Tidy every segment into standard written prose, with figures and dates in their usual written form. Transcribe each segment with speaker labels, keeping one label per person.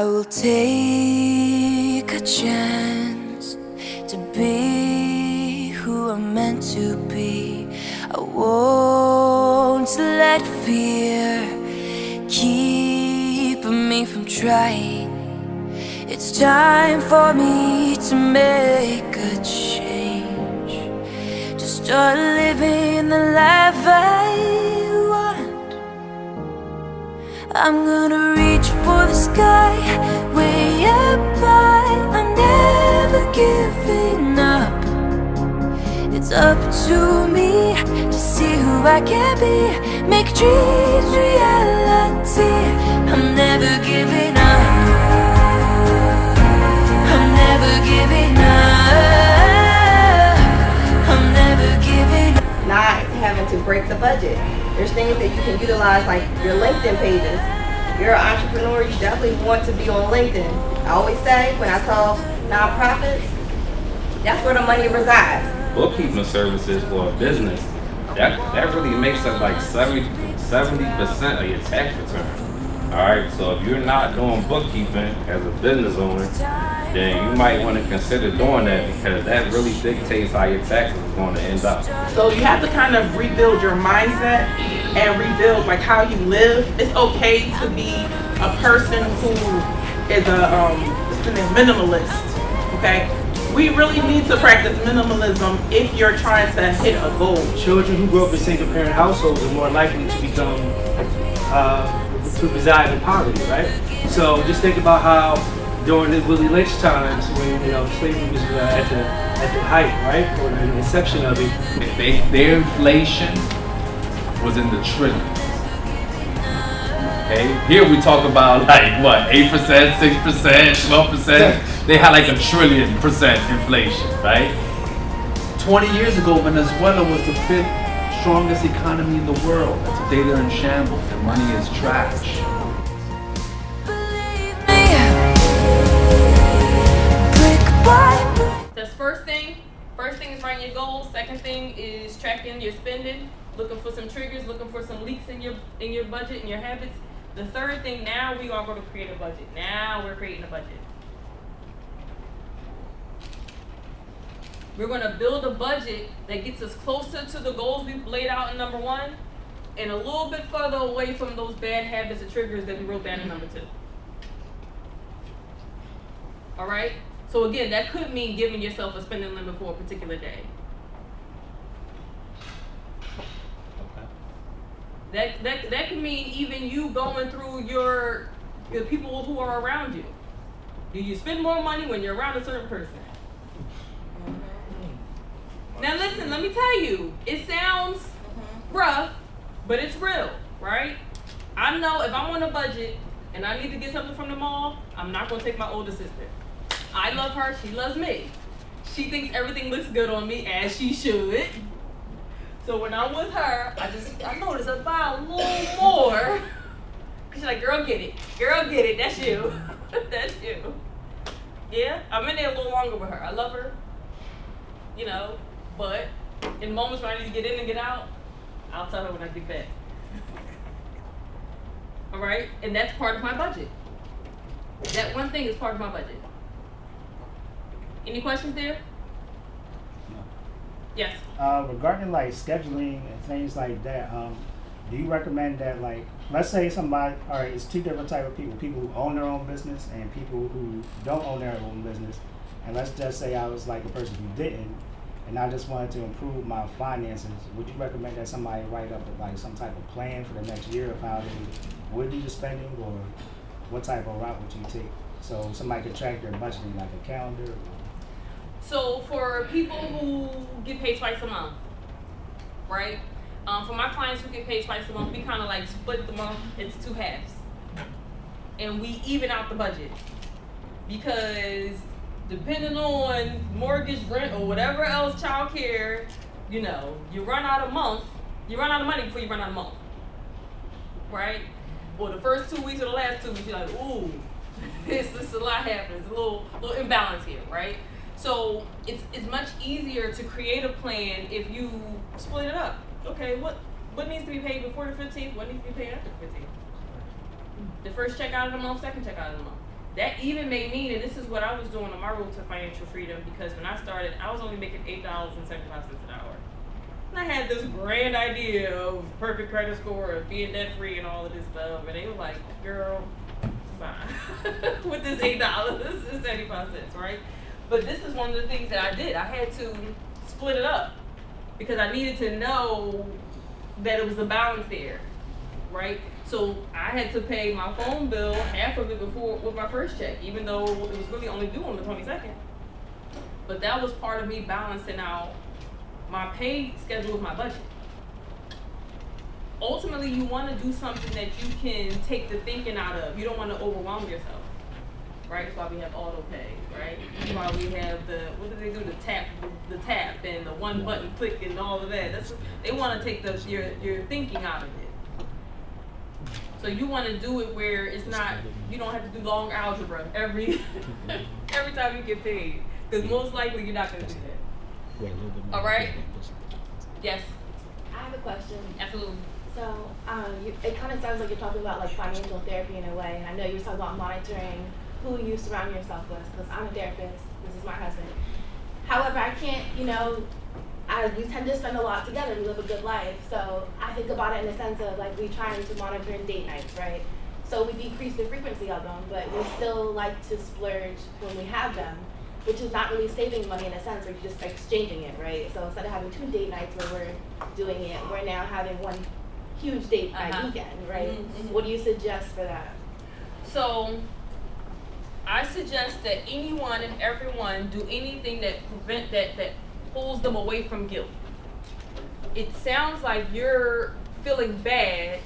Speaker 1: I will take a chance to be who I'm meant to be. I won't let fear keep me from trying. It's time for me to make a change, to start living the life I want. I'm gonna reach for the sky, way up high. I'm never giving up. It's up to me to see who I can be, make dreams reality. I'm never giving up. I'm never giving up. I'm never giving up.
Speaker 2: Not having to break the budget. There's things that you can utilize, like your LinkedIn pages. If you're an entrepreneur, you definitely want to be on LinkedIn. I always say, when I tell nonprofits, that's where the money resides.
Speaker 3: Bookkeeping services for a business, that really makes up like 70% of your tax return. Alright, so if you're not doing bookkeeping as a business owner, then you might want to consider doing that, because that really dictates how your taxes are going to end up.
Speaker 4: So you have to kind of rebuild your mindset and rebuild like how you live. It's okay to be a person who is a minimalist, okay? We really need to practice minimalism if you're trying to hit a goal.
Speaker 5: Children who grow up in single-parent households are more likely to become to reside in poverty, right? So just think about how during the Willie Lynch times, when slavery was at the height, right, or the inception of it,
Speaker 6: their inflation was in the trillions. Okay, here we talk about like what, 8%, 6%, 12%. They had like 1 trillion % inflation, right? 20 years ago, Venezuela was the 5th strongest economy in the world. Today they're in shambles. Their money is trash.
Speaker 7: That's first thing. First thing is writing your goals. Second thing is tracking your spending, looking for some triggers, looking for some leaks in your budget and your habits. The third thing, now we are going to create a budget. Now we're creating a budget. We're going to build a budget that gets us closer to the goals we've laid out in number 1, and a little bit further away from those bad habits and triggers that we wrote down in number 2. All right? So again, that could mean giving yourself a spending limit for a particular day. That can mean even you going through the people who are around you. Do you spend more money when you're around a certain person? Now listen, let me tell you, it sounds rough, but it's real, right? I know if I'm on a budget and I need to get something from the mall, I'm not gonna take my older sister. I love her, she loves me. She thinks everything looks good on me, as she should. So when I'm with her, I notice I buy a little more. She's like, girl, get it, that's you. That's you. Yeah, I'm in there a little longer with her. I love her, but in moments when I need to get in and get out, I'll tell her when I get back. All right, and that's part of my budget. That one thing is part of my budget. Any questions there?
Speaker 5: No.
Speaker 7: Yes.
Speaker 8: Regarding like scheduling and things like that, do you recommend that, like, let's say somebody, all right, it's 2 different type of people who own their own business and people who don't own their own business, and let's just say I was like a person who didn't, and I just wanted to improve my finances. Would you recommend that somebody write up like some type of plan for the next year of how they would do the spending, or what type of route would you take so somebody could track their budgeting, like a calendar?
Speaker 7: So for people who get paid twice a month, right? For my clients who get paid twice a month, we kind of like split the month into 2 halves, and we even out the budget, because depending on mortgage, rent, or whatever else, childcare, you run out of money before you run out of month, right? Well, the first 2 weeks or the last 2 weeks, you're like, ooh, this a lot happening. It's a little imbalance here, right? So it's much easier to create a plan if you split it up. Okay, what needs to be paid before the 15th? What needs to be paid after the 15th? The first check out of the month, second check out of the month. That even made me, and this is what I was doing on my road to financial freedom, because when I started, I was only making $8.75 an hour. And I had this grand idea of perfect credit score, of being debt free and all of this stuff. And they were like, girl, bye. With this $8.75, right? But this is one of the things that I did. I had to split it up because I needed to know that it was a balance there, right? So I had to pay my phone bill, half of it before with my first check, even though it was really only due on the 22nd. But that was part of me balancing out my pay schedule with my budget. Ultimately, you want to do something that you can take the thinking out of. You don't want to overwhelm yourself, right? That's why we have auto pay, right? That's why we have what do they do? The tap and the one button click and all of that. They want to take your thinking out of it. So you want to do it where it's not, you don't have to do long algebra every time you get paid, because most likely you're not going to do that. All right? Yes.
Speaker 9: I have a question.
Speaker 7: Absolutely.
Speaker 9: So, it kind of sounds like you're talking about like financial therapy in a way, and I know you're talking about monitoring who you surround yourself with. Because I'm a therapist. This is my husband. However, I can't, we tend to spend a lot together. We live a good life. So I think about it in the sense of like we trying to monitor date nights, right? So we decrease the frequency of them, but we still like to splurge when we have them, which is not really saving money in a sense, we're just exchanging it, right? So instead of having 2 date nights where we're doing it, we're now having one huge date night weekend, right?
Speaker 7: Mm-hmm.
Speaker 9: What do you suggest for that?
Speaker 7: So I suggest that anyone and everyone do anything that that pulls them away from guilt. It sounds like you're feeling bad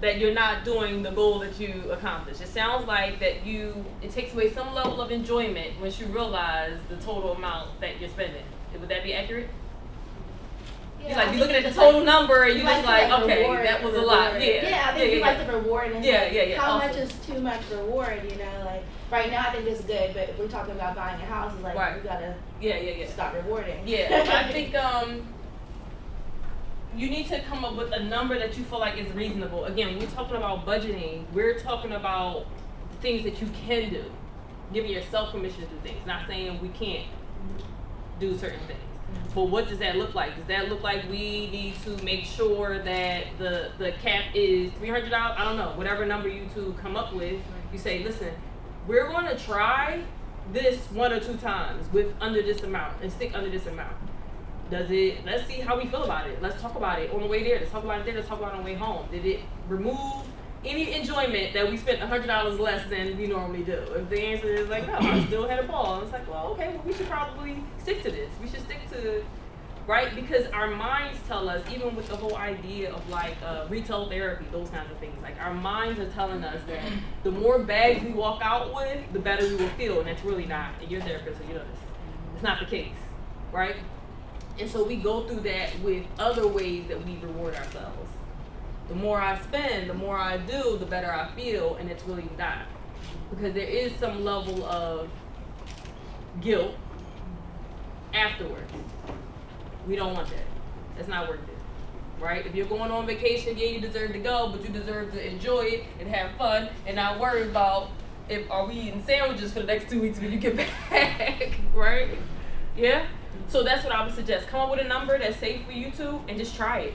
Speaker 7: that you're not doing the goal that you accomplished. It sounds like that it takes away some level of enjoyment once you realize the total amount that you're spending. Would that be accurate?
Speaker 9: Yeah,
Speaker 7: you're looking at the total number and you're just like, okay,
Speaker 9: reward,
Speaker 7: that was a lot.
Speaker 9: I think you like the reward and how
Speaker 7: awesome.
Speaker 9: much is too much reward, like right now I think it's good, but if we're talking about buying a house, it's like we gotta stop rewarding.
Speaker 7: I think you need to come up with a number that you feel like is reasonable. Again, when we're talking about budgeting, we're talking about things that you can do, giving yourself permission to do things, not saying we can't do certain things. But what does that look like? Does that look like we need to make sure that the cap is $300? I don't know, whatever number you two come up with. You say, listen, we're going to try this 1 or 2 times with under this amount and stick under this amount. Let's see how we feel about it. Let's talk about it on the way there. Let's talk about it there. Let's talk about it on the way home. Did it remove any enjoyment that we spent $100 less than we normally do? If the answer is like, no, I still had a ball. And it's like, well, okay, well, we should probably stick to this. We should stick to, right? Because our minds tell us, even with the whole idea of like retail therapy, those kinds of things, like our minds are telling us that the more bags we walk out with, the better we will feel. And that's really not, and you're a therapist, so you know this. It's not the case, right? And so we go through that with other ways that we reward ourselves. The more I spend, the more I do, the better I feel, and it's really not. Because there is some level of guilt afterwards. We don't want that. That's not worth it, right? If you're going on vacation, yeah, you deserve to go, but you deserve to enjoy it and have fun and not worry about are we eating sandwiches for the next 2 weeks when you get back, right? Yeah? So that's what I would suggest. Come up with a number that's safe for you two and just try it.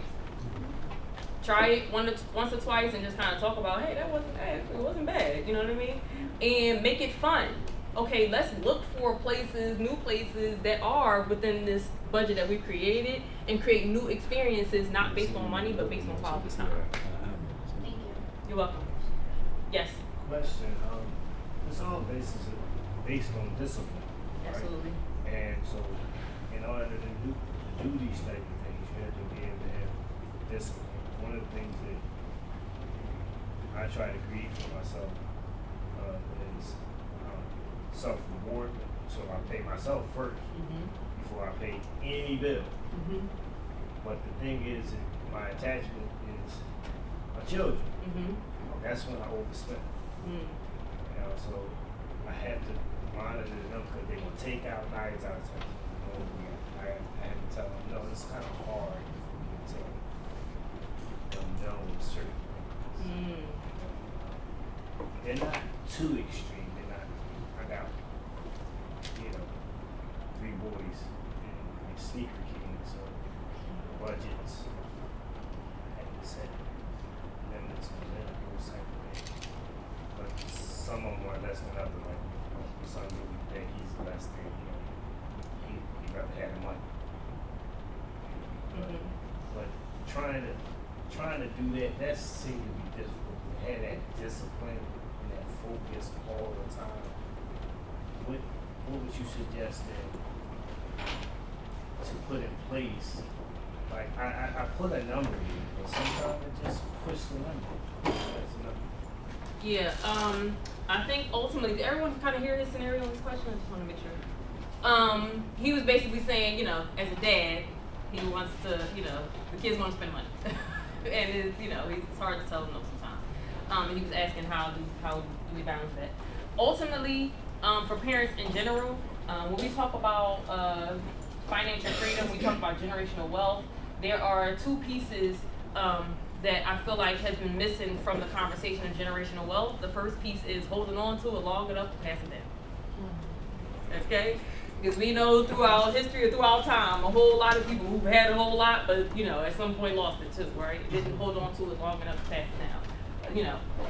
Speaker 7: Try it once or twice and just kind of talk about, hey, that wasn't bad. It wasn't bad. You know what I mean? And make it fun. Okay, let's look for new places that are within this budget that we created and create new experiences, not based on money, but based on quality time.
Speaker 9: Thank you.
Speaker 7: You're welcome. Yes.
Speaker 10: Question. It's all based on discipline. Right?
Speaker 7: Absolutely.
Speaker 10: And so, in order to do these type of things, you have to be able to have discipline. One of the things that I try to create for myself is self-reward. So I pay myself first before I pay any bill. But the thing is, my attachment is my children. That's when I overspend. So I have to monitor them because they're gonna take out knives out. I have to tell them, no, it's kind of hard to know certain things. They're not too extreme, boys and sneaker kings, so budgets had to set limits on them, those type of things. But some of them are less than others. Like my son really think he's less than, he rather have the money. But trying to do that seems to be difficult. To have that discipline and that focus all the time. What would you suggest to put in place? Like I put a number in, but sometimes it just push the number. That's enough.
Speaker 7: Yeah, I think ultimately, did everyone kind of hear his scenario in this question? I just want to make sure. He was basically saying, as a dad, he wants to, the kids want to spend money. And it's hard to tell them no sometimes. And he was asking how do we balance that? Ultimately, for parents in general, when we talk about financial freedom, we talk about generational wealth, there are two pieces that I feel like has been missing from the conversation of generational wealth. The first piece is holding on to it long enough to pass it down. Okay? Because we know throughout history or throughout time, a whole lot of people who've had a whole lot, but at some point lost it too, right? Didn't hold on to it long enough to pass it down.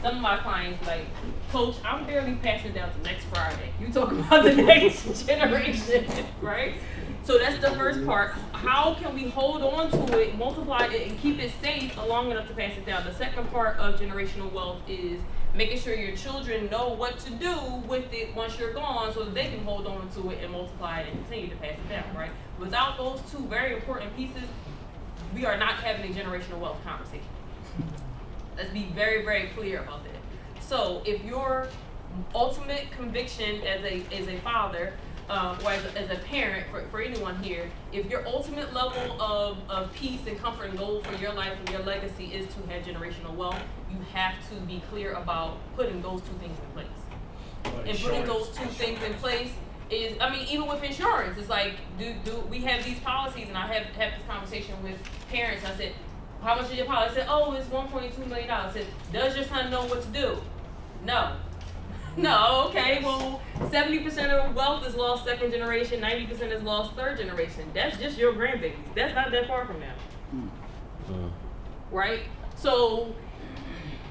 Speaker 7: Some of my clients like, Coach, I'm barely passing it down to next Friday. You talk about the next generation, right? So that's the first part. How can we hold on to it, multiply it, and keep it safe long enough to pass it down? The second part of generational wealth is making sure your children know what to do with it once you're gone so that they can hold on to it and multiply it and continue to pass it down, right? Without those two very important pieces, we are not having a generational wealth conversation. Let's be very, very clear about that. So if your ultimate conviction as a father, or as a parent, for anyone here, if your ultimate level of peace and comfort and goal for your life and your legacy is to have generational wealth, you have to be clear about putting those two things in place. And putting those two things in place is, even with insurance, it's like, do we have these policies? And I have this conversation with parents. I said, how much is your policy? I said, oh, it's $1.2 million. I said, does your son know what to do? No. No, okay, well, 70% of wealth is lost second generation, 90% is lost third generation. That's just your grandbabies. That's not that far from now. Right? So,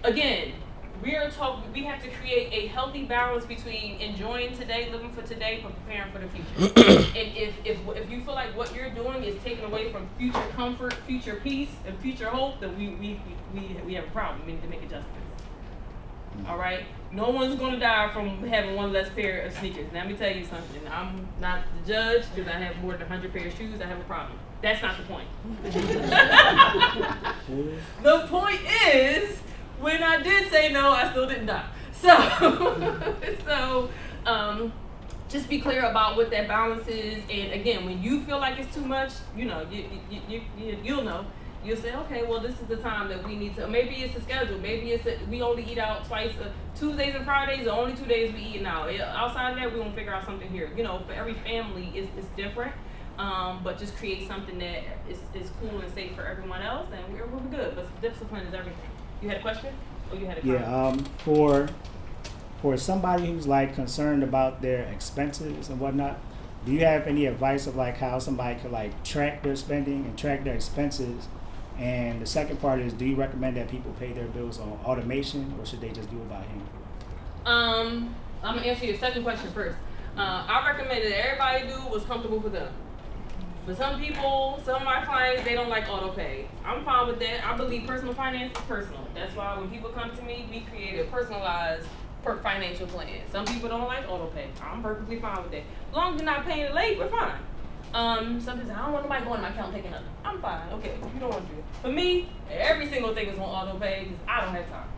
Speaker 7: again, we have to create a healthy balance between enjoying today, living for today, but preparing for the future. And if you feel like what you're doing is taking away from future comfort, future peace, and future hope, then we have a problem. We need to make adjustments. All right? No one's going to die from having one less pair of sneakers. Now, let me tell you something. I'm not the judge because I have more than 100 pairs of shoes. I have a problem. That's not the point. The point is, when I did say no, I still didn't die. So just be clear about what that balance is. And again, when you feel like it's too much, you'll know. You'll say, okay, well, this is the time that we need to. Maybe it's a schedule. Maybe we only eat out twice. Tuesdays and Fridays are the only 2 days we eat now. Outside of that, we're gonna figure out something here. For every family, it's different. But just create something that is cool and safe for everyone else, and we're good. But discipline is everything. You had a question? Or you had a comment?
Speaker 8: Yeah. For somebody who's like concerned about their expenses and whatnot, do you have any advice of like how somebody could like track their spending and track their expenses? And the second part is, do you recommend that people pay their bills on automation, or should they just do it by hand?
Speaker 7: I'm gonna answer your second question first. I recommend that everybody do what's comfortable for them. But some of my clients, they don't like auto pay. I'm fine with that. I believe personal finance is personal. That's why when people come to me, we create a personalized financial plan. Some people don't like auto pay. I'm perfectly fine with that. As long as you're not paying it late, we're fine. Some people say, I don't want nobody going to my account taking nothing. I'm fine. Okay, you don't want to do it. For me, every single thing is on auto pay because I don't have time.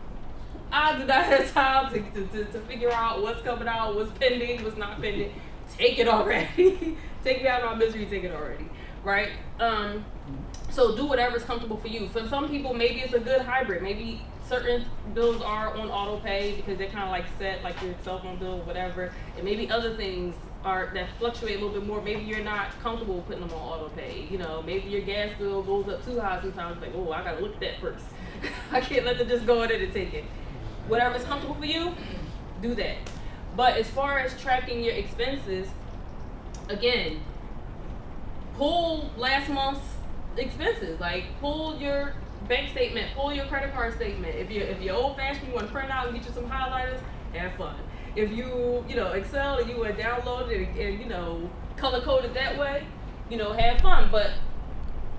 Speaker 7: I do not have time to figure out what's coming out, what's pending, what's not pending. Take it already. Take me out of my misery, take it already. Right? So do whatever's comfortable for you. For some people, maybe it's a good hybrid. Maybe certain bills are on auto pay because they're kind of like set, like your cell phone bill or whatever. And maybe other things that fluctuate a little bit more. Maybe you're not comfortable putting them on auto pay. Maybe your gas bill goes up too high sometimes. Like, oh, I gotta look at that first. I can't let them just go in there and take it. Whatever's comfortable for you, do that. But as far as tracking your expenses, again, pull last month's expenses. Like, pull your bank statement, pull your credit card statement. If you're old fashioned, you want to print out and get you some highlighters, have fun. If you Excel and you want to download it and color code it that way, have fun. But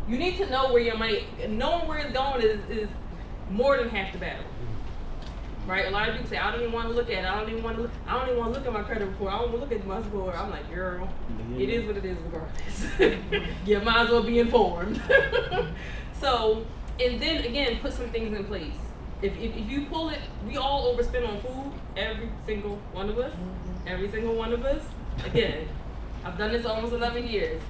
Speaker 7: you need to know where your money, knowing where it's going is more than half the battle. Right? A lot of people say, I don't even want to look at it. I don't even want to look at my credit report. I don't want to look at my score. I'm like, girl, it is what it is regardless. You might as well be informed. So, and then again, put some things in place. If you pull it, we all overspend on food. Every single one of us. Every single one of us. Again, I've done this almost 11 years.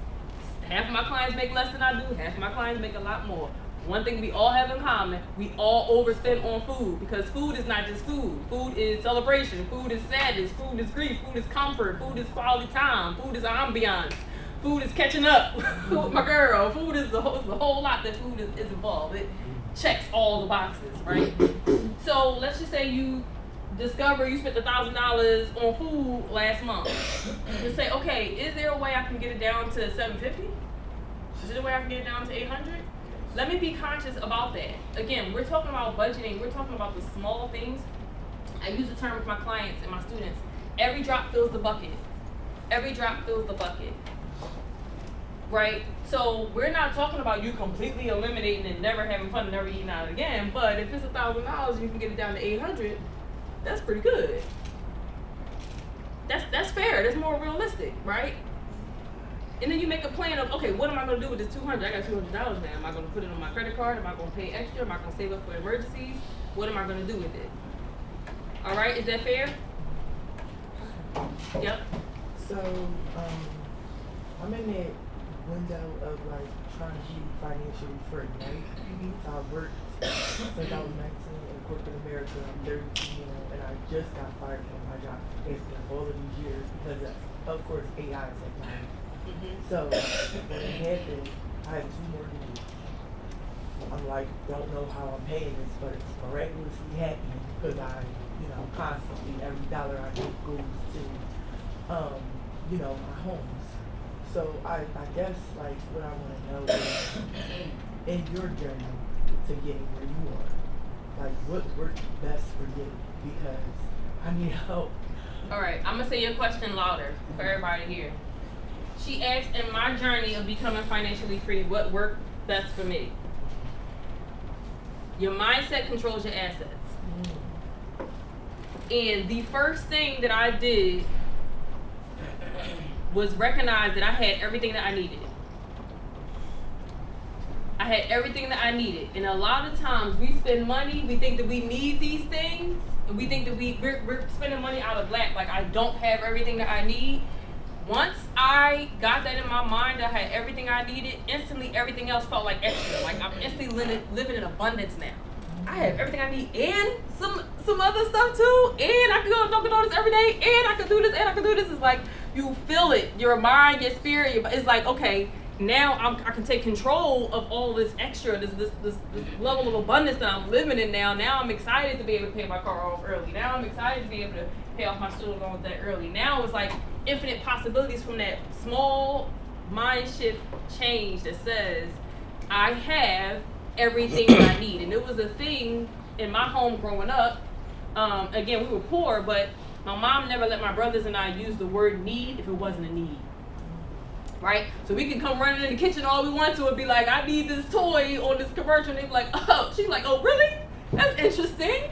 Speaker 7: Half of my clients make less than I do. Half of my clients make a lot more. One thing we all have in common, we all overspend on food, because food is not just food. Food is celebration. Food is sadness. Food is grief. Food is comfort. Food is quality time. Food is ambiance. Food is catching up with my girl. Food is the whole lot that food is involved. It checks all the boxes, right? So let's just say you discover you spent $1,000 on food last month. You say, okay, is there a way I can get it down to $750? Is there a way I can get it down to $800? Let me be conscious about that. Again, we're talking about budgeting. We're talking about the small things. I use the term with my clients and my students. Every drop fills the bucket. Every drop fills the bucket. Right? So we're not talking about you completely eliminating and never having fun and never eating out again. But if it's $1,000, you can get it down to $800. That's pretty good. That's fair. That's more realistic, right? And then you make a plan of, okay, what am I going to do with this $200? I got $200 now. Am I going to put it on my credit card? Am I going to pay extra? Am I going to save up for emergencies? What am I going to do with it? All right, is that fair? Yep.
Speaker 11: So, I'm in that window of like trying to be financially free, right? So I worked since I was 19 in corporate America. I'm 32 now, and I just got fired from my job basically all of these years because of course AI is like So when it happened, I had 2 mortgages. I'm like, don't know how I'm paying this, but it's miraculously happening because I, constantly every dollar I get goes to, my homes. So I guess like what I want to know is in your journey to getting where you are, like what worked best for you, because I need help.
Speaker 7: All right, I'm gonna say your question louder for everybody here. She asked, in my journey of becoming financially free, what worked best for me? Your mindset controls your assets. And the first thing that I did was recognize that I had everything that I needed. I had everything that I needed. And a lot of times we spend money, we think that we need these things, and we think that we're spending money out of lack, like I don't have everything that I need. Once I got that in my mind, I had everything I needed, instantly everything else felt like extra. Like I'm instantly living in abundance now. I have everything I need and some other stuff too. And I can go to Dunkin' Donuts every day, and I can do this, and I can do this. It's like you feel it, your mind, your spirit. It's like, okay, now I can take control of all this extra, this level of abundance that I'm living in now. Now I'm excited to be able to pay my car off early. Now I'm excited to be able to pay off my student loans that early. Now it's like infinite possibilities from that small mind shift change that says I have everything that I need. And it was a thing in my home growing up. Again, we were poor, but my mom never let my brothers and I use the word need if it wasn't a need. Right? So we can come running in the kitchen all we want to and be like, I need this toy on this commercial. And they'd be like, oh, she's like, oh, really? That's interesting.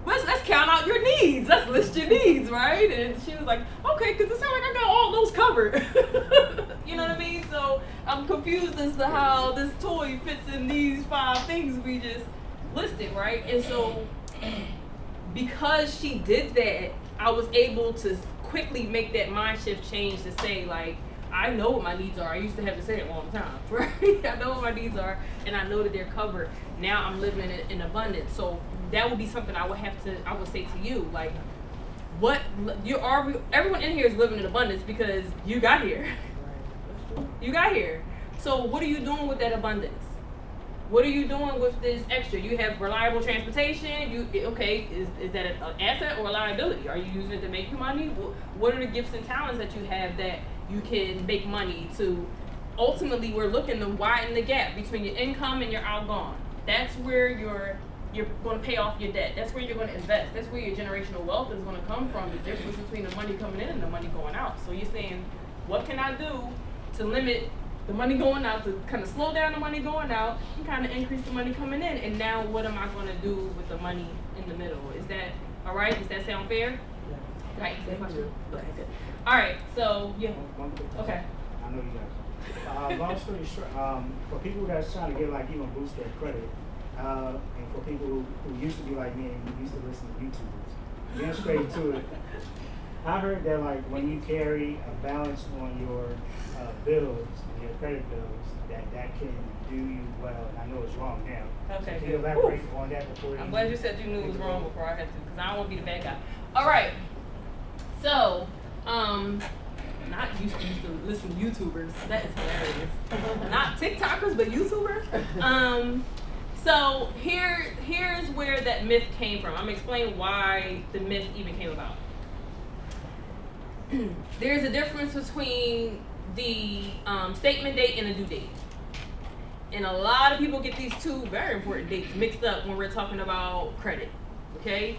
Speaker 7: Let's count out your needs. Let's list your needs, right? And she was like, okay, because it sounds like I got all those covered. You know what I mean? So I'm confused as to how this toy fits in these 5 things we just listed, right? And so because she did that, I was able to quickly make that mind shift change to say, like, I know what my needs are. I used to have to say it all the time, right? I know what my needs are, and I know that they're covered. Now I'm living in abundance. So that would be something I would say to you, like, everyone in here is living in abundance because you got here. You got here. So what are you doing with that abundance? What are you doing with this extra? You have reliable transportation. Is that an asset or a liability? Are you using it to make you money? What are the gifts and talents that you have that you can make money to ultimately we're looking to widen the gap between your income and your outgone. That's where you're going to pay off your debt. That's where you're going to invest. That's where your generational wealth is going to come from, the difference between the money coming in and the money going out. So you're saying, what can I do to limit the money going out, to kind of slow down the money going out and kind of increase the money coming in? And now what am I going to do with the money in the middle? Is that all right? Does that sound fair?
Speaker 11: Yeah.
Speaker 7: Right.
Speaker 11: Thank you.
Speaker 7: Okay, good. All right. So, yeah.
Speaker 8: One quick question.
Speaker 7: Okay.
Speaker 8: I know you guys. Long story short, for people that's trying to get like even boost their credit, and for people who used to be like me and who used to listen to YouTubers, getting straight to it, I heard that like when you carry a balance on your bills, your credit bills, that can do you well. And I know it's wrong now.
Speaker 7: Okay,
Speaker 8: So can
Speaker 7: good.
Speaker 8: you elaborate on that before
Speaker 7: I'm
Speaker 8: you?
Speaker 7: glad you said you knew it was wrong before I had to, because I don't want to be the bad guy. All right. So, not used to listen to YouTubers. That is hilarious. Not TikTokers, but YouTubers. So here's where that myth came from. I'm gonna explain why the myth even came about. There's a difference between the statement date and a due date. And a lot of people get these two very important dates mixed up when we're talking about credit. Okay?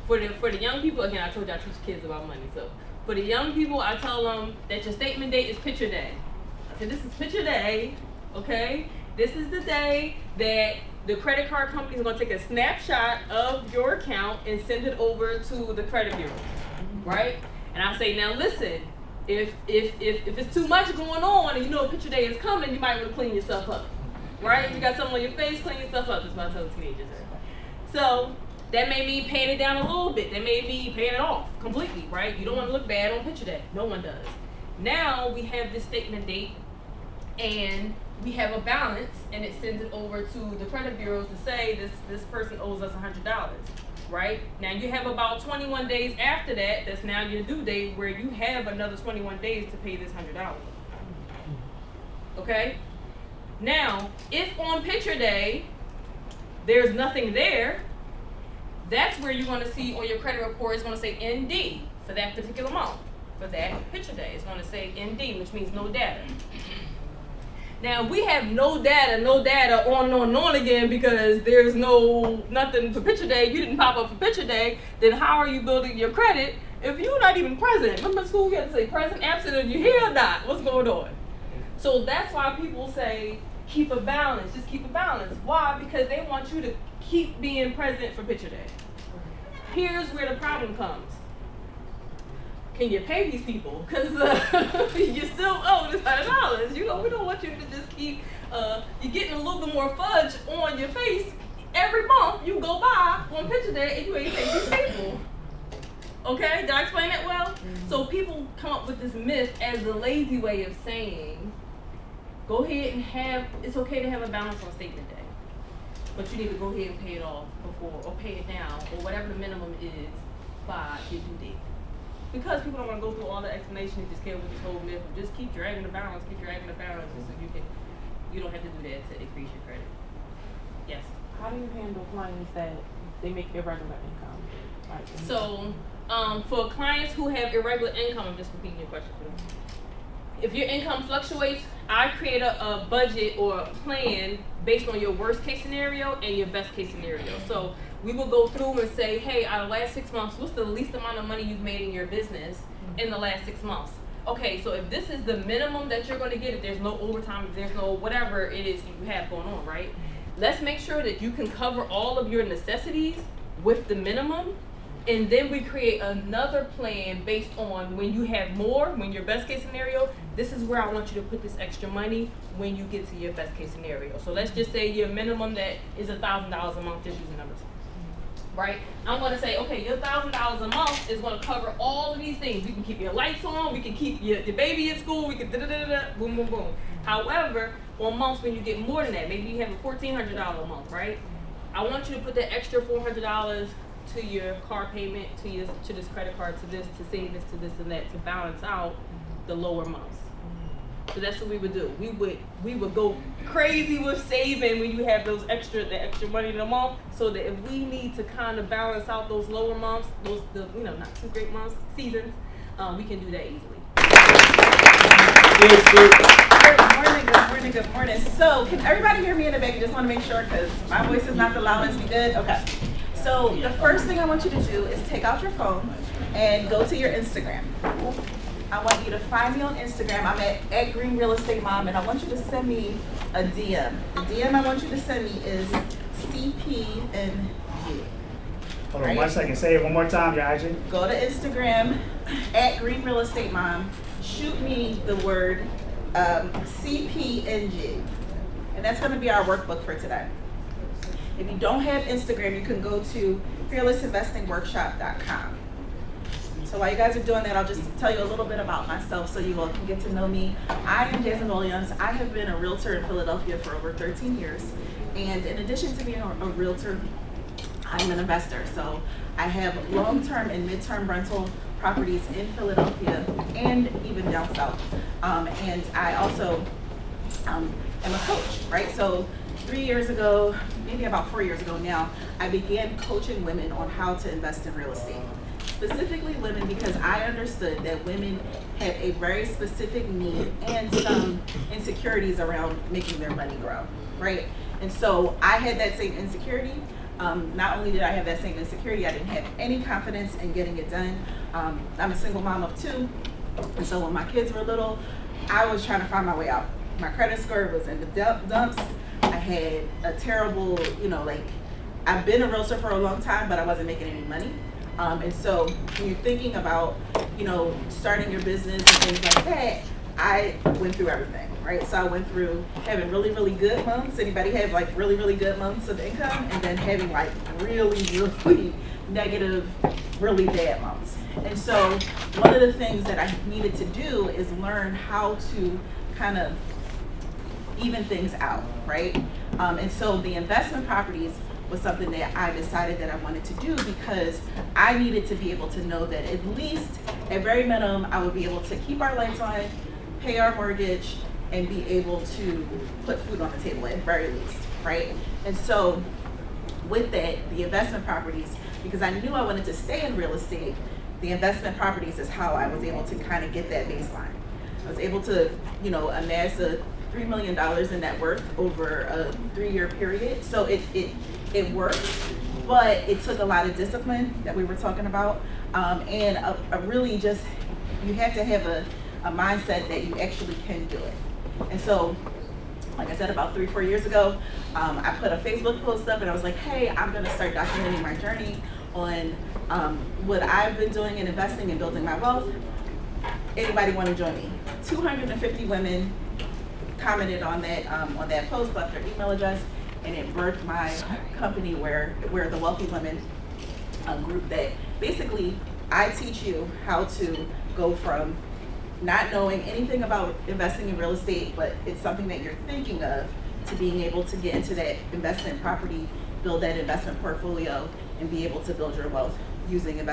Speaker 7: For the young people, again, I told you I teach kids about money. So for the young people, I tell them that your statement date is picture day. I said, this is picture day, okay? This is the day that the credit card company is going to take a snapshot of your account and send it over to the credit bureau, right? And I say, now listen, if it's too much going on and you know picture day is coming, you might want to clean yourself up, right? If you got something on your face, clean yourself up. That's what I tell the teenagers. So that may mean paying it down a little bit. That may be paying it off completely, right? You don't want to look bad on picture day. No one does. Now we have this statement date and we have a balance and it sends it over to the credit bureaus to say this person owes us $100, right? Now you have about 21 days after that, that's now your due date, where you have another 21 days to pay this $100. Okay? Now, if on picture day there's nothing there, that's where you're going to see on your credit report, it's going to say ND for that particular month. For that picture day, it's going to say ND, which means no data. Now, if we have no data on again because there's nothing for picture day, you didn't pop up for picture day, then how are you building your credit if you're not even present? Remember in school we had to say present, absent, and you're here or not? What's going on? So that's why people say keep a balance, just keep a balance. Why? Because they want you to keep being present for picture day. Here's where the problem comes. Can you pay these people? Because you still owe this $100. You know, we don't want you to just keep, you're getting a little bit more fudge on your face every month. You go by on picture day and you ain't paying these people. Okay, did I explain that well? So people come up with this myth as a lazy way of saying, go ahead and it's okay to have a balance on statement day. But you need to go ahead and pay it off before, or pay it down, or whatever the minimum is by your due date. Because people don't want to go through all the explanation, they just came with this whole myth of just keep dragging the balance, so you don't have to do that to increase your credit. Yes?
Speaker 12: How do you handle clients that they make irregular income? Like,
Speaker 7: So, for clients who have irregular income, I'm just repeating your question for them. If your income fluctuates, I create a budget or a plan based on your worst case scenario and your best case scenario. So we will go through and say, hey, out of the last 6 months, what's the least amount of money you've made in your business in the last 6 months? Okay, so if this is the minimum that you're going to get, if there's no overtime, if there's no whatever it is you have going on, right? Let's make sure that you can cover all of your necessities with the minimum. And then we create another plan based on when you have more, when your best case scenario, this is where I want you to put this extra money when you get to your best case scenario. So let's just say your minimum that is $1,000 a month, just using numbers. Right? I'm going to say, okay, your $1,000 a month is going to cover all of these things. We can keep your lights on, we can keep your baby in school, we can boom, boom, boom. However, on months when you get more than that, maybe you have a $1,400 a month, right? I want you to put that extra $400 to your car payment, to this credit card, to this, to savings, to this and that, to balance out the lower months. So that's what we would do. We would go crazy with saving when you have the extra money in the month, so that if we need to kind of balance out those lower months, not too great months, seasons, we can do that easily.
Speaker 5: Good.
Speaker 8: Morning.
Speaker 13: morning, good morning. So, can everybody hear me in the back? I just want to make sure because my voice is not the loudest. We good? Okay. So, the first thing I want you to do is take out your phone and go to your Instagram. I want you to find me on Instagram. I'm at Green Real Estate Mom, and I want you to send me a DM. The DM I want you to send me is CPNG.
Speaker 8: Hold on 1 second. Say it one more time, your IG.
Speaker 13: Go to Instagram at Green Real Estate Mom. Shoot me the word CPNG, and that's going to be our workbook for today. If you don't have Instagram, you can go to fearlessinvestingworkshop.com. So while you guys are doing that, I'll just tell you a little bit about myself so you all can get to know me. I am Jasmine Williams. I have been a realtor in Philadelphia for over 13 years. And in addition to being a realtor, I'm an investor. So I have long-term and mid-term rental properties in Philadelphia and even down south. And I also am a coach, right? So 3 years ago, maybe about 4 years ago now, I began coaching women on how to invest in real estate. Specifically women, because I understood that women have a very specific need and some insecurities around making their money grow, right? And so I had that same insecurity. Not only did I have that same insecurity, I didn't have any confidence in getting it done. I'm a single mom of 2, and so when my kids were little, I was trying to find my way out. My credit score was in the dumps. I had a terrible, I've been a realtor for a long time, but I wasn't making any money. And so when you're thinking about, starting your business and things like that, I went through everything, right? So I went through having really, really good months. Anybody have like really, really good months of income? And then having like really, really negative, really bad months. And so one of the things that I needed to do is learn how to kind of even things out, right? And so the investment properties was something that I decided that I wanted to do because I needed to be able to know that at least, at very minimum, I would be able to keep our lights on, pay our mortgage, and be able to put food on the table at very least, right? And so with that, the investment properties, because I knew I wanted to stay in real estate, the investment properties is how I was able to kind of get that baseline. I was able to, amass a $3 million in net worth over a 3-year period. So it worked, but it took a lot of discipline that we were talking about, and a really just, you have to have a mindset that you actually can do it. And so, like I said, about 3-4 years ago, I put a Facebook post up and I was like, hey, I'm gonna start documenting my journey on what I've been doing in investing and building my wealth. Anybody wanna join me? 250 women commented on that post, left their email address, and it birthed my company where the Wealthy Women group that basically I teach you how to go from not knowing anything about investing in real estate, but it's something that you're thinking of, to being able to get into that investment property, build that investment portfolio, and be able to build your wealth using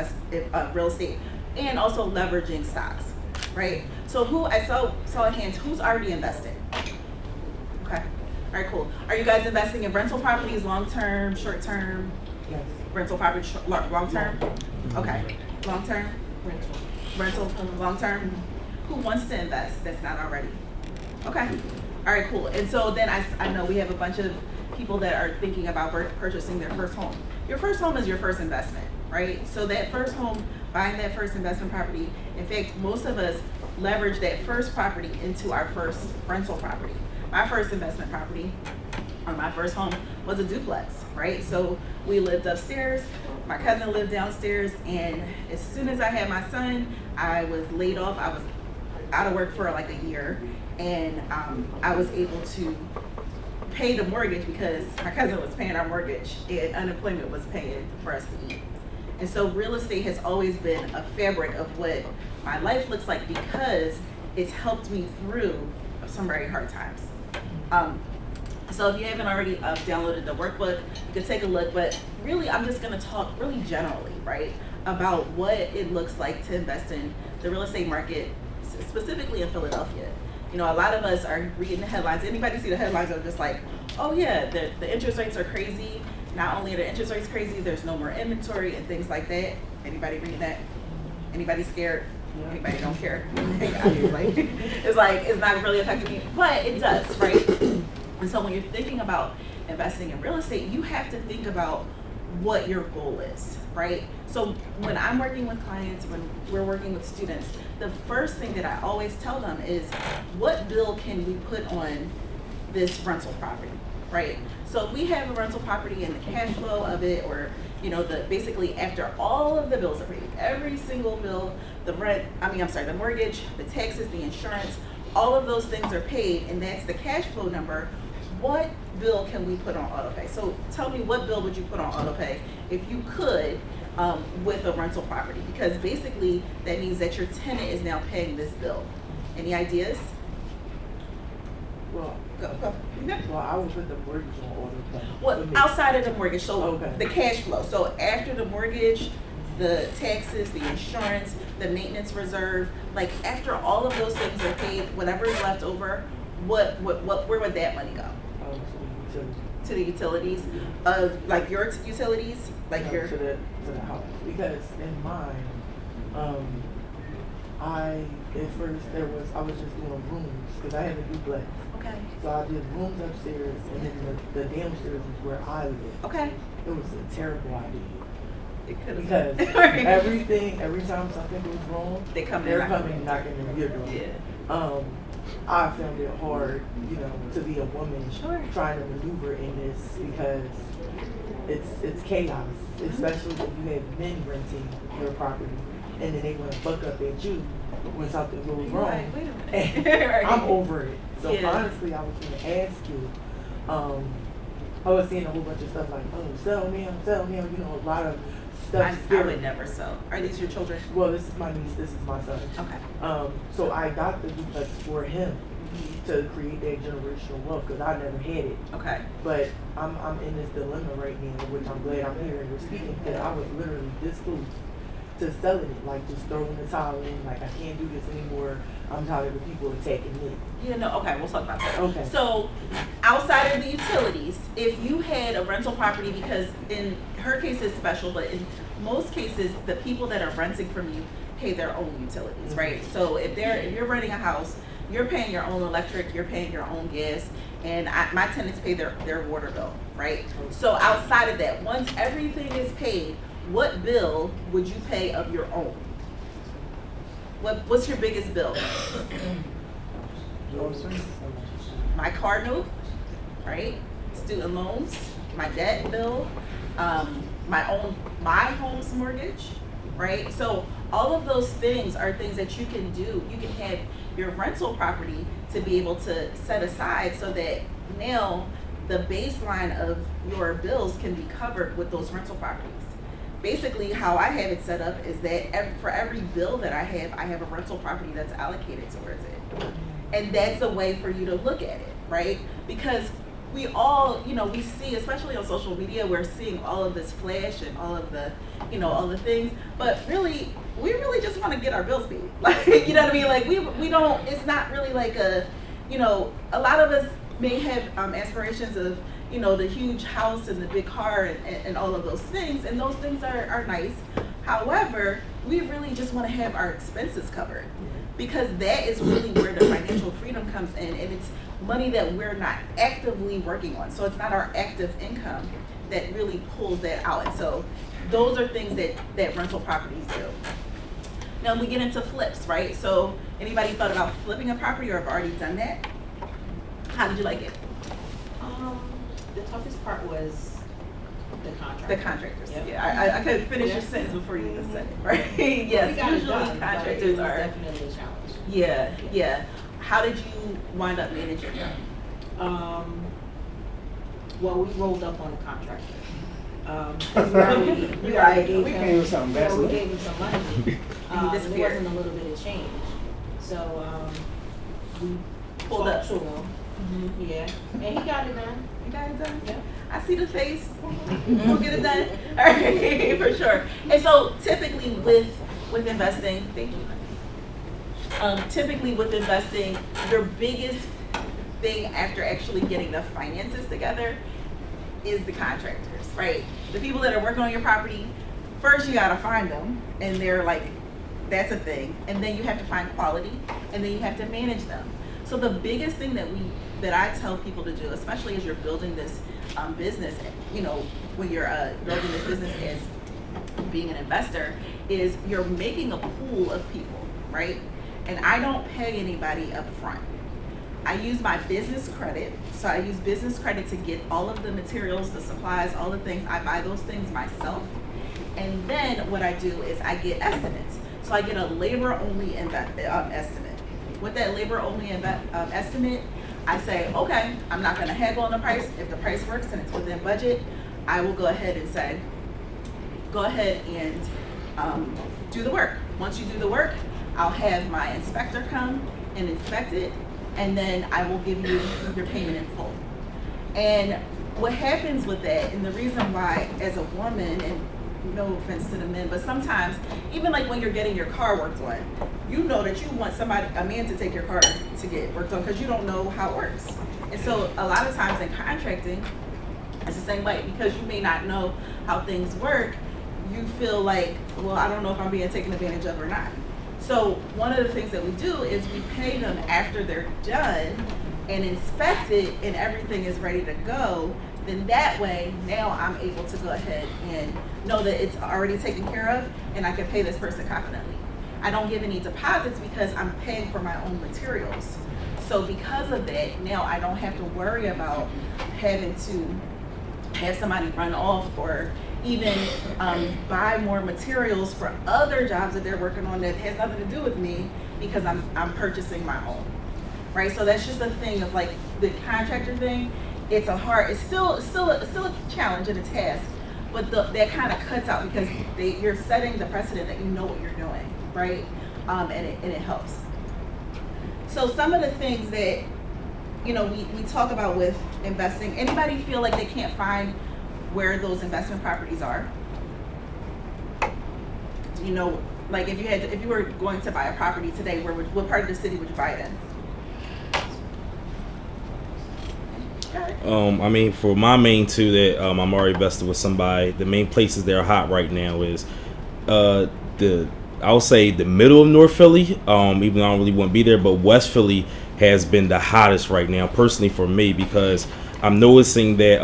Speaker 13: real estate, and also leveraging stocks, right? So I saw hands, who's already invested? Okay, all right, cool. Are you guys investing in rental properties, long-term, short-term?
Speaker 11: Yes.
Speaker 13: Rental property, long-term? Okay, long-term? Rental, long-term? Who wants to invest that's not already? Okay, all right, cool. And so then I know we have a bunch of people that are thinking about purchasing their first home. Your first home is your first investment, right? So that first home, buying that first investment property, in fact, most of us leverage that first property into our first rental property. My first investment property, or my first home, was a duplex, right? So we lived upstairs, my cousin lived downstairs, and as soon as I had my son, I was laid off. I was out of work for like a year, and I was able to pay the mortgage because my cousin was paying our mortgage and unemployment was paying for us to eat. And so real estate has always been a fabric of what my life looks like because it's helped me through some very hard times. So if you haven't already downloaded the workbook, you can take a look, but really I'm just gonna talk really generally, right, about what it looks like to invest in the real estate market, specifically in Philadelphia. A lot of us are reading the headlines. Anybody see the headlines are just like, oh yeah, the interest rates are crazy. Not only are the interest rates crazy, there's no more inventory and things like that. Anybody reading that? Anybody scared? Anybody don't care. It's not really affecting me, but it does, right? And so when you're thinking about investing in real estate, you have to think about what your goal is, right? So when I'm working with clients, when we're working with students, the first thing that I always tell them is, what bill can we put on this rental property, right? So if we have a rental property and the cash flow of it, or basically after all of the bills are paid, every single bill, the mortgage, the taxes, the insurance, all of those things are paid, and that's the cash flow number. What bill can we put on auto pay? So tell me, what bill would you put on auto pay if you could with a rental property? Because basically that means that your tenant is now paying this bill. Any ideas?
Speaker 11: Well,
Speaker 13: Go.
Speaker 11: well, I would put the mortgage on auto pay.
Speaker 13: Well, outside of the mortgage, so
Speaker 11: Okay.
Speaker 13: the cash flow. So after the mortgage, the taxes, the insurance, the maintenance reserve, like after all of those things are paid, whatever is left over, where would that money go? To the utilities of like your utilities, like
Speaker 11: No,
Speaker 13: your
Speaker 11: to the house, because in mine, I was just doing rooms because I had a duplex.
Speaker 13: okay.
Speaker 11: So I did rooms upstairs, and then the downstairs is where I live.
Speaker 13: Okay.
Speaker 11: It was a terrible idea.
Speaker 13: It could
Speaker 11: Because
Speaker 13: have
Speaker 11: every time something goes wrong,
Speaker 13: they're
Speaker 11: coming knocking on your door.
Speaker 13: Yeah.
Speaker 11: I found it hard, to be a woman
Speaker 13: Sure.
Speaker 11: trying to maneuver in this because it's chaos, especially if you have men renting your property and then they want to buck up at you when something goes wrong.
Speaker 13: Right, wait a minute.
Speaker 11: And I'm over it. So
Speaker 13: Yeah.
Speaker 11: honestly, I was going to ask you. I was seeing a whole bunch of stuff like, sell now, a lot of stuff.
Speaker 13: I would never sell. Are these your children?
Speaker 11: Well, this is my niece, this is my son.
Speaker 13: Okay.
Speaker 11: So I got the duplex for him to create that generational wealth because I never had it.
Speaker 13: Okay.
Speaker 11: But I'm in this dilemma right now, which I'm glad I'm here and we're speaking, because I was literally this close to selling it, like just throwing the towel in, like I can't do this anymore. I'm tired of people attacking me.
Speaker 13: Yeah, no, okay, we'll talk about that.
Speaker 11: Okay.
Speaker 13: So, outside of the utilities, if you had a rental property, because in her case it's special, but in most cases, the people that are renting from you pay their own utilities, right? So if you're renting a house, you're paying your own electric, you're paying your own gas, and my tenants pay their water bill, right? So outside of that, once everything is paid, what bill would you pay of your own? What's your biggest bill? My car note, right? Student loans, my debt bill, my home's mortgage, right? So all of those things are things that you can do. You can have your rental property to be able to set aside so that now the baseline of your bills can be covered with those rental properties. Basically, how I have it set up is that for every bill that I have a rental property that's allocated towards it. And that's a way for you to look at it, right? Because we all, we see, especially on social media, we're seeing all of this flash and all of the, all the things. But really, we really just want to get our bills paid. Like, you know what I mean? Like, we don't, it's not really like a lot of us may have aspirations of, the huge house and the big car and all of those things. And those things are nice. However, we really just want to have our expenses covered, because that is really where the financial freedom comes in, and it's money that we're not actively working on. So it's not our active income that really pulls that out. And so those are things that rental properties do. Now we get into flips, right? So anybody thought about flipping a property or have already done that? How did you like it?
Speaker 14: The toughest part was the contract.
Speaker 13: The contractors.
Speaker 14: Yep.
Speaker 13: Yeah, I could finish your sentence before you even said it, right? Yes,
Speaker 14: We got it
Speaker 13: usually
Speaker 14: done, but
Speaker 13: contractors
Speaker 14: it was
Speaker 13: are.
Speaker 14: definitely a challenge.
Speaker 13: Yeah. How did you wind up managing them?
Speaker 14: Well, we rolled up on the contractor.
Speaker 8: We
Speaker 14: already
Speaker 8: came with something better.
Speaker 14: we gave him some money. It
Speaker 13: disappeared.
Speaker 14: wasn't a little bit of change. So we
Speaker 13: Pulled up.
Speaker 14: talked to him. Yeah, and he got it done.
Speaker 13: You got it done?
Speaker 14: Yeah.
Speaker 13: I see the face. We'll get it done. All right, for sure. And so typically with investing, thank you. Typically with investing, your biggest thing after actually getting the finances together is the contractors, right? The people that are working on your property. First, you gotta find them, and they're like That's a thing. And then you have to find quality, and then you have to manage them. So the biggest thing that I tell people to do, especially as you're building this business, you know, when you're building this business as being an investor, is you're making a pool of people, right? And I don't pay anybody up front. I use my business credit. So I use business credit to get all of the materials, the supplies, all the things. I buy those things myself. And then what I do is I get estimates. So I get a labor-only estimate. With that labor-only estimate, I say, okay, I'm not gonna haggle on the price. If the price works and it's within budget, I will go ahead and say, go ahead and do the work. Once you do the work, I'll have my inspector come and inspect it, and then I will give you your payment in full. And what happens with that, and the reason why as a woman, and no offense to the men, but sometimes, even like when you're getting your car worked on, you know that you want a man to take your car to get worked on because you don't know how it works. And so a lot of times in contracting, it's the same way, because you may not know how things work, you feel like, well, I don't know if I'm being taken advantage of or not. So one of the things that we do is we pay them after they're done and inspect it and everything is ready to go. Then that way, now I'm able to go ahead and know that it's already taken care of and I can pay this person confidently. I don't give any deposits because I'm paying for my own materials. So because of that, now I don't have to worry about having to have somebody run off or even buy more materials for other jobs that they're working on that has nothing to do with me because I'm purchasing my own, right? So that's just a thing of like the contractor thing. It's still a challenge and a task, but that kind of cuts out because you're setting the precedent that you know what you're doing, right? And it helps. So some of the things that, you know, we talk about with investing. Anybody feel like they can't find where those investment properties are? You know, like if you were going to buy a property today, what part of the city would you buy it in?
Speaker 15: I mean, for my main two that I'm already invested with somebody, the main places that are hot right now is I would say the middle of North Philly, even though I don't really want to be there, but West Philly has been the hottest right now, personally for me, because I'm noticing that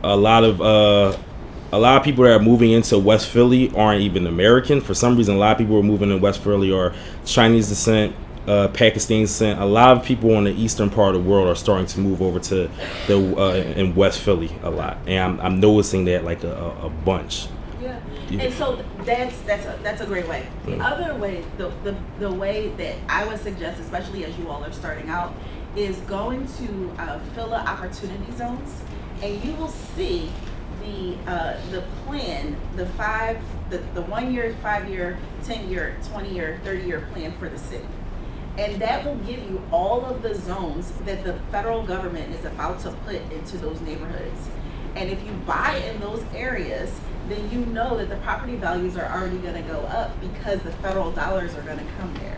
Speaker 15: a lot of people that are moving into West Philly aren't even American. For some reason, a lot of people who are moving to West Philly are Chinese descent, Pakistani descent. A lot of people on the eastern part of the world are starting to move over to in West Philly a lot, and I'm noticing that like a bunch.
Speaker 13: Yeah. And so that's a great way. The other way, the way that I would suggest, especially as you all are starting out, is going to fill up opportunity zones, and you will see the plan, the 1 year, 5 year, 10 year, 20 year, 30 year plan for the city. And that will give you all of the zones that the federal government is about to put into those neighborhoods. And if you buy in those areas, then you know that the property values are already going to go up because the federal dollars are going to come there,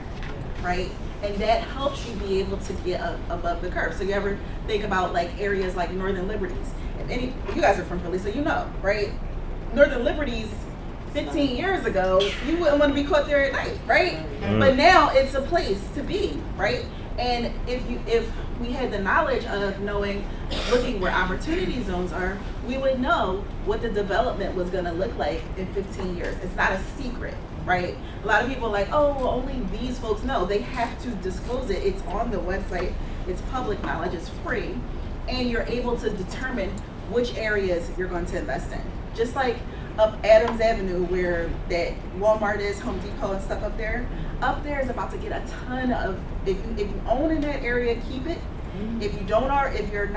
Speaker 13: right? And that helps you be able to get above the curve. So you ever think about like areas like Northern Liberties? You guys are from Philly, so you know, right? Northern Liberties 15 years ago, you wouldn't want to be caught there at night, right? But now it's a place to be, right? And if we had the knowledge of looking where opportunity zones are, we would know what the development was going to look like in 15 years. It's not a secret, right? A lot of people are like, oh, well, only these folks know. They have to disclose it. It's on the website. It's public knowledge. It's free. And you're able to determine which areas you're going to invest in. Just like up Adams Avenue where that Walmart is, Home Depot and stuff up there is about to get a ton of, if you own in that area, keep it. If you don't, if you're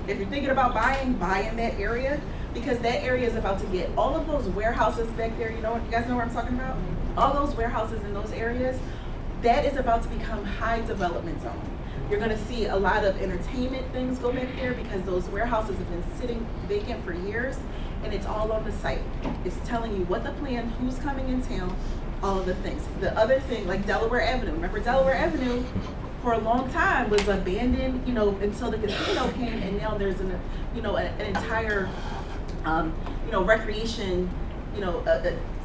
Speaker 13: thinking about buy in that area, because that area is about to get all of those warehouses back there. You guys know what I'm talking about? All those warehouses in those areas, that is about to become high development zone. You're going to see a lot of entertainment things go back there because those warehouses have been sitting vacant for years, and it's all on the site. It's telling you what the plan, who's coming in town, all of the things. The other thing, like Delaware Avenue. Remember Delaware Avenue for a long time was abandoned, until the casino came, and now there's an entire, recreation,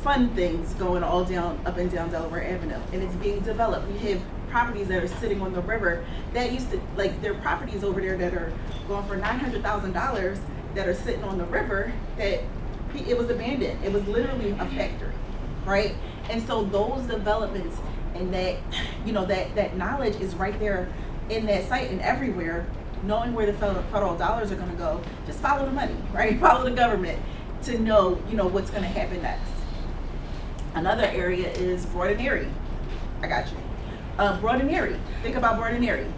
Speaker 13: fun things going all up and down Delaware Avenue, and it's being developed. We have properties that are sitting on the river that used to, like, there are properties over there that are going for $900,000 that are sitting on the river that it was abandoned. It was literally a factory, right? And so those developments and that, you know, that knowledge is right there in that site and everywhere. Knowing where the federal dollars are going to go, just follow the money, right? Follow the government to know, you know, what's going to happen next. Another area is Broad and Erie. I got you. Broad and Erie. Think about Broad and Erie.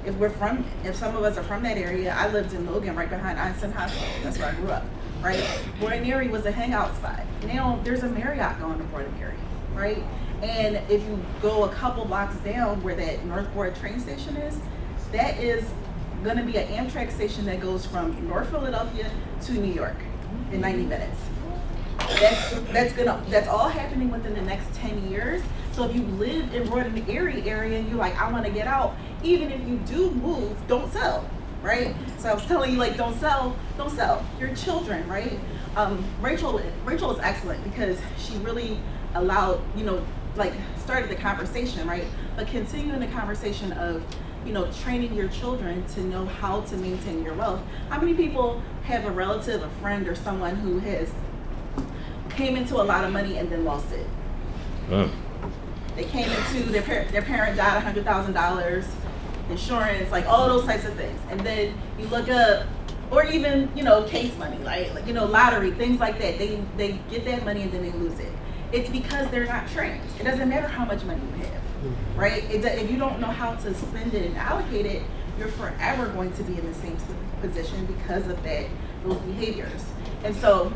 Speaker 13: If some of us are from that area, I lived in Logan, right behind Einstein Hospital. That's where I grew up, right? Broad and Erie was a hangout spot. Now there's a Marriott going to Broad and Erie, right? And if you go a couple blocks down where that North Broad train station is, that is going to be an Amtrak station that goes from North Philadelphia to New York in 90 minutes. That's all happening within the next 10 years. So if you live in Broad and Erie area and you're like, I want to get out, even if you do move, don't sell, right? So I was telling you, like, don't sell your children, right? Rachel is excellent because she really allowed, you know, like, started the conversation, right? But continuing the conversation of, you know, training your children to know how to maintain your wealth. How many people have a relative, a friend, or someone who has came into a lot of money and then lost it? They came into their parent died, $100,000, insurance, like all those types of things. And then you look up, or even, you know, case money, like you know, lottery, things like that. They get that money and then they lose it. It's because they're not trained. It doesn't matter how much money you have, right? If you don't know how to spend it and allocate it, you're forever going to be in the same position because of those behaviors. And so,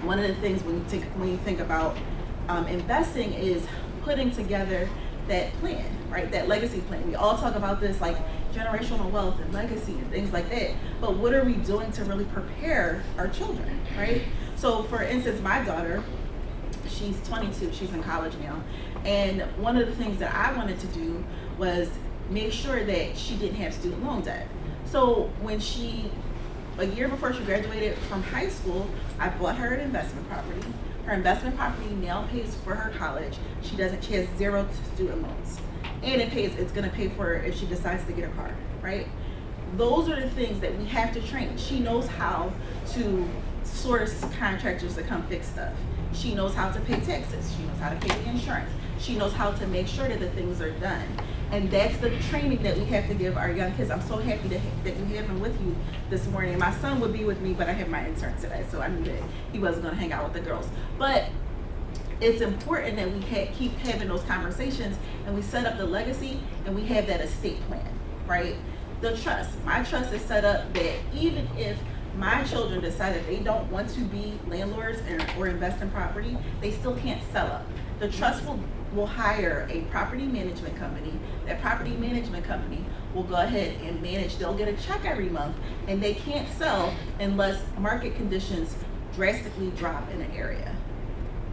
Speaker 13: one of the things when you think about investing is putting together that plan, right? That legacy plan. We all talk about this, like generational wealth and legacy and things like that. But what are we doing to really prepare our children, right? So, for instance, my daughter, she's 22, she's in college now. And one of the things that I wanted to do was make sure that she didn't have student loan debt. So when a year before she graduated from high school, I bought her an investment property. Her investment property now pays for her college. She has 0 student loans. And it's gonna pay for her if she decides to get a car, right? Those are the things that we have to train. She knows how to source contractors to come fix stuff. She knows how to pay taxes. She knows how to pay the insurance. She knows how to make sure that the things are done. And that's the training that we have to give our young kids. I'm so happy that you have him with you this morning. My son would be with me, but I have my intern today, so I knew that he wasn't going to hang out with the girls. But it's important that we keep having those conversations, and we set up the legacy, and we have that estate plan, right? The trust. My trust is set up that even if my children decide that they don't want to be landlords or invest in property, they still can't sell up. The trust will hire a property management company. That property management company will go ahead and manage. They'll get a check every month, and they can't sell unless market conditions drastically drop in an area.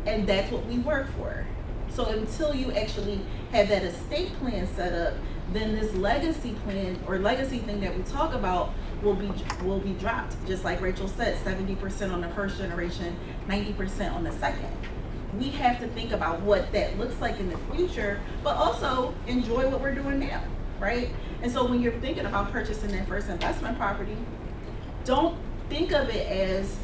Speaker 13: And that's what we work for. So until you actually have that estate plan set up, then this legacy plan or legacy thing that we talk about will be dropped. Just like Rachel said, 70% on the first generation, 90% on the second. We have to think about what that looks like in the future, but also enjoy what we're doing now, right? And so when you're thinking about purchasing that first investment property, don't think of it as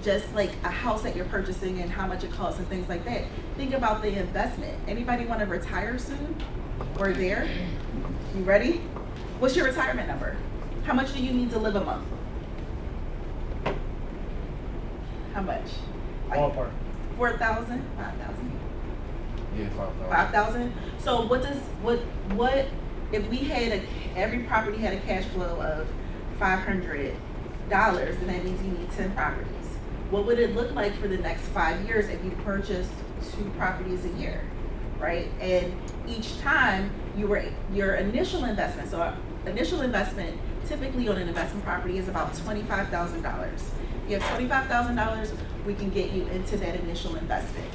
Speaker 13: just like a house that you're purchasing and how much it costs and things like that. Think about the investment. Anybody want to retire soon? Or there? You ready? What's your retirement number? How much do you need to live a month? How much?
Speaker 5: Ballpark.
Speaker 13: 4,000? 5,000?
Speaker 6: Yeah, 5,000.
Speaker 13: 5,000? So what if we had every property had a cash flow of $500, then that means you need 10 properties. What would it look like for the next 5 years if you purchased 2 properties a year, right? And each time your initial investment, so initial investment typically on an investment property is about $25,000. You have $25,000, we can get you into that initial investment.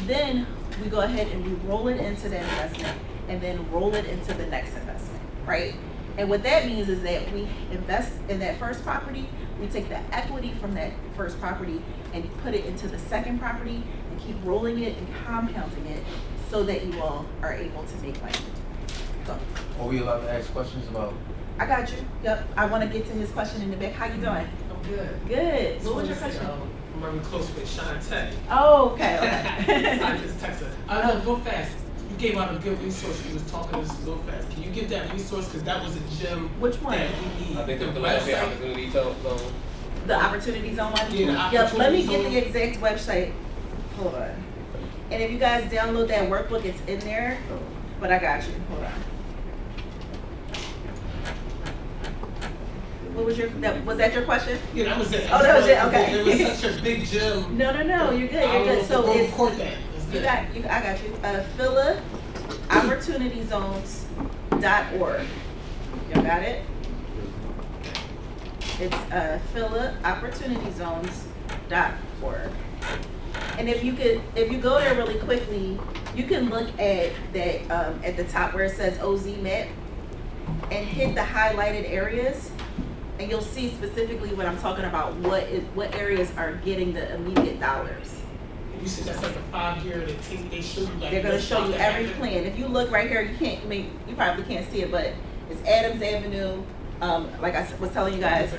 Speaker 13: Then we go ahead and we roll it into that investment and then roll it into the next investment, right? And what that means is that we invest in that first property, we take the equity from that first property and put it into the second property and keep rolling it and compounding it so that you all are able to make money. So,
Speaker 16: Are we allowed to ask questions about?
Speaker 13: I got you. Yep. I want to get to his question in the back. How you doing?
Speaker 17: I'm good.
Speaker 13: Good. What was your question?
Speaker 17: I'm very close with Shantae.
Speaker 13: Oh, okay. Okay.
Speaker 17: I just texted her. No, go fast. You gave out a good resource. You was talking this real fast. Can you give that resource? Because that was a gem.
Speaker 13: Which one?
Speaker 17: That we need.
Speaker 3: I think the last opportunity zone.
Speaker 13: The opportunity zone one?
Speaker 17: Yeah, the
Speaker 13: Yep. Let me
Speaker 17: opportunity
Speaker 13: get the exact website. Hold on. And if you guys download that workbook, it's in there. But I got you. Hold on. What was your, was that your question?
Speaker 17: Yeah, that was it.
Speaker 13: Oh, that was it, okay.
Speaker 17: It was such a big gem.
Speaker 13: No, you're good, you're good. So it's, I got you. PhilaOpportunityZones.org. Y'all got it? It's PhilaOpportunityZones.org. And if you go there really quickly, you can look at that at the top where it says OZ map and hit the highlighted areas. And you'll see specifically what I'm talking about, what areas are getting the immediate dollars.
Speaker 17: You said that's like a 5-year, they show you like.
Speaker 13: They're gonna show you every plan. If you look right here, you probably can't see it, but it's Adams Avenue, like I was telling you guys,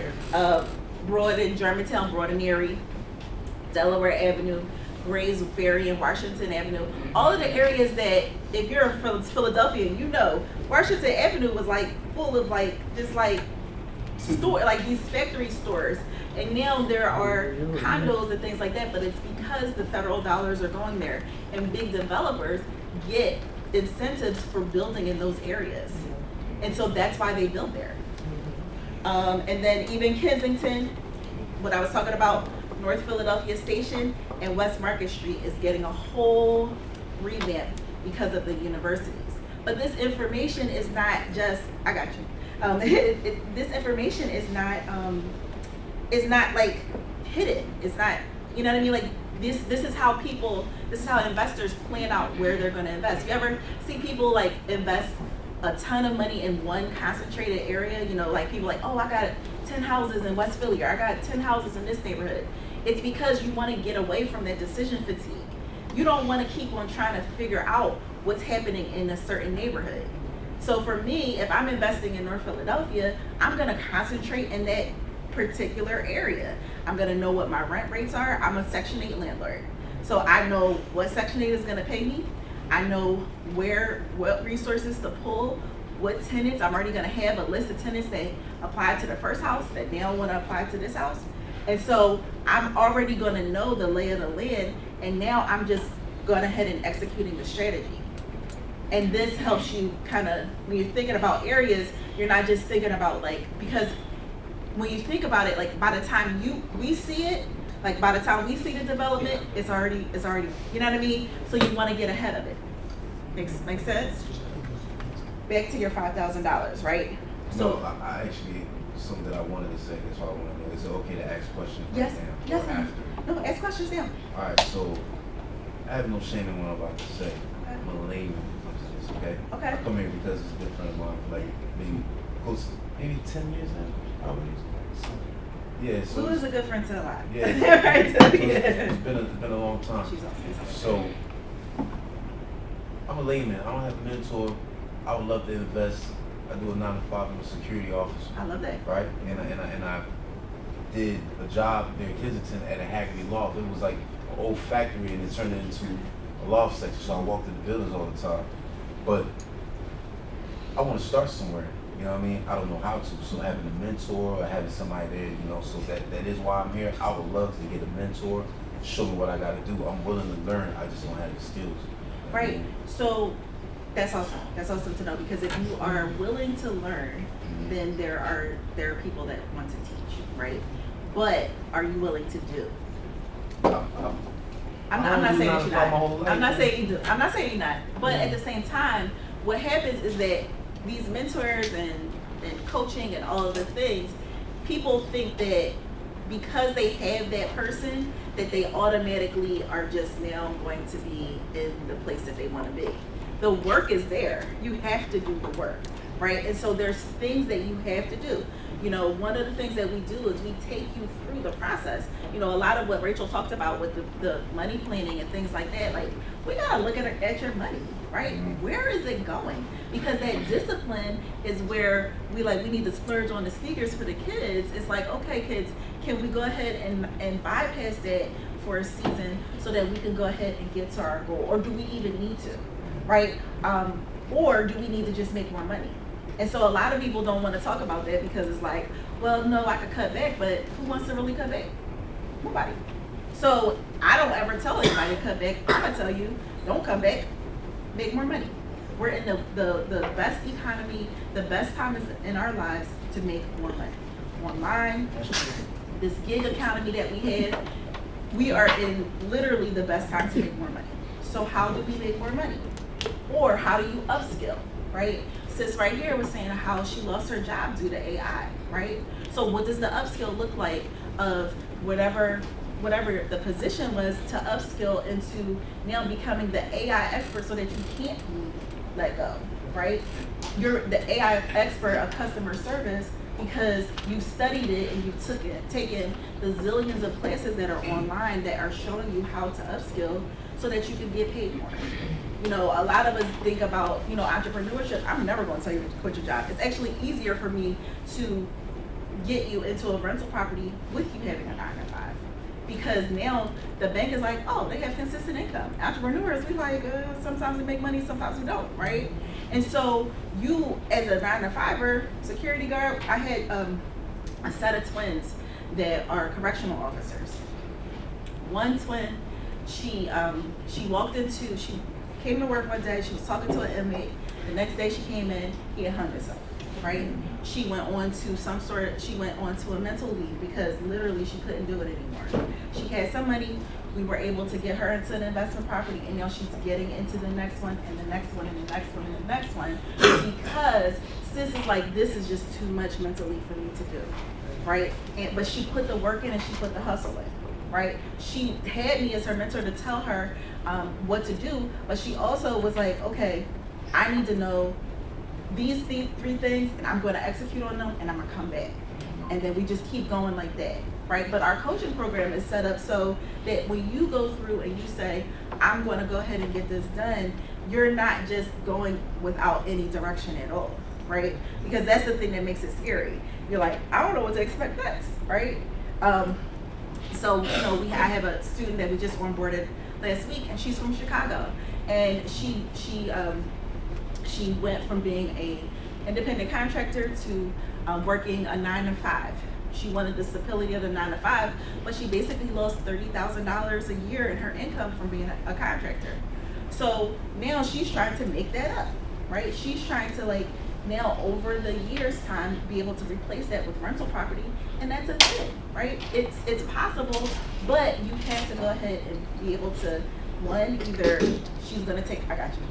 Speaker 13: Broaden, Germantown, Broaden Erie, Delaware Avenue, Grays Ferry, and Washington Avenue. All of the areas that, if you're from Philadelphia, you know, Washington Avenue was like full of like, just like, store, like these factory stores, and now there are condos and things like that, but it's because the federal dollars are going there and big developers get incentives for building in those areas, and so that's why they build there. And then even Kensington, what I was talking about, North Philadelphia Station and West Market Street is getting a whole revamp because of the universities. But this information is not just, I got you. This information is not like hidden. It's not, you know what I mean? Like this is how investors plan out where they're going to invest. You ever see people like invest a ton of money in one concentrated area? You know, like people like, oh, I got 10 houses in West Philly, or I got 10 houses in this neighborhood. It's because you want to get away from that decision fatigue. You don't want to keep on trying to figure out what's happening in a certain neighborhood. So for me, if I'm investing in North Philadelphia, I'm going to concentrate in that particular area. I'm going to know what my rent rates are. I'm a Section 8 landlord. So I know what Section 8 is going to pay me. I know what resources to pull, what tenants. I'm already going to have a list of tenants that applied to the first house that now want to apply to this house. And so I'm already going to know the lay of the land, and now I'm just going ahead and executing the strategy. And this helps you kind of, when you're thinking about areas, you're not just thinking about like, because when you think about it, like by the time we see it, like by the time we see the development, it's already, you know what I mean? So you want to get ahead of it. Makes sense? Back to your $5,000, right? So
Speaker 16: No, I actually, something that I wanted to say, that's why I want to know, is it okay to ask questions
Speaker 13: yes,
Speaker 16: right now
Speaker 13: yes,
Speaker 16: or after?
Speaker 13: No, ask questions now.
Speaker 16: All right, so I have no shame in what I'm about to say. I'm a layman. Okay.
Speaker 13: Okay.
Speaker 16: I come here because it's a good friend of mine for like maybe 10 years now. Probably. Yeah. So
Speaker 13: Who is a good friend to a lot?
Speaker 16: Yeah.
Speaker 13: Right.
Speaker 16: It's been a long time.
Speaker 13: She's awesome.
Speaker 16: So I'm a layman. I don't have a mentor. I would love to invest. I do a 9 to 5. I'm a security officer.
Speaker 13: I love that.
Speaker 16: Right. And I did a job there in Kensington at a Hackney loft. It was like an old factory, and it turned it into a loft section. So I walked in the buildings all the time. But I want to start somewhere, you know what I mean? I don't know how to, so having a mentor or having somebody there, you know, so that is why I'm here. I would love to get a mentor, show me what I got to do. I'm willing to learn, I just don't have the skills.
Speaker 13: Right, so that's awesome. That's awesome to know, because if you are willing to learn, then there are people that want to teach, right? But are you willing to do? I'm not saying that you're not. I'm not saying you do. I'm not saying you're not. But at the same time, what happens is that these mentors and coaching and all of the things, people think that because they have that person, that they automatically are just now going to be in the place that they want to be. The work is there. You have to do the work. right? And so there's things that you have to do. You know, one of the things that we do is we take you through the process. You know, a lot of what Rachel talked about with the money planning and things like that, like, we gotta look at your money, right? Where is it going? Because that discipline is where we need to splurge on the sneakers for the kids. It's like, okay, kids, can we go ahead and bypass that for a season so that we can go ahead and get to our goal? Or do we even need to, right? Or do we need to just make more money? And so a lot of people don't want to talk about that because it's like, well, no, I could cut back, but who wants to really cut back? Nobody. So I don't ever tell anybody to cut back. I'm gonna tell you, don't cut back, make more money. We're in the best economy, the best time is in our lives to make more money. Online, this gig economy that we have, we are in literally the best time to make more money. So how do we make more money? Or how do you upskill, right? Sis right here was saying how she lost her job due to AI, right? So what does the upskill look like of whatever the position was to upskill into now becoming the AI expert so that you can't let go, right? You're the AI expert of customer service because you've studied it and you've taken the zillions of classes that are online that are showing you how to upskill so that you can get paid more. You know, a lot of us think about, you know, entrepreneurship. I'm never going to tell you to quit your job. It's actually easier for me to get you into a rental property with you having a 9-to-5. Because now the bank is like, oh, they have consistent income. Entrepreneurs, we like, sometimes we make money, sometimes we don't, right? And so you, as a 9-to-5er security guard, I had a set of twins that are correctional officers. One twin, she came to work one day, she was talking to an inmate. The next day she came in, he had hung himself, right? She went on to a mental leave because literally she couldn't do it anymore. She had some money, we were able to get her into an investment property, and now she's getting into the next one and the next one and the next one and the next one because sis is like, this is just too much mentally for me to do, right? But she put the work in and she put the hustle in, right? She had me as her mentor to tell her what to do, but she also was like, okay, I need to know these three things and I'm going to execute on them and I'm going to come back. And then we just keep going like that, right? But our coaching program is set up so that when you go through and you say, I'm going to go ahead and get this done, you're not just going without any direction at all, right? Because that's the thing that makes it scary. You're like, I don't know what to expect next, right? So, you know, I have a student that we just onboarded last week, and she's from Chicago, and she went from being a independent contractor to working a 9-to-5. She wanted the stability of the 9-to-5, but she basically lost $30,000 a year in her income from being a contractor. So now she's trying to make that up, right? She's trying to now over the year's time be able to replace that with rental property, and that's a thing, right? It's possible, but you have to go ahead and be able to, either she's gonna take, I got you,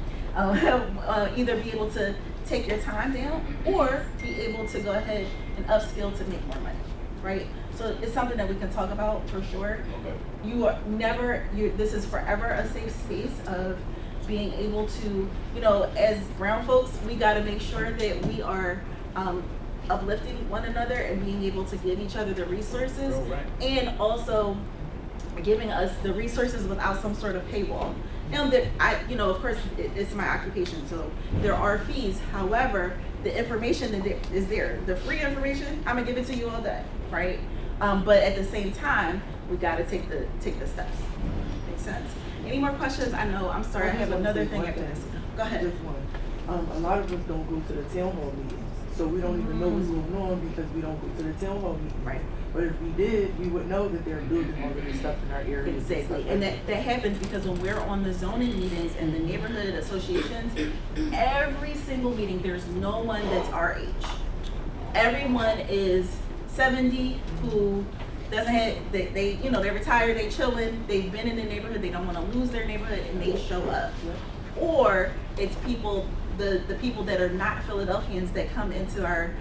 Speaker 13: either be able to take your time down or be able to go ahead and upskill to make more money, right? So it's something that we can talk about for sure. Okay. This is forever a safe space of being able to, as brown folks, we gotta make sure that we are uplifting one another and being able to give each other the resources, and also giving us the resources without some sort of paywall. Now that of course it's my occupation, so there are fees. However, the information that is there, the free information, I'm gonna give it to you all day, right? But at the same time, we gotta take the steps. Makes sense? Any more questions? I know, I'm sorry, I have another thing after this. Go ahead.
Speaker 11: Just one. A lot of us don't go to the town hall meetings, so we don't even know what's going on because we don't go to the town hall meetings.
Speaker 13: Right.
Speaker 11: But if we did, we would know that they're building all of this stuff in our area.
Speaker 13: Exactly, and that happens because when we're on the zoning meetings and the neighborhood associations, every single meeting, there's no one that's our age. Everyone is 70 who doesn't have, they're retired, they chilling, they've been in the neighborhood, they don't want to lose their neighborhood, and they show up. Or it's people, the people that are not Philadelphians that come into our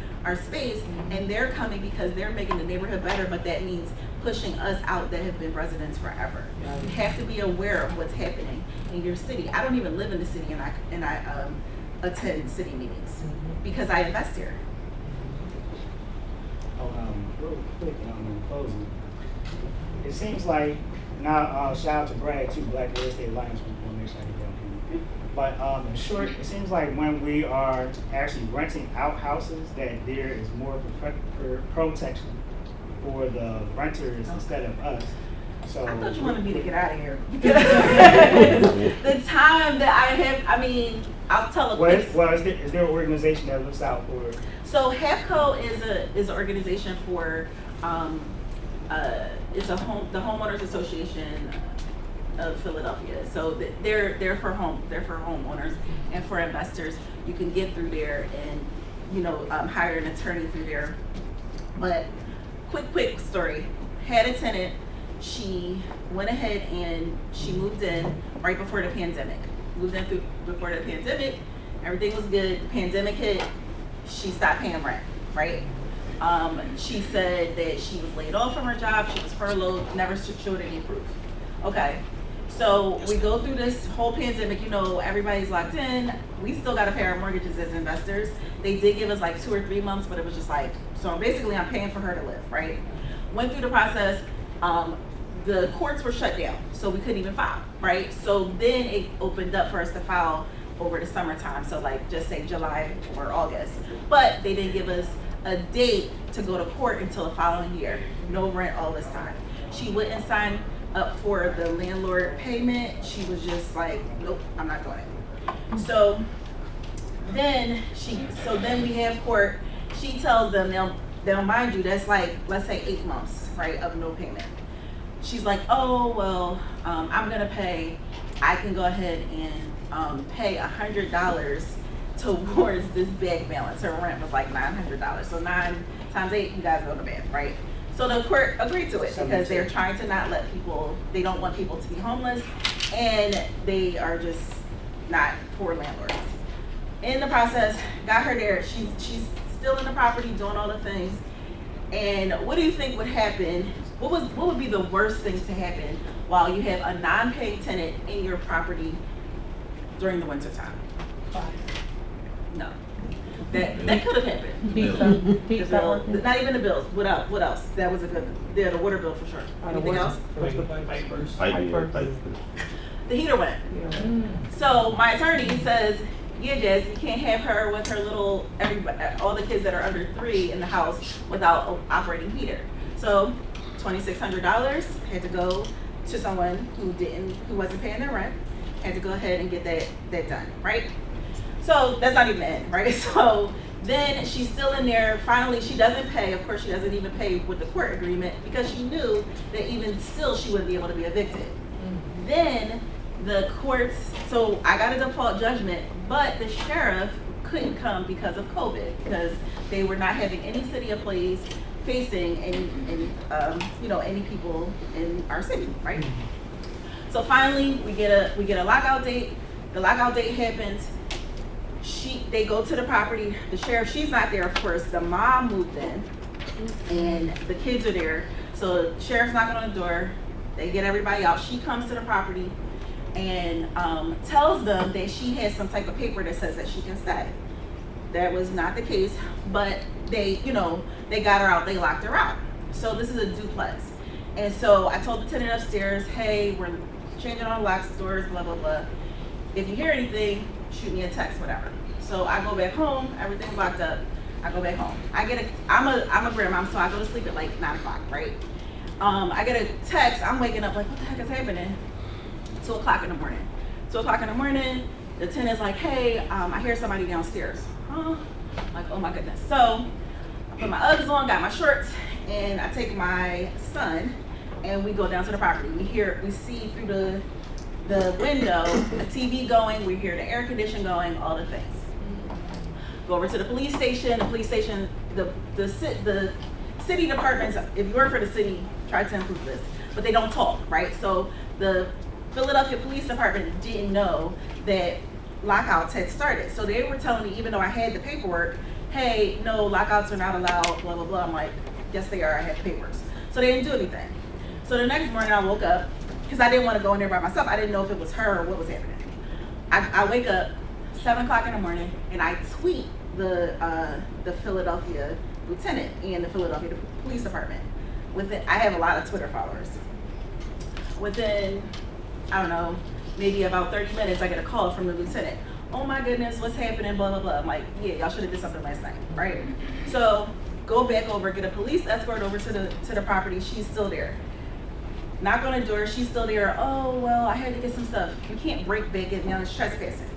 Speaker 13: space, and they're coming because they're making the neighborhood better, but that means pushing us out that have been residents forever. You have to be aware of what's happening in your city. I don't even live in the city, and I attend city meetings because I invest here.
Speaker 8: Real quick, in closing, it seems like, now shout out to Brad too, Black Real Estate Alliance, for make sure I get that. But in short, it seems like when we are actually renting out houses, that there is more protection for the renters instead of us. So
Speaker 13: I thought you wanted me to get out of here. The time that I have, I mean, I'll tell a quick.
Speaker 8: Is there an organization that looks out for?
Speaker 13: So HAPCO is an organization for it's the homeowners association of Philadelphia. So they're for homeowners and for investors. You can get through there and hire an attorney through there. But quick story. Had a tenant. She went ahead and she moved in right before the pandemic. Before the pandemic. Everything was good. The pandemic hit. She stopped paying rent, right? She said that she was laid off from her job. She was furloughed, never showed any proof. Okay, so we go through this whole pandemic, everybody's locked in. We still got to pay our mortgages as investors. They did give us like 2 or 3 months, but it was just like, so basically I'm paying for her to live, right? Went through the process. The courts were shut down, so we couldn't even file, right? So then it opened up for us to file over the summertime, so like just say July or August. But they didn't give us a date to go to court until the following year. No rent all this time. She wouldn't sign up for the landlord payment. She was just like, nope, I'm not doing it. So then we have court. She tells them they'll mind you, that's like, let's say 8 months, right, of no payment. She's like, oh, well, I'm gonna pay, I can go ahead and pay $100 towards this bank balance. Her rent was like $900. So 9 times 8, you guys go to math, right? So the court agreed to it because they're trying to not let people, they don't want people to be homeless, and they are just not poor landlords. In the process, got her there. She's still in the property doing all the things. And what do you think would happen? What would be the worst thing to happen while you have a non-paying tenant in your property during the winter time? No. That could have happened. Pizza. Not even the bills. What else? That was a good. Yeah, the water bill for sure. Anything else? The heater went. So my attorney says, yeah, Jazz, you can't have her with her all the kids that are under 3 in the house without an operating heater. So $2,600 had to go to someone who wasn't paying their rent. Had to go ahead and get that done, right? So that's not even the end, right? So then she's still in there. Finally, she doesn't pay. Of course, she doesn't even pay with the court agreement because she knew that even still she wouldn't be able to be evicted. Then the courts, so I got a default judgment, but the sheriff couldn't come because of COVID because they were not having any city employees facing any people in our city, right? So finally, we get a lockout date. The lockout date happens. They go to the property. The sheriff, she's not there, of course. The mom moved in, and the kids are there. So the sheriff's knocking on the door. They get everybody out. She comes to the property and tells them that she has some type of paper that says that she can stay. That was not the case, but they got her out. They locked her out. So this is a duplex. And so I told the tenant upstairs, hey, we're changing all the locks, doors, blah, blah, blah. If you hear anything, shoot me a text, whatever. So I go back home, everything's locked up. I go back home. I'm a grandmom, so I go to sleep at like 9 o'clock, right? I get a text, I'm waking up like, what the heck is happening? 2 o'clock in the morning. 2 o'clock in the morning, the tenant's like, hey, I hear somebody downstairs. Huh? I'm like, oh my goodness. So I put my Uggs on, got my shorts, and I take my son, and we go down to the property. We see through the window, the TV going, we hear the air conditioning going, all the things. Go over to the police station. The police station, the city departments, if you work for the city, try to improve this, but they don't talk, right? So the Philadelphia Police Department didn't know that lockouts had started. So they were telling me, even though I had the paperwork, hey, no, lockouts are not allowed, blah, blah, blah. I'm like, yes, they are, I have papers. So they didn't do anything. So the next morning I woke up, because I didn't want to go in there by myself. I didn't know if it was her or what was happening. I wake up, 7 o'clock in the morning, and I tweet the Philadelphia lieutenant and the Philadelphia Police Department. I have a lot of Twitter followers. Within, I don't know, maybe about 30 minutes, I get a call from the lieutenant. Oh my goodness, what's happening, blah, blah, blah. I'm like, yeah, y'all should have did something last night, right? So go back over, get a police escort over to the property. She's still there. Knock on the door, she's still there. Oh, well, I had to get some stuff. You can't break back in, it's trespassing.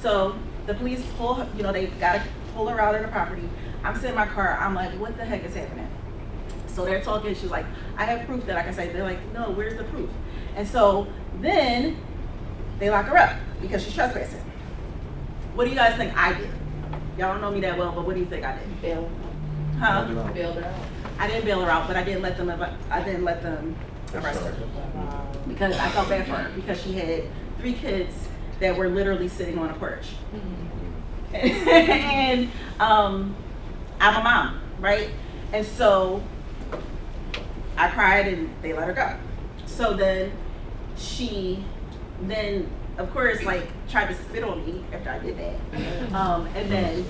Speaker 13: So the police they gotta pull her out of the property. I'm sitting in my car, I'm like, what the heck is happening? So they're talking, she's like, I have proof that I can say. They're like, no, where's the proof? And so then they lock her up because she's trespassing. What do you guys think I did? Y'all don't know me that well, but what do you think I did?
Speaker 9: Bail.
Speaker 13: Huh?
Speaker 9: Bailed her out.
Speaker 13: I didn't bail her out, but I didn't let them arrest her because I felt bad for her because she had 3 kids that were literally sitting on a porch. And I'm a mom, right? And so I cried and they let her go. So then she of course tried to spit on me after I did that. And then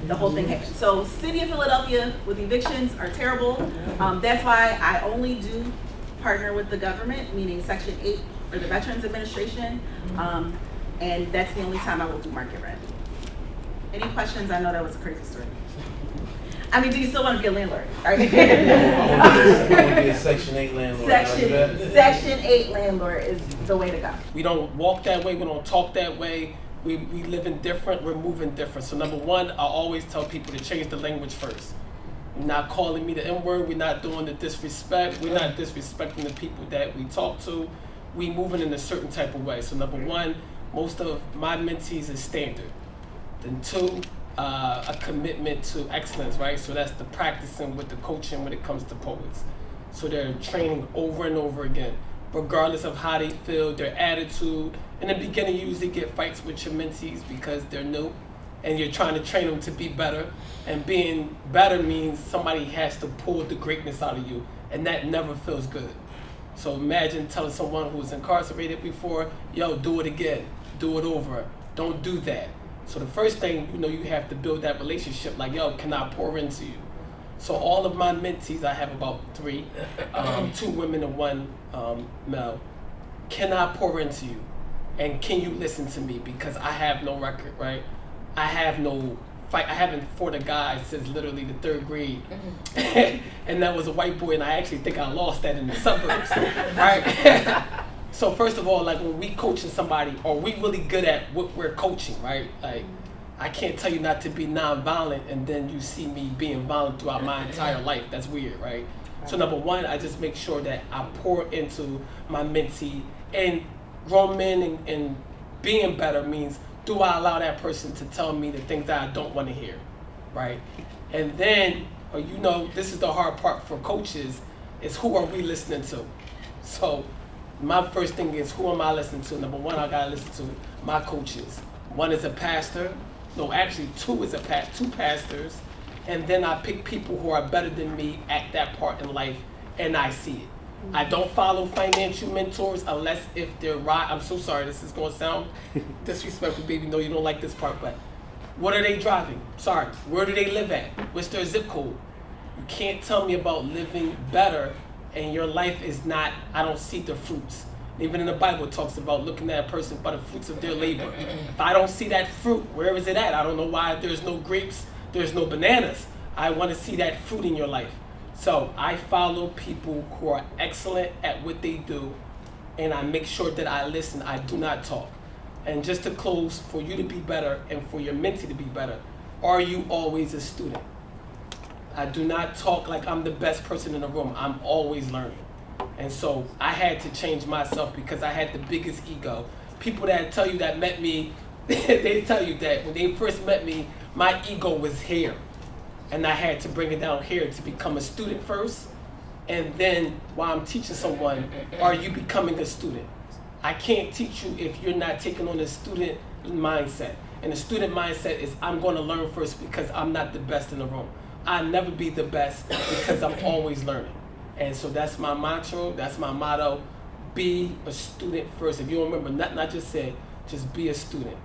Speaker 13: the whole thing happened. So City of Philadelphia with evictions are terrible. That's why I only do partner with the government, meaning Section 8 or the Veterans Administration. And that's the only time I will do market rent. Any questions? I know that was a crazy story. I mean, do you still want to be a landlord? I want to
Speaker 16: be a Section 8 landlord.
Speaker 13: Section 8 landlord is the way to go.
Speaker 17: We don't walk that way. We don't talk that way. We living different. We're moving different. So number one, I always tell people to change the language first. You're not calling me the N-word. We're not doing the disrespect. We're not disrespecting the people that we talk to. We moving in a certain type of way. So number one, most of my mentees is standard. Then 2, a commitment to excellence, right? So that's the practicing with the coaching when it comes to poets. So they're training over and over again, regardless of how they feel, their attitude. In the beginning, you usually get fights with your mentees because they're new and you're trying to train them to be better. And being better means somebody has to pull the greatness out of you, and that never feels good. So imagine telling someone who was incarcerated before, yo, do it again, do it over, don't do that. So the first thing, you have to build that relationship, like, yo, can I pour into you? So all of my mentees, I have about 3, 2 women and 1 male. Can I pour into you? And can you listen to me? Because I have no record, right? I have no fight. I haven't fought a guy since literally the 3rd grade. And that was a white boy, and I actually think I lost that in the suburbs, right? So first of all, when we coaching somebody, are we really good at what we're coaching, right? I can't tell you not to be nonviolent and then you see me being violent throughout my entire life. That's weird, right? So number one, I just make sure that I pour into my mentee. And grown men and being better means, do I allow that person to tell me the things that I don't want to hear, right? And then, this is the hard part for coaches, is who are we listening to? So my first thing is, who am I listening to? Number one, I gotta listen to my coaches. 1 is a pastor. No, actually 2 is 2 pastors. And then I pick people who are better than me at that part in life, and I see it. I don't follow financial mentors unless if they're right. I'm so sorry, this is gonna sound disrespectful, baby. No, you don't like this part, but what are they driving? Sorry, where do they live at? What's their zip code? You can't tell me about living better and your life is not, I don't see the fruits. Even in the Bible, it talks about looking at a person by the fruits of their labor. If I don't see that fruit, where is it at? I don't know why there's no grapes, there's no bananas. I want to see that fruit in your life. So I follow people who are excellent at what they do, and I make sure that I listen. I do not talk. And just to close, for you to be better and for your mentee to be better, are you always a student? I do not talk like I'm the best person in the room. I'm always learning. And so I had to change myself because I had the biggest ego. People that tell you that met me, they tell you that when they first met me, my ego was here. And I had to bring it down here to become a student first. And then while I'm teaching someone, are you becoming a student? I can't teach you if you're not taking on a student mindset. And the student mindset is, I'm going to learn first because I'm not the best in the room. I'll never be the best because I'm always learning. And so that's my mantra, that's my motto. Be a student first. If you don't remember, not just say, just be a student.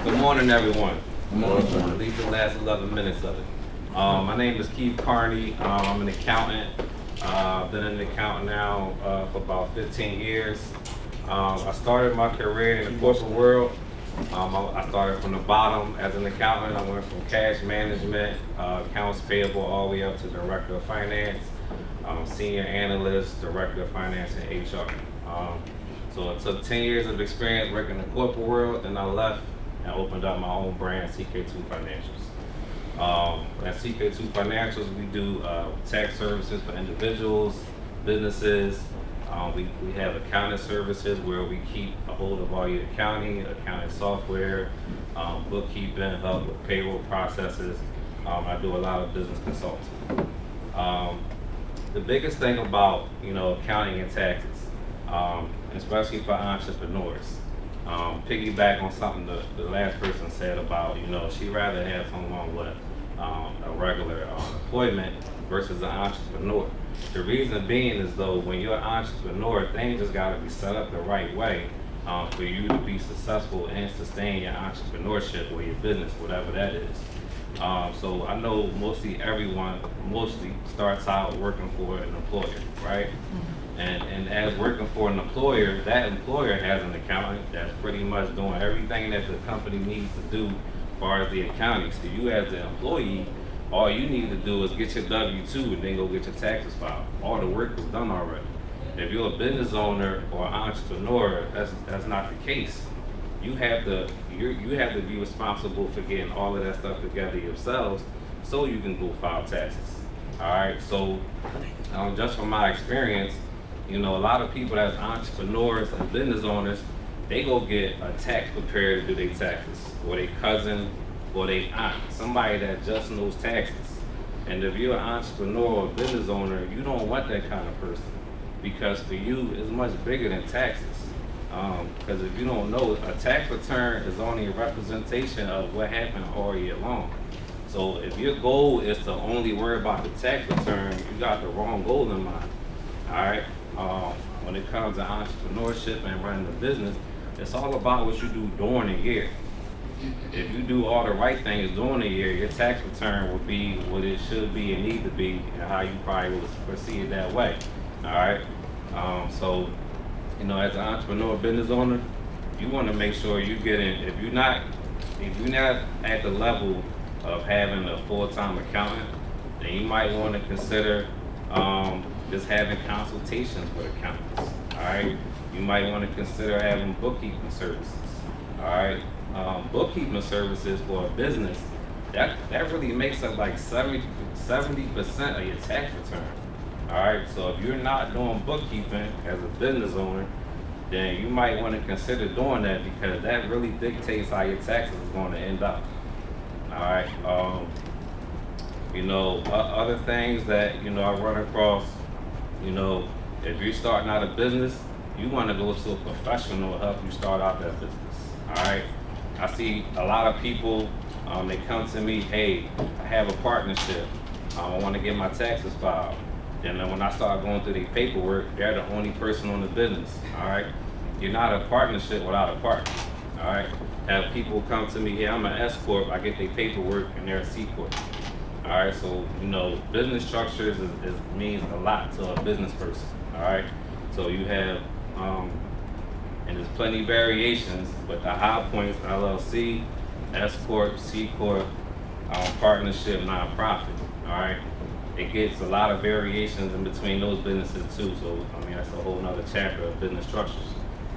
Speaker 3: Good morning, everyone. Good morning. At least the last 11 minutes of it. My name is Keith Carney. I'm an accountant. I've been an accountant now for about 15 years. I started my career in the corporate world. I started from the bottom as an accountant. I went from cash management, accounts payable, all the way up to director of finance, senior analyst, director of finance, and HR. So it took 10 years of experience working in the corporate world, then I left and opened up my own brand, CK2 Financials. At CK2 Financials, we do tax services for individuals, businesses. We have accounting services where we keep a hold of all your accounting software, bookkeeping, help with payroll processes. I do a lot of business consulting. The biggest thing about accounting and taxes, especially for entrepreneurs, piggyback on something the last person said about she'd rather have someone with a regular employment versus an entrepreneur. The reason being is though when you're an entrepreneur, things just got to be set up the right way for you to be successful and sustain your entrepreneurship or your business, whatever that is. So I know everyone starts out working for an employer, right? And as working for an employer, that employer has an accountant that's pretty much doing everything that the company needs to do as far as the accounting. So you as the employee, all you need to do is get your W-2 and then go get your taxes filed. All the work is done already. If you're a business owner or an entrepreneur, that's not the case. You have to be responsible for getting all of that stuff together yourselves so you can go file taxes. All right, so just from my experience, a lot of people that's entrepreneurs and business owners, they go get a tax preparer to do their taxes, or their cousin, or their aunt, somebody that just knows taxes. And if you're an entrepreneur or business owner, you don't want that kind of person, because for you, it's much bigger than taxes. Because if you don't know, a tax return is only a representation of what happened all year long. So if your goal is to only worry about the tax return, you got the wrong goal in mind. All right. When it comes to entrepreneurship and running a business, it's all about what you do during the year. If you do all the right things during the year, your tax return will be what it should be and need to be, and how you probably will foresee it that way. All right. So, as an entrepreneur, business owner, you want to make sure you get in. If you're not at the level of having a full-time accountant, then you might want to consider just having consultations with accountants. All right. You might want to consider having bookkeeping services. All right. Bookkeeping services for a business, that really makes up like 70% of your tax return. All right, so if you're not doing bookkeeping as a business owner, then you might want to consider doing that, because that really dictates how your taxes is going to end up. All right, other things that I run across, if you're starting out a business, you want to go to a professional to help you start out that business. All right. I see a lot of people, they come to me, hey, I have a partnership. I want to get my taxes filed. Then when I start going through the paperwork, they're the only person on the business, all right? You're not a partnership without a partner, all right? Have people come to me, hey, I'm an S Corp, I get their paperwork, and they're a C Corp. All right, so, business structures means a lot to a business person, all right? So you have, and there's plenty of variations, but the high points, LLC, S Corp, C Corp, partnership, nonprofit, all right? It gets a lot of variations in between those businesses too, so that's a whole nother chapter of business structures.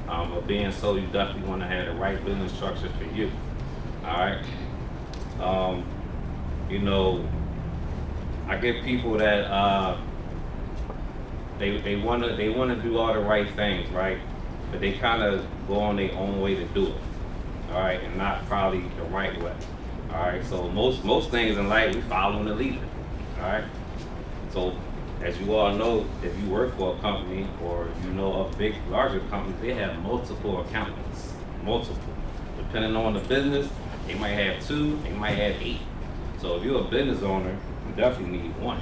Speaker 3: But being so, you definitely want to have the right business structure for you, all right? I get people that they want to do all the right things, right? But they kind of go on their own way to do it, all right, and not probably the right way, all right. So most things in life we following the leader, all right. So as you all know, if you work for a company or of big larger companies, they have multiple accountants, depending on the business. They might have 2, they might have 8. So if you're a business owner, you definitely need 1,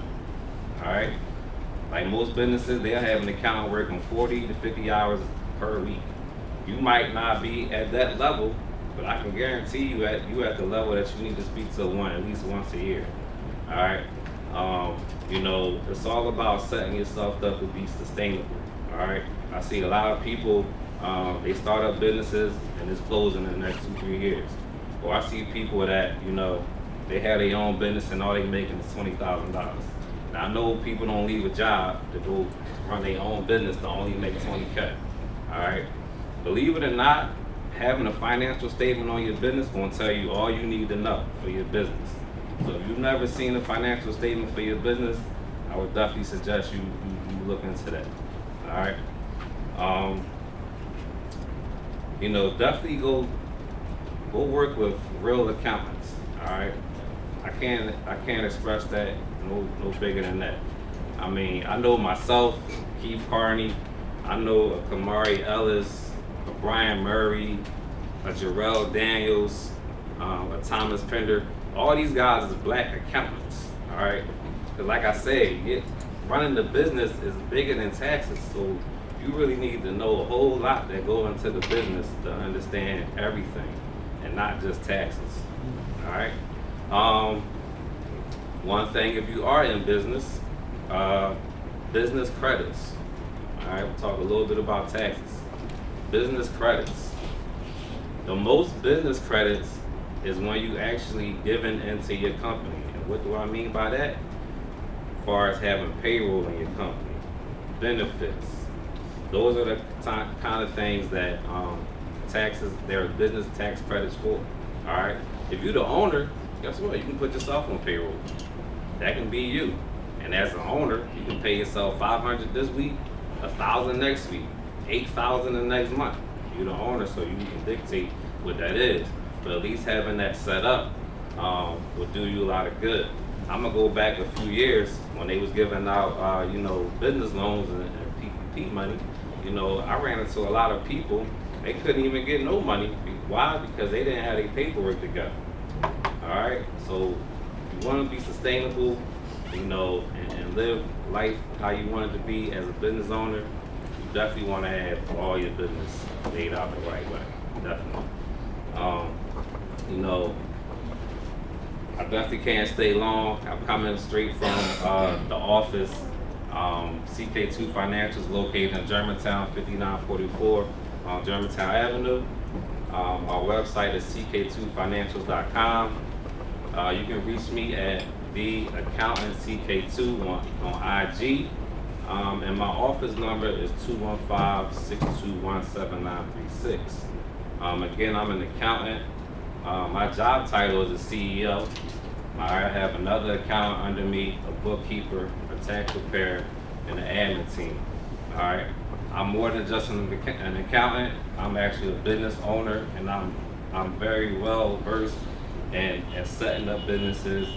Speaker 3: all right. Like most businesses, they'll have an accountant working 40 to 50 hours per week. You might not be at that level, but I can guarantee you at the level that you need to speak to one at least once a year. All right. You know, it's all about setting yourself up to be sustainable. All right. I see a lot of people, they start up businesses and it's closing in the next 2-3 years. Or I see people that, you know, they have their own business and all they making is $20,000. Now I know people don't leave a job to go run their own business to only make 20K. All right. Believe it or not, having a financial statement on your business gonna tell you all you need to know for your business. So if you've never seen a financial statement for your business, I would definitely suggest you look into that. All right. You know, definitely go work with real accountants. All right. I can't express that no bigger than that. I mean, I know myself, Keith Carney, I know a Kamari Ellis, a Brian Murray, a Jarrell Daniels, a Thomas Pender. All these guys is black accountants, all right? Because like I said, running the business is bigger than taxes, so you really need to know a whole lot that go into the business to understand everything and not just taxes, all right? One thing, if you are in business, business credits. All right, we'll talk a little bit about taxes. Business credits. The most business credits is when you actually giving into your company. And what do I mean by that? As far as having payroll in your company, benefits. Those are the kind of things that taxes, there are business tax credits for. All right, if you're the owner, guess what? You can put yourself on payroll. That can be you. And as an owner, you can pay yourself $500 this week, $1,000 next week, $8,000 the next month. You're the owner, so you can dictate what that is. But at least having that set up will do you a lot of good. I'm gonna go back a few years when they was giving out, you know, business loans and PPP money. You know, I ran into a lot of people. They couldn't even get no money. Why? Because they didn't have their paperwork together. All right. So if you want to be sustainable, you know, and live life how you want it to be as a business owner, you definitely want to have all your business laid out the right way. Definitely. You know, I definitely can't stay long. I'm coming straight from the office. CK2 Financials located in Germantown, 5944 on Germantown Avenue. Our website is ck2financials.com. You can reach me at the accountant CK2 on IG. And my office number is 215-621-7936. Again, I'm an accountant. My job title is a CEO. I have another accountant under me, a bookkeeper, a tax preparer, and an admin team. All right. I'm more than just an accountant. I'm actually a business owner, and I'm very well versed in setting up businesses,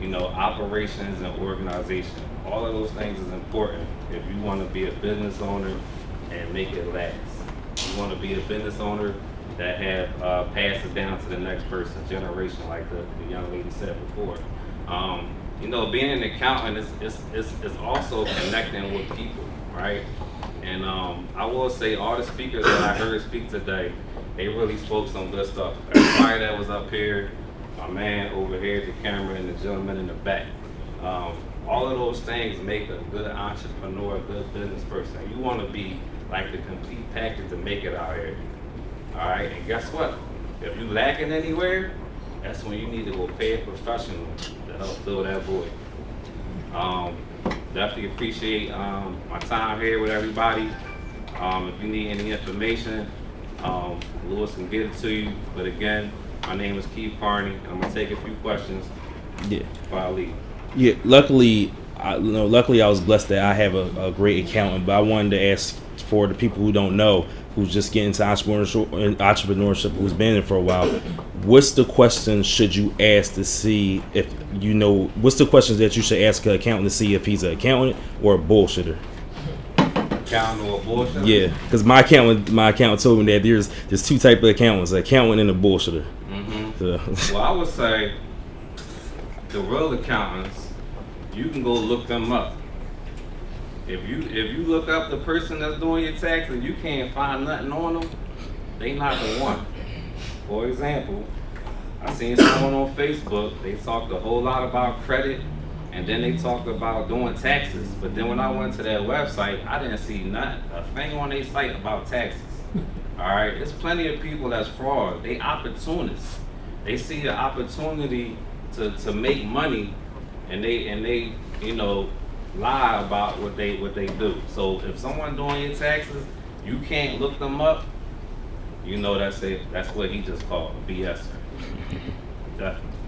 Speaker 3: you know, operations and organization. All of those things is important if you want to be a business owner and make it last. You want to be a business owner that have passed it down to the next person, generation, like the young lady said before. You know, being an accountant is also connecting with people, right? And I will say all the speakers that I heard speak today, they really spoke some good stuff. Everybody that was up here, my man over here at the camera, and the gentleman in the back. All of those things make a good entrepreneur, a good business person. You want to be like the complete package to make it out here. All right, and guess what? If you lacking anywhere, that's when you need to go pay a professional to help fill that void. Definitely appreciate my time here with everybody. If you need any information, Lewis can get it to you. But again, my name is Keith Carney. I'm gonna take a few questions before I leave.
Speaker 15: Yeah, luckily I was blessed that I have a great accountant. But I wanted to ask for the people who don't know, who's just getting into entrepreneurship, who's been in it for a while. What's the question should you ask to see if you know? What's the questions that you should ask an accountant to see if he's an accountant or a bullshitter?
Speaker 3: Accountant or a bullshitter?
Speaker 15: Yeah, because my accountant told me that there's two types of accountants: an accountant and a bullshitter.
Speaker 3: Mm-hmm.
Speaker 15: So.
Speaker 3: Well, I would say the real accountants, you can go look them up. If you look up the person that's doing your taxes, you can't find nothing on them, they not the one. For example, I seen someone on Facebook, they talked a whole lot about credit, and then they talked about doing taxes. But then when I went to their website, I didn't see a thing on their site about taxes. All right, there's plenty of people that's fraud. They opportunists. They see the opportunity to make money, and they lie about what they do. So if someone doing your taxes, you can't look them up. That's what he just called a BS. Definitely.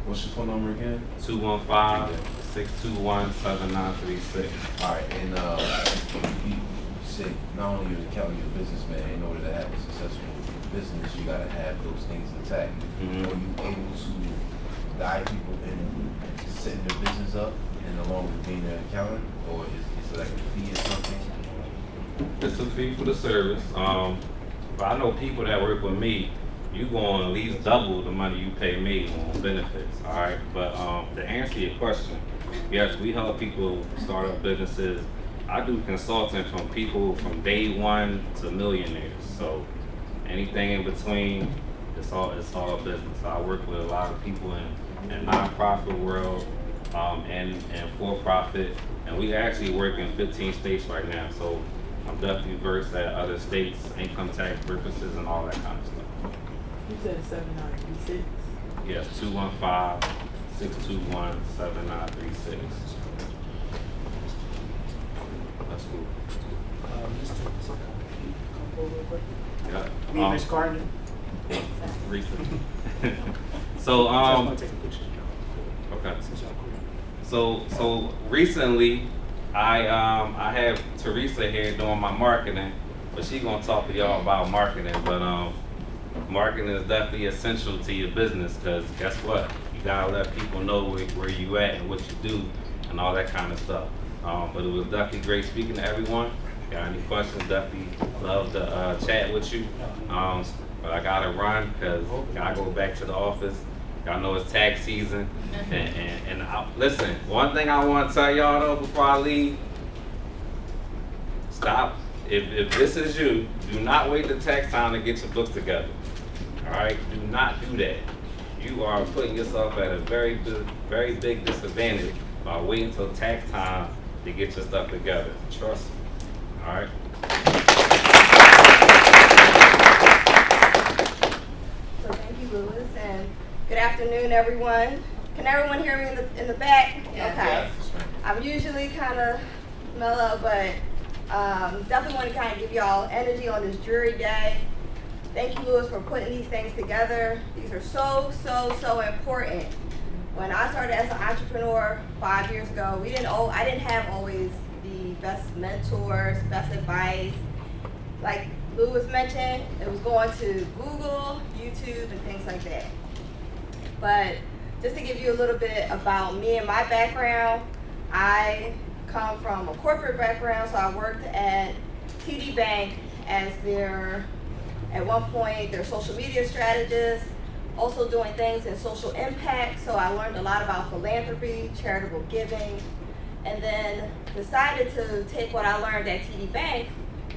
Speaker 16: What's your phone number again?
Speaker 3: 215-621-7936.
Speaker 16: All right, and you said not only you're an accountant, you're a businessman. In order to have a successful business, you gotta have those things intact.
Speaker 3: Mm-hmm.
Speaker 16: Are you able to guide people in setting their business up and along with being an accountant, or is it like a fee or something?
Speaker 3: It's a fee for the service. But I know people that work with me, you going at least double the money you pay me on benefits, all right? But to answer your question, yes, we help people start up businesses. I do consulting from people from day one to millionaires. So anything in between, it's all business. I work with a lot of people in nonprofit world and for-profit, and we actually work in 15 states right now. So I'm definitely versed at other states, income tax purposes, and all that kind of stuff.
Speaker 11: You said 7936.
Speaker 3: Yes, 215-621-7936. That's cool.
Speaker 8: Mr. Come forward real quick.
Speaker 3: Yeah.
Speaker 8: Miss Carden.
Speaker 3: Recently. So
Speaker 8: Just want to take a picture.
Speaker 3: Okay. So recently, I have Teresa here doing my marketing, but she gonna talk to y'all about marketing. But marketing is definitely essential to your business, because guess what? You gotta let people know where you at and what you do and all that kind of stuff. But it was definitely great speaking to everyone. Got any questions? Definitely love to chat with you. But I gotta run because I go back to the office. Y'all know it's tax season. And listen, one thing I want to tell y'all though before I leave, stop. If this is you, do not wait till tax time to get your books together. All right, do not do that. You are putting yourself at a very big disadvantage by waiting until tax time to get your stuff together. Trust me. All right.
Speaker 2: So thank you, Louis, and good afternoon, everyone. Can everyone hear me in the back?
Speaker 7: Yeah.
Speaker 2: Okay. I'm usually kind of mellow, but definitely want to kind of give y'all energy on this dreary day. Thank you, Louis, for putting these things together. These are so important. When I started as an entrepreneur 5 years ago, I didn't have always the best mentors, best advice. Like Louis mentioned, it was going to Google, YouTube, and things like that. But just to give you a little bit about me and my background, I come from a corporate background, so I worked at TD Bank as at one point, their social media strategist, also doing things in social impact. So I learned a lot about philanthropy, charitable giving, and then decided to take what I learned at TD Bank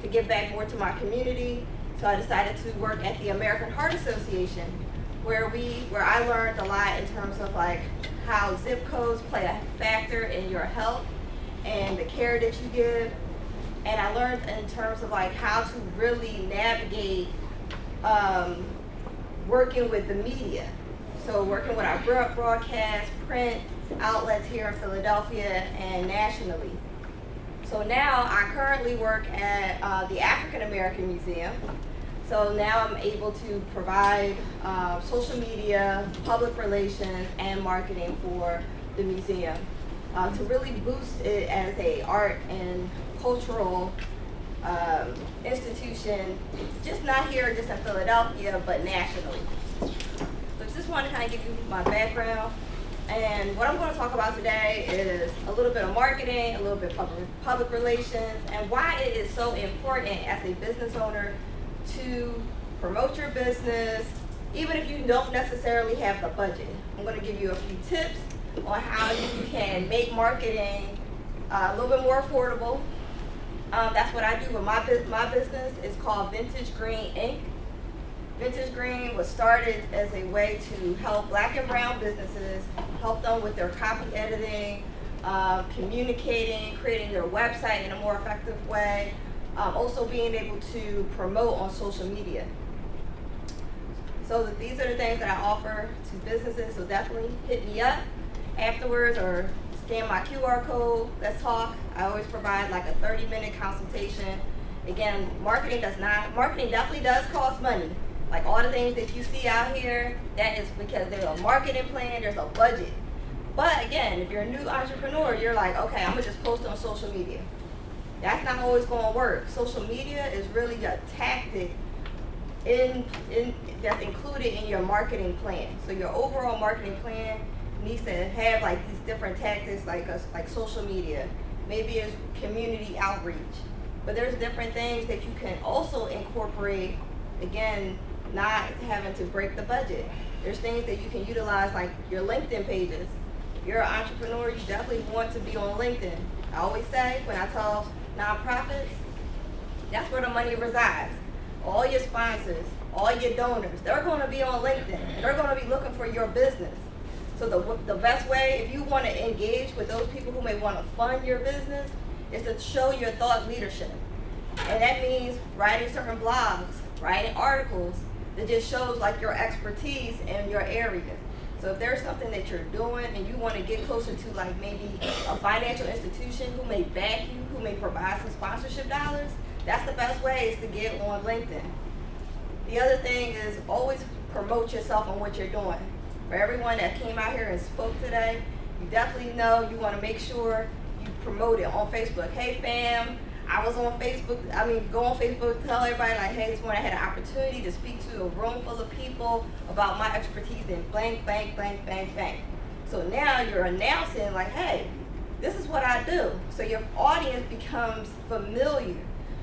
Speaker 2: to give back more to my community. So I decided to work at the American Heart Association, where I learned a lot in terms of like how zip codes play a factor in your health and the care that you give. And I learned in terms of like how to really navigate working with the media. So working with our broadcast, print outlets here in Philadelphia and nationally. So now I currently work at the African American Museum. So now I'm able to provide social media, public relations, and marketing for the museum to really boost it as a art and cultural institution, just not here just in Philadelphia, but nationally. So just want to kind of give you my background. And what I'm going to talk about today is a little bit of marketing, a little bit of public relations, and why it is so important as a business owner to promote your business, even if you don't necessarily have the budget. I'm going to give you a few tips on how you can make marketing a little bit more affordable. That's what I do with my business. It's called Vintage Green Inc. Vintage Green was started as a way to help black and brown businesses, help them with their copy editing, communicating, creating their website in a more effective way, also being able to promote on social media. So these are the things that I offer to businesses, so definitely hit me up afterwards or scan my QR code, let's talk. I always provide like a 30-minute consultation. Again, marketing definitely does cost money. Like all the things that you see out here, that is because there's a marketing plan, there's a budget. But again, if you're a new entrepreneur, you're like, okay, I'm gonna just post on social media. That's not always gonna work. Social media is really a tactic that's included in your marketing plan. So your overall marketing plan needs to have like these different tactics like social media. Maybe it's community outreach. But there's different things that you can also incorporate, again, not having to break the budget. There's things that you can utilize like your LinkedIn pages. If you're an entrepreneur, you definitely want to be on LinkedIn. I always say when I tell nonprofits, that's where the money resides. All your sponsors, all your donors, they're going to be on LinkedIn and they're going to be looking for your business. So the best way, if you want to engage with those people who may want to fund your business, is to show your thought leadership. And that means writing certain blogs, writing articles that just shows like your expertise in your area. So if there's something that you're doing and you want to get closer to like maybe a financial institution who may back you, who may provide some sponsorship dollars, that's the best way is to get on LinkedIn. The other thing is always promote yourself on what you're doing. For everyone that came out here and spoke today, you definitely know you want to make sure you promote it on Facebook. Hey fam, I was on Facebook. Go on Facebook, tell everybody like, hey, this morning I had an opportunity to speak to a room full of people about my expertise in blank, blank, blank, blank, blank. So now you're announcing like, hey, this is what I do. So your audience becomes familiar.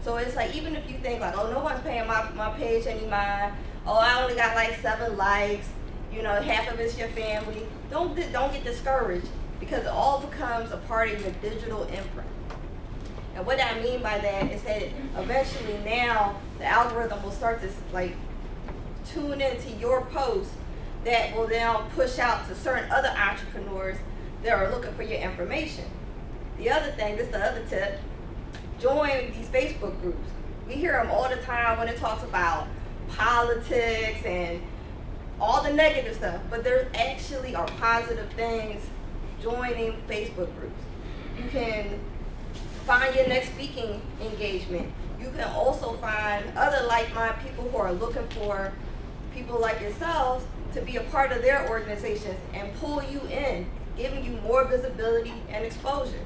Speaker 2: So it's like, even if you think like, oh, no one's paying my page any mind. Oh, I only got like 7 likes. You know, half of it's your family. Don't get discouraged because it all becomes a part of your digital imprint. And what I mean by that is that eventually now the algorithm will start to like tune into your posts that will now push out to certain other entrepreneurs that are looking for your information. The other thing, this is the other tip, join these Facebook groups. We hear them all the time when it talks about politics and all the negative stuff, but there actually are positive things joining Facebook groups. You can find your next speaking engagement. You can also find other like-minded people who are looking for people like yourselves to be a part of their organizations and pull you in, giving you more visibility and exposure.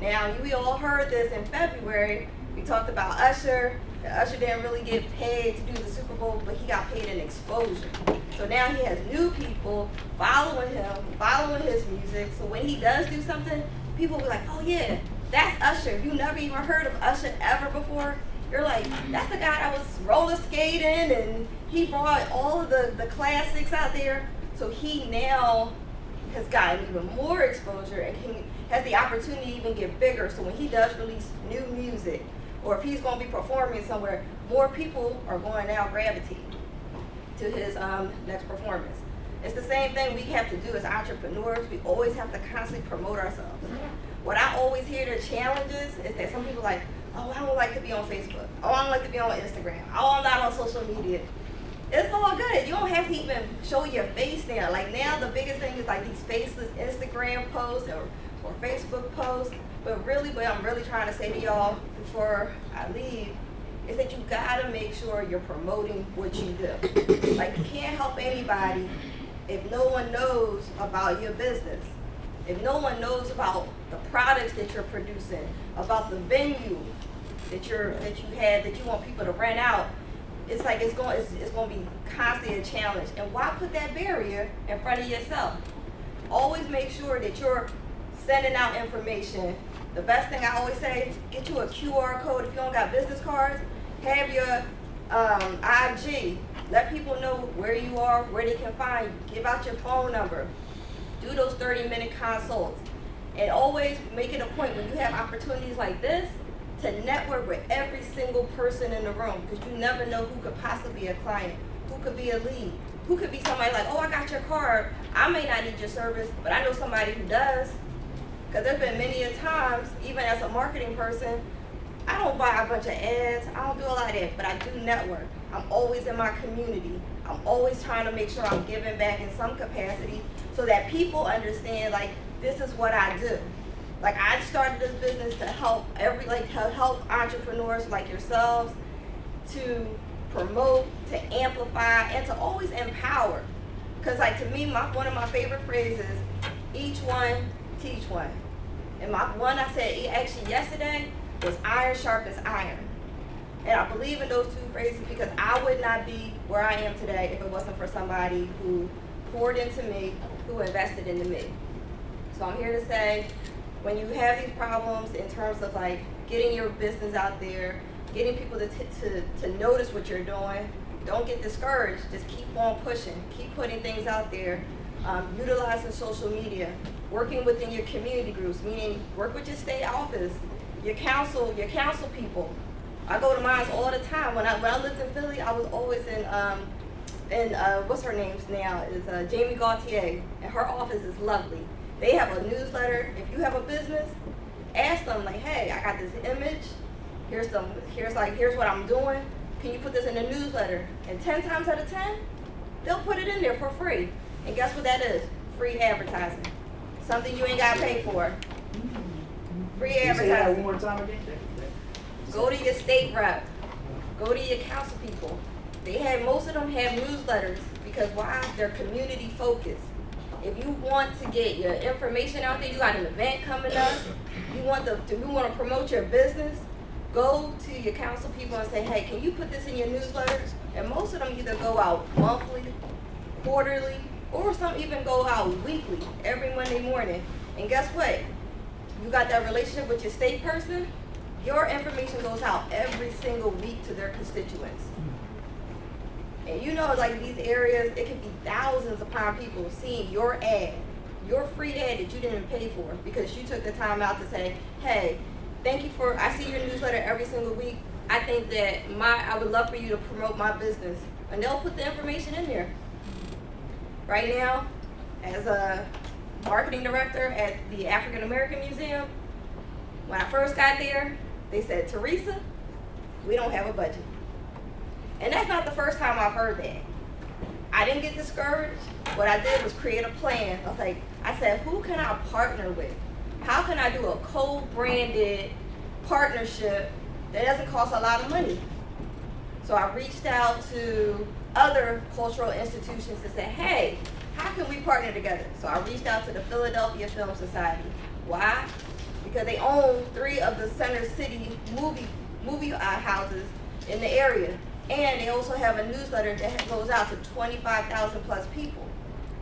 Speaker 2: Now, we all heard this in February. We talked about Usher. Usher didn't really get paid to do the Super Bowl, but he got paid in exposure. So now he has new people following him, following his music. So when he does do something, people will be like, oh yeah, that's Usher. If you never even heard of Usher ever before, you're like, that's the guy that was roller skating and he brought all of the classics out there. So he now has gotten even more exposure and has the opportunity to even get bigger. So when he does release new music, or if he's going to be performing somewhere, more people are going to now gravitate to his next performance. It's the same thing we have to do as entrepreneurs. We always have to constantly promote ourselves. What I always hear the challenges is that some people are like, oh, I don't like to be on Facebook. Oh, I don't like to be on Instagram. Oh, I'm not on social media. It's all good. You don't have to even show your face now. Like now the biggest thing is like these faceless Instagram posts or Facebook posts. But really what I'm really trying to say to y'all before I leave is that you gotta make sure you're promoting what you do. Like you can't help anybody if no one knows about your business. If no one knows about the products that you're producing, about the venue that you have that you want people to rent out, it's like it's going to be constantly a challenge. And why put that barrier in front of yourself? Always make sure that you're sending out information. The best thing I always say, get you a QR code. If you don't got business cards, have your IG. Let people know where you are, where they can find you. Give out your phone number. Do those 30-minute consults. And always make it a point when you have opportunities like this to network with every single person in the room because you never know who could possibly be a client who could be a lead, who could be somebody like, oh, I got your card. I may not need your service, but I know somebody who does. Because there's been many a times, even as a marketing person, I don't buy a bunch of ads. I don't do a lot of that, but I do network. I'm always in my community. I'm always trying to make sure I'm giving back in some capacity so that people understand, like, this is what I do. Like, I started this business to help help entrepreneurs like yourselves to promote, to amplify, and to always empower. Because, like, to me, one of my favorite phrases, each one, teach one. And one I said actually yesterday was iron sharpens iron. And I believe in those two phrases because I would not be where I am today if it wasn't for somebody who poured into me, who invested into me. So I'm here to say, when you have these problems in terms of like getting your business out there, getting people to notice what you're doing, don't get discouraged. Just keep on pushing. Keep putting things out there. Utilizing social media. Working within your community groups, meaning work with your state office, your council people. I go to mine all the time. When I lived in Philly, I was always in what's her name now is Jamie Gaultier, and her office is lovely. They have a newsletter. If you have a business, ask them like, hey, I got this image. Here's what I'm doing. Can you put this in the newsletter? And 10 times out of 10, they'll put it in there for free. And guess what that is? Free advertising. Something you ain't got to pay for. Free advertising.
Speaker 8: One more time again.
Speaker 2: Go to your state rep. Go to your council people. Most of them have newsletters because why? They're community focused. If you want to get your information out there, you got an event coming up, you want to promote your business, go to your council people and say, hey, can you put this in your newsletters? And most of them either go out monthly, quarterly, or some even go out weekly, every Monday morning. And guess what? You got that relationship with your state person, your information goes out every single week to their constituents. And you know, like these areas, it could be thousands upon people seeing your ad, your free ad that you didn't pay for because you took the time out to say, hey, thank you I see your newsletter every single week. I think that I would love for you to promote my business. And they'll put the information in there. Right now, as a marketing director at the African American Museum, when I first got there, they said, Teresa, we don't have a budget. And that's not the first time I've heard that. I didn't get discouraged. What I did was create a plan. I said, who can I partner with? How can I do a co-branded partnership that doesn't cost a lot of money? So I reached out to other cultural institutions to say, hey, how can we partner together? So I reached out to the Philadelphia Film Society. Why? Because they own 3 of the Center City movie houses in the area. And they also have a newsletter that goes out to 25,000 plus people.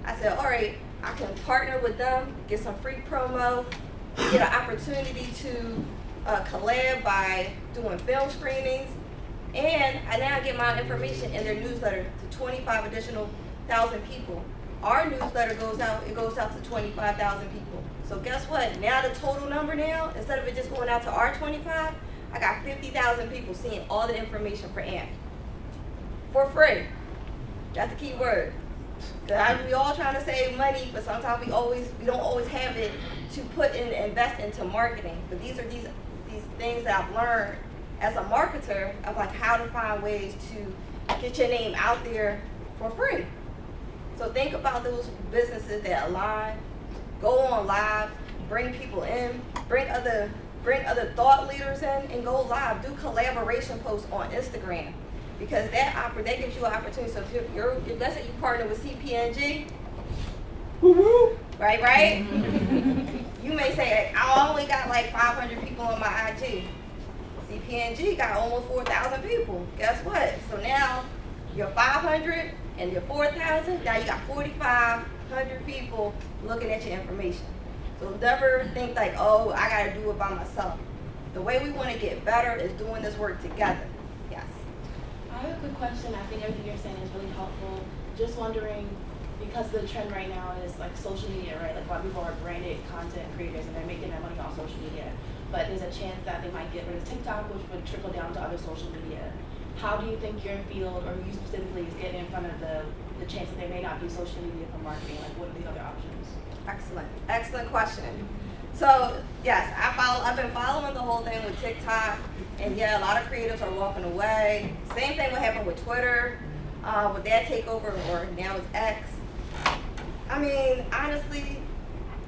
Speaker 2: I said, all right, I can partner with them, get some free promo, get an opportunity to collab by doing film screenings, and I now get my information in their newsletter to 25 additional thousand people. Our newsletter goes out to 25,000 people. So guess what? Now the total number now, instead of it just going out to our 25, I got 50,000 people seeing all the information for AMP. For free. That's the key word. We all trying to save money, but sometimes we don't always have it to put in and invest into marketing. But these are these things that I've learned as a marketer of like how to find ways to get your name out there for free. So think about those businesses that align, go on live, bring people in, bring other thought leaders in, and go live. Do collaboration posts on Instagram. Because that gives you an opportunity. So if let's say you partner with CPNG, right? You may say, I only got like 500 people on my IG. CPNG got almost 4,000 people. Guess what? So now your 500 and your 4,000, now you got 4,500 people looking at your information. So never think like, oh, I got to do it by myself. The way we want to get better is doing this work together. Yes.
Speaker 9: I have a quick question. I think everything you're saying is really helpful. Just wondering, because the trend right now is like social media, right? Like a lot of people are branded content creators and they're making their money on social media. But there's a chance that they might get rid of TikTok, which would trickle down to other social media. how do you think your field, or you specifically, is getting in front of the chance that they may not do social media for marketing? Like, what are the other options?
Speaker 2: Excellent question. So yes, I've been following the whole thing with TikTok, and yeah, a lot of creatives are walking away. Same thing what happened with Twitter, with that takeover, or now it's X. I mean, honestly,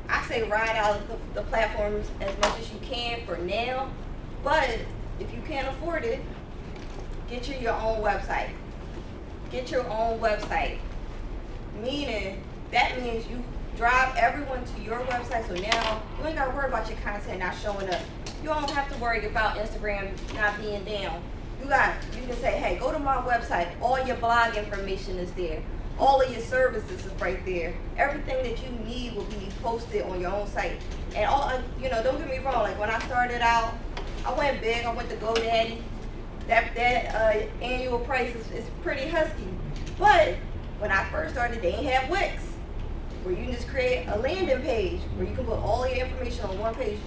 Speaker 2: I say ride out the platforms as much as you can for now, but if you can't afford it, get your own website. Get your own website. Meaning, that means you drive everyone to your website, so now you ain't gotta worry about your content not showing up. You don't have to worry about Instagram not being down. You can say, hey, go to my website. All your blog information is there. All of your services is right there. Everything that you need will be posted on your own site. And don't get me wrong. Like when I started out, I went big. I went to GoDaddy. That annual price is pretty husky. But when I first started, they didn't have Wix, where you can just create a landing page where you can put all your information on one page.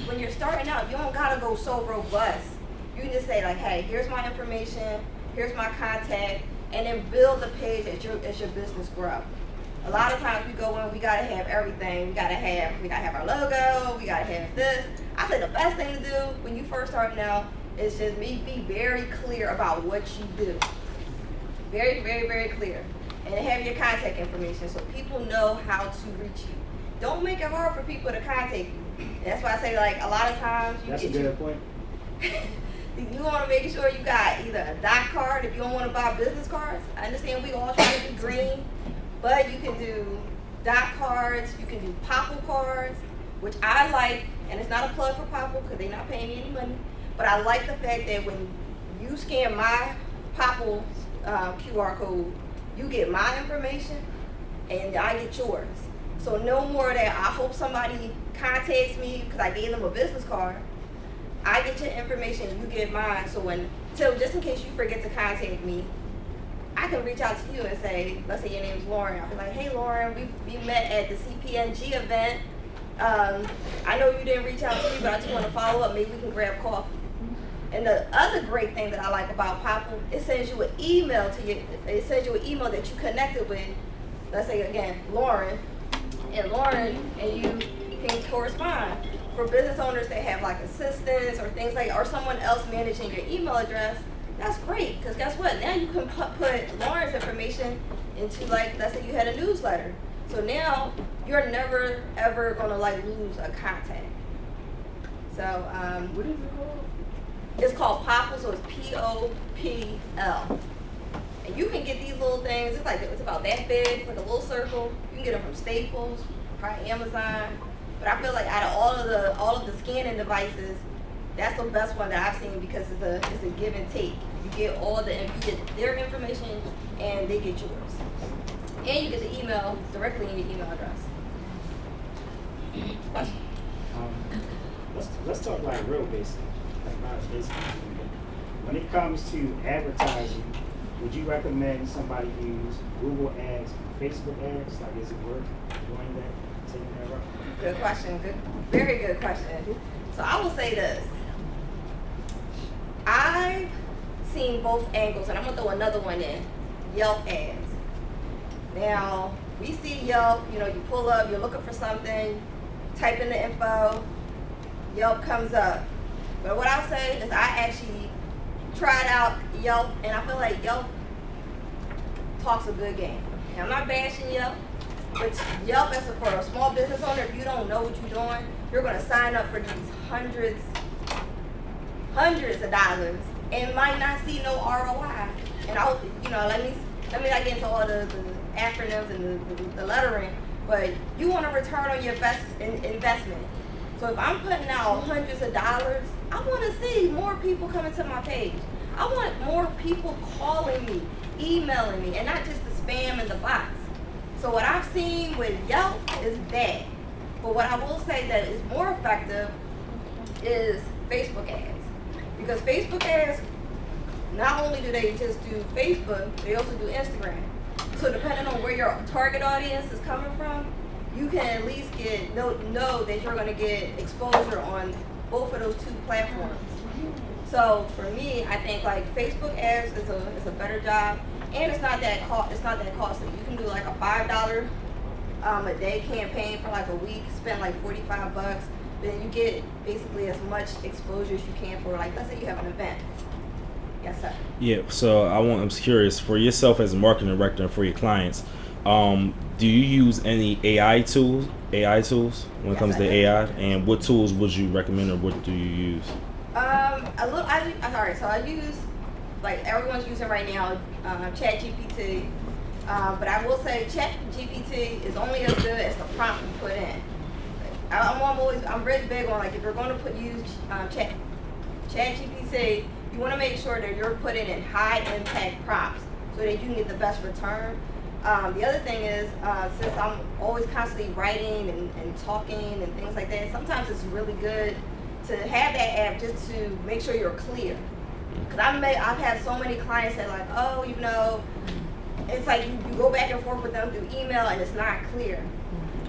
Speaker 2: When you're starting out, you don't gotta go so robust. You can just say like, hey, here's my information, here's my contact, and then build the page as your business grow. A lot of times we go in, we gotta have everything. We gotta have our logo, we gotta have this. I say the best thing to do when you first starting out is just be very clear about what you do. Very, very, very clear. And have your contact information so people know how to reach you. Don't make it hard for people to contact you. That's why I say, like, a lot of times
Speaker 8: That's a good point.
Speaker 2: You want to make sure you got either a dot card if you don't want to buy business cards. I understand we all try to be green, but you can do dot cards, you can do Popple cards, which I like, and it's not a plug for Popple because they're not paying me any money, but I like the fact that when you scan my Popple QR code, you get my information and I get yours. So no more that I hope somebody contacts me because I gave them a business card. I get your information, you get mine. So just in case you forget to contact me, I can reach out to you and say, let's say your name's Lauren. I'll be like, hey Lauren, we met at the CPNG event. I know you didn't reach out to me, but I just want to follow up. Maybe we can grab coffee. And the other great thing that I like about Popple, it sends you an email that you connected with, let's say again, Lauren, and you can correspond. For business owners that have like assistants or things like, or someone else managing your email address, that's great, because guess what? Now you can put Lauren's information into, like, let's say you had a newsletter. So now you're never ever gonna like lose a contact. So what is it called? It's called Popple, so it's P-O-P-L. And you can get these little things, it's about that big, it's like a little circle. You can get them from Staples, probably Amazon. But I feel like out of all of the scanning devices, that's the best one that I've seen because it's a give and take. You get you get their information and they get yours. And you get the email directly in your email address. Question?
Speaker 8: Let's talk like real basic. When it comes to advertising, would you recommend somebody use Google ads, Facebook ads? Like, is it worth doing that, taking that route?
Speaker 2: Good question. Very good question. So I will say this. I've seen both angles, and I'm gonna throw another one in. Yelp ads. Now, we see Yelp, you pull up, you're looking for something, type in the info, Yelp comes up. But what I'll say is I actually tried out Yelp, and I feel like Yelp talks a good game. Now, I'm not bashing Yelp, but Yelp, for a small business owner, if you don't know what you're doing, you're going to sign up for these hundreds of dollars and might not see no ROI. And let me not get into all the acronyms and the lettering, but you want a return on your investment. So if I'm putting out hundreds of dollars, I want to see more people coming to my page. I want more people calling me, emailing me, and not just the spam and the bots. So what I've seen with Yelp is bad. But what I will say that is more effective is Facebook ads. Because Facebook ads, not only do they just do Facebook, they also do Instagram. So depending on where your target audience is coming from, you can at least know that you're going to get exposure on both of those two platforms. So for me, I think like Facebook ads is a better job, and it's not that costly. You can do like a $5 a day campaign for like a week, spend like $45, then you get basically as much exposure as you can for, like, let's say you have an event. Yes, sir.
Speaker 15: Yeah, so I'm curious, for yourself as a marketing director and for your clients, do you use any AI tools when it comes to AI? And what tools would you recommend, or what do you use?
Speaker 2: I use, like everyone's using right now, ChatGPT. But I will say ChatGPT is only as good as the prompt you put in. I'm really big on, like, if you're going to use ChatGPT, you want to make sure that you're putting in high impact prompts so that you can get the best return. The other thing is, since I'm always constantly writing and talking and things like that, sometimes it's really good to have that app just to make sure you're clear. Because I've had so many clients that like, oh, you know, it's like you go back and forth with them through email and it's not clear.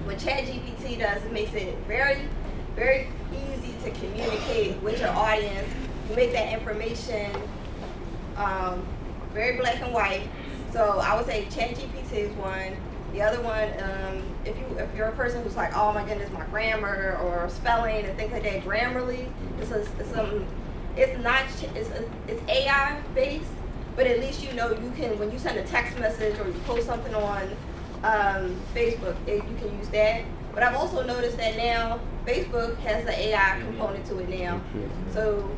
Speaker 2: What ChatGPT does, it makes it very, very easy to communicate with your audience. You make that information very black and white. So I would say ChatGPT is one. The other one, if you're a person who's like, oh my goodness, my grammar or spelling and things like that, Grammarly, it's AI based, but at least you know you can, when you send a text message or you post something on Facebook, you can use that. But I've also noticed that now Facebook has the AI component to it now, so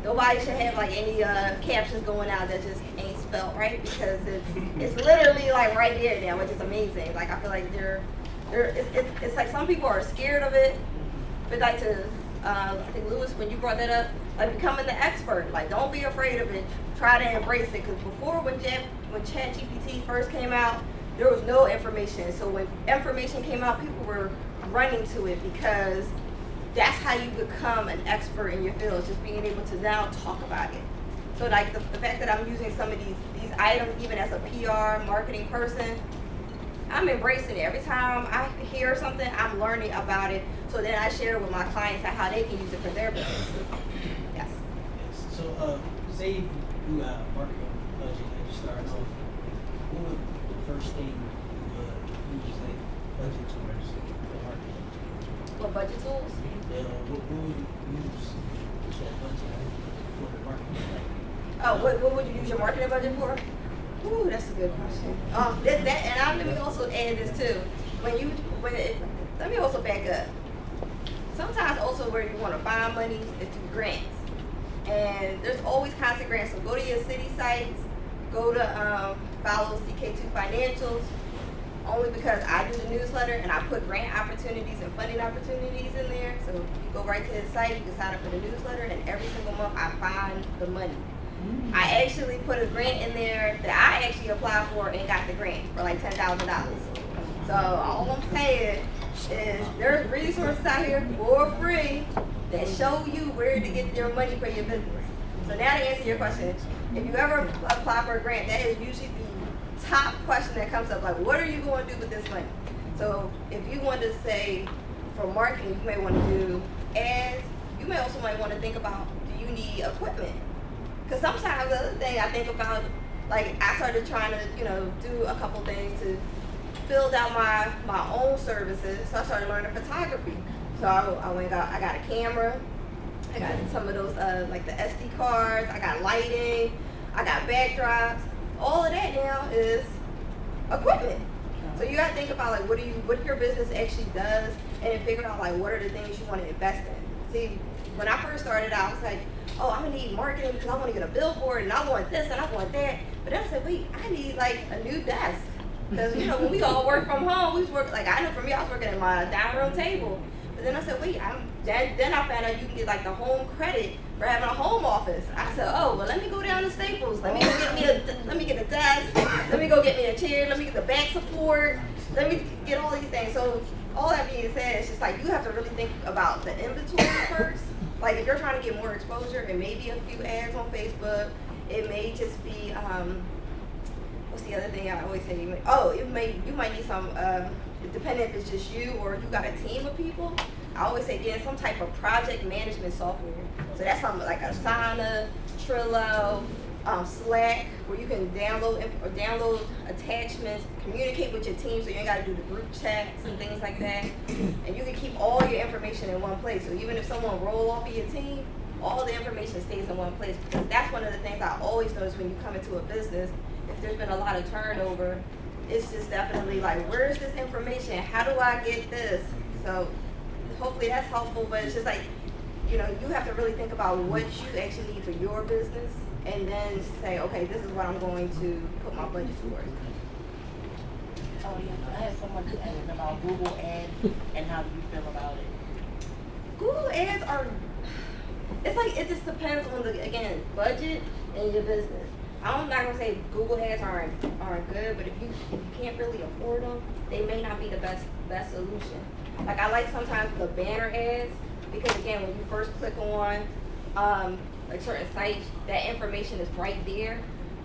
Speaker 2: nobody should have like any captions going out that just ain't spelled right, because it's literally like right there now, which is amazing. Like I feel like it's like some people are scared of it, but like I think Lewis, when you brought that up, like becoming the expert, like don't be afraid of it, try to embrace it. Because before when ChatGPT first came out, there was no information. So when information came out, people were running to it because that's how you become an expert in your field, just being able to now talk about it. So like the fact that I'm using some of these items, even as a PR marketing person, I'm embracing it. Every time I hear something, I'm learning about it. So then I share with my clients how they can use it for their business. Yes.
Speaker 14: So say you got a marketing budget and you start off, what would the first thing you would use like budget towards for marketing?
Speaker 2: What budget tools?
Speaker 14: What would you use for budget for the marketing?
Speaker 2: Oh, what would you use your marketing budget for? Ooh, that's a good question. Let me also add this too. Let me also back up. Sometimes also where you want to find money is through grants, and there's always constant grants. So go to your city sites, go to follow CK2 Financials. Only because I do the newsletter and I put grant opportunities and funding opportunities in there. So you go right to the site, you can sign up for the newsletter, and every single month I find the money. I actually put a grant in there that I actually applied for and got the grant for like $10,000. So all I'm saying is there's resources out here for free that show you where to get your money for your business. So now to answer your question, if you ever apply for a grant, that is usually the top question that comes up, like, what are you going to do with this money? So if you want to say for marketing, you may want to do ads. You may also might want to think about, do you need equipment? Because sometimes the other thing I think about, like I started trying to, do a couple things to build out my own services. So I started learning photography. So I got a camera. I got some of those like the SD cards. I got lighting. I got backdrops. All of that now is equipment. So you gotta think about like what your business actually does, and then figure out like what are the things you want to invest in. See, when I first started out, I was like, oh, I'm gonna need marketing because I want to get a billboard and I want this and I want that. But then I said, wait, I need like a new desk. Because when we all work from home, we work, like I know for me, I was working at my dining room table. But then I said, wait, then I found out you can get like the home credit for having a home office. I said, oh, well, let me go down to Staples. Let me get a desk. Let me go get me a chair. Let me get the back support. Let me get all these things. So all that being said, it's just like you have to really think about the inventory first. Like if you're trying to get more exposure, it may be a few ads on Facebook. It may just be what's the other thing I always say? You might need some depending if it's just you or you got a team of people, I always say get some type of project management software. So that's something like Asana, Trello, Slack, where you can download attachments, communicate with your team, so you ain't got to do the group chats and things like that. And you can keep all your information in one place. So even if someone roll off of your team, all the information stays in one place, because that's one of the things I always notice when you come into a business. If there's been a lot of turnover, it's just definitely like, where's this information? How do I get this? So hopefully that's helpful, but it's just like, you know, you have to really think about what you actually need for your business, and then say, okay, this is what I'm going to put my budget towards.
Speaker 18: Oh yeah, I had someone to ask about Google Ads and how do you feel about it?
Speaker 2: Google Ads are, it's like, it just depends on the, again, budget and your business. I'm not gonna say Google Ads aren't good, but if you can't really afford them, they may not be the best solution. Like, I like sometimes the banner ads, because again, when you first click on like certain sites, that information is right there.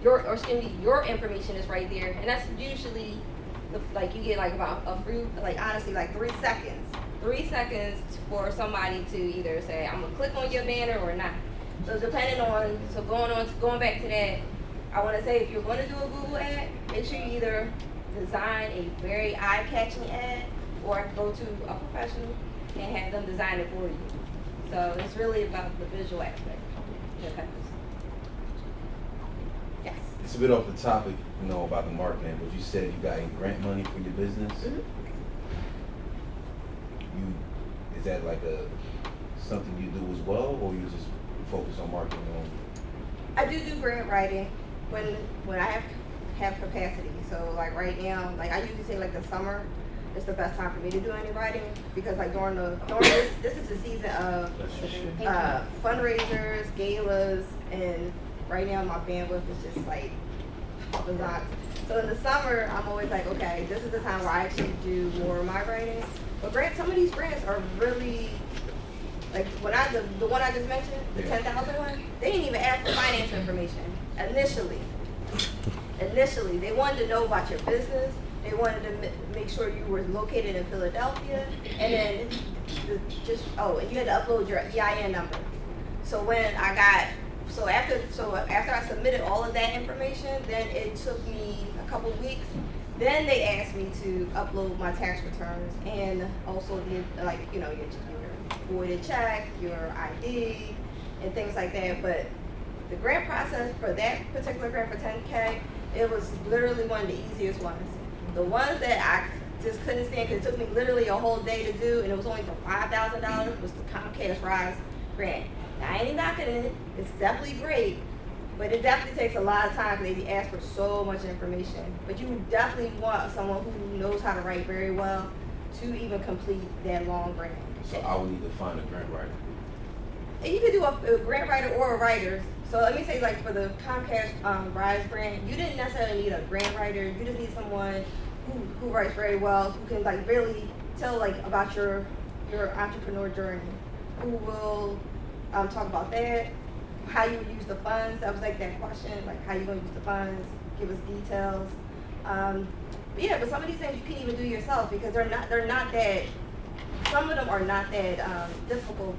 Speaker 2: Your information is right there, and that's usually like you get like about a few, like honestly, like 3 seconds. 3 seconds for somebody to either say, I'm gonna click on your banner or not. So depending on, going back to that, I wanna say if you're gonna do a Google ad, make sure you either design a very eye-catching ad or go to a professional and have them design it for you. So it's really about the visual aspect. Yes.
Speaker 16: It's a bit off the topic, you know, about the marketing, but you said you got any grant money for your business.
Speaker 2: Mm-hmm.
Speaker 16: Is that like something you do as well, or you just focus on marketing only?
Speaker 2: I do grant writing when I have capacity. So like right now, like I usually say like the summer is the best time for me to do any writing, because like during this is the season of fundraisers, galas, and right now my bandwidth is just like bizarre. So in the summer, I'm always like, okay, this is the time where I actually do more of my writing. But some of these grants are really, like the one I just mentioned, the 10,000 one, they didn't even ask for finance information initially. Initially, they wanted to know about your business. They wanted to make sure you were located in Philadelphia, and then and you had to upload your EIN number. So after I submitted all of that information, then it took me a couple weeks. Then they asked me to upload my tax returns and also your voided check, your ID, and things like that. But the grant process for that particular grant for 10K, it was literally one of the easiest ones. The ones that I just couldn't stand, because it took me literally a whole day to do, and it was only for $5,000, was the Comcast Rise grant. Now, I ain't knocking it. It's definitely great, but it definitely takes a lot of time because they ask for so much information. But you would definitely want someone who knows how to write very well to even complete that long grant.
Speaker 16: So I would need to find a grant writer.
Speaker 2: And you could do a grant writer or a writer. So let me say, like for the Comcast Rise grant, you didn't necessarily need a grant writer. You just need someone who writes very well, who can like really tell like about your entrepreneur journey, who will talk about that, how you would use the funds. That was like that question, like how you gonna use the funds, give us details. But some of these things you can even do yourself, because they're not that, some of them are not that difficult.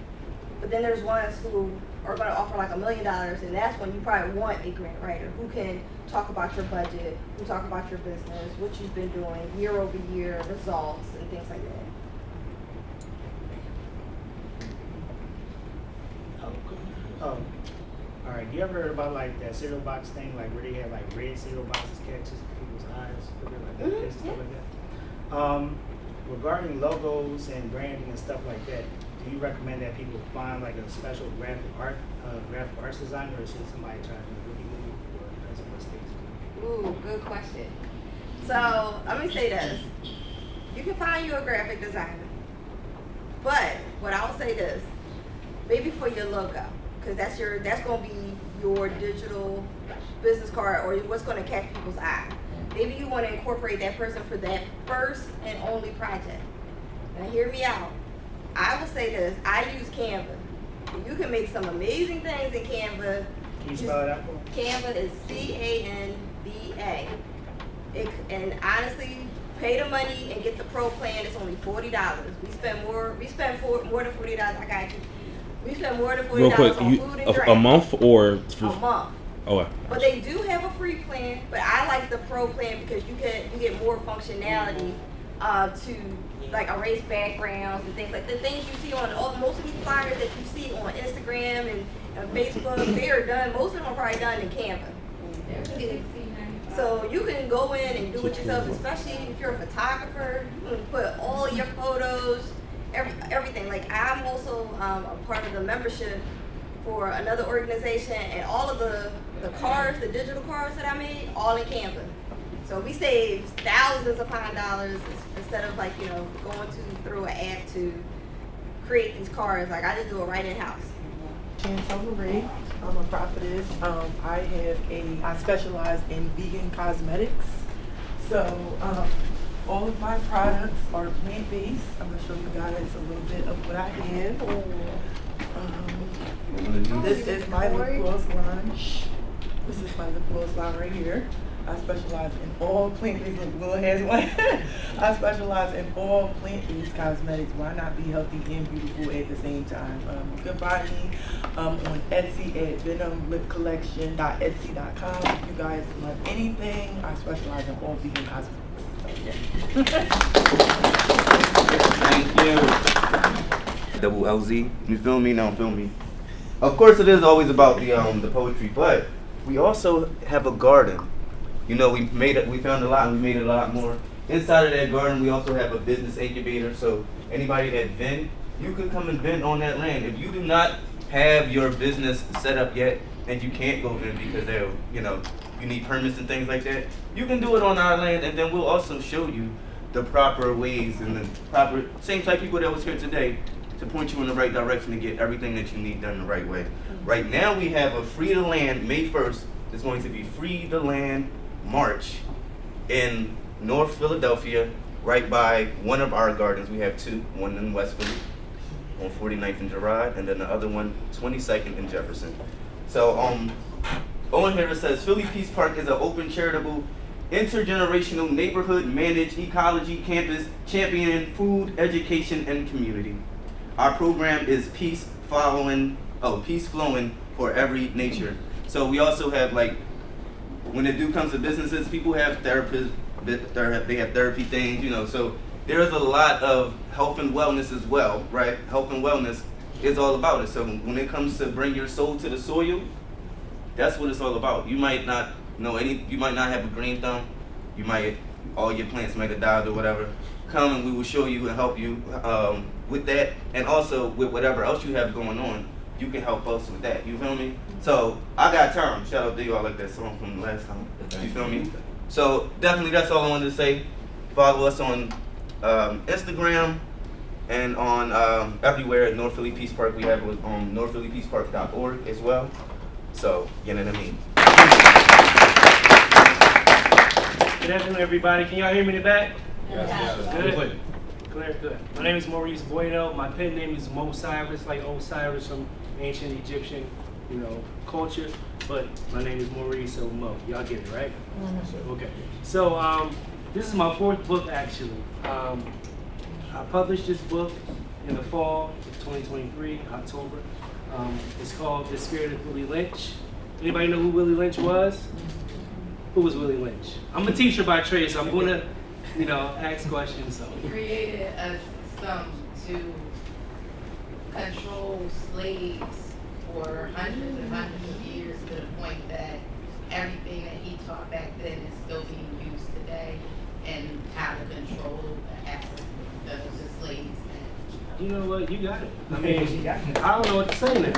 Speaker 2: But then there's ones who are going to offer like $1 million, and that's when you probably want a grant writer who can talk about your budget, who talk about your business, what you've been doing year over year, results, and things like that.
Speaker 8: All right. You ever heard about like that cereal box thing, like where they have like red cereal boxes catches people's eyes, like that, and stuff like that? Regarding logos and branding and stuff like that, do you recommend that people find like a special graphic arts designer, or should somebody try to really or depends on what stage?
Speaker 2: Ooh, good question. So let me say this: you can find you a graphic designer, but what I'll say this, maybe for your logo, because that's going to be your digital business card, or what's going to catch people's eye. Maybe you want to incorporate that person for that first and only project. Now hear me out. I will say this, I use Canva. You can make some amazing things in Canva.
Speaker 8: Can you spell it out for me?
Speaker 2: Canva is C-A-N-V-A. And honestly, pay the money and get the pro plan. It's only $40. We spend more than $40. I got you. We spend more than $40
Speaker 15: Real quick,
Speaker 2: on food and drink.
Speaker 15: a month or
Speaker 2: A month.
Speaker 15: Oh.
Speaker 2: But they do have a free plan. But I like the pro plan because you get more functionality to like erase backgrounds and things like the things you see on most of these flyers that you see on Instagram and Facebook. They are done. Most of them are probably done in Canva. So you can go in and do it yourself, especially if you're a photographer. You can put all your photos, everything. Like I'm also a part of the membership for another organization, and all of the cards, the digital cards that I made, all in Canva. So we save thousands upon dollars instead of like going through an app to create these cards. Like I just do it right in house.
Speaker 11: Chantel Marie. I'm a prophetess. I specialize in vegan cosmetics. So all of my products are plant-based. I'm gonna show you guys a little bit of what I have. This is my lip gloss line. This is my lip gloss line right here. I specialize in all plant-based. Will has one. I specialize in all plant-based cosmetics. Why not be healthy and beautiful at the same time? You can find me on Etsy at venomlipcollection.etsy.com. If you guys want anything, I specialize in all vegan cosmetics.
Speaker 19: Thank you. Double LZ. You feel me? Now feel me. Of course, it is always about the poetry, but we also have a garden. We found a lot, and we made it a lot more. Inside of that garden, we also have a business incubator. So anybody that vend, you can come and vend on that land. If you do not have your business set up yet, and you can't go vend because you need permits and things like that, you can do it on our land, and then we'll also show you the proper ways and the proper same type people that was here today to point you in the right direction to get everything that you need done the right way. Right now, we have a Free to Land May 1st. It's going to be Free to Land March in North Philadelphia, right by one of our gardens. We have two, one in West Philly on 49th and Girard, and then the other one 22nd and Jefferson. So on here it says Philly Peace Park is an open, charitable, intergenerational neighborhood managed ecology campus championing food, education, and community. Our program is peace flowing for every nature. So we also have when it comes to businesses, people have therapists, they have therapy things, so there's a lot of health and wellness as well, right? Health and wellness is all about it. So when it comes to bring your soul to the soil, that's what it's all about. You might not you might not have a green thumb, all your plants might have died or whatever. Come and we will show you and help you with that, and also with whatever else you have going on. You can help us with that. You feel me? So I got time. Shout out to you. I like that song from the last time. You feel me? So definitely, that's all I wanted to say. Follow us on Instagram and on everywhere at North Philly Peace Park. We have it on northphillypeacepark.org as well. So you know what I mean.
Speaker 5: Good afternoon, everybody. Can y'all hear me in the back?
Speaker 3: Yes.
Speaker 5: Good. Good. My name is Maurice Bueno. My pen name is Mo Cyrus, like Osiris from ancient Egyptian, culture. But my name is Maurice, so Mo. Y'all get it, right? Mm-hmm. Okay. So this is my fourth book, actually. I published this book in the fall of 2023, October. It's called The Spirit of Willie Lynch. Anybody know who Willie Lynch was? Who was Willie Lynch? I'm a teacher by trade, so I'm going to ask questions. So.
Speaker 20: He created a system to control slaves for hundreds and hundreds of years, to the point that everything that he taught back then is still being used today, and how to control the slaves.
Speaker 5: You know what? You got it. I mean, I don't know what to say now.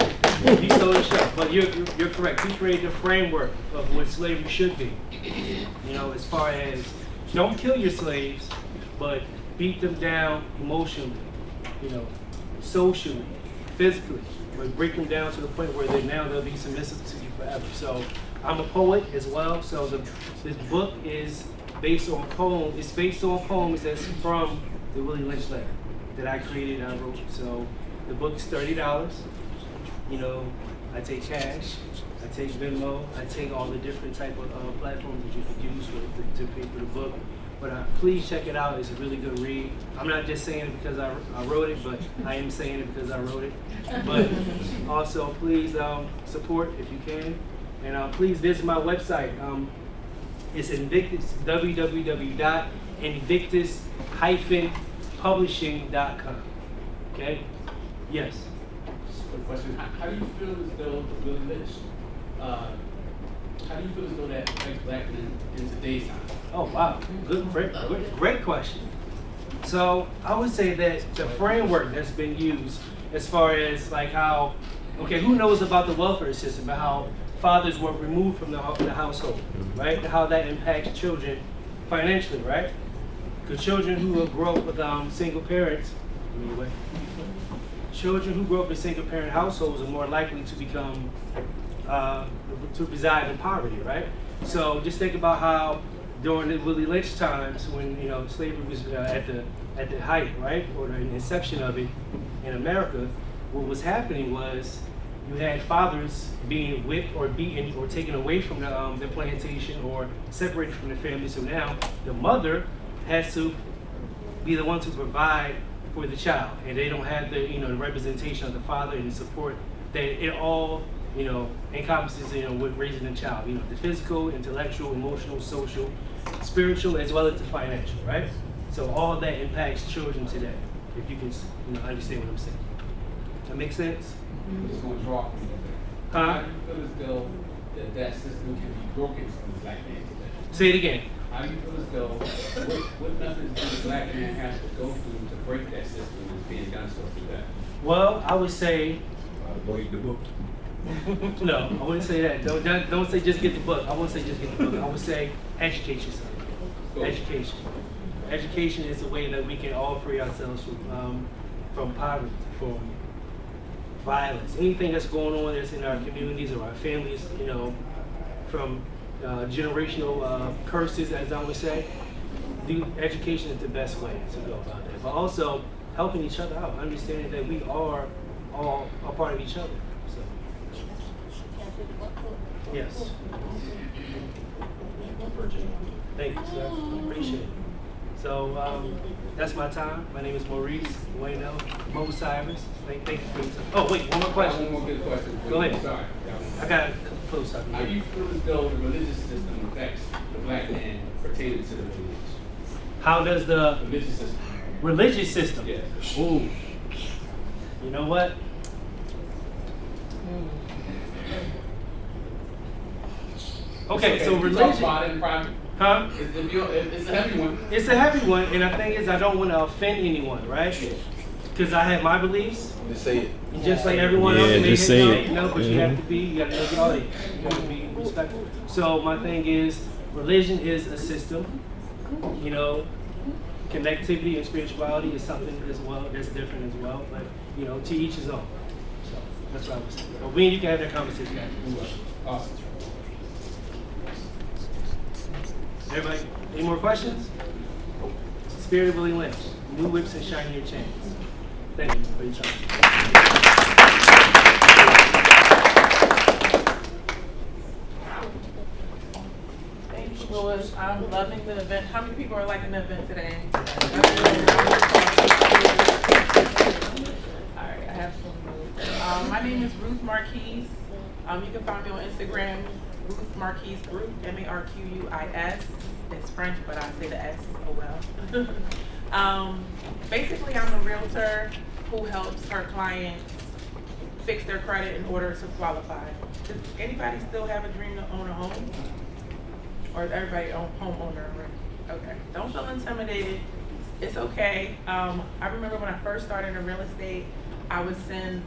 Speaker 5: You stole the show, but you're correct. He created a framework of what slavery should be. As far as don't kill your slaves, but beat them down emotionally, socially, physically, but break them down to the point where they'll be submissive to you forever. So I'm a poet as well. So this book is based on poems. It's based on poems that's from the Willie Lynch letter that I created and I wrote. So the book is $30. I take cash, I take Venmo, I take all the different type of platforms that you could use to pay for the book. But please check it out. It's a really good read. I'm not just saying it because I wrote it, but I am saying it because I wrote it. But also, please support if you can. And please visit my website. It's Invictus, www.invictus-publishing.com. Okay? Yes.
Speaker 6: Quick question. How do you feel as though Willie Lynch, how do you feel as though that affects black men in today's time?
Speaker 5: Oh, wow. Great question. So I would say that the framework that's been used as far as like how, okay, who knows about the welfare system, but how fathers were removed from the household, right? And how that impacts children financially, right? Because children who grow up with single parents, children who grow up in single parent households are more likely to become, to reside in poverty, right? So just think about how during the Willie Lynch times when, you know, slavery was at the height, right? Or the inception of it in America, what was happening was you had fathers being whipped or beaten or taken away from the plantation or separated from the family. So now the mother has to be the one to provide for the child, and they don't have the, you know, the representation of the father and the support that it all, you know, encompasses, you know, with raising a child. You know, the physical, intellectual, emotional, social, spiritual, as well as the financial, right? So all of that impacts children today. If you can, you know, understand what I'm saying. That make sense?
Speaker 6: I'm just going to draw from you.
Speaker 5: Huh?
Speaker 6: How do you feel as though that system can be broken from the black man today?
Speaker 5: Say it again.
Speaker 6: How do you feel as though, what methods do the black man have to go through to break that system that's being done so today?
Speaker 5: Well, I would say,
Speaker 6: break the book.
Speaker 5: no, I wouldn't say that. Don't say just get the book. I wouldn't say just get the book. I would say educate yourself.
Speaker 6: Cool.
Speaker 5: Education. Education is the way that we can all free ourselves from poverty, from violence, anything that's going on that's in our communities or our families, you know, from generational curses, as I would say. Education is the best way to go about that. But also helping each other out, understanding that we are all a part of each other. So, yes. Thank you, sir. Appreciate it. So that's my time. My name is Maurice Bueno Mo Cyrus. Thank you for your time. Oh wait, one more question.
Speaker 6: One more good question.
Speaker 5: Go ahead.
Speaker 6: Sorry.
Speaker 5: I got close up.
Speaker 6: How do you feel as though the religious system affects the black man pertaining to the village?
Speaker 5: How does the
Speaker 6: religious system?
Speaker 5: Religious system?
Speaker 6: Yeah.
Speaker 5: Ooh. You know what? Okay, so religion. Huh?
Speaker 6: It's a heavy one.
Speaker 5: It's a heavy one, and the thing is, I don't want to offend anyone, right? Because I have my beliefs.
Speaker 16: Just say it.
Speaker 5: Just like everyone else.
Speaker 15: Yeah, just say it.
Speaker 5: You know, but you have to be. You got to know the audience. You have to be respectful. So my thing is, religion is a system. You know, connectivity and spirituality is something as well that's different as well. But you know, to each his own. So that's what I was saying. But we and you can have that conversation after.
Speaker 6: Awesome.
Speaker 5: Everybody, any more questions? Spirit of Willie Lynch, new whips and shinier chains. Thank you for your time.
Speaker 12: Thank you, Louis. I'm loving the event. How many people are liking the event today? All right, I have some. My name is Ruth Marquise. You can find me on Instagram, Ruth Marquise Group, Marquis. It's French, but I say the S, oh well. Basically, I'm a realtor who helps her clients fix their credit in order to qualify. Does anybody still have a dream to own a home? Or is everybody a homeowner already? Okay, don't feel intimidated. It's okay. I remember when I first started in real estate, I would send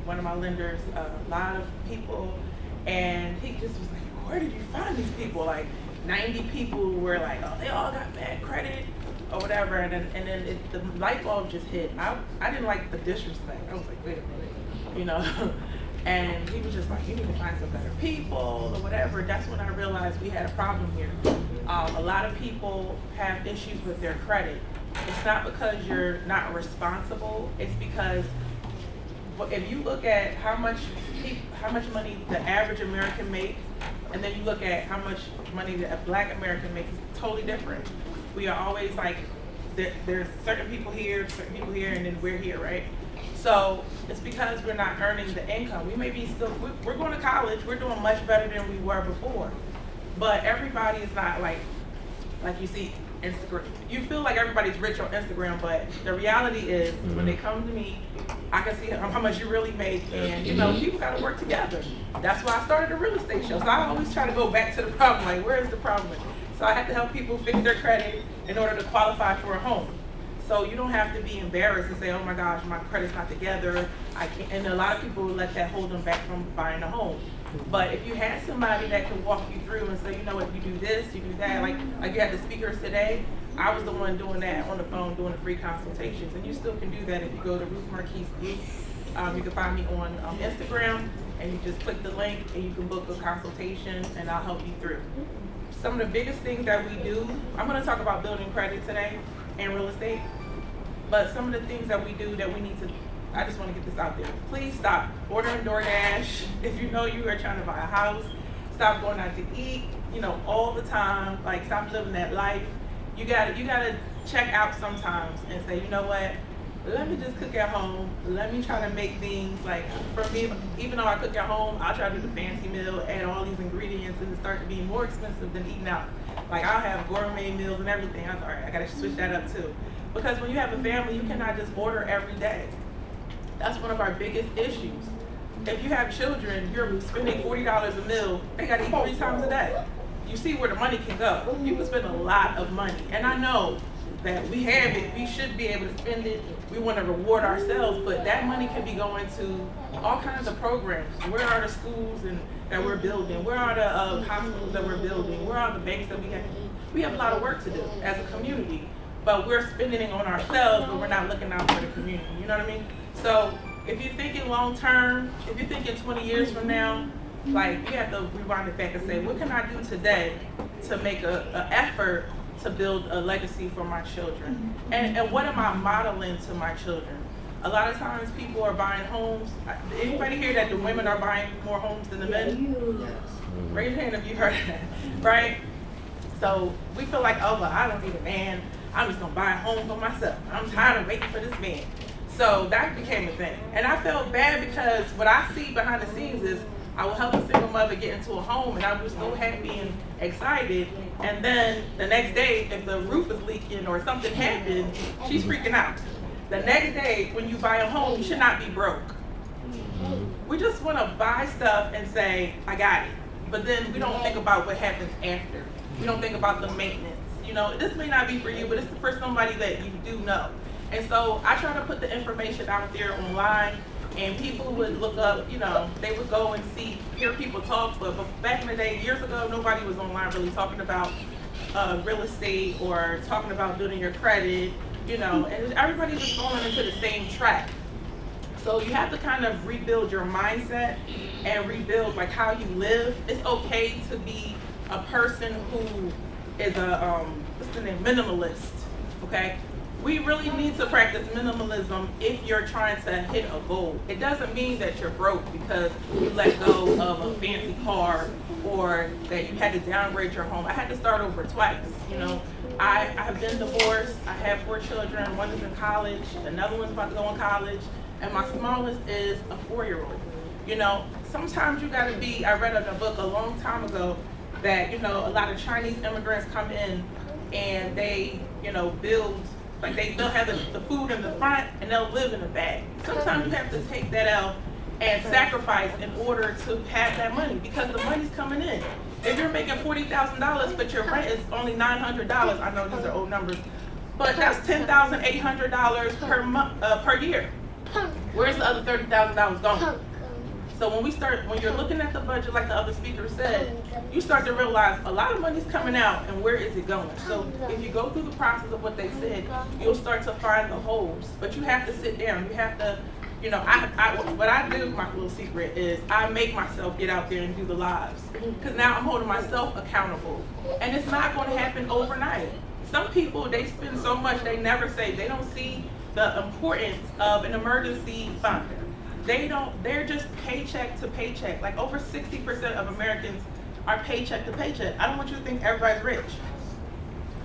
Speaker 12: one of my lenders a lot of people, and he just was like, where did you find these people? Like 90 people were like, oh, they all got bad credit or whatever, and then the light bulb just hit. I didn't like the disrespect. I was like, wait a minute, you know. And he was just like, you need to find some better people or whatever. That's when I realized we had a problem here. A lot of people have issues with their credit. It's not because you're not responsible. It's because if you look at how much money the average American makes, and then you look at how much money that a black American makes, it's totally different. we are always like, there's certain people here, and then we're here, right? So it's because we're not earning the income. We may be still, we're going to college, we're doing much better than we were before. But everybody is not like you see Instagram. You feel like everybody's rich on Instagram, but the reality is when they come to me, I can see how much you really make, and you know, people gotta work together. That's why I started a real estate show. So I always try to go back to the problem, like where is the problem? So I have to help people fix their credit in order to qualify for a home. So you don't have to be embarrassed and say, oh my gosh, my credit's not together, I can't. And a lot of people let that hold them back from buying a home. But if you had somebody that could walk you through and say, you know what, you do this, you do that, like you had the speakers today, I was the one doing that on the phone, doing the free consultations. And you still can do that if you go to Ruth Marquise Group. You can find me on Instagram, and you just click the link and you can book a consultation and I'll help you through. Some of the biggest things that we do, I'm gonna talk about building credit today and real estate, but some of the things that we do that we need to, I just want to get this out there. Please stop ordering DoorDash. If you know you are trying to buy a house, stop going out to eat, you know, all the time. Like, stop living that life. You gotta check out sometimes and say, you know what? Let me just cook at home. Let me try to make things like, for me, even though I cook at home, I'll try to do the fancy meal, add all these ingredients, and it start to be more expensive than eating out. Like, I'll have gourmet meals and everything. I'm sorry, I gotta switch that up too. Because when you have a family, you cannot just order every day. That's one of our biggest issues. If you have children, you're spending $40 a meal, they gotta eat 3 times a day. You see where the money can go. You can spend a lot of money. And I know that we have it, we should be able to spend it, we wanna reward ourselves, but that money can be going to all kinds of programs. Where are the schools that we're building? Where are the hospitals that we're building? Where are the banks that we have? We have a lot of work to do as a community, but we're spending it on ourselves, but we're not looking out for the community, you know what I mean? So if you're thinking long term, if you're thinking 20 years from now, like, you have to rewind it back and say, what can I do today to make an effort to build a legacy for my children? And what am I modeling to my children? A lot of times people are buying homes. Anybody hear that the women are buying more homes than the men? Yes. Raise your hand if you heard that, right? So we feel like, oh, well, I don't need a man. I'm just gonna buy a home for myself. I'm tired of waiting for this man. So that became a thing. And I felt bad because what I see behind the scenes is I will help a single mother get into a home, and I was so happy and excited. And then the next day, if the roof is leaking or something happened, she's freaking out. The next day, when you buy a home, you should not be broke. We just want to buy stuff and say, I got it. But then we don't think about what happens after. We don't think about the maintenance. You know, this may not be for you, but it's for somebody that you do know. And so I try to put the information out there online, and people would look up, you know, they would go and hear people talk, but back in the day, years ago, nobody was online really talking about real estate or talking about building your credit, you know, and everybody was falling into the same trap. So you have to kind of rebuild your mindset and rebuild like how you live. It's okay to be a person who is a, what's the name, minimalist, okay? We really need to practice minimalism if you're trying to hit a goal. It doesn't mean that you're broke because you let go of a fancy car or that you had to downgrade your home. I had to start over twice, you know. I have been divorced, I have 4 children, one is in college, another one's about to go in college, and my smallest is a 4-year-old. You know, sometimes you gotta be, I read in a book a long time ago that, you know, a lot of Chinese immigrants come in and they, you know, build, like they'll have the food in the front and they'll live in the back. Sometimes you have to take that out and sacrifice in order to have that money because the money's coming in. If you're making $40,000 but your rent is only $900, I know these are old numbers, but that's $10,800 per month, per year. Where's the other $30,000 going? So when you're looking at the budget, like the other speaker said, you start to realize a lot of money's coming out and where is it going? So if you go through the process of what they said, you'll start to find the holes. But you have to sit down. You have to, you know, what I do, my little secret is I make myself get out there and do the lives. Because now I'm holding myself accountable. And it's not going to happen overnight. Some people, they spend so much, they never save. They don't see the importance of an emergency fund. They're just paycheck to paycheck. Like over 60% of Americans are paycheck to paycheck. I don't want you to think everybody's rich.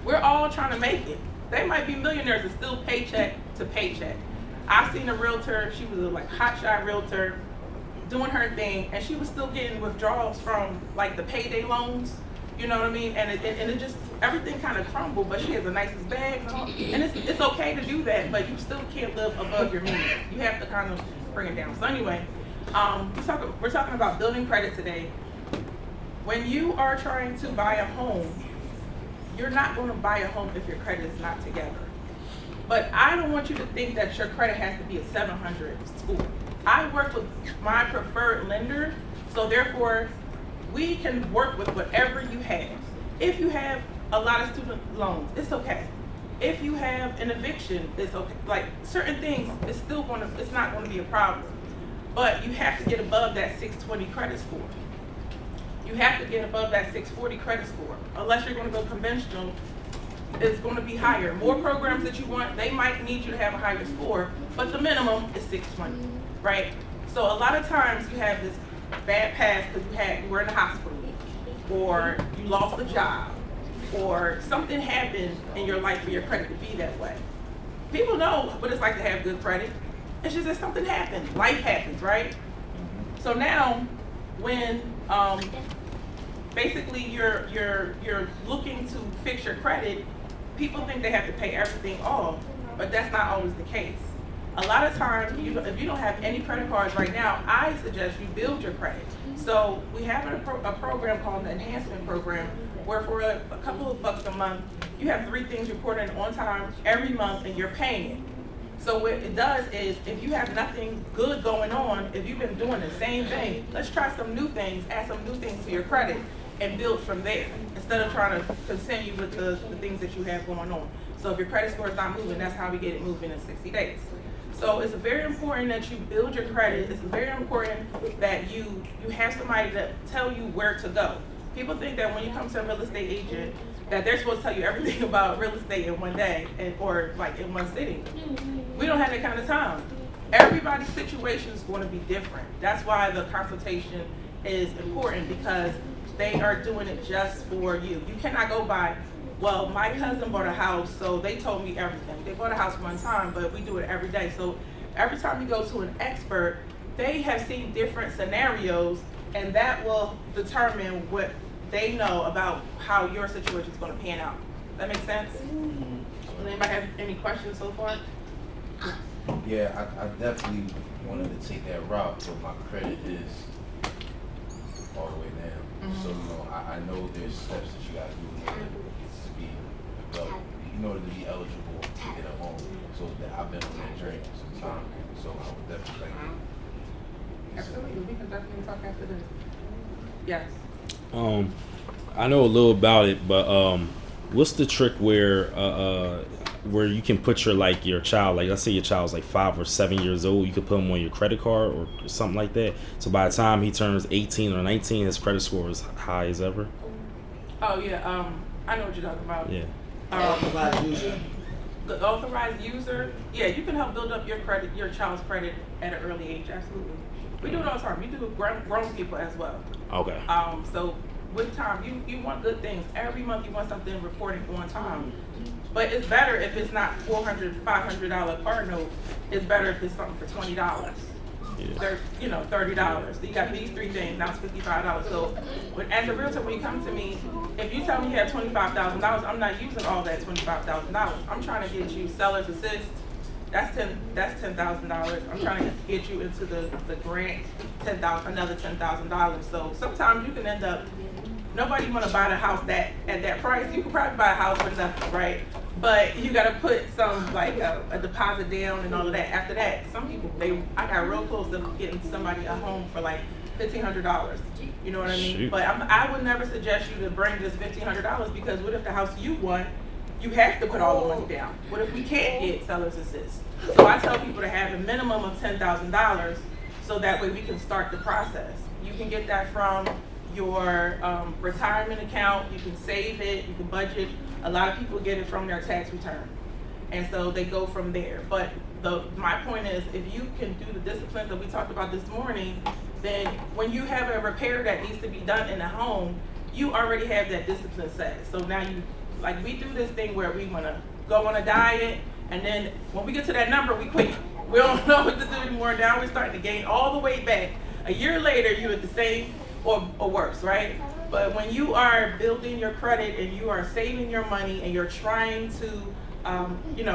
Speaker 12: We're all trying to make it. They might be millionaires and still paycheck to paycheck. I seen a realtor, she was a like hotshot realtor, doing her thing, and she was still getting withdrawals from like the payday loans. You know what I mean? And it just, everything kind of crumbled, but she has the nicest bags and all. And it's okay to do that, but you still can't live above your means. You have to kind of bring it down. So anyway, we're talking about building credit today. When you are trying to buy a home, you're not going to buy a home if your credit is not together. But I don't want you to think that your credit has to be a 700 score. I work with my preferred lender, so therefore we can work with whatever you have. If you have a lot of student loans, it's okay. If you have an eviction, it's okay. Like certain things, it's not going to be a problem. But you have to get above that 620 credit score. You have to get above that 640 credit score. Unless you're going to go conventional, it's going to be higher. More programs that you want, they might need you to have a higher score, but the minimum is 620, right? So a lot of times you have this bad past because you were in the hospital, or you lost a job, or something happened in your life for your credit to be that way. People know what it's like to have good credit. It's just that something happened. Life happens, right? So now, when basically you're looking to fix your credit, people think they have to pay everything off, but that's not always the case. A lot of times, if you don't have any credit cards right now, I suggest you build your credit. So we have a program called the Enhancement Program, where for a couple of bucks a month, you have 3 things reported on time every month, and you're paying it. So what it does is, if you have nothing good going on, if you've been doing the same thing, let's try some new things, add some new things to your credit, and build from there, instead of trying to continue with the things that you have going on. So if your credit score is not moving, that's how we get it moving in 60 days. So it's very important that you build your credit. It's very important that you have somebody to tell you where to go. People think that when you come to a real estate agent, that they're supposed to tell you everything about real estate in one day, or like in one sitting. We don't have that kind of time. Everybody's situation is going to be different. That's why the consultation is important, because they are doing it just for you. You cannot go by, well, my cousin bought a house, so they told me everything. They bought a house one time, but we do it every day. So every time you go to an expert, they have seen different scenarios, and that will determine what they know about how your situation is going to pan out. That makes sense? Does anybody have any questions so far?
Speaker 16: Yeah, I definitely wanted to take that route, but my credit is all the way down. So, I know there's steps that you got to do in order to be eligible to get a home. So that I've been on that journey for some time. So I would definitely thank you.
Speaker 12: Absolutely, we can definitely talk after this. Yes.
Speaker 15: I know a little about it, but what's the trick where you can put your child, like let's say your child's like 5 or 7 years old, you could put him on your credit card or something like that. So by the time he turns 18 or 19, his credit score is high as ever.
Speaker 12: Oh yeah, I know what you're talking about.
Speaker 15: Yeah.
Speaker 14: Authorized user.
Speaker 12: The authorized user, yeah, you can help build up your credit, your child's credit at an early age. Absolutely. We do it all the time. We do it with grown people as well.
Speaker 15: Okay.
Speaker 12: So with time, you want good things. Every month you want something reporting on time. But it's better if it's not $400, $500 car note. It's better if it's something for $20. Yeah. $30. So you got these 3 things. Now it's $55. So as a realtor, when you come to me, if you tell me you have $25,000, I'm not using all that $25,000. I'm trying to get you seller's assist. That's $10,000. I'm trying to get you into the grant, another $10,000. So sometimes you can end up, nobody want to buy the house at that price. You can probably buy a house for nothing, right? But you got to put some like a deposit down and all of that. After that, some people, I got real close to getting somebody a home for like $1,500. You know what I mean? Shoot. But I would never suggest you to bring just $1,500, because what if the house you want, you have to put all the money down? What if we can't get seller's assist? So I tell people to have a minimum of $10,000, so that way we can start the process. You can get that from your retirement account. You can save it. You can budget. A lot of people get it from their tax return, and so they go from there. But my point is, if you can do the disciplines that we talked about this morning, then when you have a repair that needs to be done in a home, you already have that discipline set. So now you Like we do this thing where we wanna go on a diet, and then when we get to that number, we quit. We don't know what to do anymore. Now we're starting to gain all the way back. A year later, you're at the same or worse, right? But when you are building your credit and you are saving your money and you're trying to, you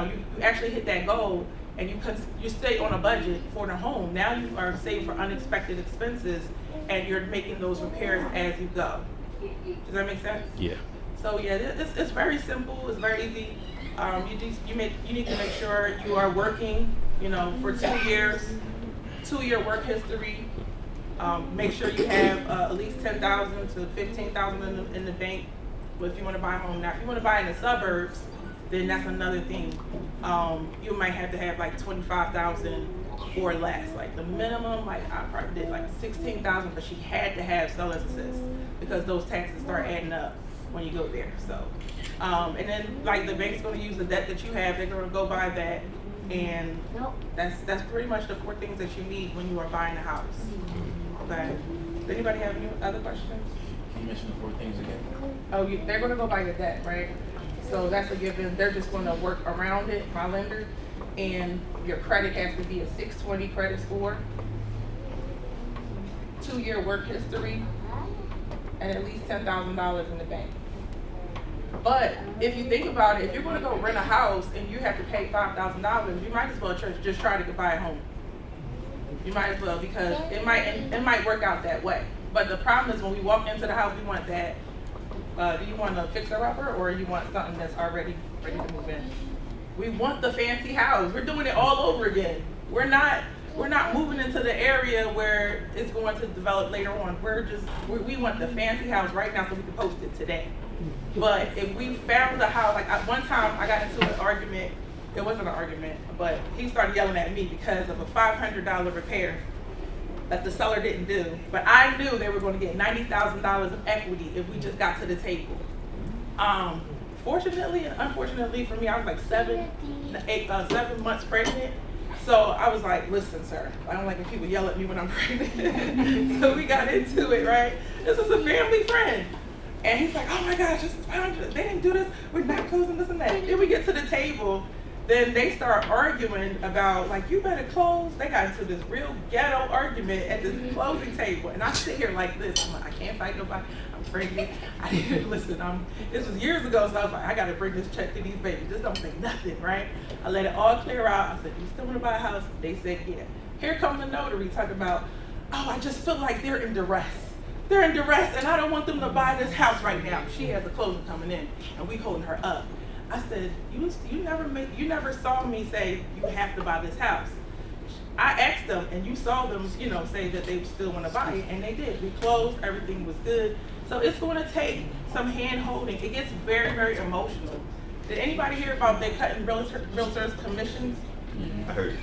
Speaker 12: actually hit that goal, and you stay on a budget for the home. Now you are saving for unexpected expenses, and you're making those repairs as you go. Does that make sense?
Speaker 15: Yeah.
Speaker 12: So yeah, it's very simple. It's very easy. You need to make sure you are working, for 2 years, 2-year work history. Make sure you have at least $10,000 to $15,000 in the bank. But if you want to buy a home now, if you want to buy in the suburbs, then that's another thing. You might have to have like $25,000 or less. Like the minimum, like I probably did like $16,000, but she had to have seller's assist because those taxes start adding up when you go there. So, and then like the bank's going to use the debt that you have. They're going to go by that, and that's pretty much the 4 things that you need when you are buying a house. Okay. Does anybody have any other questions?
Speaker 6: Can you mention the 4 things again?
Speaker 12: Oh, they're going to go by your debt, right? So that's a given. They're just going to work around it, my lender, and your credit has to be a 620 credit score, 2-year work history, and at least $10,000 in the bank. But if you think about it, if you're going to go rent a house and you have to pay $5,000, you might as well just try to buy a home. You might as well, because it might work out that way. But the problem is when we walk into the house, we want that. Do you want a fixer-upper, or you want something that's already ready to move in? We want the fancy house. We're doing it all over again. We're not moving into the area where it's going to develop later on. We want the fancy house right now so we can post it today. But if we found a house, like one time I got into an argument. It wasn't an argument, but he started yelling at me because of a $500 repair that the seller didn't do. But I knew they were going to get $90,000 of equity if we just got to the table. Fortunately and unfortunately for me, I was like 7 months pregnant. So I was like, listen, sir, I don't like when people yell at me when I'm pregnant. So we got into it, right? This is a family friend. And he's like, oh my gosh, this is $500. They didn't do this. We're not closing this and that. Then we get to the table. Then they start arguing about, like, you better close. They got into this real ghetto argument at this closing table. And I sit here like this. I'm like, I can't fight nobody. I'm pregnant. I didn't listen. This was years ago, so I was like, I got to bring this check to these babies. Just don't say nothing, right? I let it all clear out. I said, you still want to buy a house? They said, yeah. Here comes the notary talking about, oh, I just feel like they're in duress. They're in duress, and I don't want them to buy this house right now. She has a closing coming in, and we holding her up. I said, you never saw me say you have to buy this house. I asked them, and you saw them, say that they still want to buy it, and they did. We closed, everything was good. So it's going to take some hand holding. It gets very, very emotional. Did anybody hear about they cutting realtors' commissions?
Speaker 19: I heard.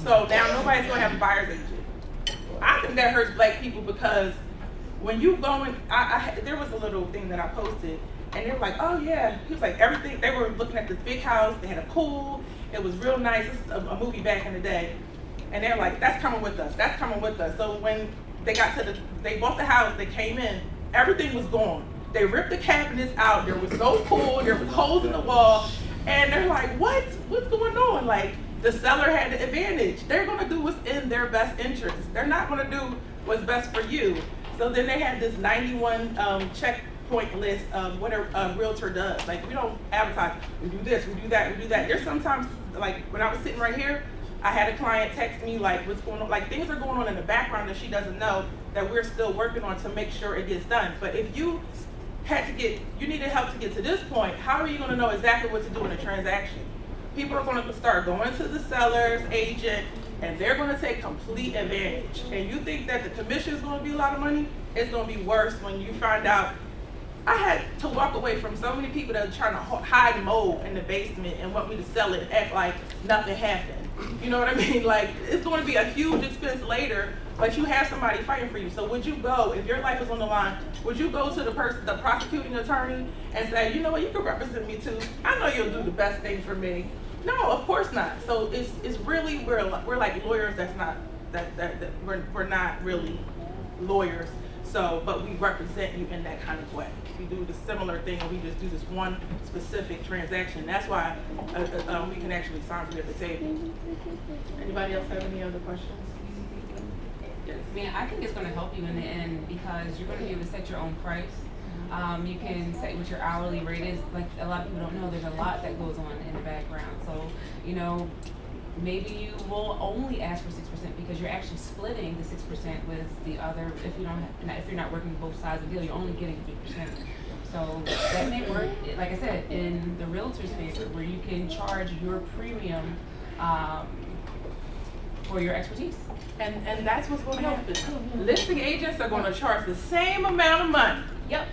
Speaker 12: So now nobody's going to have a buyer's agent. I think that hurts black people because when you go in, there was a little thing that I posted. And they were like, oh yeah. He was like, everything. They were looking at this big house. They had a pool. It was real nice. This is a movie back in the day. And they're like, that's coming with us. That's coming with us. So when they bought the house, they came in, everything was gone. They ripped the cabinets out. There was no pool. There was holes in the wall. And they're like, what? What's going on? Like, the seller had the advantage. They're going to do what's in their best interest. They're not going to do what's best for you. So then they had this 91 checkpoint list of what a realtor does. Like, we don't advertise. We do this, we do that, we do that. There's sometimes, like, when I was sitting right here, I had a client text me, like, what's going on? Like, things are going on in the background that she doesn't know that we're still working on to make sure it gets done. But if you needed help to get to this point, how are you going to know exactly what to do in a transaction? People are going to start going to the seller's agent, and they're going to take complete advantage. And you think that the commission is going to be a lot of money? It's going to be worse when you find out. I had to walk away from so many people that are trying to hide mold in the basement and want me to sell it and act like nothing happened. You know what I mean? Like, it's going to be a huge expense later, but you have somebody fighting for you. So would you go, if your life is on the line, would you go to the prosecuting attorney and say, you know what, you can represent me too. I know you'll do the best thing for me. No, of course not. So it's really, we're like lawyers we're not really lawyers. So, but we represent you in that kind of way. We do the similar thing, and we just do this one specific transaction. That's why we can actually sign for you at the table. Anybody else have any other questions?
Speaker 21: I mean, I think it's going to help you in the end because you're going to be able to set your own price. You can set what your hourly rate is. Like a lot of people don't know, there's a lot that goes on in the background. So, you know, maybe you will only ask for 6% because you're actually splitting the 6% with the other. If you're not working both sides of the deal, you're only getting 3%. So that may work, like I said, in the realtor's favor, where you can charge your premium for your expertise.
Speaker 12: And that's what's going to happen. Listing agents are going to charge the same amount of money.
Speaker 21: Yep.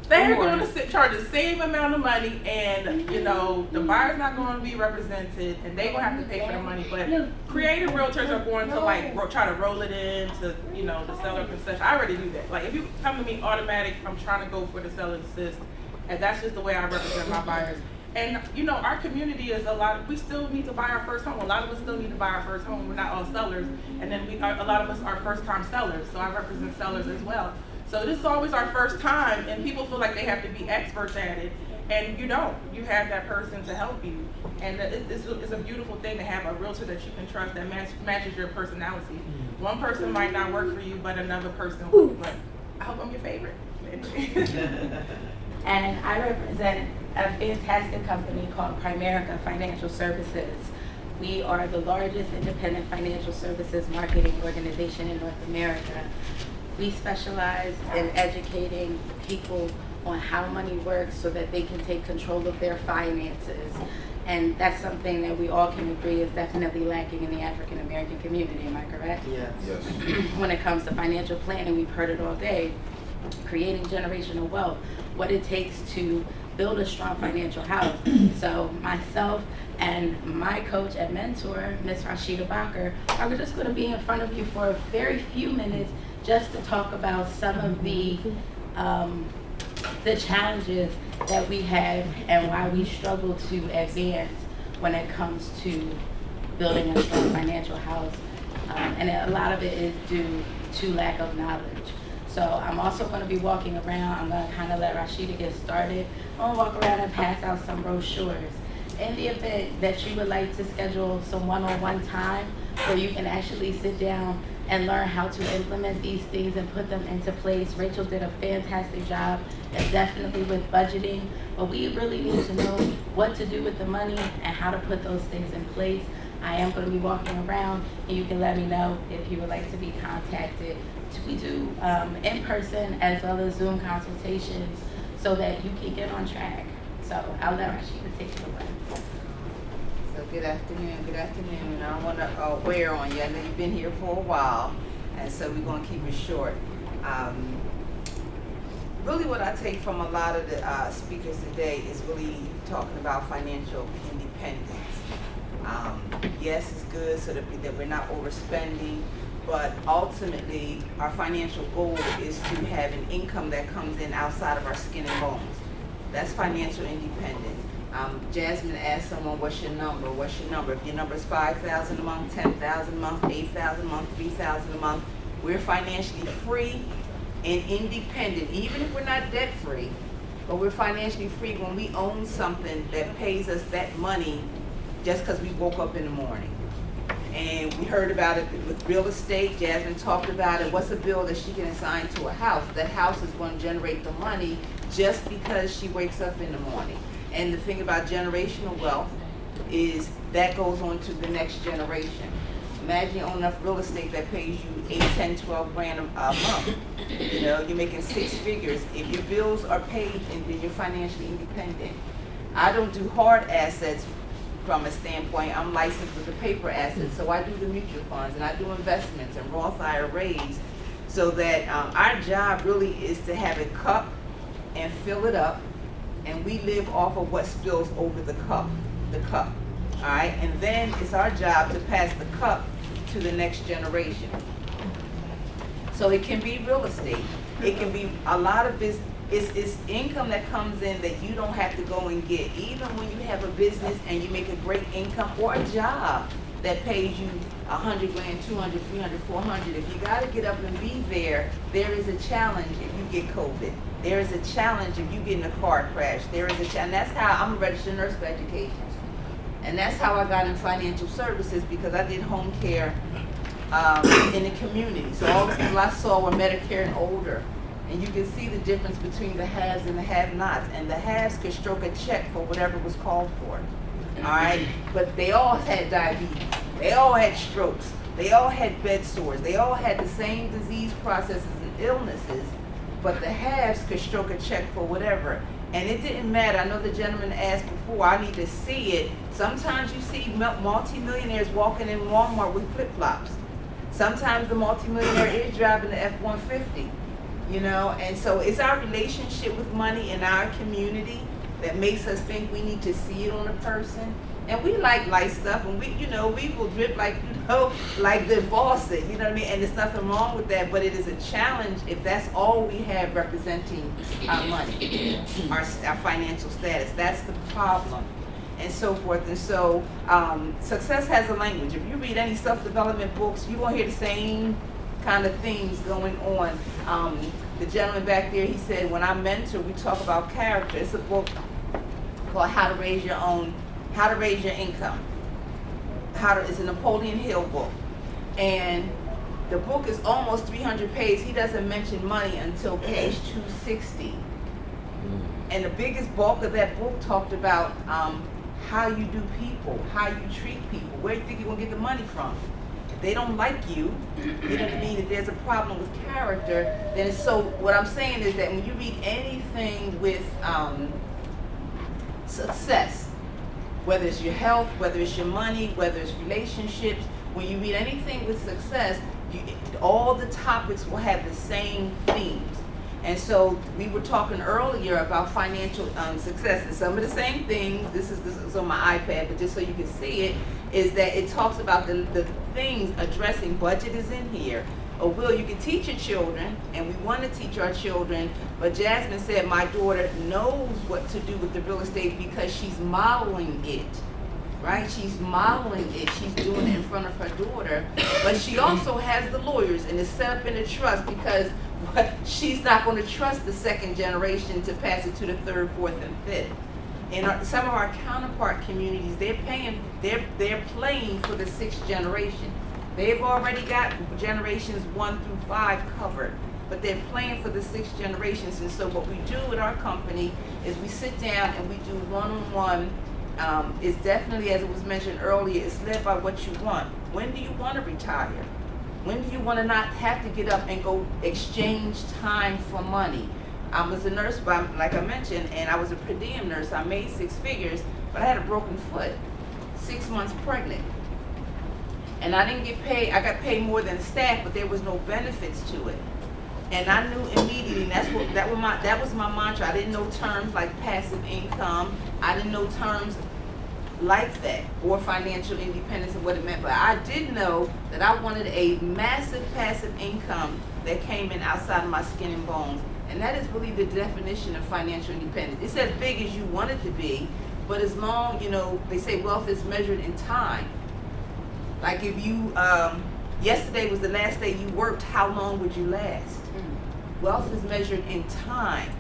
Speaker 12: They're going to charge the same amount of money, and you know the buyer's not going to be represented, and they're going to have to pay for the money. But creative realtors are going to like try to roll it into the seller concession. I already do that. Like if you come to me automatic, I'm trying to go for the seller's assist, and that's just the way I represent my buyers. And you know our community is we still need to buy our first home. A lot of us still need to buy our first home. We're not all sellers, and then a lot of us are first time sellers. So I represent sellers as well. So this is always our first time, and people feel like they have to be experts at it, and you don't. You have that person to help you, and it's a beautiful thing to have a realtor that you can trust that matches your personality. One person might not work for you, but another person will. But I hope I'm your favorite.
Speaker 22: And I represent a fantastic company called Primerica Financial Services. We are the largest independent financial services marketing organization in North America. We specialize in educating people on how money works so that they can take control of their finances. And that's something that we all can agree is definitely lacking in the African American community, am I correct?
Speaker 16: Yes.
Speaker 22: When it comes to financial planning, we've heard it all day. Creating generational wealth, what it takes to build a strong financial house. So myself and my coach and mentor, Ms. Rashida Bacher, are just going to be in front of you for a very few minutes just to talk about some of the challenges that we have and why we struggle to advance when it comes to building a strong financial house. And a lot of it is due to lack of knowledge. So I'm also going to be walking around. I'm going to kind of let Rashida get started. I'm going to walk around and pass out some brochures. In the event that you would like to schedule some one-on-one time where you can actually sit down and learn how to implement these things and put them into place. Rachel did a fantastic job, and definitely with budgeting, but we really need to know what to do with the money and how to put those things in place. I am going to be walking around, and you can let me know if you would like to be contacted. We do in-person as well as Zoom consultations so that you can get on track. So I'll let Rashida take it away.
Speaker 23: So good afternoon. I want to wear on you. I know you've been here for a while, and so we're going to keep it short. Really what I take from a lot of the speakers today is really talking about financial independence. Yes, it's good so that we're not overspending, but ultimately our financial goal is to have an income that comes in outside of our skin and bones. That's financial independence. Jasmine asked someone, what's your number? If your number is 5,000 a month, 10,000 a month, 8,000 a month, 3,000 a month, we're financially free and independent, even if we're not debt free, but we're financially free when we own something that pays us that money just because we woke up in the morning. And we heard about it with real estate. Jasmine talked about it. What's a bill that she can assign to a house? That house is going to generate the money just because she wakes up in the morning. And the thing about generational wealth is that goes on to the next generation. Imagine you own enough real estate that pays you 8, 10, 12 grand a month. You know, you're making 6 figures. If your bills are paid, and then you're financially independent. I don't do hard assets from a standpoint. I'm licensed with the paper assets, so I do the mutual funds and I do investments and Roth IRAs, so that our job really is to have a cup and fill it up, and we live off of what spills over the cup. All right, and then it's our job to pass the cup to the next generation. So it can be real estate. It can be a lot of business. It's income that comes in that you don't have to go and get. Even when you have a business and you make a great income, or a job, that pays you 100 grand, 200, 300, 400. If you got to get up and be there, there is a challenge if you get COVID. There is a challenge if you get in a car crash. There is a challenge. That's how I'm a registered nurse for education. And that's how I got in financial services, because I did home care in the community. So all the people I saw were Medicare and older. And you can see the difference between the haves and the have-nots. And the haves could stroke a check for whatever was called for. All right? But they all had diabetes. They all had strokes. They all had bed sores. They all had the same disease processes and illnesses. But the haves could stroke a check for whatever. And it didn't matter. I know the gentleman asked before, I need to see it. Sometimes you see multimillionaires walking in Walmart with flip-flops. Sometimes the multimillionaire is driving the F-150, you know? And so it's our relationship with money in our community that makes us think we need to see it on a person. And we like light stuff, and we will drip like the faucet, you know what I mean? And there's nothing wrong with that, but it is a challenge if that's all we have representing our money, our financial status. That's the problem, and so forth. And so success has a language. If you read any self-development books, you won't hear the same kind of things going on. The gentleman back there, he said, when I mentor, we talk about character. It's a book called How to Raise Your Income. It's a Napoleon Hill book. And the book is almost 300 pages. He doesn't mention money until page 260. And the biggest bulk of that book talked about how you do people, how you treat people, where you think you're gonna get the money from. If they don't like you, you know what I mean? If there's a problem with character, then it's so, what I'm saying is that when you read anything with success, whether it's your health, whether it's your money, whether it's relationships, when you read anything with success, all the topics will have the same themes. And so we were talking earlier about financial success, and some of the same things, this is on my iPad, but just so you can see it, is that it talks about the things addressing budget is in here. Will, you can teach your children, and we want to teach our children, but Jasmine said my daughter knows what to do with the real estate because she's modeling it, right? She's modeling it. She's doing it in front of her daughter, but she also has the lawyers, and it's set up in a trust because she's not going to trust the second generation to pass it to the third, fourth, and fifth. In some of our counterpart communities, they're playing for the sixth generation. They've already got generations 1 through 5 covered, but they're playing for the 6 generations. And so what we do with our company is we sit down and we do one-on-one. It's definitely, as it was mentioned earlier, it's led by what you want. When do you want to retire? When do you want to not have to get up and go exchange time for money? I was a nurse, like I mentioned, and I was a per diem nurse. I made 6 figures, but I had a broken foot, 6 months pregnant. And I didn't get paid. I got paid more than the staff, but there was no benefits to it. And I knew immediately, and that was my mantra. I didn't know terms like passive income. I didn't know terms like that, or financial independence and what it meant. But I did know that I wanted a massive passive income that came in outside of my skin and bones. And that is really the definition of financial independence. It's as big as you want it to be, but as long, they say wealth is measured in time. Like if you, yesterday was the last day you worked, how long would you last? Wealth is measured in time.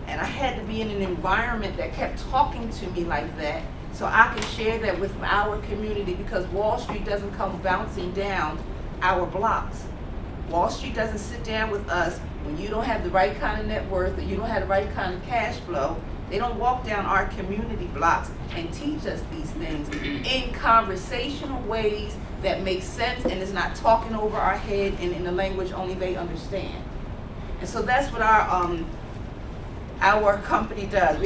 Speaker 23: And I had to be in an environment that kept talking to me like that so I could share that with our community, because Wall Street doesn't come bouncing down our blocks. Wall Street doesn't sit down with us when you don't have the right kind of net worth or you don't have the right kind of cash flow. They don't walk down our community blocks and teach us these things in conversational ways that make sense and is not talking over our head and in a language only they understand. And so that's what our company does.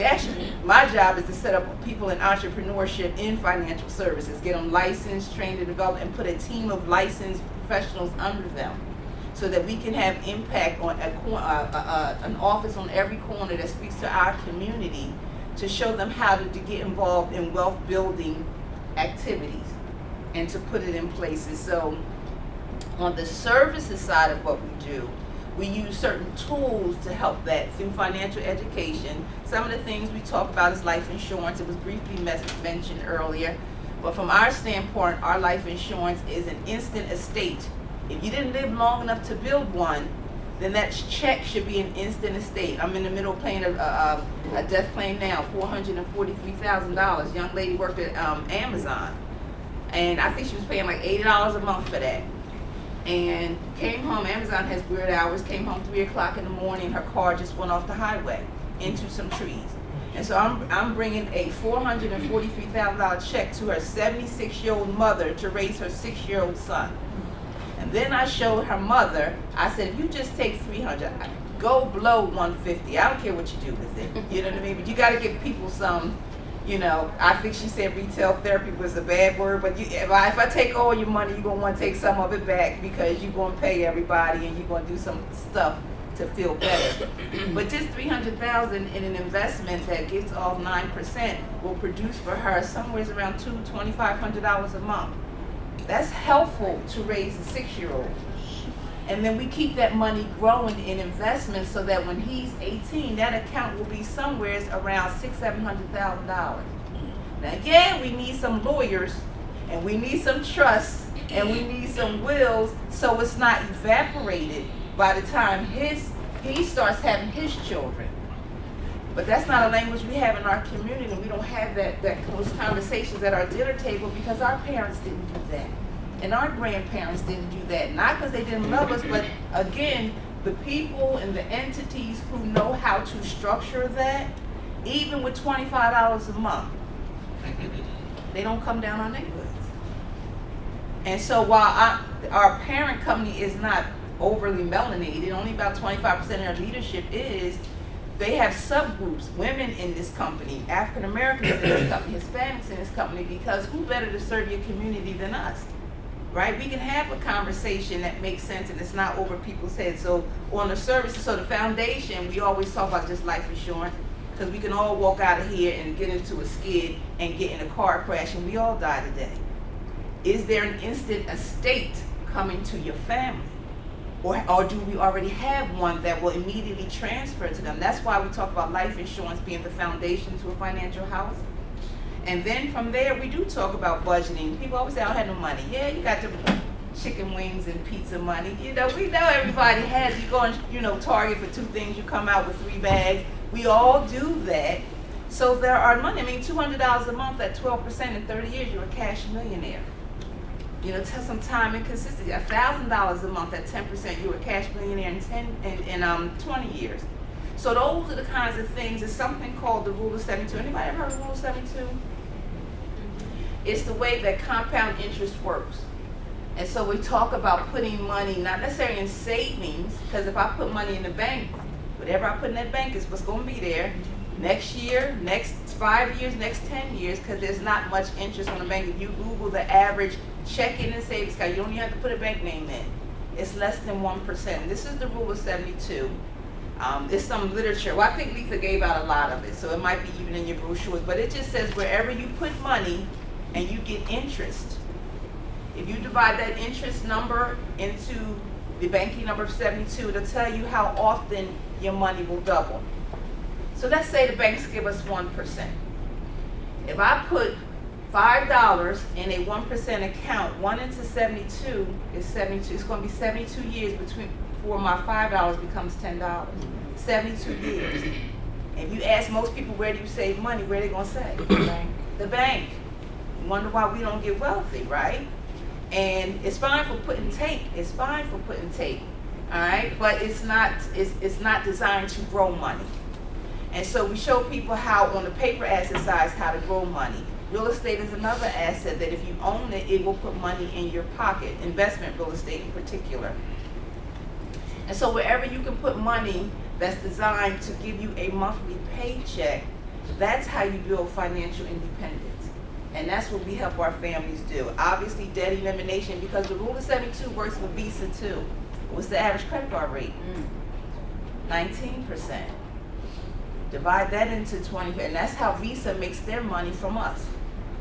Speaker 23: My job is to set up people in entrepreneurship in financial services, get them licensed, trained, and developed, and put a team of licensed professionals under them, so that we can have impact on an office on every corner that speaks to our community, to show them how to get involved in wealth building activities and to put it in place. And so on the services side of what we do, we use certain tools to help that through financial education. Some of the things we talk about is life insurance. It was briefly mentioned earlier. But from our standpoint, our life insurance is an instant estate. If you didn't live long enough to build one, then that check should be an instant estate. I'm in the middle of paying a death claim now, $443,000. Young lady worked at Amazon, and I think she was paying like $80 a month for that. And came home, Amazon has weird hours, came home 3 o'clock in the morning, her car just went off the highway into some trees. And so I'm bringing a $443,000 check to her 76-year-old mother to raise her 6-year-old son. And then I showed her mother, I said, if you just take $300, go below $150. I don't care what you do with it. You know what I mean? But you got to give people some, you know, I think she said retail therapy was a bad word, but if I take all your money, you're going to want to take some of it back because you're going to pay everybody and you're going to do some stuff to feel better. But just $300,000 in an investment that gets off 9% will produce for her somewhere around $2,500 a month. That's helpful to raise a 6-year-old. And then we keep that money growing in investments so that when he's 18, that account will be somewhere around $600,000-$700,000. Now, yeah, we need some lawyers, and we need some trusts, and we need some wills, so it's not evaporated by the time he starts having his children. But that's not a language we have in our community. We don't have those conversations at our dinner table because our parents didn't do that. And our grandparents didn't do that. Not because they didn't love us, but again, the people and the entities who know how to structure that, even with $25 a month, they don't come down our neighborhoods. And so while our parent company is not overly melanated, only about 25% of their leadership is, they have subgroups, women in this company, African Americans in this company, Hispanics in this company, because who better to serve your community than us, right? We can have a conversation that makes sense and it's not over people's heads. So on the services, so the foundation, we always talk about just life insurance, because we can all walk out of here and get into a skid and get in a car crash and we all die today. Is there an instant estate coming to your family? Or do we already have one that will immediately transfer to them? That's why we talk about life insurance being the foundation to a financial house. And then from there, we do talk about budgeting. People always say, I don't have no money. Yeah, you got the chicken wings and pizza money. You know, we know everybody has. You go and, you know, Target for 2 things, you come out with 3 bags. We all do that. So there are money. I mean, $200 a month at 12% in 30 years, you're a cash millionaire. You know, take some time and consistency. $1,000 a month at 10%, you're a cash millionaire in 20 years. So those are the kinds of things. It's something called the Rule of 72. Anybody ever heard of Rule of 72? It's the way that compound interest works. And so we talk about putting money, not necessarily in savings, because if I put money in the bank, whatever I put in that bank is what's going to be there next year, next 5 years, next 10 years, because there's not much interest on the bank. If you Google the average checking and savings account, you don't even have to put a bank name in. It's less than 1%. This is the Rule of 72. There's some literature. Well, I think Lisa gave out a lot of it, so it might be even in your brochures, but it just says wherever you put money and you get interest, if you divide that interest number into the banking number of 72, it'll tell you how often your money will double. So let's say the banks give us 1%. If I put $5 in a 1% account, 1 into 72 is 72. It's going to be 72 years before my $5 becomes $10. 72 years. And you ask most people, where do you save money? Where are they going to say? The bank. The bank. You wonder why we don't get wealthy, right? And it's fine for putting take. It's fine for putting take. All right? But it's not designed to grow money. And so we show people how, on the paper asset side, how to grow money. Real estate is another asset that if you own it, it will put money in your pocket, investment real estate in particular. And so wherever you can put money that's designed to give you a monthly paycheck, that's how you build financial independence. And that's what we help our families do. Obviously, debt elimination, because the Rule of 72 works with Visa too. What's the average credit card rate? 19%. Divide that into 20, and that's how Visa makes their money from us.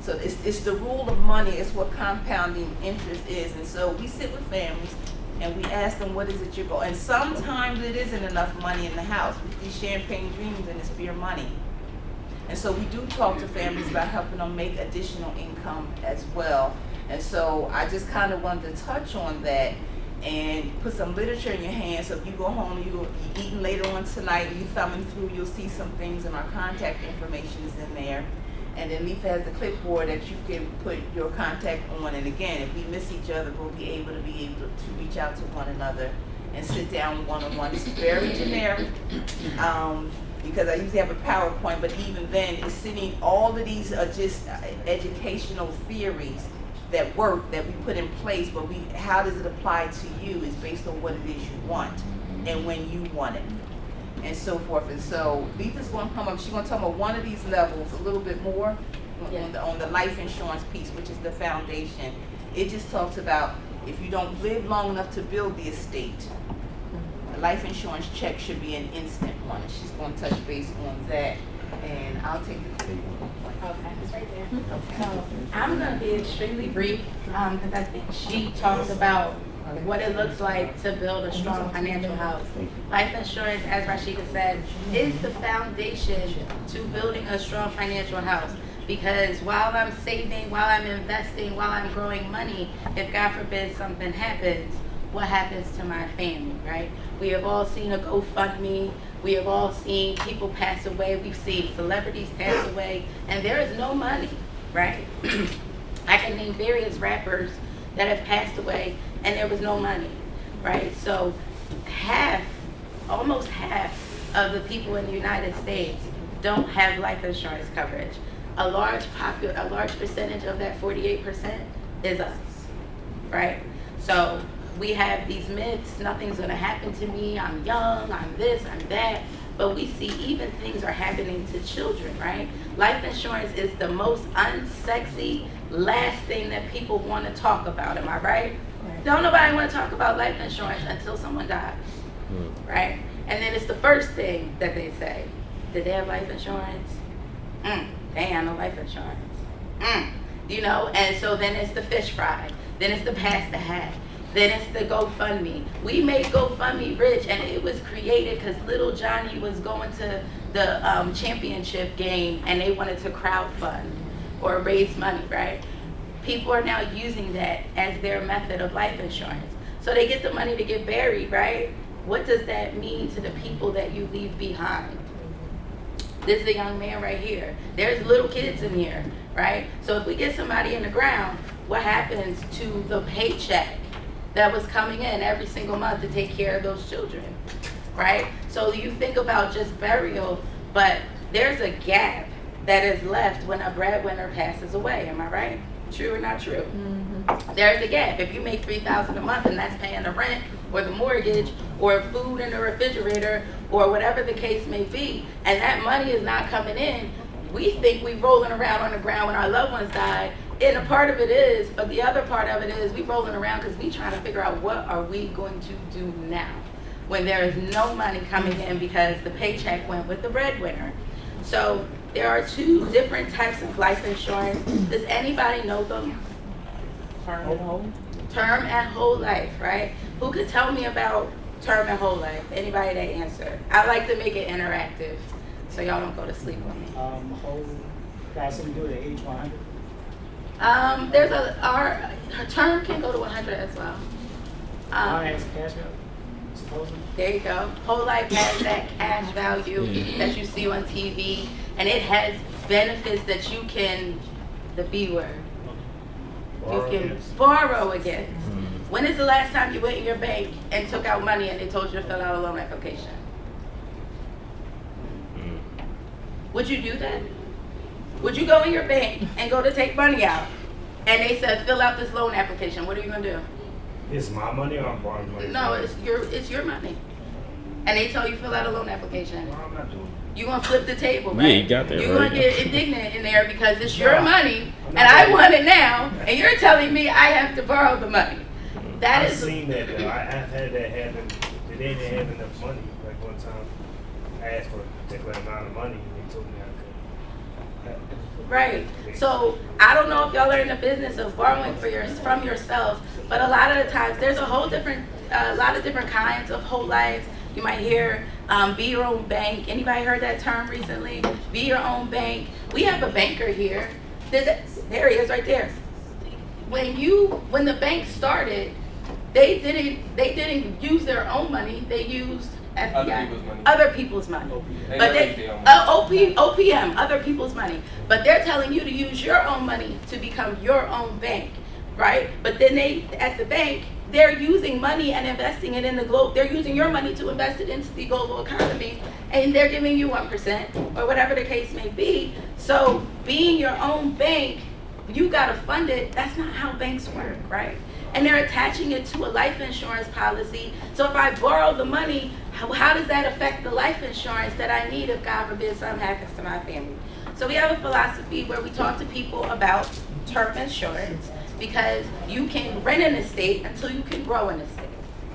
Speaker 23: So it's the rule of money. It's what compounding interest is. And so we sit with families and we ask them, what is it you're going? And sometimes it isn't enough money in the house with these champagne dreams and this beer money. And so we do talk to families about helping them make additional income as well. And so I just kind of wanted to touch on that and put some literature in your hands. So if you go home and you're eating later on tonight and you're thumbing through, you'll see some things, and our contact information is in there. And then Letha has the clipboard that you can put your contact on. And again, if we miss each other, we'll be able to reach out to one another and sit down one-on-one. It's very generic because I usually have a PowerPoint, but even then, it's sitting, all of these are just educational theories that work, that we put in place, but how does it apply to you is based on what it is you want and when you want it, and so forth. And so Letha's going to come up, she's going to tell me one of these levels a little bit more on the life insurance piece, which is the foundation. It just talks about if you don't live long enough to build the estate, a life insurance check should be an instant one. And she's going to touch base on that. And I'll take the big one.
Speaker 22: Okay, it's right there. So I'm going to be extremely brief because I think she talked about what it looks like to build a strong financial house. Life insurance, as Rashida said, is the foundation to building a strong financial house. Because while I'm saving, while I'm investing, while I'm growing money, if God forbid something happens, what happens to my family, right? We have all seen a GoFundMe. We have all seen people pass away. We've seen celebrities pass away, and there is no money, right? I can name various rappers that have passed away, and there was no money, right? So almost half of the people in the United States don't have life insurance coverage. A large percentage of that 48% is us, right? So we have these myths, nothing's gonna happen to me, I'm young, I'm this, I'm that, but we see even things are happening to children, right? Life insurance is the most unsexy, last thing that people wanna talk about, am I right? Don't nobody wanna talk about life insurance until someone dies, right? And then it's the first thing that they say. Did they have life insurance? They ain't have no life insurance. You know, and so then it's the fish fry, then it's the pass the hat, then it's the GoFundMe. We made GoFundMe rich, and it was created because little Johnny was going to the championship game and they wanted to crowdfund or raise money, right? People are now using that as their method of life insurance. So they get the money to get buried, right? What does that mean to the people that you leave behind? This is a young man right here. There's little kids in here, right? So if we get somebody in the ground, what happens to the paycheck that was coming in every single month to take care of those children, right? So you think about just burial, but there's a gap that is left when a breadwinner passes away. Am I right? True or not true? Mm-hmm. There's a gap. If you make $3,000 a month and that's paying the rent or the mortgage or food in the refrigerator or whatever the case may be, and that money is not coming in, we think we rolling around on the ground when our loved ones died. And a part of it is, but the other part of it is we rolling around because we trying to figure out what are we going to do now when there is no money coming in because the paycheck went with the breadwinner. So there are two different types of life insurance. Does anybody know them? Term and whole? Term and whole life, right? Who could tell me about term and whole life? Anybody that answer? I like to make it interactive so y'all don't go to sleep on me.
Speaker 8: Whole, got something to do with age 100?
Speaker 22: There's our term can go to 100 as well.
Speaker 8: Has cash value, supposedly.
Speaker 22: There you go. Whole life has that cash value that you see on TV, and it has benefits that you can, the B word, you can borrow against. When is the last time you went in your bank and took out money and they told you to fill out a loan application? Would you do that? Would you go in your bank and go to take money out and they said fill out this loan application? What are you gonna do?
Speaker 8: It's my money or I'm borrowing money?
Speaker 22: No, it's your money. And they tell you fill out a loan application.
Speaker 8: No, I'm not doing it.
Speaker 22: You're gonna flip the table, right?
Speaker 15: Yeah, you got that
Speaker 22: You're
Speaker 15: right.
Speaker 22: gonna get indignant in there because it's your money and I want it now, and you're telling me I have to borrow the money.
Speaker 8: I've seen that though. I've had that happen. They didn't have enough money. Like one time, I asked for a particular amount of money and they told me I couldn't.
Speaker 22: Right. So I don't know if y'all are in the business of borrowing from yourselves, but a lot of the times there's a lot of different kinds of whole life. You might hear be your own bank. Anybody heard that term recently? Be your own bank. We have a banker here. There he is right there. When the bank started, they didn't use their own money. They used FBI, other people's money. But OPM, other people's money. But they're telling you to use your own money to become your own bank, right? But then at the bank, they're using money and investing it in the globe. They're using your money to invest it into the global economy, and they're giving you 1% or whatever the case may be. So being your own bank, you gotta fund it. That's not how banks work, right? And they're attaching it to a life insurance policy. So if I borrow the money, how does that affect the life insurance that I need if God forbid something happens to my family? So we have a philosophy where we talk to people about term insurance, because you can rent an estate until you can grow an estate,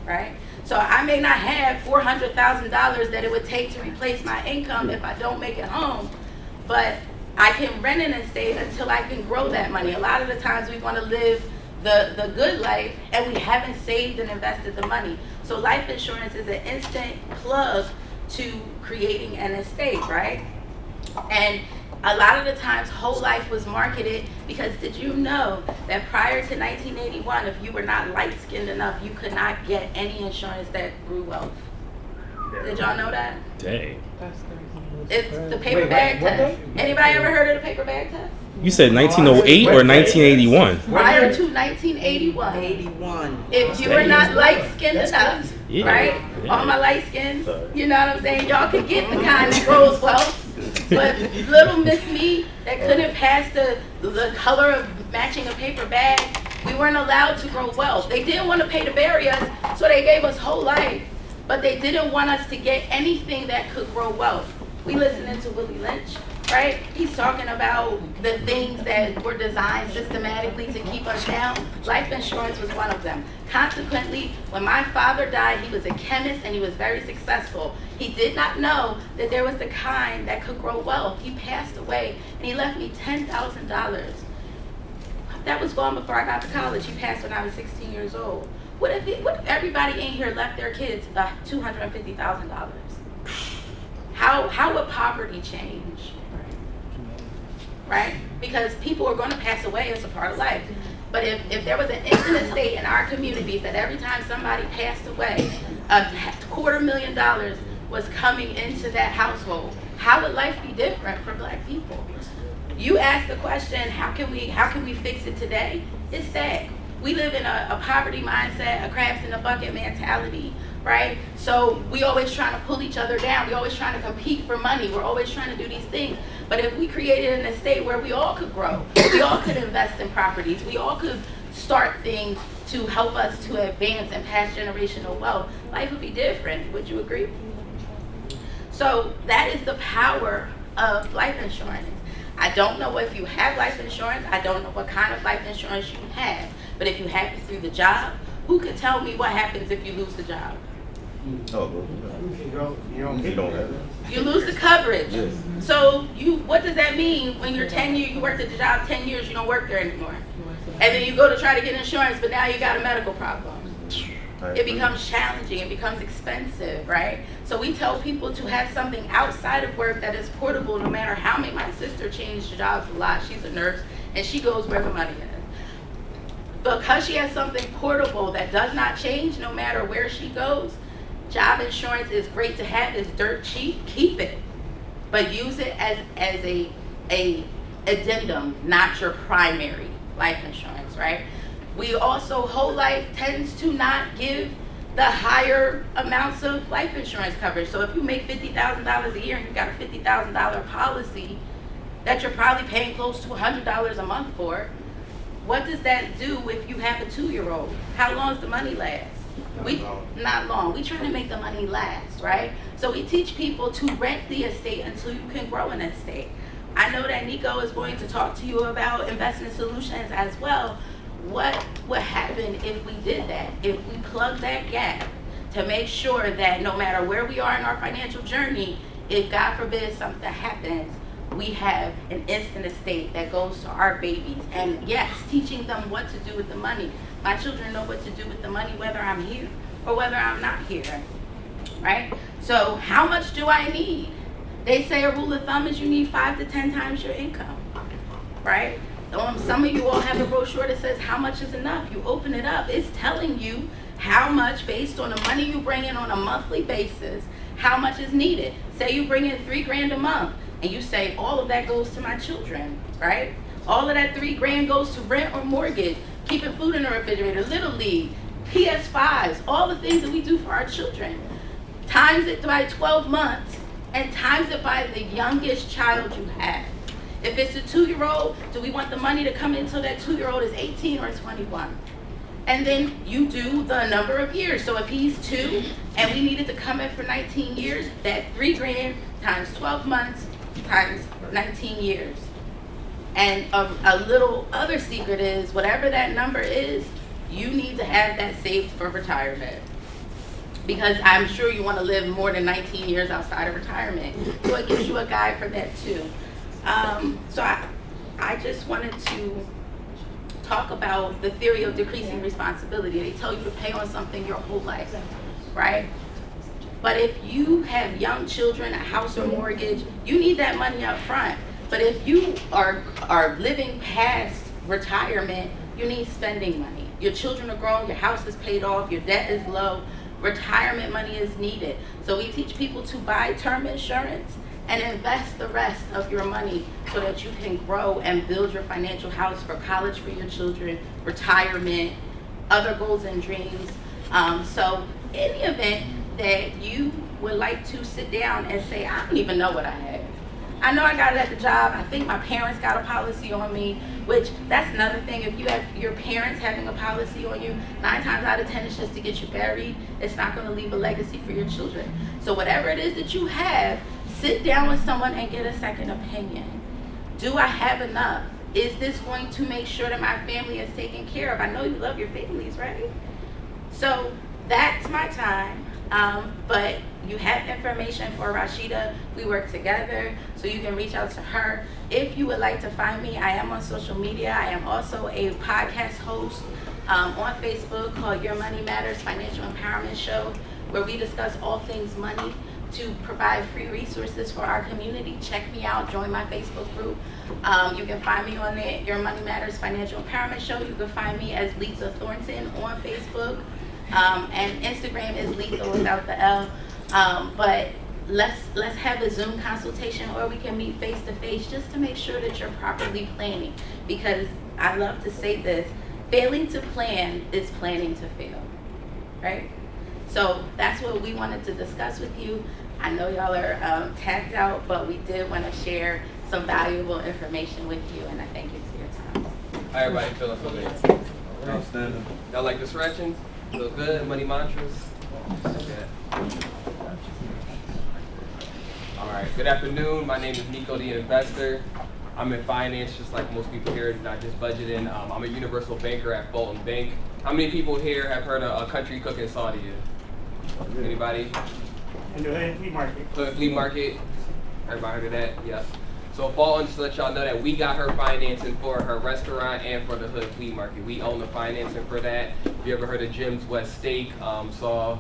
Speaker 22: right? So I may not have $400,000 that it would take to replace my income if I don't make it home, but I can rent an estate until I can grow that money. A lot of the times we want to live the good life and we haven't saved and invested the money. So life insurance is an instant plug to creating an estate, right? And a lot of the times whole life was marketed because did you know that prior to 1981, if you were not light-skinned enough, you could not get any insurance that grew wealth? Did y'all know that?
Speaker 15: Dang.
Speaker 22: It's the paper bag test. Anybody ever heard of the paper bag test?
Speaker 15: You said 1908 or 1981?
Speaker 22: Prior to 1981. If you were not light-skinned enough, right? All my light skins, you know what I'm saying? Y'all could get the kind that grows wealth. But little Miss Me that couldn't pass the color of matching a paper bag, we weren't allowed to grow wealth. They didn't want to pay to bury us, so they gave us whole life. But they didn't want us to get anything that could grow wealth. We listening to Willie Lynch, right? He's talking about the things that were designed systematically to keep us down. Life insurance was one of them. Consequently, when my father died, he was a chemist and he was very successful. He did not know that there was the kind that could grow wealth. He passed away and he left me $10,000. That was gone before I got to college. He passed when I was 16 years old. What if everybody in here left their kids $250,000? How would poverty change? Right? Because people are going to pass away, it's a part of life. But if there was an instant estate in our communities that every time somebody passed away, $250,000 was coming into that household, how would life be different for Black people? You ask the question, how can we fix it today? It's that. We live in a poverty mindset, a crabs in a bucket mentality, right? So we always trying to pull each other down. We always trying to compete for money. We're always trying to do these things. But if we created an estate where we all could grow, we all could invest in properties, we all could start things to help us to advance and pass generational wealth, life would be different. Would you agree? So that is the power of life insurance. I don't know if you have life insurance. I don't know what kind of life insurance you have. But if you have it through the job, who could tell me what happens if you lose the job? You lose the coverage.
Speaker 15: Yes.
Speaker 22: So what does that mean when you're 10 years, you worked at the job 10 years, you don't work there anymore? And then you go to try to get insurance, but now you got a medical problem. It becomes challenging, it becomes expensive, right? So we tell people to have something outside of work that is portable no matter how many. My sister changed jobs a lot. She's a nurse and she goes where the money is. Because she has something portable that does not change no matter where she goes, job insurance is great to have. It's dirt cheap, keep it. But use it as a addendum, not your primary life insurance, right? We also, whole life tends to not give the higher amounts of life insurance coverage. So if you make $50,000 a year and you've got a $50,000 policy that you're probably paying close to $100 a month for, what does that do if you have a 2-year-old? How long does the money last? Not long. We try to make the money last, right? So we teach people to rent the estate until you can grow an estate. I know that Nico is going to talk to you about investment solutions as well. What would happen if we did that? If we plug that gap to make sure that no matter where we are in our financial journey, if God forbid something happens, we have an instant estate that goes to our babies. And yes, teaching them what to do with the money. My children know what to do with the money whether I'm here or whether I'm not here. right? So how much do I need? They say a rule of thumb is you need 5 to 10 times your income, right? Some of you all have a brochure that says how much is enough. You open it up, it's telling you how much based on the money you bring in on a monthly basis, how much is needed. Say you bring in $3,000 a month and you say all of that goes to my children, right? All of that $3,000 goes to rent or mortgage, keeping food in the refrigerator, Little League, PS5s, all the things that we do for our children. Times it by 12 months and times it by the youngest child you have. If it's a 2-year-old, do we want the money to come in until that 2-year-old is 18 or 21? And then you do the number of years. So if he's 2 and we needed to come in for 19 years, that $3,000 times 12 months times 19 years. And a little other secret is whatever that number is, you need to have that saved for retirement. Because I'm sure you want to live more than 19 years outside of retirement. So it gives you a guide for that too. So I just wanted to talk about the theory of decreasing responsibility. They tell you to pay on something your whole life, right? But if you have young children, a house or mortgage, you need that money up front. But if you are living past retirement, you need spending money. Your children are grown, your house is paid off, your debt is low, retirement money is needed. So we teach people to buy term insurance and invest the rest of your money so that you can grow and build your financial house for college for your children, retirement, other goals and dreams. So in the event that you would like to sit down and say, I don't even know what I have. I know I got it at the job. I think my parents got a policy on me, which that's another thing. If you have your parents having a policy on you, 9 times out of 10 it's just to get you buried. It's not going to leave a legacy for your children. So whatever it is that you have, sit down with someone and get a second opinion. Do I have enough? Is this going to make sure that my family is taken care of? I know you love your families, right? So that's my time. But you have information for Rashida. We work together, so you can reach out to her. If you would like to find me, I am on social media. I am also a podcast host on Facebook called Your Money Matters Financial Empowerment Show, where we discuss all things money to provide free resources for our community. Check me out, join my Facebook group. You can find me on there, Your Money Matters Financial Empowerment Show. You can find me as Lisa Thornton on Facebook. And Instagram is Lisa without the L. But let's have a Zoom consultation, or we can meet face to face just to make sure that you're properly planning. Because I love to say this, failing to plan is planning to fail, right? So that's what we wanted to discuss with you. I know y'all are tapped out, but we did want to share some valuable information with you, and I thank you for your time.
Speaker 1: Hi everybody, Philip over there. Outstanding. Y'all like the stretching? Feel good? Money mantras? Okay. Alright, good afternoon. My name is Nico, the investor. I'm in finance just like most people here, not just budgeting. I'm a universal banker at Fulton Bank. How many people here have heard of a country cooking Saudi? Anybody?
Speaker 8: And the Hood Flea Market.
Speaker 1: Hood Flea Market. Everybody heard of that? Yes. So Fulton, just to let y'all know that we got her financing for her restaurant and for the Hood Flea Market. We own the financing for that. If you ever heard of Jim's West Steak,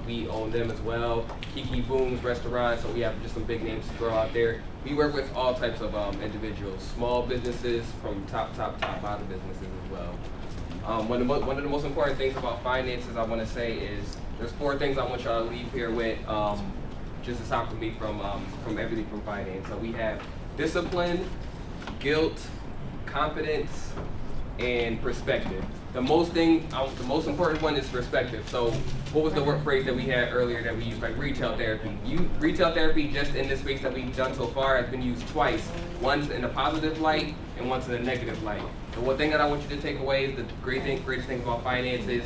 Speaker 1: we own them as well. Kiki Boom's restaurant, so we have just some big names to throw out there. We work with all types of individuals, small businesses from top bottom businesses as well. One of the most important things about finances I want to say is there's 4 things I want y'all to leave here with, just to stop me from everything from finance. So we have discipline, guilt, confidence, and perspective. The most important one is perspective. So what was the word phrase that we had earlier that we used, like retail therapy? Retail therapy, just in this space that we've done so far, has been used twice. Once in a positive light and once in a negative light. The one thing that I want you to take away is the greatest thing about finance is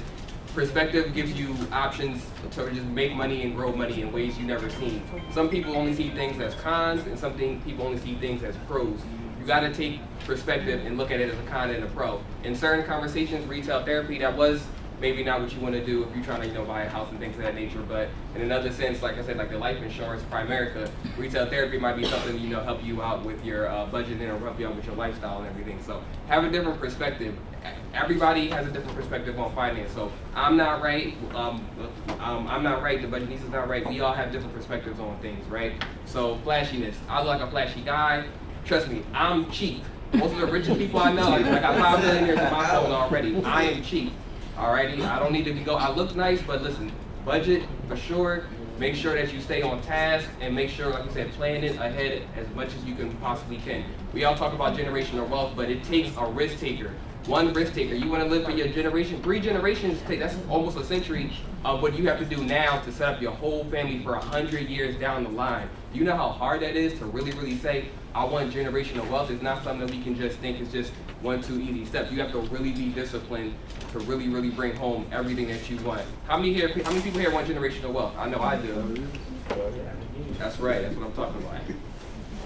Speaker 1: perspective gives you options to just make money and grow money in ways you've never seen. Some people only see things as cons, and some people only see things as pros. You gotta take perspective and look at it as a con and a pro. In certain conversations, retail therapy, that was maybe not what you want to do if you're trying to, you know, buy a house and things of that nature. But in another sense, like I said, like the life insurance, Primerica, retail therapy might be something, you know, help you out with your budgeting or help you out with your lifestyle and everything. So have a different perspective. Everybody has a different perspective on finance. So I'm not right. I'm not right. The budgetist is not right. We all have different perspectives on things, right? So flashiness. I look like a flashy guy. Trust me, I'm cheap. Most of the richest people I know, like, I got 5 millionaires in my phone already. I am cheap. Alrighty, I don't need to go. I look nice, but listen, budget for sure. Make sure that you stay on task and make sure, like I said, plan it ahead as much as you can possibly can. We all talk about generational wealth, but it takes a risk taker. One risk taker. You want to live for your generation, 3 generations, that's almost a century of what you have to do now to set up your whole family for 100 years down the line. Do you know how hard that is to really say, I want generational wealth? It's not something that we can just think is just 1, 2 easy steps. You have to really be disciplined to really bring home everything that you want. How many people here want generational wealth? I know I do. That's right, that's what I'm talking about.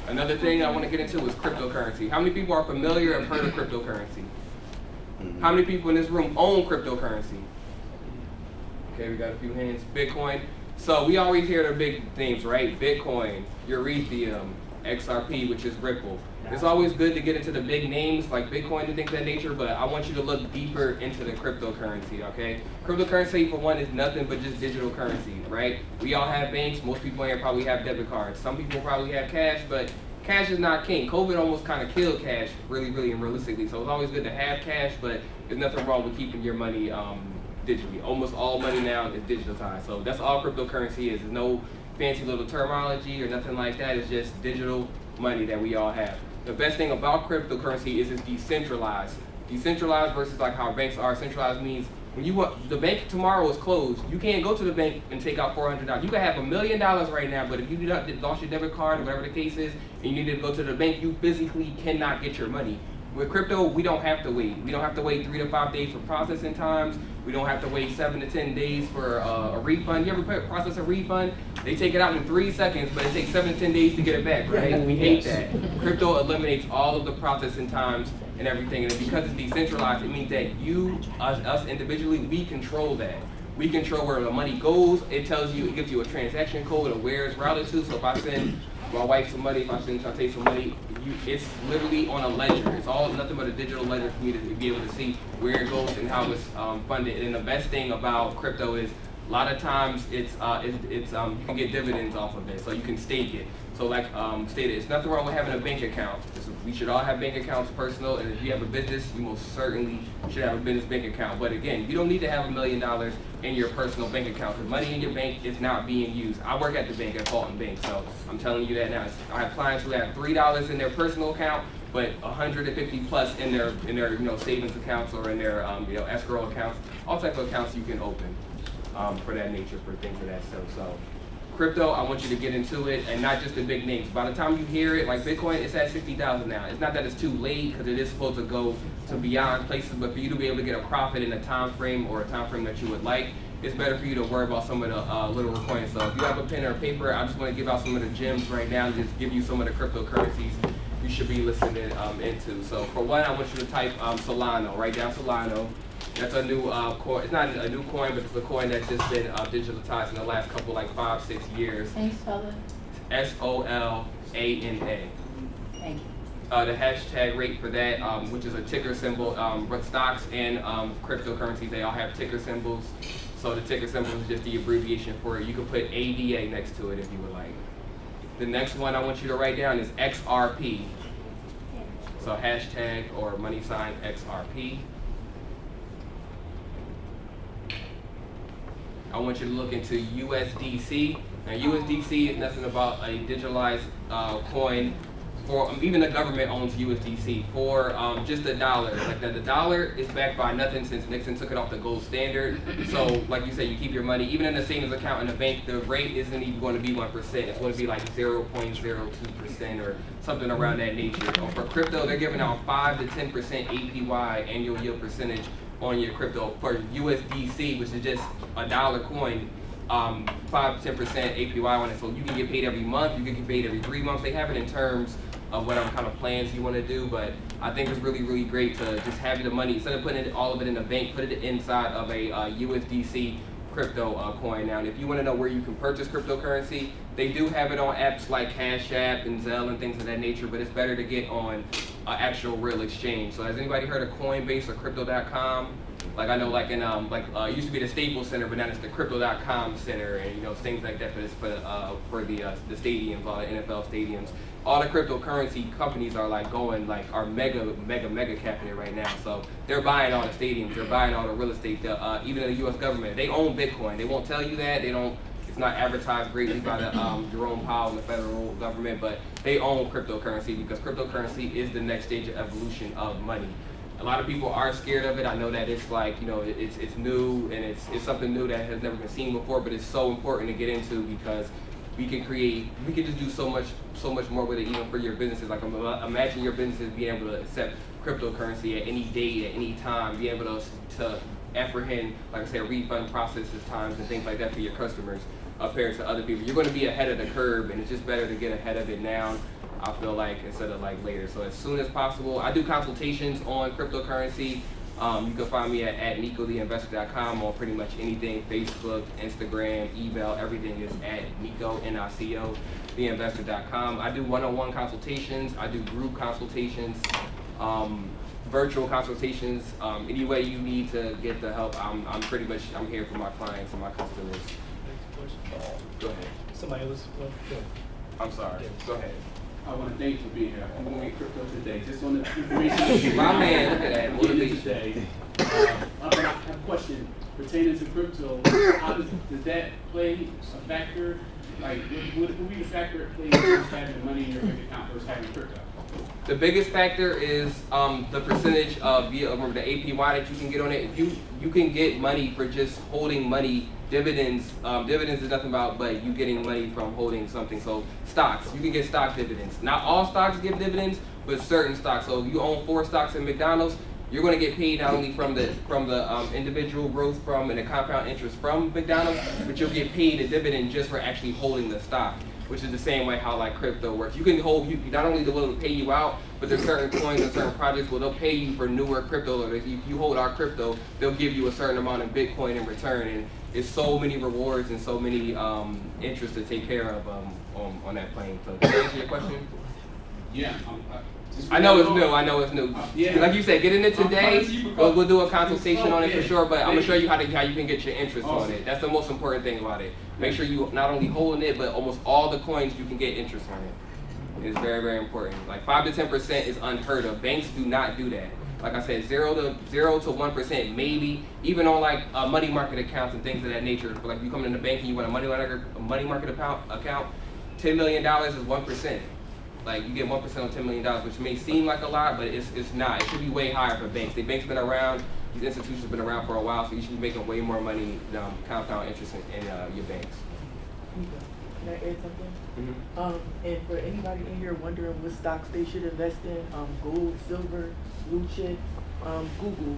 Speaker 1: Another thing I want to get into is cryptocurrency. How many people are familiar and heard of cryptocurrency? How many people in this room own cryptocurrency? Okay, we got a few hands. Bitcoin. So we always hear the big names, right? Bitcoin, Ethereum, XRP, which is Ripple. It's always good to get into the big names like Bitcoin and things of that nature, but I want you to look deeper into the cryptocurrency, okay? Cryptocurrency, for one, is nothing but just digital currency, right? We all have banks. Most people here probably have debit cards. Some people probably have cash, but cash is not king. COVID almost kind of killed cash, really and realistically. So it's always good to have cash, but there's nothing wrong with keeping your money digitally. Almost all money now is digitalized. So that's all cryptocurrency is. There's no fancy little terminology or nothing like that. It's just digital money that we all have. The best thing about cryptocurrency is it's decentralized. Decentralized versus like how banks are. Centralized means when you want, the bank tomorrow is closed, you can't go to the bank and take out $400. You can have $1 million right now, but if you lost your debit card or whatever the case is, and you need to go to the bank, you physically cannot get your money. With crypto, we don't have to wait. We don't have to wait 3 to 5 days for processing times. We don't have to wait 7 to 10 days for a refund. You ever process a refund? They take it out in 3 seconds, but it takes 7 to 10 days to get it back, right? We hate that. Crypto eliminates all of the processing times and everything, and because it's decentralized, it means that you, us individually, we control that. We control where the money goes. It tells you, it gives you a transaction code of where it's routed to. So if I send my wife some money, if I send Shantae some money, it's literally on a ledger. It's all nothing but a digital ledger for me to be able to see where it goes and how it's funded. And the best thing about crypto is a lot of times you can get dividends off of it, so you can stake it. So like stated, it's nothing wrong with having a bank account. We should all have bank accounts personal, and if you have a business, you most certainly should have a business bank account. But again, you don't need to have $1 million in your personal bank account, because money in your bank is not being used. I work at the bank, at Fulton Bank, so I'm telling you that now. I have clients who have $3 in their personal account, but 150 plus in their savings accounts or in their escrow accounts. All type of accounts you can open for that nature, for things of that stuff. So crypto, I want you to get into it, and not just the big names. By the time you hear it, like Bitcoin, it's at 60,000 now. It's not that it's too late, because it is supposed to go to beyond places, but for you to be able to get a profit in a time frame or a time frame that you would like, it's better for you to worry about some of the literal coins. So if you have a pen or a paper, I just want to give out some of the gems right now, and just give you some of the cryptocurrencies you should be listening into. So for one, I want you to type Solano. Write down Solano. That's a new coin. It's not a new coin, but it's a coin that's just been digitalized in the last couple, like 5-6 years.
Speaker 22: Can you spell it?
Speaker 1: SOLANA.
Speaker 22: Thank you.
Speaker 1: The hashtag rate for that, which is a ticker symbol. But stocks and cryptocurrencies, they all have ticker symbols. So the ticker symbol is just the abbreviation for it. You can put ADA next to it if you would like. The next one I want you to write down is XRP. So hashtag or money sign XRP. I want you to look into USDC. Now USDC is nothing about a digitalized coin. For even the government owns USDC for just $1. Like the dollar is backed by nothing since Nixon took it off the gold standard. So like you said, you keep your money even in the savings account in the bank. The rate isn't even going to be 1%. It's going to be like 0.02% or something around that nature. For crypto, they're giving out 5 to 10% APY, annual yield percentage, on your crypto for USDC, which is just $1 coin. 5 to 10% APY on it. So you can get paid every month. You can get paid every 3 months. They have it in terms of what kind of plans you want to do, but I think it's really, really great to just have the money, instead of putting all of it in a bank, put it inside of a USDC crypto coin. Now, and if you want to know where you can purchase cryptocurrency, they do have it on apps like Cash App and Zelle and things of that nature, but it's better to get on an actual real exchange. So has anybody heard of Coinbase or Crypto.com? Like I know, like in it used to be the Staples Center, but now it's the Crypto.com Center, and things like that. But it's for the stadiums, all the NFL stadiums. All the cryptocurrency companies are are mega capping it right now. So they're buying all the stadiums, they're buying all the real estate. Even the U.S. government, they own Bitcoin. They won't tell you that. They don't. It's not advertised greatly by the Jerome Powell and the federal government, but they own cryptocurrency because cryptocurrency is the next stage of evolution of money. A lot of people are scared of it. I know that it's it's new and it's something new that has never been seen before, but it's so important to get into because we can just do so much more with it, even for your businesses. Like imagine your businesses being able to accept cryptocurrency at any date, at any time, be able to apprehend, like I said, refund processes times and things like that for your customers compared to other people. You're going to be ahead of the curve, and it's just better to get ahead of it now, I feel like, instead of later. So as soon as possible. I do consultations on cryptocurrency. You can find me at NicoTheInvestor.com on pretty much anything: Facebook, Instagram, email. Everything is at Nico, N-I-C-O, TheInvestor.com. I do one-on-one consultations. I do group consultations, virtual consultations. Any way you need to get the help, I'm here for my clients and my customers. Go ahead.
Speaker 5: Somebody else.
Speaker 1: I'm sorry. Go ahead.
Speaker 4: I want to thank you for being here. I'm going to crypto today. Just on the information.
Speaker 1: My man, look at that.
Speaker 4: Motivation today. I have a question pertaining to crypto. How does that play a factor? Like, would be the factor it plays versus having money in your bank account versus having crypto?
Speaker 1: The biggest factor is the percentage of the APY that you can get on it. If you can get money for just holding money. Dividends is nothing but you getting money from holding something. So stocks, you can get stock dividends. Not all stocks give dividends, but certain stocks. So if you own 4 stocks in McDonald's, you're going to get paid not only from the individual growth from and the compound interest from McDonald's, but you'll get paid a dividend just for actually holding the stock, which is the same way how crypto works. You can hold, not only will it pay you out, but there's certain coins and certain projects where they'll pay you for newer crypto. Or if you hold our crypto, they'll give you a certain amount of Bitcoin in return. And it's so many rewards and so many interests to take care of on that plane. So to answer your question?
Speaker 4: Yeah.
Speaker 1: I know it's new. Yeah. Like you said, get in it today. We'll do a consultation on it for sure, but I'm gonna show you how you can get your interest on it. That's the most important thing about it. Make sure you not only holding it, but almost all the coins you can get interest on it. It's very, very important. Like 5 to 10% is unheard of. Banks do not do that. Like I said, 0 to 1%, maybe. Even on money market accounts and things of that nature. Like you come in the bank and you want a money market account, $10 million is 1%. Like you get 1% on $10 million, which may seem like a lot, but it's not. It should be way higher for banks. The banks been around. These institutions have been around for a while, so you should be making way more money compound interest in your banks.
Speaker 11: Can I add something?
Speaker 1: Mm-hmm.
Speaker 11: And for anybody in here wondering what stocks they should invest in, gold, silver, blue chip, Google.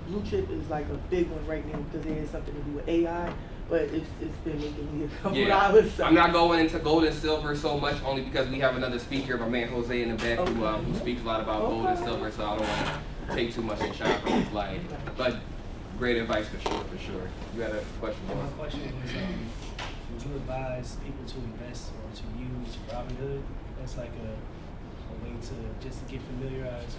Speaker 11: Blue chip is like a big one right now because it has something to do with AI, but it's been making me a couple dollars. So.
Speaker 1: I'm not going into gold and silver so much, only because we have another speaker, my man Jose in the back, who speaks a lot about gold and silver, so I don't want to take too much and shine from his light. But great advice for sure. You had a question?
Speaker 5: My question was, would you advise people to invest or to use Robinhood? That's like a way to just get familiarized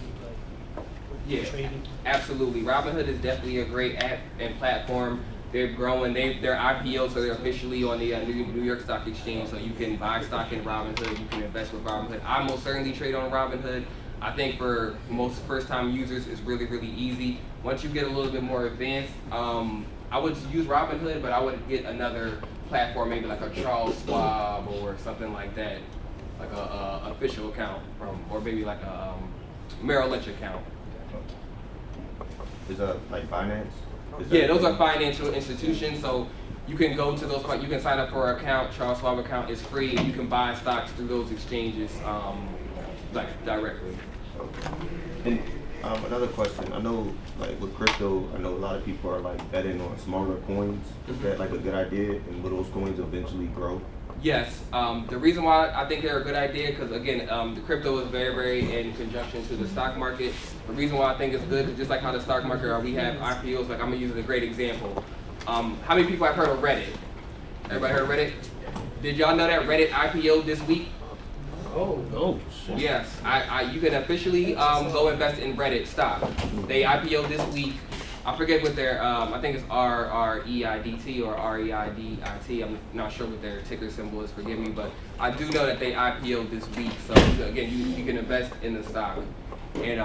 Speaker 5: with trading.
Speaker 1: Absolutely. Robinhood is definitely a great app and platform. They're growing. They're IPO, so they're officially on the New York Stock Exchange. So you can buy stock in Robinhood. You can invest with Robinhood. I most certainly trade on Robinhood. I think for most first-time users, it's really, really easy. Once you get a little bit more advanced, I would use Robinhood, but I would get another platform, maybe like a Charles Schwab or something like that, like a official account or maybe like a Merrill Lynch account.
Speaker 19: Is that like finance?
Speaker 1: Those are financial institutions. So you can go to those. You can sign up for an account. Charles Schwab account is free, and you can buy stocks through those exchanges, directly.
Speaker 19: And another question. I know, like with crypto, I know a lot of people are like betting on smaller coins. Is that like a good idea? And will those coins eventually grow?
Speaker 1: Yes, the reason why I think they're a good idea, because again, the crypto is very, very in conjunction to the stock market. The reason why I think it's good is just like how the stock market, we have IPOs, like I'm gonna use a great example. How many people have heard of Reddit? Everybody heard of Reddit? Did y'all know that Reddit IPO this week?
Speaker 5: Oh, shit.
Speaker 1: Yes, you can officially go invest in Reddit stock. They IPO this week. I forget what their, I think it's RREIDT or REIDIT. I'm not sure what their ticker symbol is, forgive me, but I do know that they IPO'd this week. So again, you can invest in the stock. And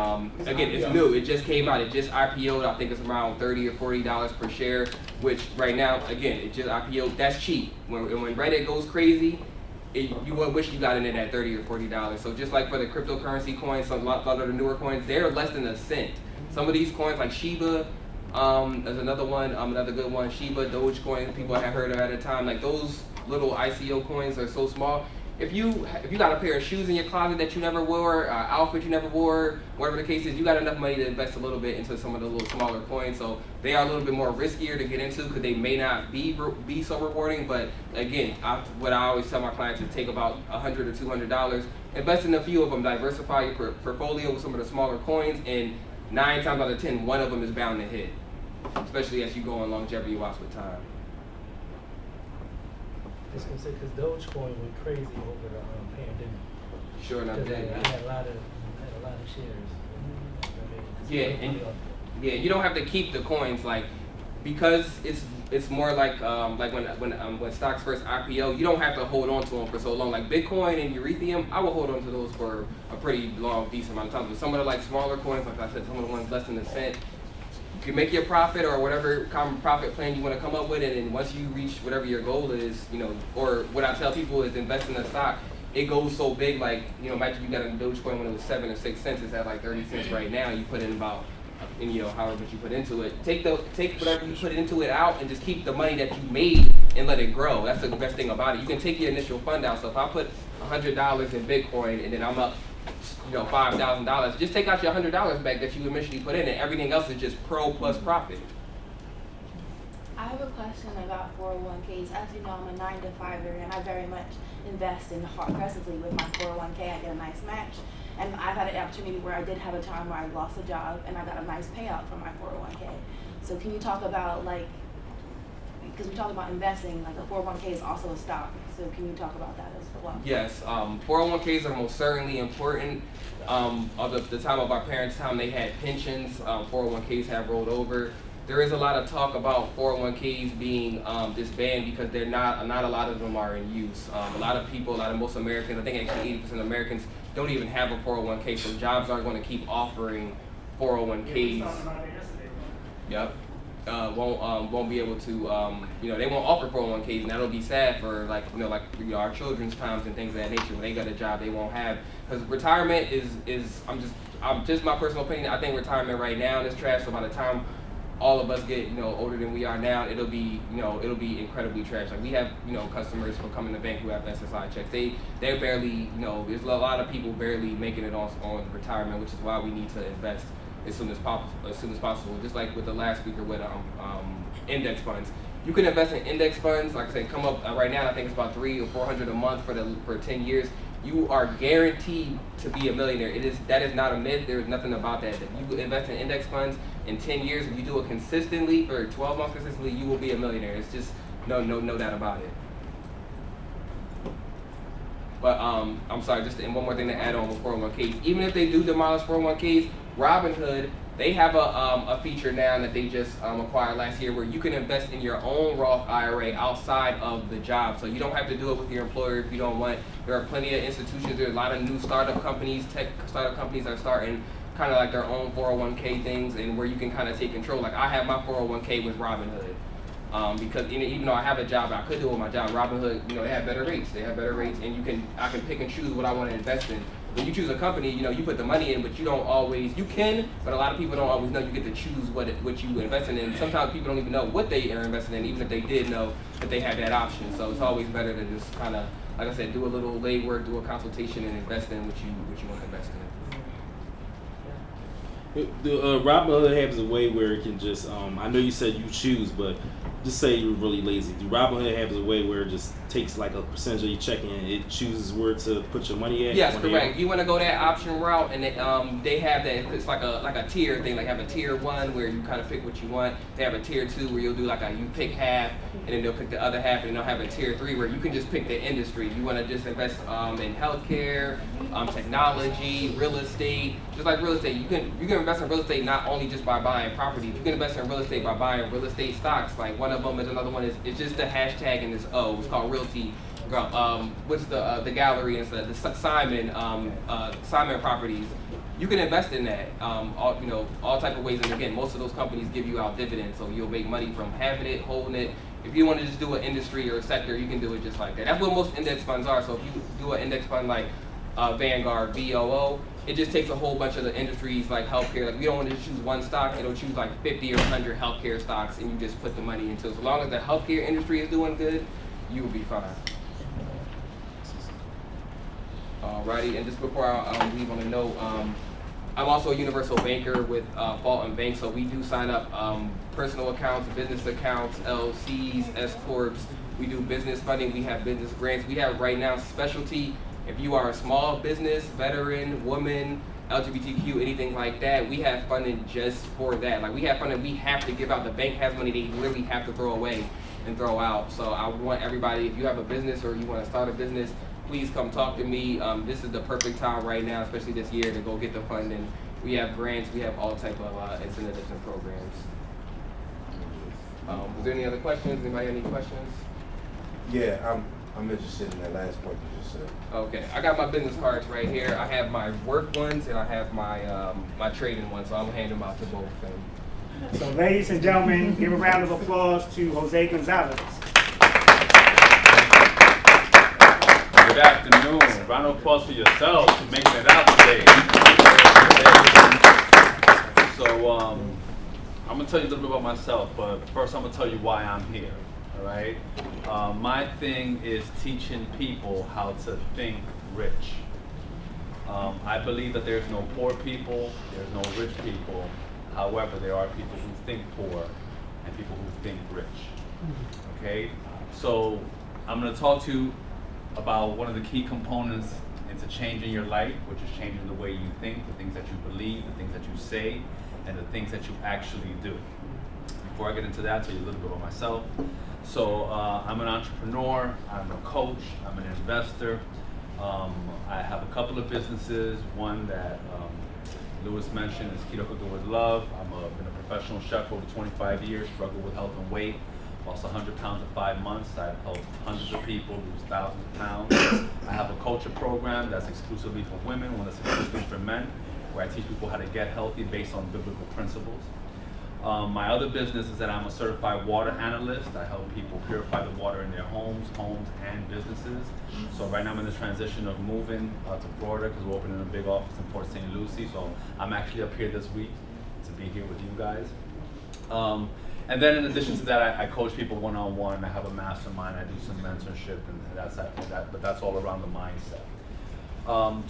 Speaker 1: again, it's new. It just came out. It just IPO'd. I think it's around $30 or $40 per share, which right now, again, it just IPO'd. That's cheap. When Reddit goes crazy, you would wish you got in it at $30 or $40. So just like for the cryptocurrency coins, a lot of the newer coins, they're less than a cent. Some of these coins like Shiba, there's another one, another good one, Shiba, Dogecoin, people have heard of at a time. Like those little ICO coins are so small. If you got a pair of shoes in your closet that you never wore, outfit you never wore, whatever the case is, you got enough money to invest a little bit into some of the little smaller coins. So they are a little bit more riskier to get into because they may not be so rewarding. But again, what I always tell my clients is take about $100 or $200, invest in a few of them, diversify your portfolio with some of the smaller coins, and 9 times out of 10, one of them is bound to hit, especially as you go on longevity watch with time.
Speaker 5: I was gonna say, because Dogecoin went crazy over the pandemic.
Speaker 1: Sure enough, did.
Speaker 5: I had a lot of shares.
Speaker 1: Yeah, you don't have to keep the coins, like, because it's more like when stocks first IPO, you don't have to hold on to them for so long. Like Bitcoin and Ethereum, I will hold on to those for a pretty long, decent amount of time. But some of the like smaller coins, like I said, some of the ones less than a cent, you can make your profit or whatever common profit plan you want to come up with, and then once you reach whatever your goal is, or what I tell people is invest in a stock. It goes so big, like, imagine you got a Dogecoin when it was 7 or 6 cents, it's at like 30 cents right now. You put in about, however much you put into it. Take whatever you put into it out and just keep the money that you made and let it grow. That's the best thing about it. You can take your initial fund out. So if I put $100 in Bitcoin and then I'm up, $5,000, just take out your $100 back that you initially put in, and everything else is just pro plus profit.
Speaker 9: I have a question about 401ks. As you know, I'm a 9-to-5er, and I very much invest in aggressively with my 401k. I get a nice match, and I've had an opportunity where I did have a time where I lost a job, and I got a nice payout from my 401k. So can you talk about, like, because we talk about investing, like a 401k is also a stock. So can you talk about that as well?
Speaker 1: Yes, 401ks are most certainly important. Of the time of our parents' time, they had pensions. 401ks have rolled over. There is a lot of talk about 401ks being disbanded because not a lot of them are in use. A lot of most Americans, I think actually 80% of Americans don't even have a 401k, so jobs aren't going to keep offering 401ks. Yep. Won't be able to, they won't offer 401ks, and that'll be sad for our children's times and things of that nature. When they got a job, they won't have, because retirement is I'm just my personal opinion. I think retirement right now is trash. So by the time all of us get older than we are now, it'll be incredibly trash. Like we have customers who come in the bank who have SSI checks. They're barely there's a lot of people barely making it on retirement, which is why we need to invest as soon as possible. Just like with the last speaker with index funds, you can invest in index funds. Like I said, come up right now. I think it's about $300 or $400 a month for 10 years. You are guaranteed to be a millionaire. That is not a myth. There is nothing about that. If you invest in index funds in 10 years, if you do it consistently for 12 months consistently, you will be a millionaire. It's just no doubt about it. But I'm sorry, and one more thing to add on with 401ks. Even if they do demolish 401ks, Robinhood, they have a feature now that they just acquired last year where you can invest in your own Roth IRA outside of the job. So you don't have to do it with your employer if you don't want. There are plenty of institutions. There are a lot of new startup companies, tech startup companies are starting kind of like their own 401k things, and where you can kind of take control. Like I have my 401k with Robinhood. Because even though I have a job, I could do it with my job. Robinhood, they have better rates. They have better rates, and I can pick and choose what I want to invest in. When you choose a company, you put the money in, but you don't always. You can, but a lot of people don't always know. You get to choose what you invest in, and sometimes people don't even know what they are investing in, even if they did know that they had that option. So it's always better to just kind of, like I said, do a little legwork, do a consultation, and invest in what you want to invest in.
Speaker 15: The Robinhood has a way where it can just, I know you said you choose, but just say you're really lazy. Do Robinhood have a way where it just takes like a percentage of your check and it chooses where to put your money at?
Speaker 1: Yes, correct. You want to go that option route, and they have that. It's like a tier thing. Like have a tier 1 where you kind of pick what you want. They have a tier 2 where you'll do you pick half, and then they'll pick the other half, and then they'll have a tier 3 where you can just pick the industry. You want to just invest in healthcare, technology, real estate. Just like real estate, you can invest in real estate not only just by buying property. You can invest in real estate by buying real estate stocks. Like one of them is another one is it's just the hashtag and this O. It's called Realty. What's the gallery and the Simon Properties. You can invest in that. All type of ways. And again, most of those companies give you out dividends, so you'll make money from having it, holding it. If you want to just do an industry or a sector, you can do it just like that. That's what most index funds are. So if you do an index fund like Vanguard, VOO, it just takes a whole bunch of the industries like healthcare. Like we don't want to just choose one stock, it'll choose like 50 or 100 healthcare stocks, and you just put the money into it. So as long as the healthcare industry is doing good, you will be fine. Alrighty, and just before I leave on a note, I'm also a universal banker with Fulton Bank, so we do sign up personal accounts, business accounts, LLCs, S-Corps. We do business funding, we have business grants. We have right now specialty. If you are a small business, veteran, woman, LGBTQ, anything like that, we have funding just for that. Like we have funding we have to give out. The bank has money they literally have to throw away and throw out. So I want everybody, if you have a business or you want to start a business, please come talk to me. This is the perfect time right now, especially this year, to go get the funding. We have grants, we have all type of incentives and programs. Was there any other questions? Anybody have any questions?
Speaker 16: Yeah, I'm interested in that last point you just said.
Speaker 1: Okay, I got my business cards right here. I have my work ones and I have my my trading ones, so I'm gonna hand them out to both.
Speaker 8: So ladies and gentlemen, give a round of applause to Jose Gonzalez.
Speaker 6: Good afternoon. Round of applause for yourself for making it out today. So I'm gonna tell you a little bit about myself, but first I'm gonna tell you why I'm here. All right. My thing is teaching people how to think rich. I believe that there's no poor people, there's no rich people. However, there are people who think poor and people who think rich. Okay. So I'm gonna talk to you about one of the key components into changing your life, which is changing the way you think, the things that you believe, the things that you say, and the things that you actually do. Before I get into that, I'll tell you a little bit about myself. So I'm an entrepreneur, I'm a coach, I'm an investor. I have a couple of businesses. One that Lewis mentioned is Keto Cooking with Love. I've been a professional chef for over 25 years, struggled with health and weight. Lost 100 pounds in 5 months. I've helped hundreds of people lose thousands of pounds. I have a culture program that's exclusively for women, one that's exclusively for men, where I teach people how to get healthy based on biblical principles. My other business is that I'm a certified water analyst. I help people purify the water in their homes and businesses. So right now I'm in the transition of moving to Florida because we're opening a big office in Port St. Lucie. So I'm actually up here this week to be here with you guys. And then in addition to that, I coach people one-on-one. I have a mastermind. I do some mentorship, and that's that. But that's all around the mindset.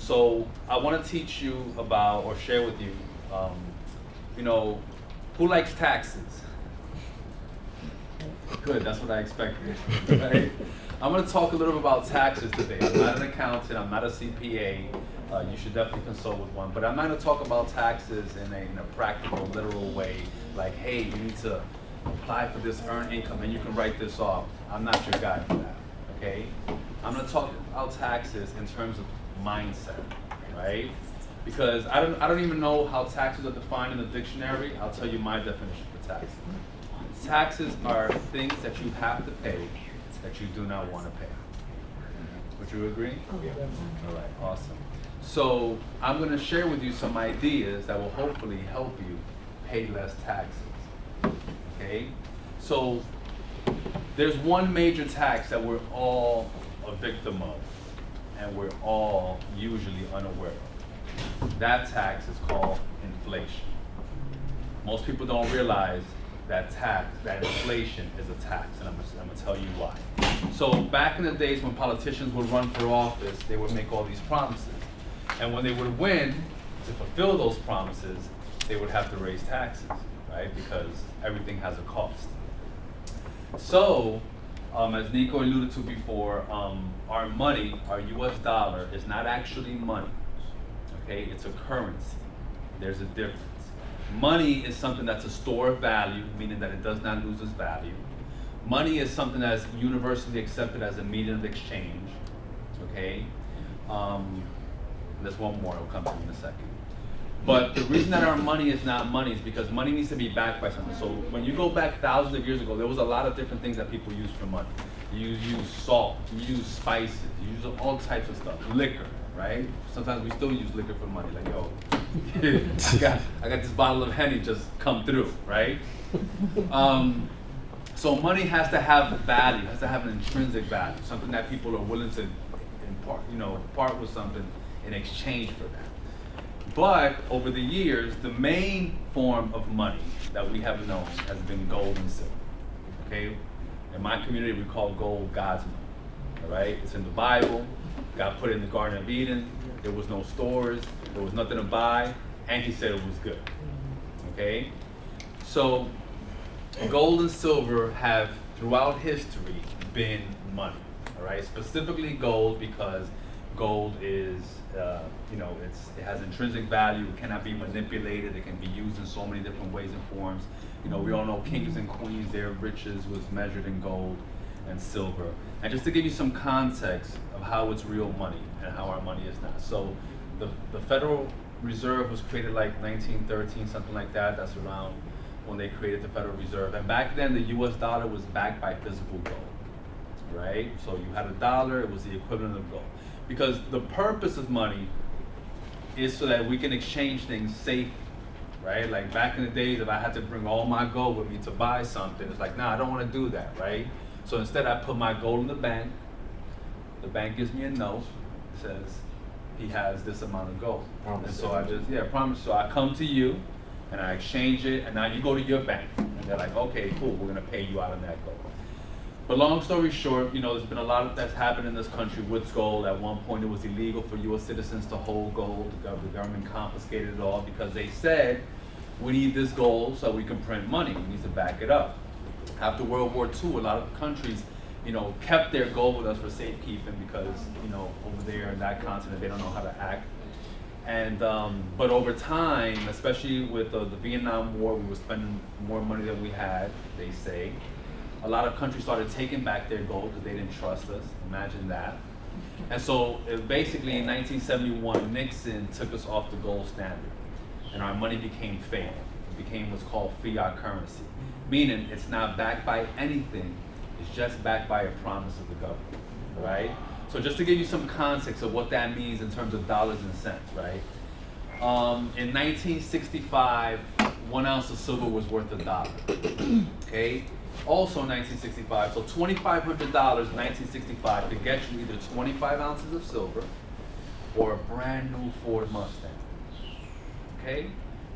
Speaker 6: So I want to teach you about, or share with you, who likes taxes? Good. That's what I expected. Right? I'm going to talk a little bit about taxes today. I'm not an accountant. I'm not a CPA. You should definitely consult with one. But I'm not going to talk about taxes in a practical, literal way. Like, hey, you need to apply for this earned income and you can write this off. I'm not your guy for that, okay? I'm gonna talk about taxes in terms of mindset, right? Because I don't even know how taxes are defined in the dictionary. I'll tell you my definition for taxes. Taxes are things that you have to pay that you do not want to pay. Would you agree? Yeah. All right, awesome. So I'm gonna share with you some ideas that will hopefully help you pay less taxes. Okay, so there's one major tax that we're all a victim of, and we're all usually unaware of. That tax is called inflation. Most people don't realize that inflation is a tax, and I'm gonna tell you why. So back in the days when politicians would run for office, they would make all these promises, and when they would win, to fulfill those promises, they would have to raise taxes. Right? Because everything has a cost. So, as Nico alluded to before, our money, our US dollar, is not actually money. Okay, it's a currency. There's a difference. Money is something that's a store of value, meaning that it does not lose its value. Money is something that's universally accepted as a medium of exchange. Okay, there's one more I'll come to in a second. But the reason that our money is not money is because money needs to be backed by something. So when you go back thousands of years ago, there was a lot of different things that people used for money. You use salt, you use spices, you use all types of stuff. Liquor, right? Sometimes we still use liquor for money. Like, yo, I got this bottle of Henny just come through, right? So money has to have value, has to have an intrinsic value, something that people are willing to part with something in exchange for that. But over the years, the main form of money that we have known has been gold and silver. Okay? In my community, we call gold God's money. All right? It's in the Bible. God put it in the Garden of Eden. There was no stores. There was nothing to buy. And he said it was good. Okay? So gold and silver have, throughout history, been money. All right? Specifically gold, because gold is, it has intrinsic value. It cannot be manipulated. It can be used in so many different ways and forms. We all know kings and queens, their riches was measured in gold and silver. And just to give you some context of how it's real money and how our money is not. So the Federal Reserve was created like 1913, something like that. That's around when they created the Federal Reserve. And back then, the US dollar was backed by physical gold, right? So you had a dollar, it was the equivalent of gold. Because the purpose of money is so that we can exchange things safely, right? Like back in the days, if I had to bring all my gold with me to buy something, it's like, nah, I don't want to do that, right? So instead, I put my gold in the bank. The bank gives me a note, says he has this amount of gold. And so I just, promise. So I come to you, and I exchange it, and now you go to your bank, and they're like, okay, cool, we're gonna pay you out on that gold. But long story short, there's been a lot that's happened in this country with gold. At one point, it was illegal for U.S. citizens to hold gold. The government confiscated it all because they said, we need this gold so we can print money. We need to back it up. After World War II, a lot of countries, kept their gold with us for safekeeping because, over there in that continent, they don't know how to act. And but over time, especially with the Vietnam War, we were spending more money than we had, they say. A lot of countries started taking back their gold because they didn't trust us. Imagine that. And so basically in 1971, Nixon took us off the gold standard. And our money became fake. It became what's called fiat currency. Meaning it's not backed by anything. It's just backed by a promise of the government, right? So just to give you some context of what that means in terms of dollars and cents, right? In 1965, 1 ounce of silver was worth $1. Okay? Also in 1965, so $2,500 in 1965 could get you either 25 ounces of silver or a brand new Ford Mustang. Okay?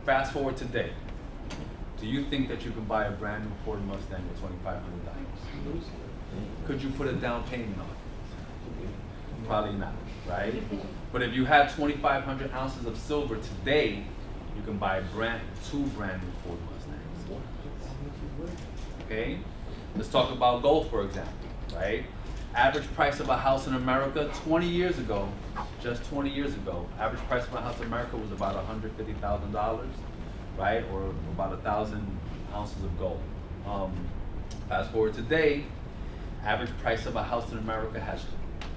Speaker 6: Fast forward today. Do you think that you can buy a brand new Ford Mustang with $2,500? Could you put a down payment on it? Probably not, right? But if you had 2,500 ounces of silver today, you can buy two brand new Ford Mustangs. Okay? Let's talk about gold, for example, right? Average price of a house in America 20 years ago, just 20 years ago, average price of a house in America was about $150,000, right? Or about 1,000 ounces of gold. Fast forward today, average price of a house in America has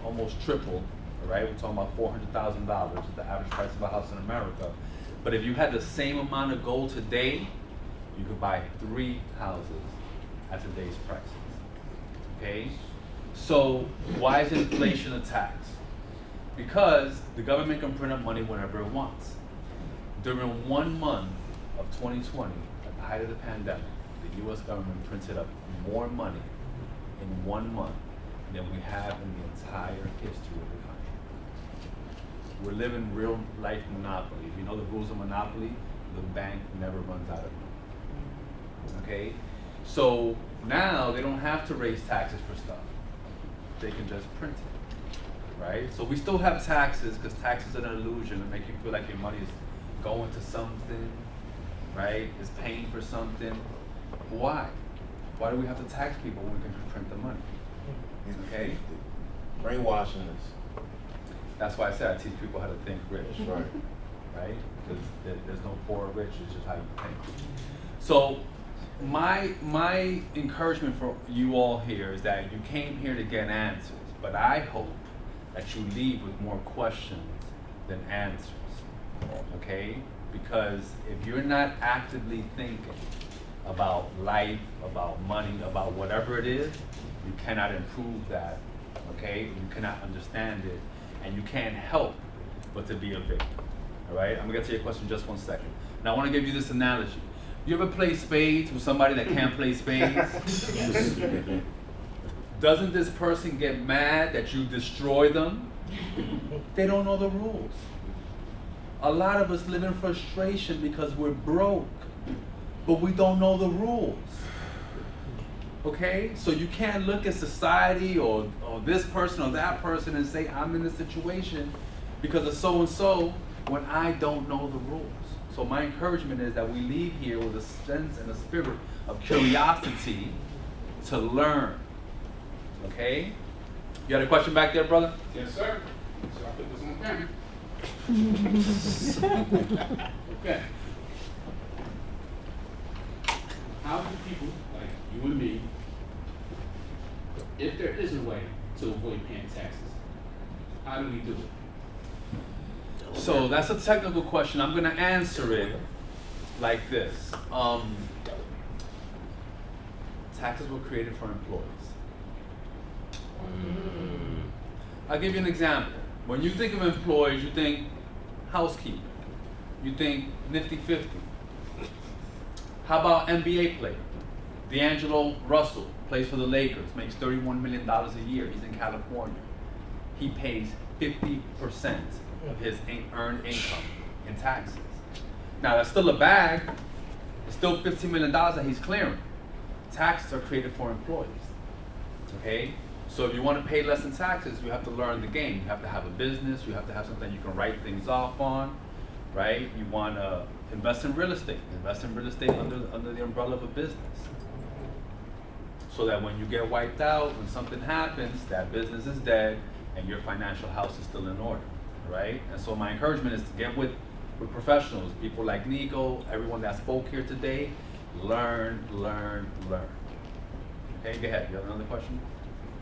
Speaker 6: almost tripled, right? We're talking about $400,000 is the average price of a house in America. But if you had the same amount of gold today, you could buy 3 houses at today's prices, okay? So why is inflation a tax? Because the government can print up money whenever it wants. During 1 month of 2020, at the height of the pandemic, the US government printed up more money in 1 month than we have in the entire history of the country. We're living real life monopoly. If you know the rules of monopoly, the bank never runs out of money. Okay? So now they don't have to raise taxes for stuff. They can just print it. Right? So we still have taxes because taxes are an illusion to make you feel like your money is going to something, right? Is paying for something. Why? Why do we have to tax people when we can just print the money? Okay?
Speaker 16: Brainwashing us.
Speaker 6: That's why I said I teach people how to think rich.
Speaker 16: Right.
Speaker 6: Right? Because there's no poor or rich, it's just how you think. So my encouragement for you all here is that you came here to get answers, but I hope that you leave with more questions than answers. Okay? Because if you're not actively thinking about life, about money, about whatever it is, you cannot improve that. Okay? You cannot understand it, and you can't help but to be a victim. All right? I'm gonna get to your question in just 1 second. Now I want to give you this analogy. You ever play spades with somebody that can't play spades? Doesn't this person get mad that you destroy them? They don't know the rules. A lot of us live in frustration because we're broke, but we don't know the rules. Okay? So you can't look at society or this person or that person and say, I'm in this situation because of so-and-so when I don't know the rules. So my encouragement is that we leave here with a sense and a spirit of curiosity to learn. Okay? You had a question back there, brother?
Speaker 4: Yes, sir. So I put this on camera. Okay. How do people like you and me, if there is a way to avoid paying taxes, how do we do it?
Speaker 6: So that's a technical question. I'm gonna answer it like this. Taxes were created for employees. I'll give you an example. When you think of employees, you think housekeeping. You think nifty 50. How about NBA player? D'Angelo Russell plays for the Lakers, makes $31 million a year. He's in California. He pays 50% of his earned income in taxes. Now that's still a bag. It's still $15 million that he's clearing. Taxes are created for employees. Okay? So if you want to pay less in taxes, you have to learn the game. You have to have a business. You have to have something you can write things off on, right? You want to invest in real estate. Invest in real estate under the umbrella of a business. So that when you get wiped out, when something happens, that business is dead and your financial house is still in order, right? And so my encouragement is to get with professionals, people like Nico, everyone that spoke here today. Learn, learn, learn. Okay, go ahead. You have another question?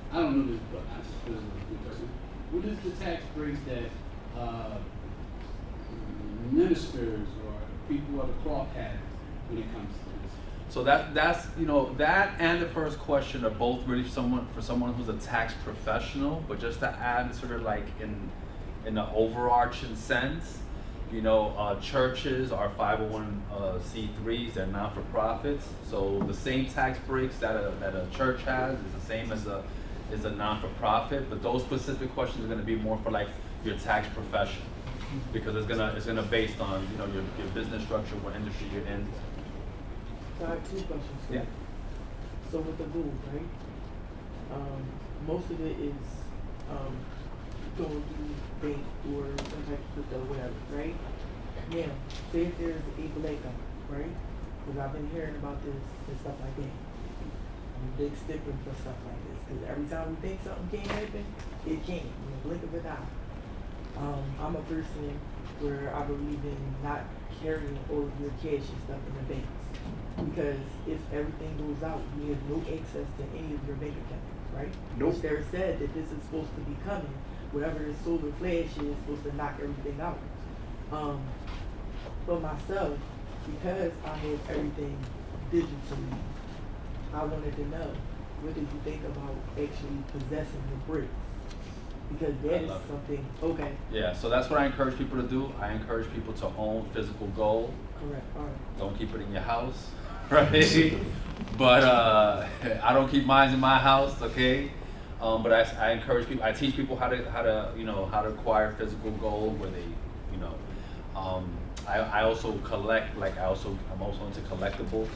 Speaker 4: I don't know this, but I just feel it's a good question. What is the tax breaks that ministers or people of the cloth have when it comes to this?
Speaker 6: So that's that and the first question are both really for someone who's a tax professional, but just to answer it like in an overarching sense, churches are 501c3s, they're not-for-profits. So the same tax breaks that a church has is the same as a non-for-profit, but those specific questions are going to be more for like your tax profession, because it's gonna based on your business structure, what industry you're in.
Speaker 11: So I have two questions.
Speaker 6: Yeah.
Speaker 11: So with the rules, right? Most of it is going through bank or some type of crypto, whatever, right? Now, say if there's a blackout, right? Because I've been hearing about this and stuff like that. I'm a big sticker for stuff like this, because every time we think something can't happen, it can, in the blink of an eye. I'm a person where I believe in not carrying all of your cash and stuff in the banks. Because if everything goes out, you have no access to any of your bank accounts, right?
Speaker 6: Nope.
Speaker 11: Which they're said that this is supposed to be coming. Whatever this solar flash is supposed to knock everything out. For myself, because I have everything digitally, I wanted to know, what did you think about actually possessing the bricks? Because that is something, okay.
Speaker 6: Yeah, so that's what I encourage people to do. I encourage people to own physical gold.
Speaker 11: Correct, all right.
Speaker 6: Don't keep it in your house, right? But I don't keep mine in my house, okay? But I encourage people. I teach people how to acquire physical gold, where they, I also collect. I'm also into collectibles,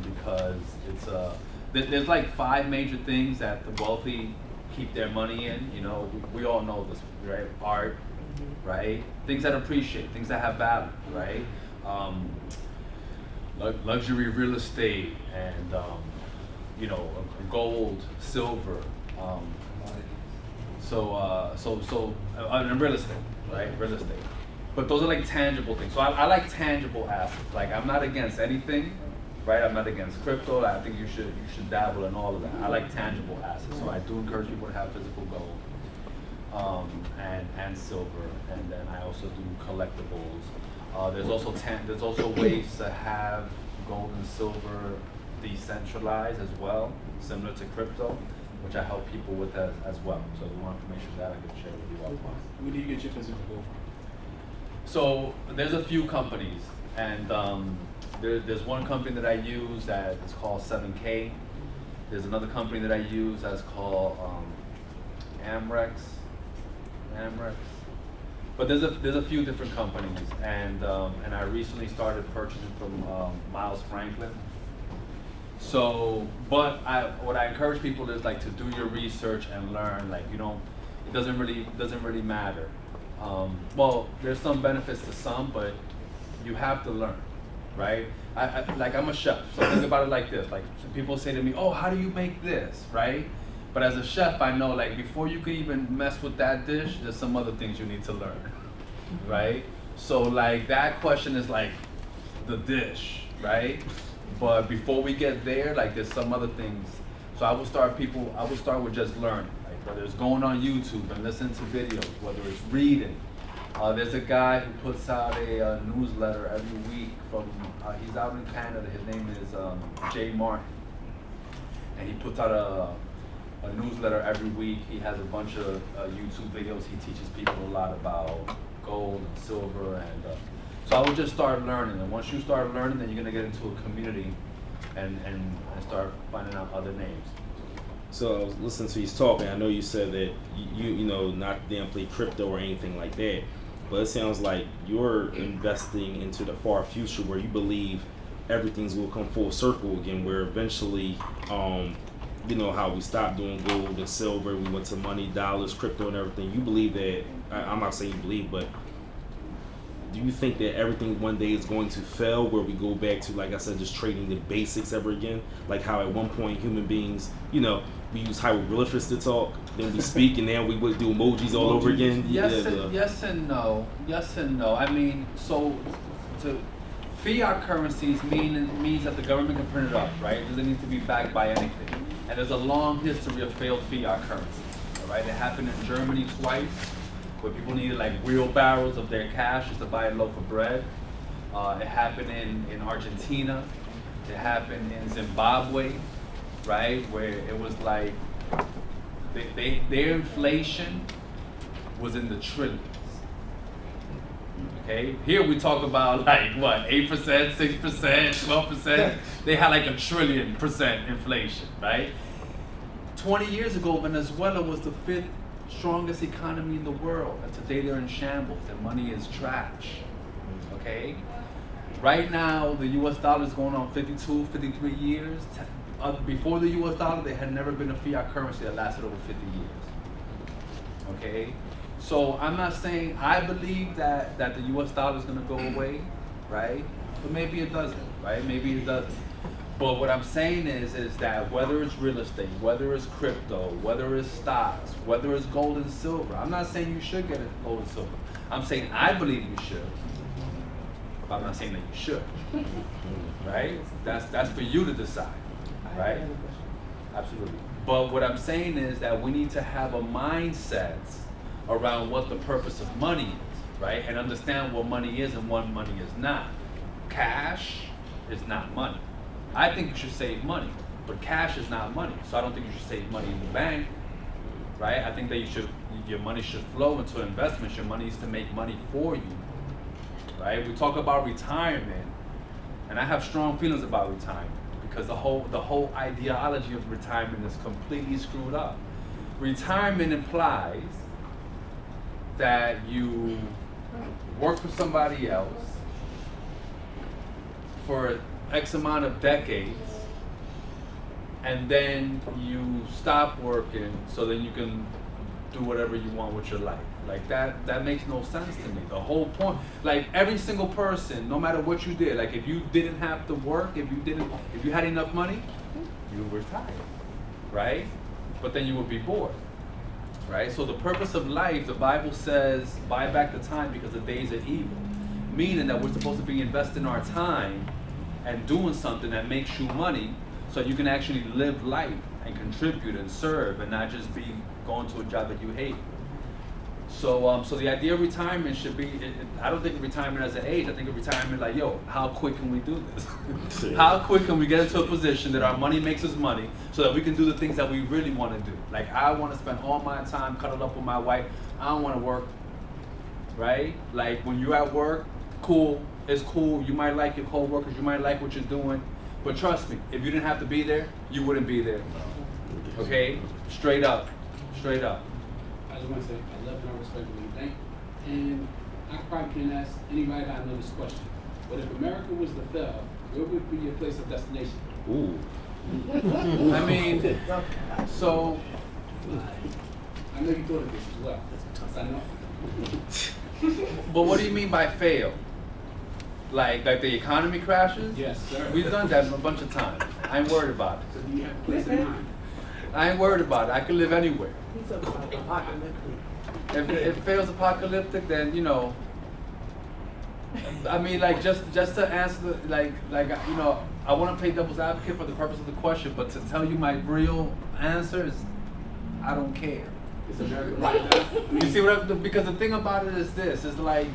Speaker 6: because it's there's like 5 major things that the wealthy keep their money in. We all know this, right? Art, right? Things that appreciate, things that have value, right? Luxury real estate and you know, gold, silver, in real estate, right? Real estate. But those are like tangible things. So I like tangible assets. Like I'm not against anything, right? I'm not against crypto. I think you should dabble in all of that. I like tangible assets. So I do encourage people to have physical gold, and silver, and then I also do collectibles. There's also ways to have gold and silver decentralized as well, similar to crypto, which I help people with as well. So if you want information that I can share with you offline.
Speaker 4: Where do you get your physical gold from?
Speaker 6: So there's a few companies, and there's one company that I use that is called 7K. There's another company that I use that's called Amrex. But there's a few different companies, and I recently started purchasing from Miles Franklin. So, but what I encourage people is like to do your research and learn. Like it doesn't really matter. Well, there's some benefits to some, but you have to learn, right? I'm a chef, so think about it like this. Like people say to me, "Oh, how do you make this?" Right? But as a chef, I know like before you could even mess with that dish, there's some other things you need to learn, right? So like that question is like the dish, right? But before we get there, like there's some other things. So I would start with just learning, like whether it's going on YouTube and listening to videos, whether it's reading. There's a guy who puts out a newsletter every week from, he's out in Canada, his name is Jay Martin. And he puts out a newsletter every week. He has a bunch of YouTube videos. He teaches people a lot about gold and silver, and so I would just start learning. And once you start learning, then you're gonna get into a community and start finding out other names.
Speaker 15: So I was listening to you talking. I know you said that you know not damn play crypto or anything like that, but it sounds like you're investing into the far future where you believe everything's will come full circle again, where eventually you know how we stopped doing gold and silver, we went to money, dollars, crypto and everything. You believe that, I'm not saying you believe, but do you think that everything one day is going to fail where we go back to, like I said, just trading the basics ever again? Like how at one point human beings, you know, we use hieroglyphics to talk, then we speak, and then we would do emojis all over again?
Speaker 6: Yes and no. Yes and no. I mean, so fiat currencies means that the government can print it up, right? It doesn't need to be backed by anything. And there's a long history of failed fiat currency, all right? It happened in Germany twice, where people needed like wheelbarrows of their cash just to buy a loaf of bread. It happened in Argentina. It happened in Zimbabwe, right? Where it was like, their inflation was in the trillions. Okay, here we talk about like what, 8%, 6%, 12%. They had like 1 trillion% inflation, right? 20 years ago, Venezuela was the 5th strongest economy in the world, and today they're in shambles. Their money is trash. Okay, right now the U.S. dollar is going on 52, 53 years. Before the U.S. dollar, there had never been a fiat currency that lasted over 50 years. Okay. So I'm not saying I believe that the U.S. dollar is going to go away, right? But maybe it doesn't, right? Maybe it doesn't. But what I'm saying is that whether it's real estate, whether it's crypto, whether it's stocks, whether it's gold and silver, I'm not saying you should get gold and silver. I'm saying I believe you should, but I'm not saying that you should, right? That's for you to decide, right? Absolutely. But what I'm saying is that we need to have a mindset around what the purpose of money is, right? And understand what money is and what money is not. Cash is not money. I think you should save money, but cash is not money. So I don't think you should save money in the bank, right? I think that your money should flow into investments. Your money is to make money for you, right? We talk about retirement, and I have strong feelings about retirement because the whole ideology of retirement is completely screwed up. Retirement implies that you work for somebody else for X amount of decades, and then you stop working so then you can do whatever you want with your life. Like that makes no sense to me. The whole point, like every single person, no matter what you did, like if you didn't have to work, if you had enough money, you would retire, right? But then you would be bored, right? So the purpose of life, the Bible says, buy back the time because the days are evil. Meaning that we're supposed to be investing our time and doing something that makes you money so you can actually live life and contribute and serve and not just be going to a job that you hate. So so the idea of retirement should be, I don't think of retirement as an age. I think of retirement like, yo, how quick can we do this? How quick can we get into a position that our money makes us money so that we can do the things that we really want to do? Like, I want to spend all my time cuddled up with my wife. I don't want to work, right? Like, when you're at work, cool, it's cool. You might like your co-workers, you might like what you're doing, but trust me, if you didn't have to be there, you wouldn't be there. Okay? Straight up. Straight up.
Speaker 4: I just want to say, I love and I respect what you think. And I probably can ask anybody that I know this question. But if America was to fail, where would be your place of destination?
Speaker 15: Ooh.
Speaker 6: I mean, so
Speaker 4: I know you thought of this as well. I know.
Speaker 6: But what do you mean by fail? Like the economy crashes?
Speaker 4: Yes, sir.
Speaker 6: We've done that a bunch of times. I ain't worried about it.
Speaker 4: So do you have a place in mind?
Speaker 6: I ain't worried about it. I can live anywhere.
Speaker 11: He's talking about apocalyptic.
Speaker 6: If it fails apocalyptic, then you know. I mean, like just to answer, like you know, I want to play devil's advocate for the purpose of the question, but to tell you my real answer is, I don't care.
Speaker 4: It's America right now.
Speaker 6: You see what? Because the thing about it is this: is like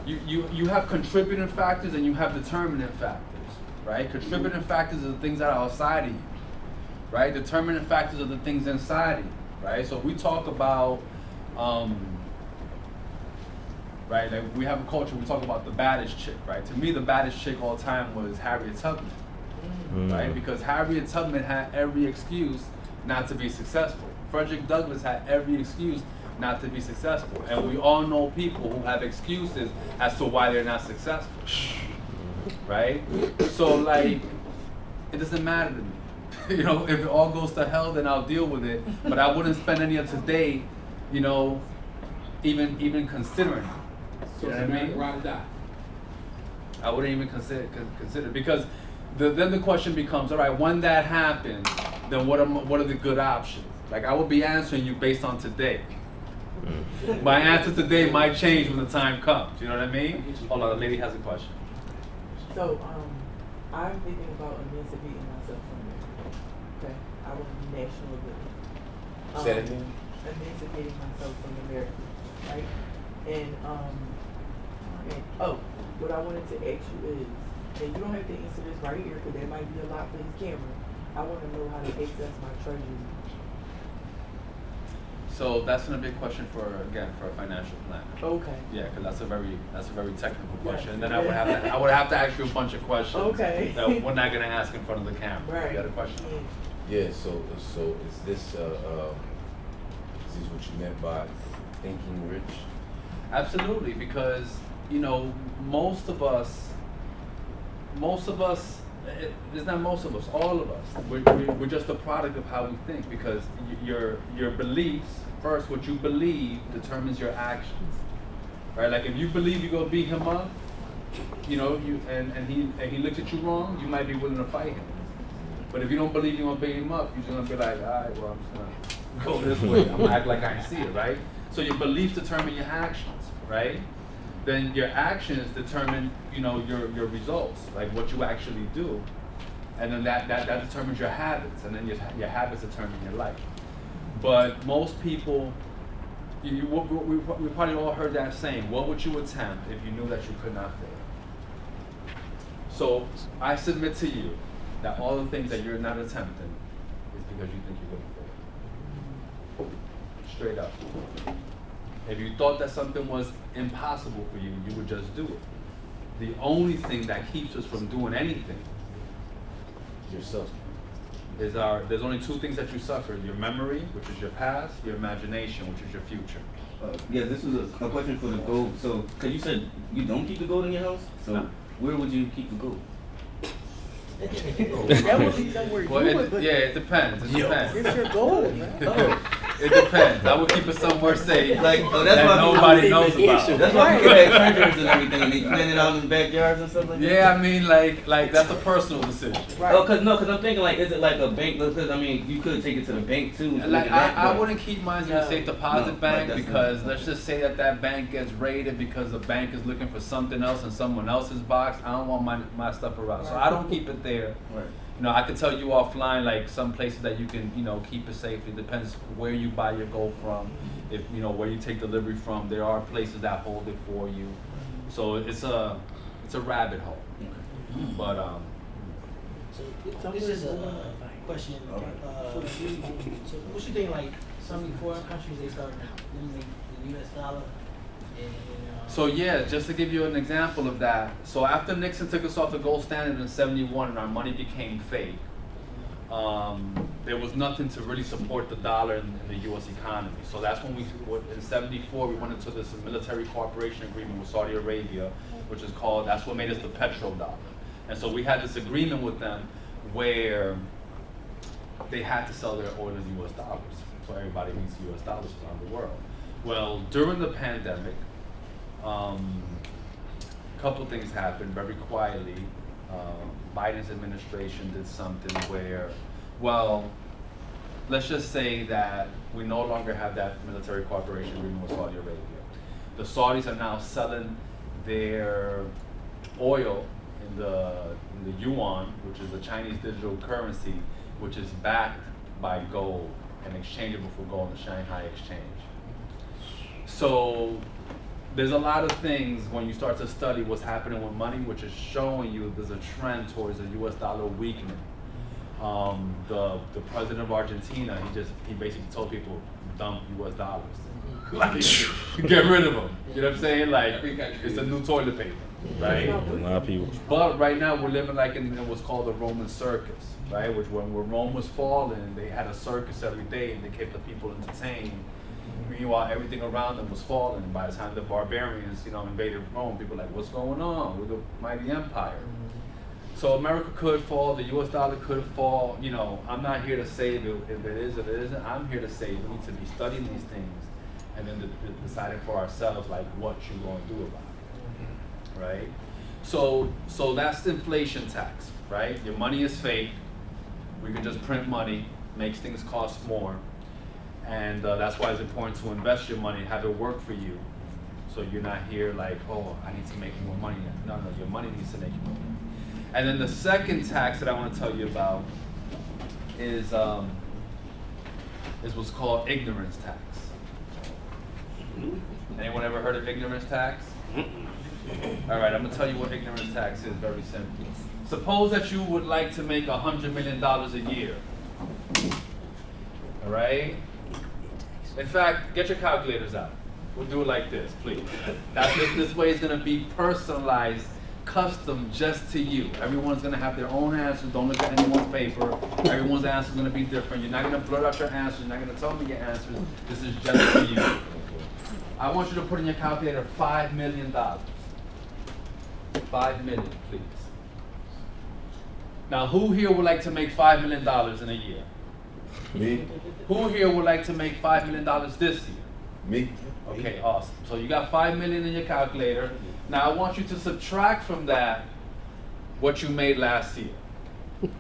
Speaker 6: you have contributing factors and you have determining factors, right? Contributing factors are the things that are outside of you, right? Determining factors are the things inside of you, right? So we talk about, right? Like we have a culture. We talk about the baddest chick, right? To me, the baddest chick all time was Harriet Tubman, right? Because Harriet Tubman had every excuse not to be successful. Frederick Douglass had every excuse not to be successful. And we all know people who have excuses as to why they're not successful, right? So like, it doesn't matter to me. You know, if it all goes to hell, then I'll deal with it. But I wouldn't spend any of today, you know, even considering it.
Speaker 4: So
Speaker 6: You know
Speaker 4: it's
Speaker 6: what I
Speaker 4: America
Speaker 6: mean?
Speaker 4: ride or die.
Speaker 6: I wouldn't even consider because then the question becomes, all right, when that happens, then what are the good options? Like I will be answering you based on today. My answer today might change when the time comes. You know what I mean? Hold on, the lady has a question.
Speaker 11: So, I'm thinking about emancipating myself from there. Okay, I want to be national good.
Speaker 16: Say that again?
Speaker 11: Emancipating myself from America, right? And what I wanted to ask you is, and you don't have to answer this right here because there might be a lot for this camera. I want to know how to access my treasury.
Speaker 6: So that's a big question for a financial plan.
Speaker 11: Okay.
Speaker 6: Yeah, because that's a very technical question. And then I would have to ask you a bunch of questions.
Speaker 11: Okay.
Speaker 6: That we're not gonna ask in front of the camera.
Speaker 11: Right.
Speaker 6: You got a question?
Speaker 16: Yeah, so is this what you meant by thinking rich?
Speaker 6: Absolutely, because you know most of us. It's not most of us, all of us. We're just a product of how we think because your beliefs, first, what you believe determines your actions, right? Like if you believe you're gonna beat him up, you know, and he looks at you wrong, you might be willing to fight him. But if you don't believe you're gonna beat him up, you're just gonna be like, all right, well, I'm just gonna go this way. I'm gonna act like I didn't see it, right? So your beliefs determine your actions, right? Then your actions determine, you know, your results, like what you actually do, and then that determines your habits, and then your habits determine your life. But most people, we probably all heard that saying: "What would you attempt if you knew that you could not fail?" So I submit to you that all the things that you're not attempting is because you think you're going to fail. Straight up. If you thought that something was impossible for you, you would just do it. The only thing that keeps us from doing anything
Speaker 16: Yourself.
Speaker 6: is there's only two things that you suffer: your memory, which is your past, your imagination, which is your future.
Speaker 19: Yeah, this was a question for the gold. So, cause you said you don't keep the gold in your house. So,
Speaker 6: No.
Speaker 19: where would you keep the gold?
Speaker 11: That would be somewhere you
Speaker 6: Well,
Speaker 11: would put
Speaker 6: yeah,
Speaker 11: it.
Speaker 6: it depends. It depends.
Speaker 11: It's your goal, man.
Speaker 6: It depends. I would keep it somewhere safe,
Speaker 19: Like,
Speaker 6: that
Speaker 19: that's why
Speaker 6: nobody knows about.
Speaker 19: That's why people have treasures and everything, and they plant it out in the backyards and stuff like that.
Speaker 6: Yeah, I mean, like that's a personal decision.
Speaker 19: Oh, cause I'm thinking like, is it like a bank? Because I mean, you could take it to the bank too.
Speaker 6: Like I wouldn't keep mine in a safe deposit
Speaker 19: No,
Speaker 6: bank
Speaker 19: like,
Speaker 6: because let's just say that bank gets raided because the bank is looking for something else in someone else's box. I don't want my stuff around, so I don't keep it there.
Speaker 19: Right.
Speaker 6: You know, I could tell you offline like some places that you can, keep it safely. Depends where you buy your gold from. If where you take delivery from, there are places that hold it for you. So it's a rabbit hole. But
Speaker 14: So this is a question for you. So what you think, like, some of the foreign countries, they start using the US dollar?
Speaker 6: So yeah, just to give you an example of that. So after Nixon took us off the gold standard in '71 and our money became fake, there was nothing to really support the dollar in the U.S. economy. So that's when in '74, we went into this military cooperation agreement with Saudi Arabia, which is called, that's what made us the petrodollar. And so we had this agreement with them where they had to sell their oil in U.S. dollars. So everybody needs U.S. dollars around the world. Well, during the pandemic, a couple things happened very quietly. Biden's administration did something where, well, let's just say that we no longer have that military cooperation agreement with Saudi Arabia. The Saudis are now selling their oil in the yuan, which is the Chinese digital currency, which is backed by gold and exchangeable for gold in the Shanghai exchange. So there's a lot of things when you start to study what's happening with money, which is showing you there's a trend towards the U.S. dollar weakening. The president of Argentina, he basically told people, dump U.S. dollars. Like, get rid of them. You know what I'm saying? Like, it's a new toilet paper, right?
Speaker 15: A lot of people.
Speaker 6: But right now we're living like in what's called the Roman circus, right? Which when Rome was falling, they had a circus every day and they kept the people entertained. Meanwhile, everything around them was falling. And by the time the barbarians, invaded Rome, people were like, what's going on? We're the mighty empire. So America could fall, the US dollar could fall. I'm not here to say if it is or it isn't. I'm here to say we need to be studying these things and then deciding for ourselves like what you're going to do about it, right? So that's the inflation tax, right? Your money is fake. We can just print money, makes things cost more. And that's why it's important to invest your money, have it work for you. So you're not here like, oh, I need to make more money. No, your money needs to make you more money. And then the second tax that I want to tell you about is what's called ignorance tax. Anyone ever heard of ignorance tax? All right, I'm going to tell you what ignorance tax is very simply. Suppose that you would like to make $100 million a year. All right? In fact, get your calculators out. We'll do it like this, please. This way is going to be personalized, custom just to you. Everyone's going to have their own answers. Don't look at anyone's paper. Everyone's answer is going to be different. You're not going to blurt out your answers. You're not going to tell me your answers. This is just for you. I want you to put in your calculator $5 million. $5 million, please. Now, who here would like to make $5 million in a year?
Speaker 16: Me.
Speaker 6: Who here would like to make $5 million this year?
Speaker 16: Me.
Speaker 6: Okay, awesome. So you got $5 million in your calculator. Now I want you to subtract from that what you made last year. You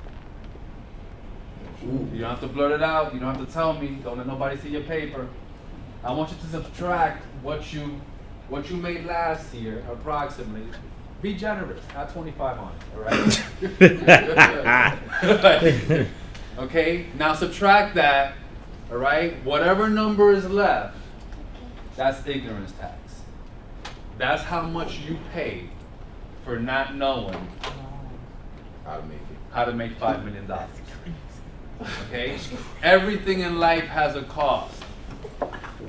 Speaker 6: don't have to blurt it out. You don't have to tell me. Don't let nobody see your paper. I want you to subtract what you made last year, approximately. Be generous. Add 25 on it, all right? Okay, now subtract that, all right? Whatever number is left, that's ignorance tax. That's how much you pay for not knowing how to make $5 million. Okay? Everything in life has a cost.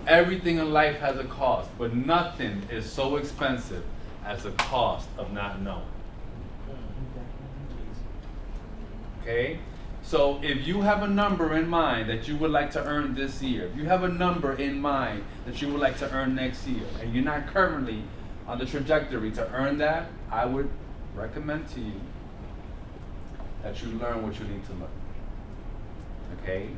Speaker 6: Everything in life has a cost, but nothing is so expensive as the cost of not knowing. Okay? So if you have a number in mind that you would like to earn this year, if you have a number in mind that you would like to earn next year, and you're not currently on the trajectory to earn that, I would recommend to you that you learn what you need to learn. Okay?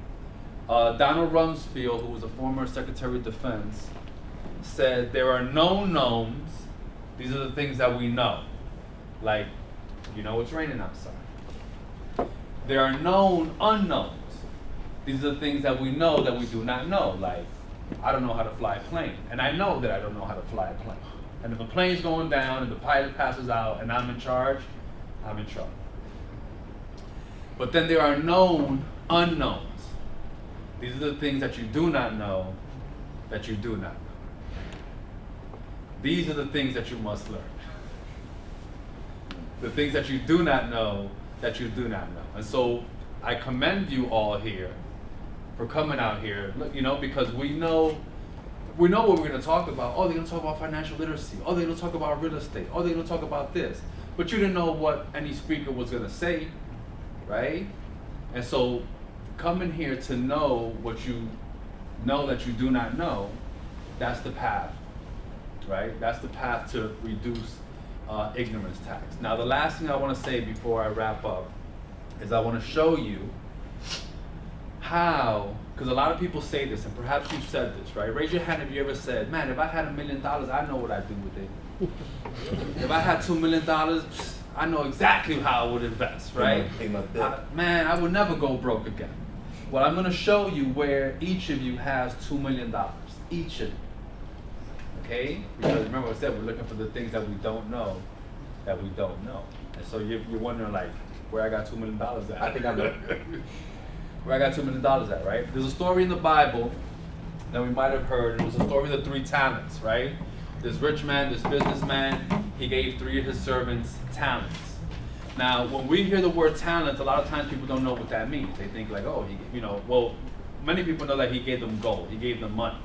Speaker 6: Donald Rumsfeld, who was a former Secretary of Defense, said there are known knowns. These are the things that we know. Like, you know it's raining outside. There are known unknowns. These are the things that we know that we do not know. Like, I don't know how to fly a plane. And I know that I don't know how to fly a plane. And if a plane's going down and the pilot passes out and I'm in charge, I'm in trouble. But then there are known unknowns. These are the things that you do not know that you do not know. These are the things that you must learn. The things that you do not know that you do not know. And so I commend you all here for coming out here, you know, because we know what we're going to talk about. Oh, they're going to talk about financial literacy. Oh, they're going to talk about real estate. Oh, they're going to talk about this. But you didn't know what any speaker was going to say, right? And so coming here to know what you know that you do not know, that's the path, right? That's the path to reduce ignorance tax. Now, the last thing I want to say before I wrap up is I want to show you how, because a lot of people say this, and perhaps you've said this, right? Raise your hand if you ever said, man, if I had $1 million, I know what I'd do with it. If I had $2 million, I know exactly how I would invest, right? Man, I would never go broke again. Well, I'm going to show you where each of you has $2 million. Each of you. Okay? Because remember I said we're looking for the things that we don't know that we don't know. And so you're wondering, like, where I got $2 million at. I think I know. Where I got $2 million at, right? There's a story in the Bible that we might have heard. It was a story of the 3 talents, right? This rich man, this businessman, he gave 3 of his servants talents. Now, when we hear the word talent, a lot of times people don't know what that means. They think like, oh, well, many people know that he gave them gold, he gave them money.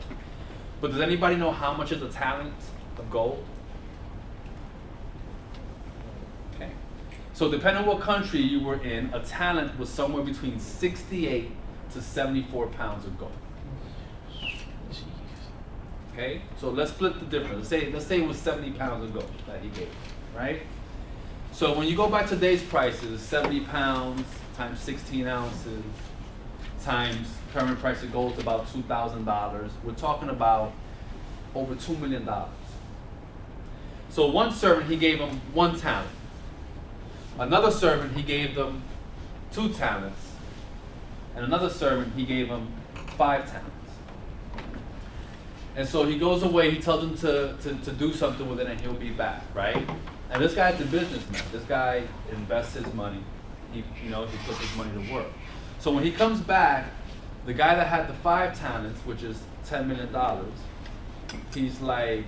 Speaker 6: But does anybody know how much is a talent of gold? Okay. So depending on what country you were in, a talent was somewhere between 68 to 74 pounds of gold. Okay, so let's split the difference. Let's say it was 70 pounds of gold that he gave, right? So when you go by today's prices, 70 pounds times 16 ounces times current price of gold is about $2,000. We're talking about over $2 million. So one servant, he gave him 1 talent. Another servant, he gave them 2 talents. And another servant, he gave him 5 talents. And so he goes away, he tells them to do something with it and he'll be back, right? And this guy's a businessman. This guy invests his money. He puts his money to work. So when he comes back, the guy that had the 5 talents, which is $10 million, he's like,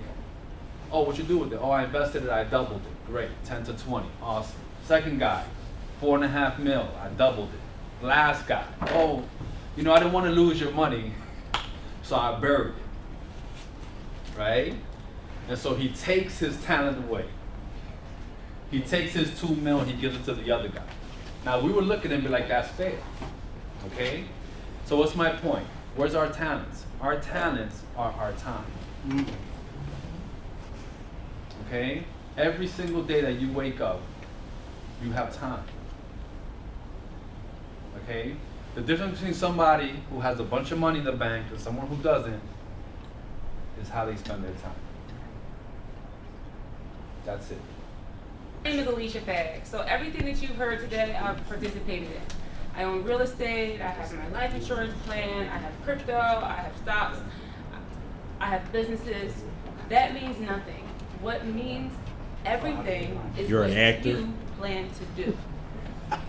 Speaker 6: oh, what you do with it? Oh, I invested it, I doubled it. Great, 10 to 20, awesome. Second guy, 4.5 mil, I doubled it. Last guy, oh, I didn't want to lose your money, so I buried it, right? And so he takes his talent away. He takes his 2 mil, he gives it to the other guy. Now we would look at him and be like, that's fair, okay? So what's my point? Where's our talents? Our talents are our time. Okay? Every single day that you wake up, you have time. Okay? The difference between somebody who has a bunch of money in the bank and someone who doesn't is how they spend their time. That's it.
Speaker 7: My name is Alicia Fagg. So everything that you've heard today, I've participated in. I own real estate, I have my life insurance plan, I have crypto, I have stocks, I have businesses. That means nothing. What means everything is
Speaker 15: You're
Speaker 7: what
Speaker 15: an actor.
Speaker 7: you plan to do.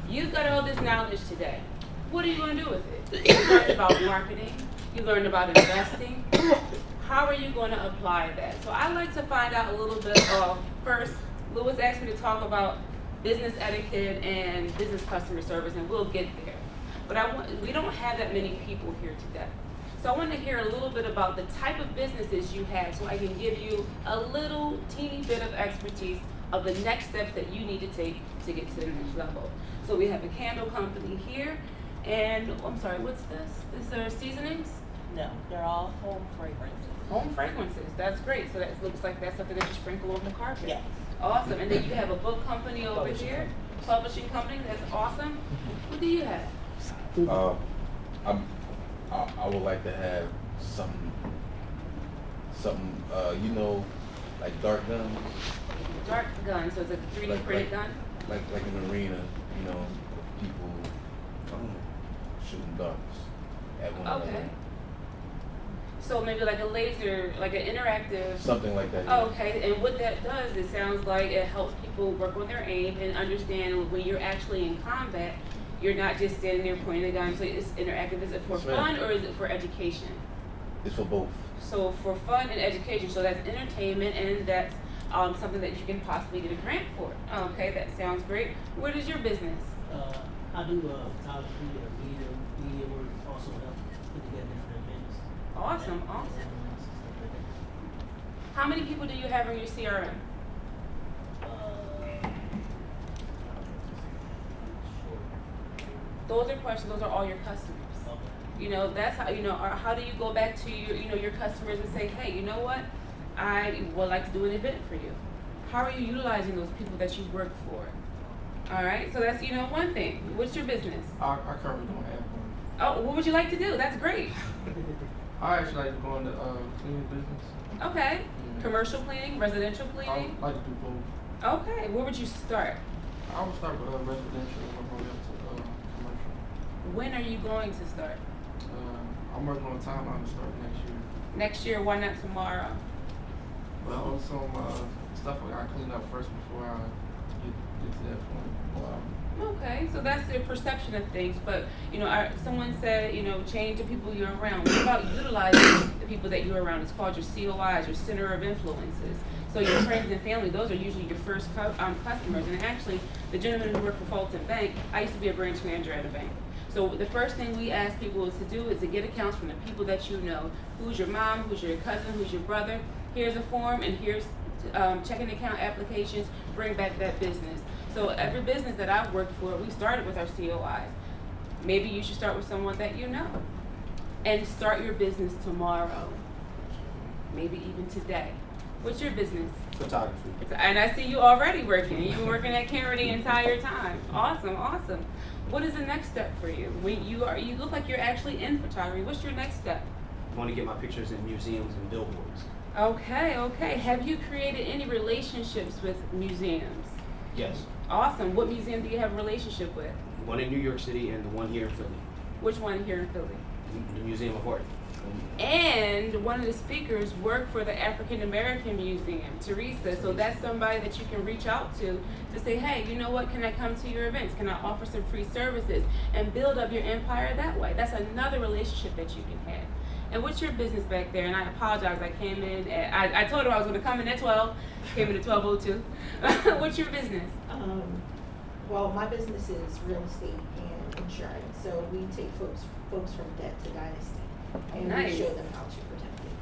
Speaker 7: You've got all this knowledge today. What are you going to do with it? You learned about marketing, you learned about investing. How are you going to apply that? So I'd like to find out a little bit of, first, Louis asked me to talk about business etiquette and business customer service, and we'll get there. But we don't have that many people here today. So I want to hear a little bit about the type of businesses you have so I can give you a little teeny bit of expertise of the next steps that you need to take to get to the next level. So we have a candle company here, and I'm sorry, what's this? Is there seasonings?
Speaker 18: No, they're all home fragrances.
Speaker 7: Home fragrances, that's great. So that looks like that's something that you sprinkle on the carpet.
Speaker 18: Yes.
Speaker 7: Awesome. And then you have a book company over here, publishing company. That's awesome. What do you have?
Speaker 16: I would like to have something, you know, like dart guns.
Speaker 21: Dart gun, so it's a 3D printed gun?
Speaker 16: Like an arena, you know, of people shooting darts at one another.
Speaker 21: Okay. So maybe like a laser, like an interactive.
Speaker 16: Something like that.
Speaker 21: Oh, okay, and what that does, it sounds like it helps people work on their aim and understand when you're actually in combat, you're not just standing there pointing a gun. So it's interactive. Is it for fun or is it for education?
Speaker 16: It's for both.
Speaker 21: So for fun and education, so that's entertainment and that's something that you can possibly get a grant for. Okay, that sounds great. What is your business?
Speaker 14: I do photography and media work, also help put together different events.
Speaker 21: Awesome, awesome. How many people do you have in your CRM? Those are questions, those are all your customers. You know, that's how, you know, or how do you go back to your, you know, your customers and say, hey, you know what? I would like to do an event for you. How are you utilizing those people that you work for? All right, so that's, you know, one thing. What's your business?
Speaker 10: I currently don't have one.
Speaker 21: Oh, what would you like to do? That's great.
Speaker 10: I actually like to go into cleaning business.
Speaker 21: Okay, commercial cleaning, residential cleaning?
Speaker 10: I like to do both.
Speaker 21: Okay, where would you start?
Speaker 10: I would start with residential and work my way up to commercial.
Speaker 21: When are you going to start?
Speaker 10: I'm working on a timeline to start next year.
Speaker 21: Next year, why not tomorrow?
Speaker 10: Well, some stuff I gotta clean up first before I get to that point. Wow.
Speaker 21: Okay, so that's the perception of things. But, you know, someone said, you know, change the people you're around. What about utilizing the people that you're around? It's called your COIs, your center of influences. So your friends and family, those are usually your first customers. And actually, the gentleman who worked for Fulton Bank, I used to be a branch manager at a bank. So the first thing we ask people is to do is to get accounts from the people that you know. Who's your mom, who's your cousin, who's your brother. Here's a form and here's checking account applications, bring back that business. So every business that I've worked for, we started with our COIs. Maybe you should start with someone that you know. And start your business tomorrow. Maybe even today. What's your business?
Speaker 5: Photography.
Speaker 21: And I see you already working. You've been working at Cameron the entire time. Awesome, awesome. What is the next step for you? When you look like you're actually in photography. What's your next step?
Speaker 5: I want to get my pictures in museums and billboards.
Speaker 21: Okay, okay. Have you created any relationships with museums?
Speaker 5: Yes.
Speaker 21: Awesome. What museum do you have a relationship with?
Speaker 5: One in New York City and the one here in Philly.
Speaker 21: Which one here in Philly?
Speaker 5: The Museum of Art.
Speaker 21: And one of the speakers worked for the African American Museum, Teresa. So that's somebody that you can reach out to say, hey, you know what, can I come to your events? Can I offer some free services? And build up your empire that way. That's another relationship that you can have. And what's your business back there? And I apologize, I came in at, I told her I was going to come in at 12, came in at 12:02. What's your business?
Speaker 13: Well, my business is real estate and insurance. So we take folks from debt to dynasty. And
Speaker 21: Nice.
Speaker 13: we show them how to protect it.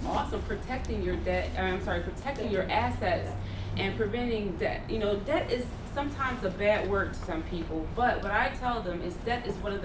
Speaker 21: Also protecting your debt, protecting your assets and preventing debt. You know, debt is sometimes a bad word to some people, but what I tell them is debt is one of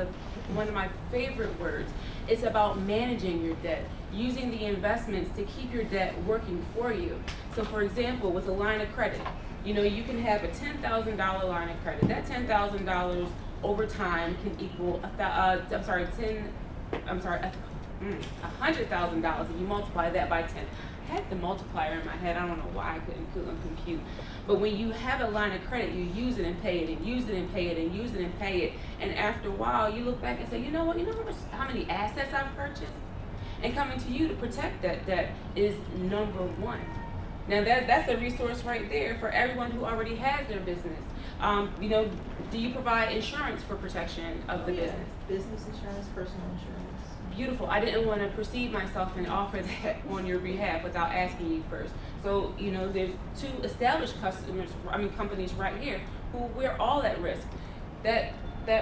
Speaker 21: my favorite words. It's about managing your debt, using the investments to keep your debt working for you. So for example, with a line of credit, you know, you can have a $10,000 line of credit. That $10,000 over time can equal $100,000 if you multiply that by 10. I had the multiplier in my head. I don't know why I couldn't compute. But when you have a line of credit, you use it and pay it, and use it and pay it, and use it and pay it. And after a while, you look back and say, you know what? You know how many assets I've purchased? And coming to you to protect that is number one. Now that's a resource right there for everyone who already has their business. You know, do you provide insurance for protection of the business?
Speaker 13: Business insurance, personal insurance.
Speaker 21: Beautiful. I didn't want to perceive myself and offer that on your behalf without asking you first. So, you know, there's two established companies right here who we're all at risk. That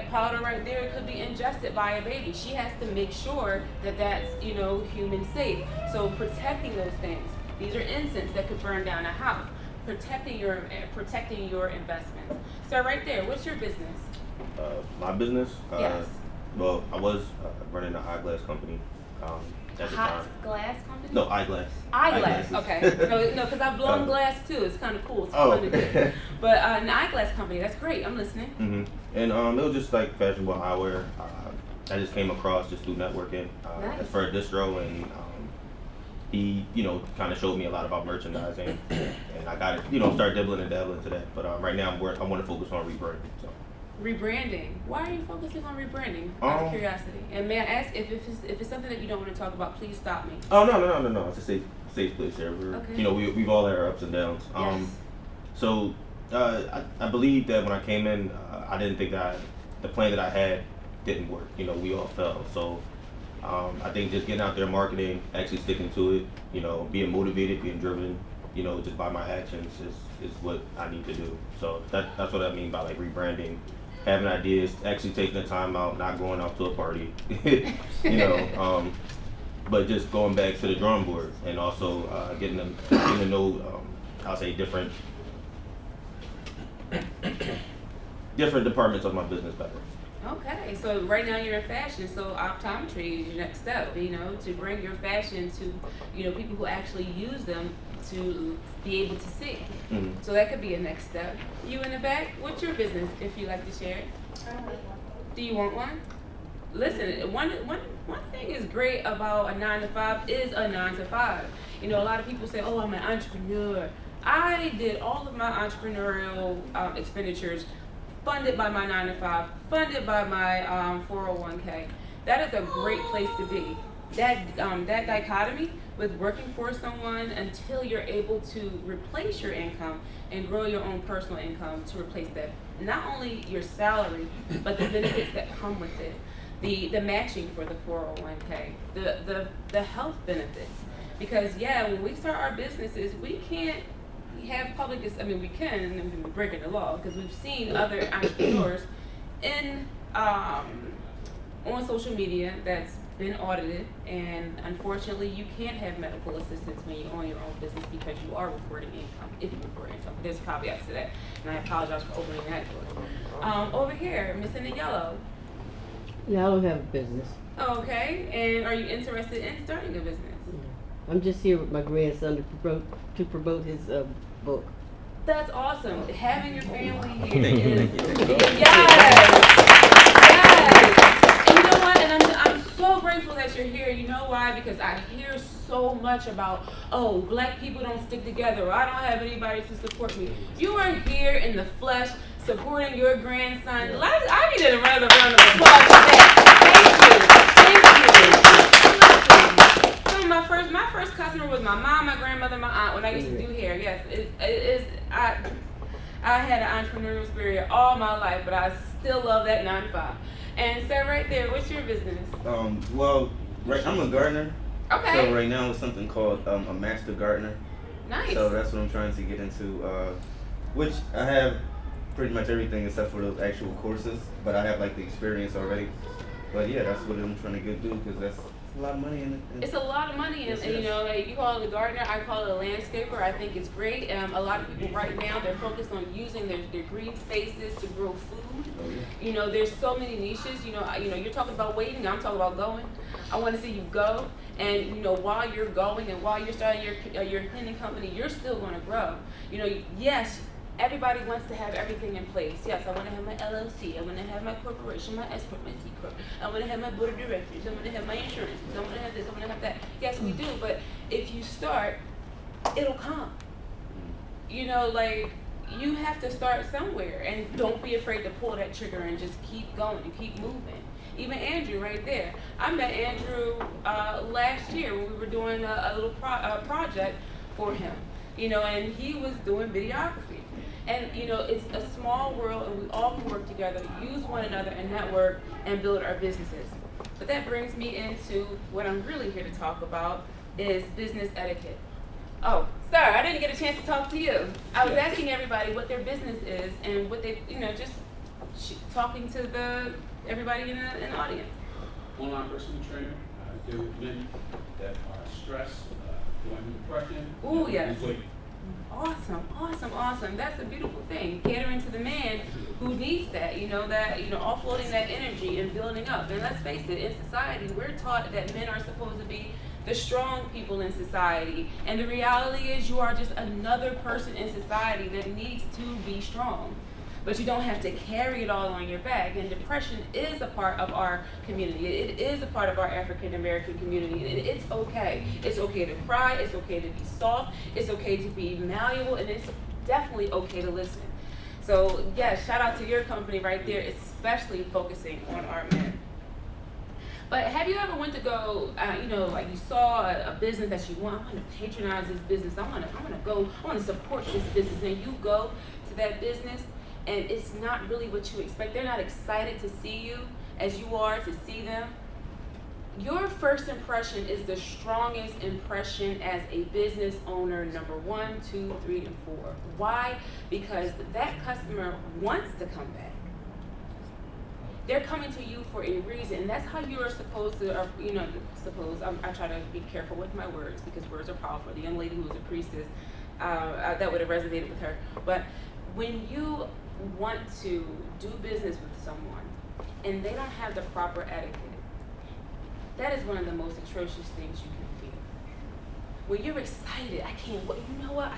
Speaker 21: powder right there could be ingested by a baby. She has to make sure that that's, you know, human safe. So protecting those things. These are incense that could burn down a house. Protecting your investments. So right there, what's your business?
Speaker 17: My business?
Speaker 21: Yes.
Speaker 17: Well, I was running an eyeglass company at the time.
Speaker 21: Glass company?
Speaker 17: No, eyeglass.
Speaker 21: Eyeglass,
Speaker 17: Eyeglasses.
Speaker 21: okay. No, because I've blown glass too. It's kind of cool. It's
Speaker 17: Oh.
Speaker 21: fun to do. But an eyeglass company, that's great. I'm listening.
Speaker 17: And it was just like fashionable eyewear. I just came across just through networking
Speaker 7: Nice.
Speaker 17: for a distro, and he, kind of showed me a lot about merchandising, and I got to, start dibbling and dabbling into that. But right now, I want to focus on rebranding. So.
Speaker 7: Rebranding. Why are you focusing on rebranding? Out of curiosity. And may I ask if it's something that you don't want to talk about, please stop me.
Speaker 17: Oh no! It's a safe place here. We're,
Speaker 7: Okay.
Speaker 17: we've all had our ups and downs.
Speaker 7: Yes.
Speaker 17: So I believe that when I came in, I didn't think that the plan that I had didn't work. We all fell. So I think just getting out there, marketing, actually sticking to it, being motivated, being driven, just by my actions is what I need to do. So that's what I mean by like rebranding, having ideas, actually taking the time out, not going out to a party, but just going back to the drawing board and also getting to know, I'll say different departments of my business better.
Speaker 7: Okay, so right now you're in fashion, so optometry is your next step, to bring your fashion to, people who actually use them to be able to see.
Speaker 17: Mm-hmm.
Speaker 7: So that could be a next step. You in the back, what's your business, if you like to share it? Do you want one? Listen, one thing is great about a 9 to 5 is a 9 to 5. A lot of people say, oh, I'm an entrepreneur. I did all of my entrepreneurial expenditures funded by my 9 to 5, funded by my 401k. That is a great place to be. That dichotomy with working for someone until you're able to replace your income and grow your own personal income to replace that, not only your salary, but the benefits that come with it. The matching for the 401k, the health benefits. Because when we start our businesses, we can't have public, we can, and we're breaking the law, because we've seen other entrepreneurs on social media that's been audited, and unfortunately you can't have medical assistance when you own your own business because you are reporting income, if you report income. There's caveats to that, and I apologize for opening that door. Over here, Miss in the yellow.
Speaker 2: Yeah, I don't have a business.
Speaker 7: Okay, and are you interested in starting a business?
Speaker 2: I'm just here with my grandson to promote his book.
Speaker 7: That's awesome. Having your family here
Speaker 17: Thank you.
Speaker 7: is yes. And you know what? And I'm so grateful that you're here. You know why? Because I hear so much about, oh, black people don't stick together, or I don't have anybody to support me. You are here in the flesh, supporting your grandson. I needed a round of applause for that. Thank you. Some of my first customer was my mom, my grandmother, my aunt when I used to do hair. Yes, I had an entrepreneurial spirit all my life, but I still love that 9 to 5. And so right there, what's your business?
Speaker 19: Well, I'm a gardener.
Speaker 7: Okay.
Speaker 19: So right now it's something called a master gardener.
Speaker 7: Nice.
Speaker 19: So that's what I'm trying to get into, which I have pretty much everything except for those actual courses, but I have like the experience already. But yeah, that's what I'm trying to do because that's a lot of money in it.
Speaker 7: It's a lot of money, and like you call it a gardener, I call it a landscaper. I think it's great. A lot of people right now, they're focused on using their green spaces to grow food.
Speaker 19: Oh, yeah.
Speaker 7: There's so many niches. You're talking about waiting. I'm talking about going. I want to see you go, and while you're going and while you're starting your cleaning company, you're still going to grow. Yes. Everybody wants to have everything in place. Yes, I want to have my LLC. I want to have my corporation, my S corp, my C corp. I want to have my board of directors. I want to have my insurance. I want to have this. I want to have that. Yes, we do. But if you start, it'll come. Like you have to start somewhere, and don't be afraid to pull that trigger and just keep going and keep moving. Even Andrew right there. I met Andrew last year when we were doing a little project for him. And he was doing videography. And it's a small world, and we all can work together, use one another, and network, and build our businesses. But that brings me into what I'm really here to talk about is business etiquette. Oh, sir, I didn't get a chance to talk to you. I was asking everybody what their business is and what they, just talking to everybody in the audience.
Speaker 4: Online personal trainer. I deal with men that are stressed, going through depression.
Speaker 7: Ooh, yes. Awesome. That's a beautiful thing. Catering to the man who needs that, offloading that energy and building up. And let's face it, in society, we're taught that men are supposed to be the strong people in society. And the reality is you are just another person in society that needs to be strong.
Speaker 21: but you don't have to carry it all on your back. And depression is a part of our community. It is a part of our African American community, and it's okay. It's okay to cry. It's okay to be soft. It's okay to be malleable, and it's definitely okay to listen. So yes, shout out to your company right there, especially focusing on our men. But have you ever went to go, like you saw a business that you want, I want to patronize this business, I want to support this business, and you go to that business and it's not really what you expect. They're not excited to see you as you are to see them. Your first impression is the strongest impression as a business owner, number 1, 2, 3, and 4. Why? Because that customer wants to come back. They're coming to you for a reason. That's how you are supposed to, I try to be careful with my words because words are powerful. The young lady who was a priestess, that would have resonated with her. But when you want to do business with someone and they don't have the proper etiquette, that is one of the most atrocious things you can feel. When you're excited, I can't wait. You know what? I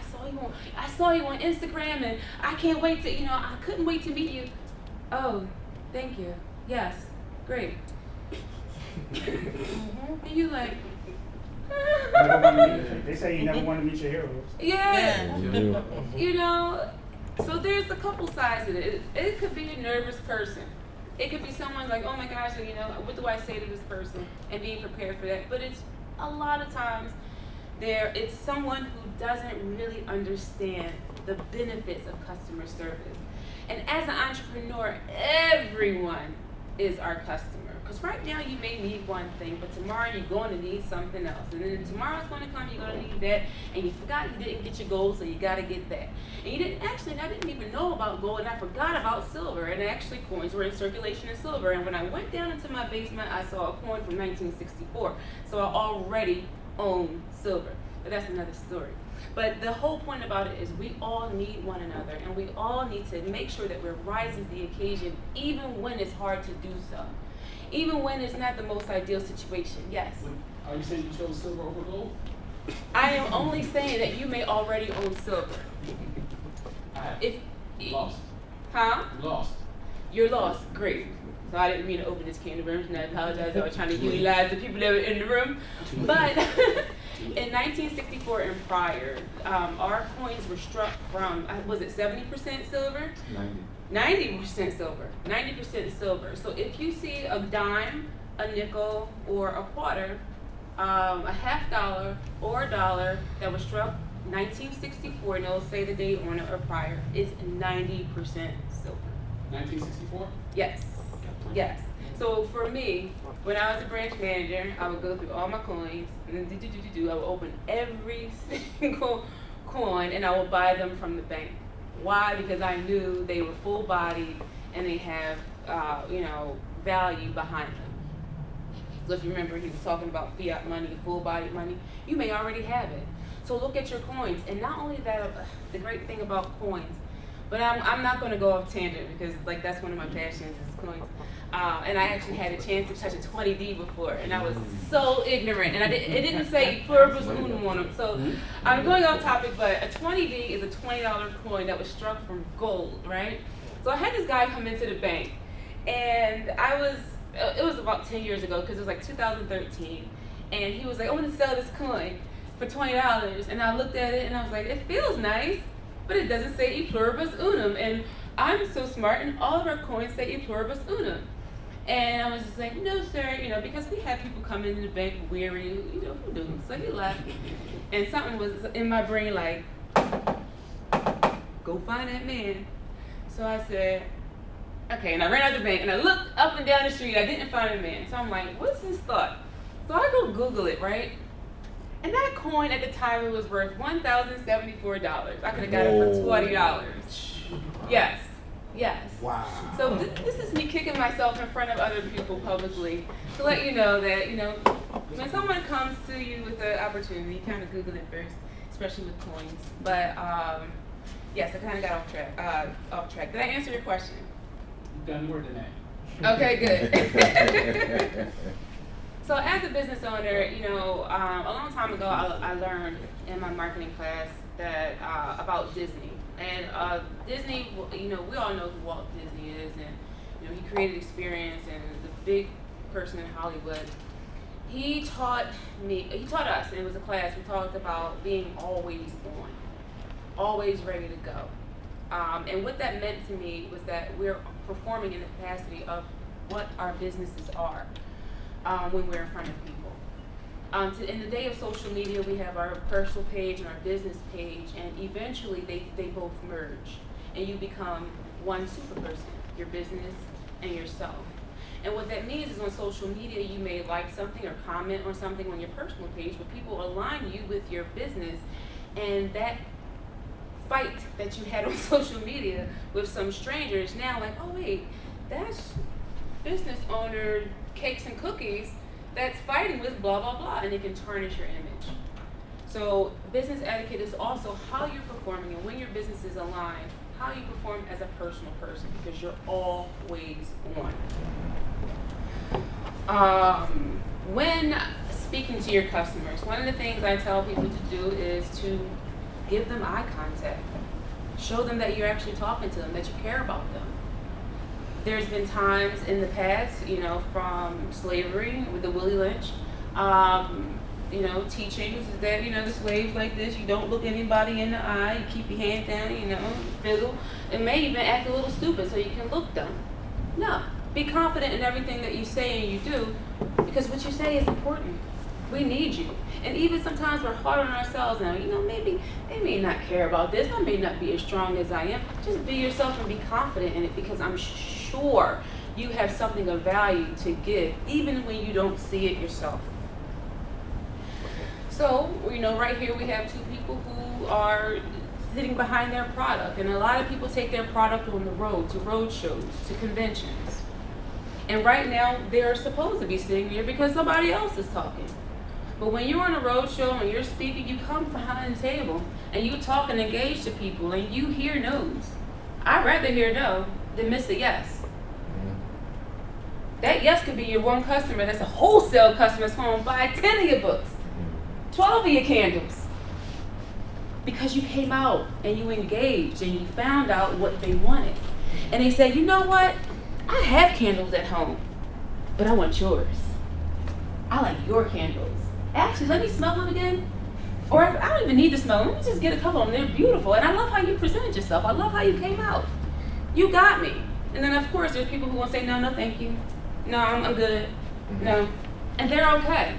Speaker 21: saw you on Instagram, and I can't wait to. I couldn't wait to meet you. Oh, thank you. Yes, great. And you like.
Speaker 8: They say you never want to meet your heroes.
Speaker 21: Yeah. So there's a couple sides of it. It could be a nervous person. It could be someone like, oh my gosh, what do I say to this person? And being prepared for that. But it's a lot of times it's someone who doesn't really understand the benefits of customer service. And as an entrepreneur, everyone is our customer. Because right now you may need one thing, but tomorrow you're going to need something else. And then tomorrow's going to come, you're going to need that. And you forgot you didn't get your gold, so you got to get that. And I didn't even know about gold, and I forgot about silver. And actually coins were in circulation in silver. And when I went down into my basement, I saw a coin from 1964. So I already own silver. But that's another story. But the whole point about it is we all need one another, and we all need to make sure that we're rising to the occasion, even when it's hard to do so. Even when it's not the most ideal situation, yes.
Speaker 4: Are you saying you chose silver over gold?
Speaker 21: I am only saying that you may already own silver.
Speaker 4: Lost.
Speaker 21: Huh?
Speaker 4: Lost.
Speaker 21: You're lost. Great. So I didn't mean to open this can of worms, and I apologize. I was trying to utilize the people that were in the room. But in 1964 and prior, our coins were struck from, was it 70% silver? 90% silver. 90% silver. So if you see a dime, a nickel, or a quarter, a $50 or $1 that was struck 1964, and it'll say the date on it or prior, it's 90% silver.
Speaker 4: 1964?
Speaker 21: Yes. Yes. So for me, when I was a branch manager, I would go through all my coins, and then I would open every single coin, and I would buy them from the bank. Why? Because I knew they were full-bodied and they have, value behind them. So if you remember, he was talking about fiat money, full-bodied money. You may already have it. So look at your coins, and not only that, the great thing about coins. But I'm not going to go off tangent because that's one of my passions is coins. And I actually had a chance to touch a 20D before, and I was so ignorant. And it didn't say pluribus unum on them. So I'm going off topic, but a 20D is a $20 coin that was struck from gold, right? So I had this guy come into the bank, and it was about 10 years ago because it was like 2013. And he was like, I want to sell this coin for $20. And I looked at it, and I was like, it feels nice. But it doesn't say e pluribus unum, and I'm so smart, and all of our coins say e pluribus unum. And I was just like, no, sir, because we have people come into the bank weary, who do? So he left, and something was in my brain like, go find that man. So I said, okay, and I ran out the bank, and I looked up and down the street, I didn't find a man. So I'm like, what's his thought? So I go Google it, right? And that coin at the time, it was worth $1,074. I could have got it for $20. Yes. Wow. So this is me kicking myself in front of other people publicly to let you know that, when someone comes to you with an opportunity, you kind of Google it first, especially with coins. But, yes, I kind of got off track. Did I answer your question?
Speaker 4: You've done more than that.
Speaker 21: Okay, good. So as a business owner, a long time ago, I learned in my marketing class that about Disney And Disney, you know, we all know who Walt Disney is, and you know, he created experience and is a big person in Hollywood. He taught us, and it was a class, we talked about being always on, always ready to go. And what that meant to me was that we're performing in the capacity of what our businesses are when we're in front of people. In the day of social media, we have our personal page and our business page, and eventually they both merge, and you become one super person, your business and yourself. And what that means is on social media, you may like something or comment on something on your personal page, but people align you with your business, and that fight that you had on social media with some strangers now like, oh wait, that's business owner Cakes and Cookies that's fighting with blah blah blah, and it can tarnish your image. So business etiquette is also how you're performing, and when your business is aligned, how you perform as a personal person, because you're always on. When speaking to your customers, one of the things I tell people to do is to give them eye contact. Show them that you're actually talking to them, that you care about them. There's been times in the past, you know, from slavery with the Willie Lynch, you know, teachings is that, you know, the slaves like this, you don't look anybody in the eye, you keep your hand down, you know, fiddle. It may even act a little stupid so you can look dumb. No, be confident in everything that you say and you do, because what you say is important. We need you. And even sometimes we're hard on ourselves now. You know, maybe they may not care about this. I may not be as strong as I am. Just be yourself and be confident in it, because I'm sure you have something of value to give, even when you don't see it yourself. So, you know, right here we have two people who are sitting behind their product. And a lot of people take their product on the road, to road shows, to conventions. And right now, they're supposed to be sitting there because somebody else is talking. But when you're on a road show and you're speaking, you come behind the table and you talk and engage to people and you hear no's. I'd rather hear no than miss a yes. That yes could be your one customer that's a wholesale customer that's going to buy 10 of your books, 12 of your candles. Because you came out and you engaged and you found out what they wanted. And they said, you know what? I have candles at home, but I want yours. I like your candles. Actually, let me smell them again. Or I don't even need to smell them. Let me just get a couple of them. They're beautiful. And I love how you presented yourself. I love how you came out. You got me. And then, of course, there's people who will say, no, no, thank you. No, I'm good. No. And they're okay.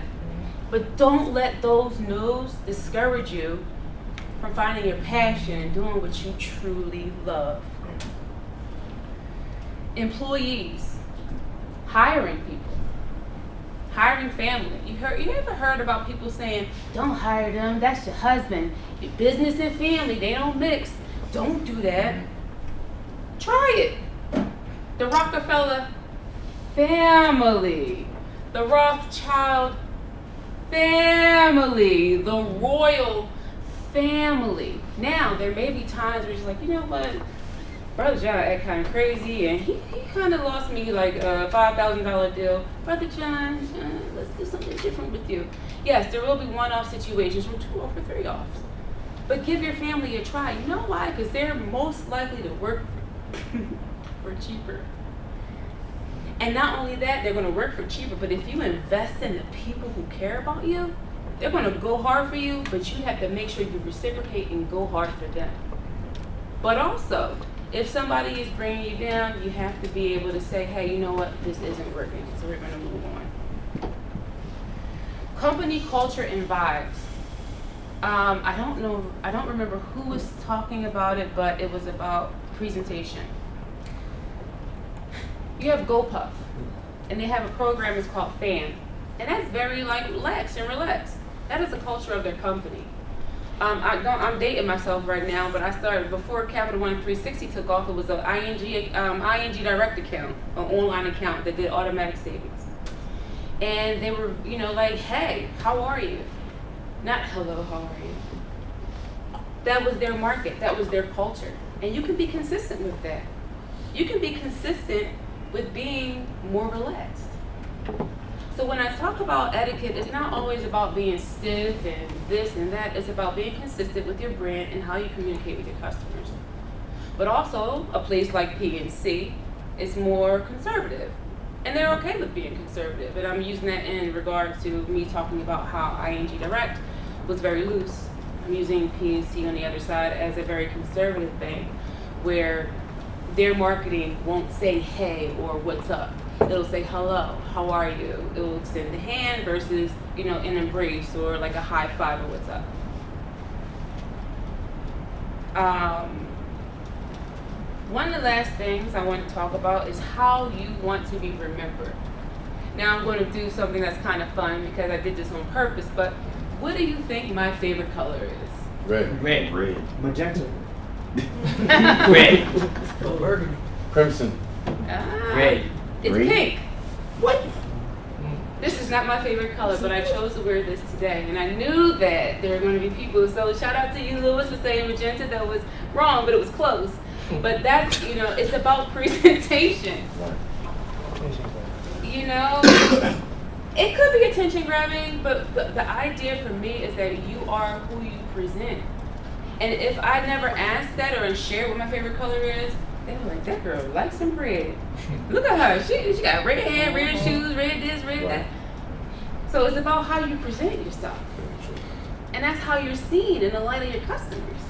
Speaker 21: But don't let those no's discourage you from finding your passion and doing what you truly love. Employees, hiring people. Hiring family. You ever heard about people saying, don't hire them, that's your husband. Your business and family, they don't mix. Don't do that. Try it. The Rockefeller family. The Rothschild family. The royal family. Now, there may be times where you're like, you know what? Brother John act kind of crazy, and he kind of lost me like a $5,000 deal. Brother John, let's do something different with you. Yes, there will be one-off situations from 2 or 3 offs. But give your family a try. You know why? Because they're most likely to work for cheaper. And not only that, they're going to work for cheaper, but if you invest in the people who care about you, they're going to go hard for you, but you have to make sure you reciprocate and go hard for them. But also, if somebody is bringing you down, you have to be able to say, hey, you know what, this isn't working, so we're going to move on. Company culture and vibes. I don't remember who was talking about it, but it was about presentation. You have GoPuff, and they have a program that's called FAN, and that's very like relax. That is the culture of their company. I'm dating myself right now, but I started before Capital One 360 took off. It was an ING direct account, an online account that did automatic savings. And they were, you know, like, hey, how are you? Not hello, how are you? That was their market. That was their culture. And you can be consistent with that. You can be consistent with being more relaxed. So when I talk about etiquette, it's not always about being stiff and this and that. It's about being consistent with your brand and how you communicate with your customers. But also, a place like PNC is more conservative. And they're okay with being conservative. And I'm using that in regards to me talking about how ING Direct was very loose. I'm using PNC on the other side as a very conservative bank where their marketing won't say hey or what's up. It'll say hello, how are you? It will extend the hand versus, you know, an embrace or like a high five or what's up. One of the last things I want to talk about is how you want to be remembered. Now I'm going to do something that's kind of fun because I did this on purpose, but what do you think my favorite color is?
Speaker 16: Red.
Speaker 5: Red. Magenta.
Speaker 15: Red.
Speaker 14: Burgundy.
Speaker 16: Crimson.
Speaker 15: Red.
Speaker 21: It's
Speaker 16: Green?
Speaker 21: pink. What? This is not my favorite color, but I chose to wear this today. And I knew that there were going to be people, so shout out to you, Lewis, for saying magenta. That was wrong, but it was close. But that's, you know, it's about presentation. You know, it could be attention grabbing, but the idea for me is that you are who you present. And if I never asked that or share what my favorite color is, they were like, that girl likes some red. Look at her. She got red hair, red shoes, red this, red that. So it's about how you present yourself. And that's how you're seen in the light of your customers.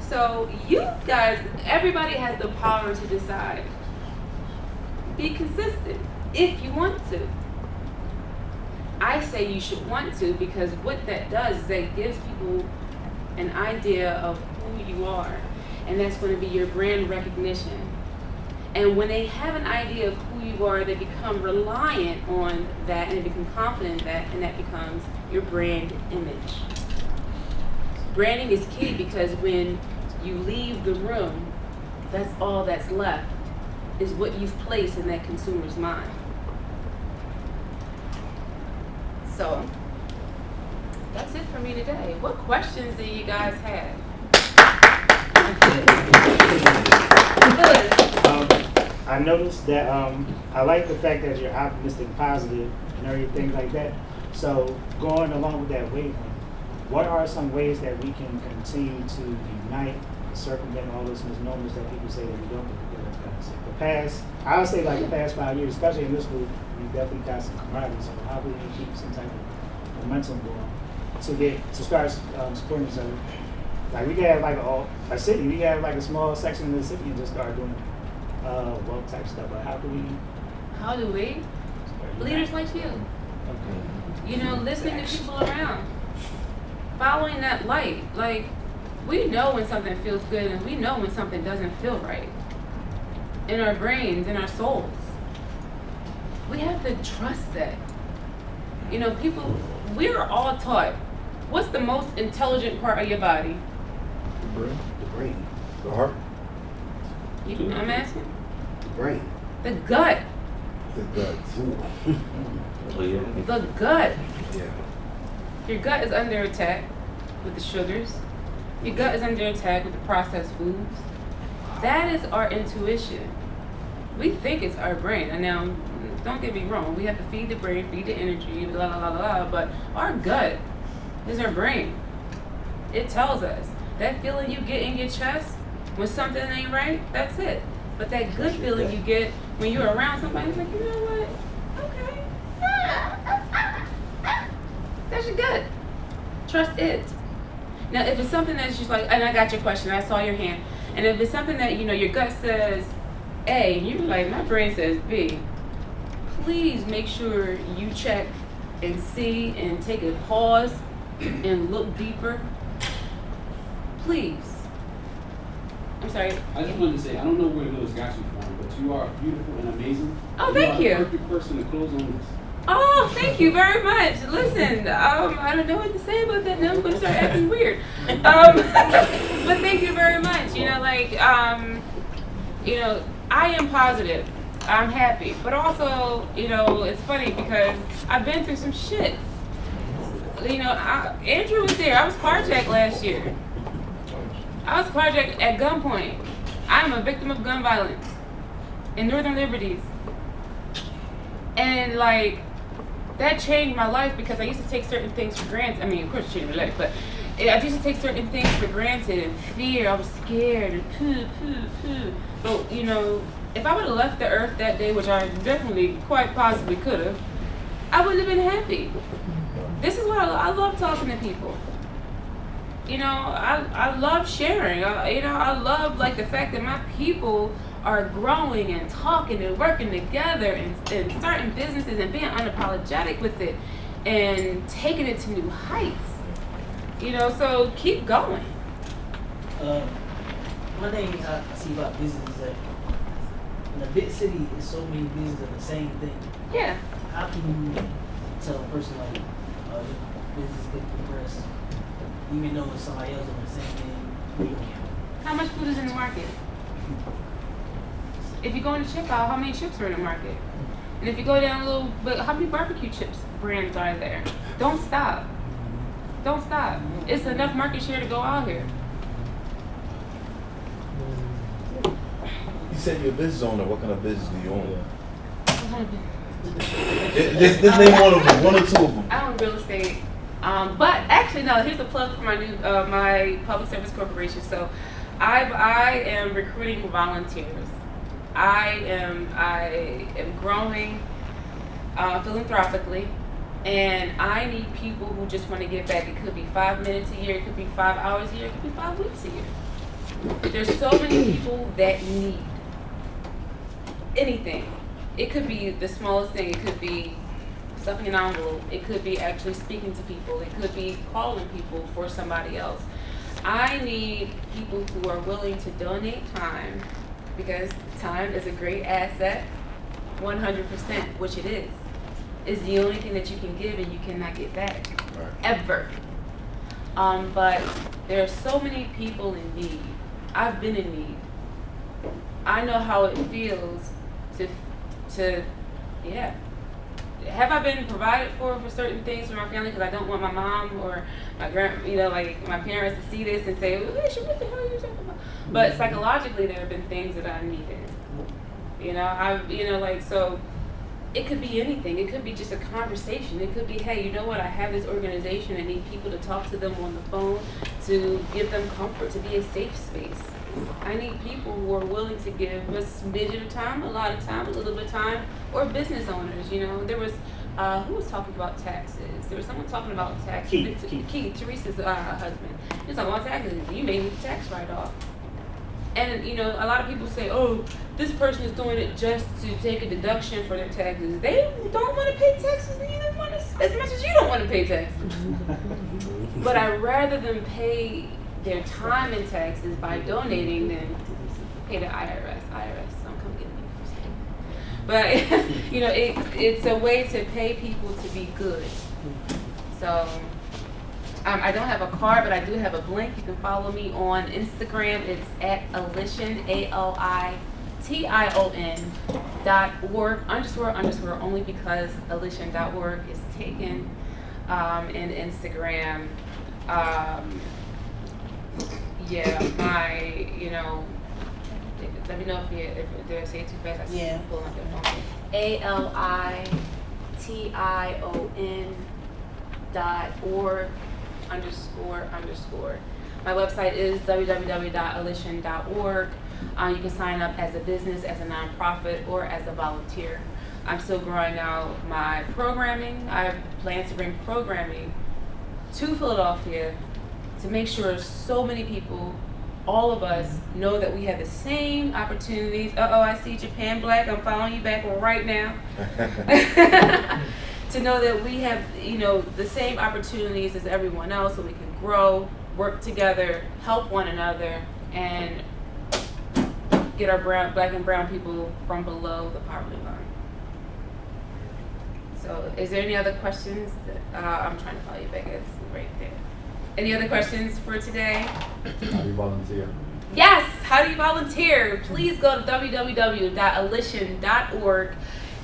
Speaker 21: So you guys, everybody has the power to decide. Be consistent if you want to. I say you should want to because what that does is that gives people an idea of who you are. And that's going to be your brand recognition. And when they have an idea of who you are, they become reliant on that and they become confident in that, and that becomes your brand image. Branding is key because when you leave the room, that's all that's left, is what you've placed in that consumer's mind. So, that's it for me today. What questions do you guys have?
Speaker 8: I noticed that I like the fact that you're optimistic, positive, and everything like that. So going along with that wavelength, what are some ways that we can continue to unite, circumvent all those misnomers that people say that we don't do the past? I would say like the past 5 years, especially in this group, we definitely got some camaraderie. So how do we keep some type of momentum going to start supporting each other? Like we could have like a city, we could have like a small section of the city and just start doing wealth type stuff. But how do we?
Speaker 21: Leaders like you.
Speaker 8: Okay.
Speaker 21: You know, listening to people around. Following that light. Like, we know when something feels good and we know when something doesn't feel right. In our brains, in our souls. We have to trust that. You know, people, we're all taught, what's the most intelligent part of your body?
Speaker 16: The brain. The heart.
Speaker 21: I'm asking?
Speaker 16: The brain.
Speaker 21: The gut.
Speaker 16: The gut.
Speaker 21: The gut.
Speaker 16: Yeah.
Speaker 21: Your gut is under attack with the sugars. Your gut is under attack with the processed foods. That is our intuition. We think it's our brain. And now, don't get me wrong, we have to feed the brain, feed the energy, blah, blah, blah, blah, but our gut is our brain. It tells us. That feeling you get in your chest when something ain't right, that's it. But that good feeling you get when you're around somebody, it's like, you know what? Okay. That's your gut. Trust it. Now, if it's something that's just like, and I got your question, I saw your hand, and if it's something that, you know, your gut says A, and you're like, my brain says B, please make sure you check and see and take a pause and look deeper. Please. I'm sorry.
Speaker 4: I just wanted to say, I don't know where those got you from, but you are beautiful and amazing.
Speaker 21: Oh, thank you.
Speaker 4: You are the perfect person to close on this.
Speaker 21: Oh, thank you very much. Listen, I don't know what to say about that now. I'm going to start acting weird. But thank you very much. You know, like, you know, I am positive. I'm happy. But also, you know, it's funny because I've been through some shit. You know, Andrew was there. I was carjacked last year. I was carjacked at gunpoint. I'm a victim of gun violence in Northern Liberties. And like, that changed my life because I used to take certain things for granted. I mean, of course it changed my life, but I used to take certain things for granted and fear. I was scared and poo. But you know, if I would have left the earth that day, which I definitely quite possibly could have, I wouldn't have been happy. This is what I love talking to people. You know, I love sharing. I love like the fact that my people are growing and talking and working together and starting businesses and being unapologetic with it and taking it to new heights. You know, so keep going.
Speaker 14: One thing I see about business is that in a big city, there's so many businesses of the same thing.
Speaker 21: Yeah.
Speaker 14: How can you tell a person like, your business could progress, even though it's somebody else doing the same thing?
Speaker 21: How much food is in the market? If you go in the chip aisle, how many chips are in the market? And if you go down a little bit, how many barbecue chips brands are there? Don't stop. Don't stop. It's enough market share to go out here.
Speaker 16: You said you're a business owner. What kind of business do you own?
Speaker 21: Just
Speaker 16: name one of them, one or two of them.
Speaker 21: I own real estate. But actually, no, here's a plug for my new, my public service corporation. So I am recruiting volunteers. I am growing philanthropically, and I need people who just want to give back. It could be 5 minutes a year, it could be 5 hours a year, it could be 5 weeks a year. There's so many people that need anything. It could be the smallest thing. It could be stuffing an envelope. It could be actually speaking to people. It could be calling people for somebody else. I need people who are willing to donate time, because time is a great asset, 100%, which it is. It's the only thing that you can give and you cannot get back, ever. But there are so many people in need. I've been in need. I know how it feels to yeah. Have I been provided for certain things for my family? Because I don't want my mom or my like my parents to see this and say, Alicia, what the hell are you talking about? But psychologically, there have been things that I needed. So it could be anything. It could be just a conversation. It could be, hey, you know what? I have this organization. I need people to talk to them on the phone, to give them comfort, to be a safe space. I need people who are willing to give a smidgen of time, a lot of time, a little bit of time, or business owners. There was who was talking about taxes? There was someone talking about taxes. Keith, Teresa's husband. He was talking about taxes. You may need a tax write-off. And a lot of people say, oh, this person is doing it just to take a deduction for their taxes. They don't want to pay taxes either, as much as you don't want to pay taxes. But I'd rather them pay their time in taxes by donating than pay the IRS. Don't come get me for saying. But it's a way to pay people to be good. So I don't have a card, but I do have a blank. You can follow me on Instagram. It's at Alition, ALITION.org __ only because Alition.org is taken in Instagram. Let me know if did I say it too fast? I see you pulling up their phone. ALITION.org __ My website is www.alition.org. You can sign up as a business, as a nonprofit, or as a volunteer. I'm still growing out my programming. I plan to bring programming to Philadelphia to make sure so many people, all of us, know that we have the same opportunities. I see Japan Black. I'm following you back right now. To know that we have, the same opportunities as everyone else, so we can grow, work together, help one another, and get our black and brown people from below the poverty line. So, is there any other questions? I'm trying to follow you back. It's right there. Any other questions for today?
Speaker 3: How do you volunteer?
Speaker 21: Yes, how do you volunteer? Please go to www.alition.org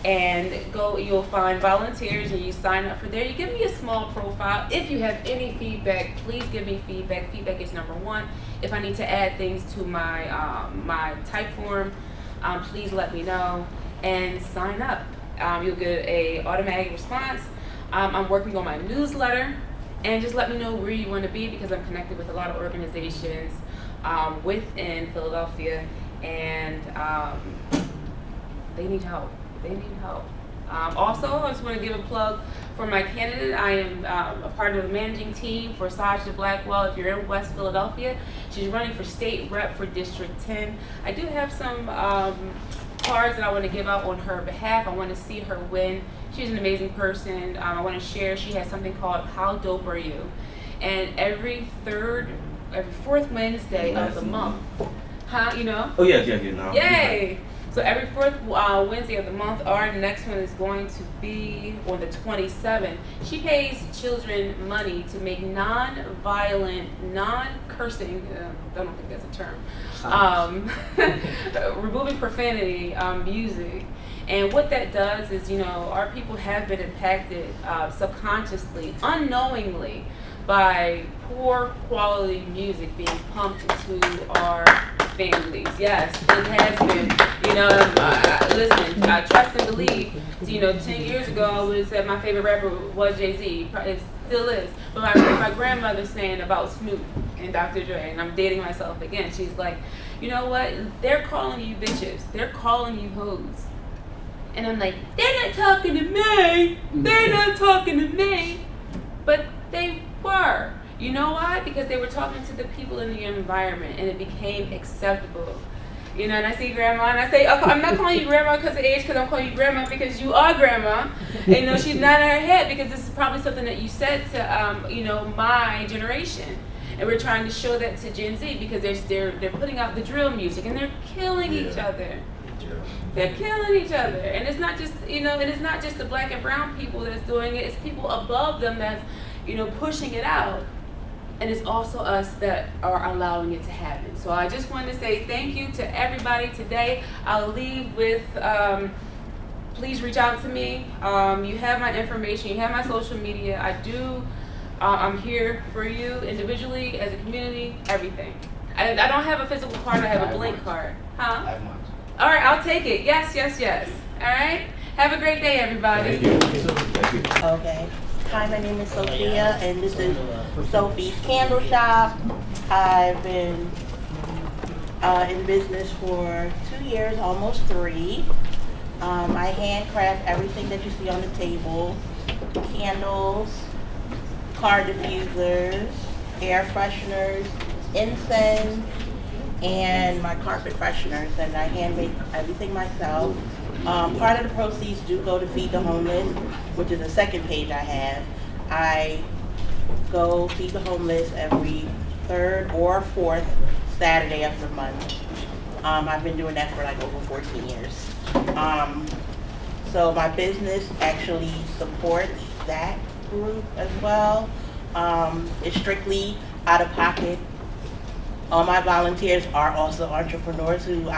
Speaker 21: and you'll find volunteers and you sign up for there. You give me a small profile. If you have any feedback, please give me feedback. Feedback is number one. If I need to add things to my my type form, please let me know and sign up. You'll get a automatic response. I'm working on my newsletter. And just let me know where you want to be, because I'm connected with a lot of organizations within Philadelphia, and they need help. They need help. Also, I just want to give a plug for my candidate. I am a part of the managing team for Sasha Blackwell. If you're in West Philadelphia, she's running for state rep for District 10. I do have some cards that I want to give out on her behalf. I want to see her win. She's an amazing person. I want to share. She has something called How Dope Are You? And every fourth Wednesday of the month. Huh? You know?
Speaker 19: Oh, yes. No.
Speaker 21: Yay! So every fourth Wednesday of the month, our next one is going to be on the 27th. She pays children money to make non-violent, non-cursing, I don't think that's a term, removing profanity music. And what that does is, our people have been impacted subconsciously, unknowingly, by poor quality music being pumped into our families. Yes, it has been. Listen, I trust and believe. 10 years ago, I would have said my favorite rapper was Jay-Z. It still is. But my grandmother saying about Snoop and Dr. Dre, and I'm dating myself again. She's like, you know what? They're calling you bitches. They're calling you hoes. And I'm like, they're not talking to me. They're not talking to me. But they were. You know why? Because they were talking to the people in the environment, and it became acceptable. And I see grandma, and I say, I'm not calling you grandma because of age, because I'm calling you grandma because you are grandma. And she's not in her head, because this is probably something that you said to, my generation. And we're trying to show that to Gen Z, because they're putting out the drill music, and they're killing each other. They're killing each other, and it's not just and it's not just the black and brown people that's doing it. It's people above them that's pushing it out, and it's also us that are allowing it to happen. So I just wanted to say thank you to everybody today. I'll leave with please reach out to me. You have my information. You have my social media. I'm here for you individually, as a community, everything. I don't have a physical card. I have a blank card. Huh? All right, I'll take it. Yes. All right. Have a great day, everybody.
Speaker 19: Thank you.
Speaker 18: Okay. Hi, my name is Sophia, and this is Sophie's Candle Shop. I've been in business for 2 years, almost 3. I handcraft everything that you see on the table: candles, car diffusers, air fresheners, incense, and my carpet fresheners, and I hand make everything myself. Part of the proceeds do go to Feed the Homeless, which is the second page I have. I go feed the homeless every 3rd or 4th Saturday of the month. I've been doing that for like over 14 years. So my business actually supports that group as well. It's strictly out of pocket. All my volunteers are also entrepreneurs who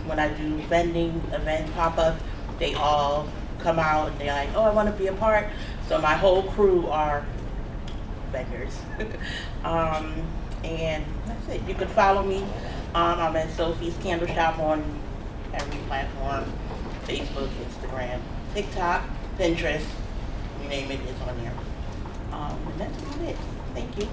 Speaker 18: when I do vending events, pop-up, they all come out and they're like, oh, I want to be a part. So my whole crew are vendors. And that's it. You can follow me. I'm at Sophie's Candle Shop on every platform: Facebook, Instagram, TikTok, Pinterest, you name it, it's on there. And that's about it. Thank you.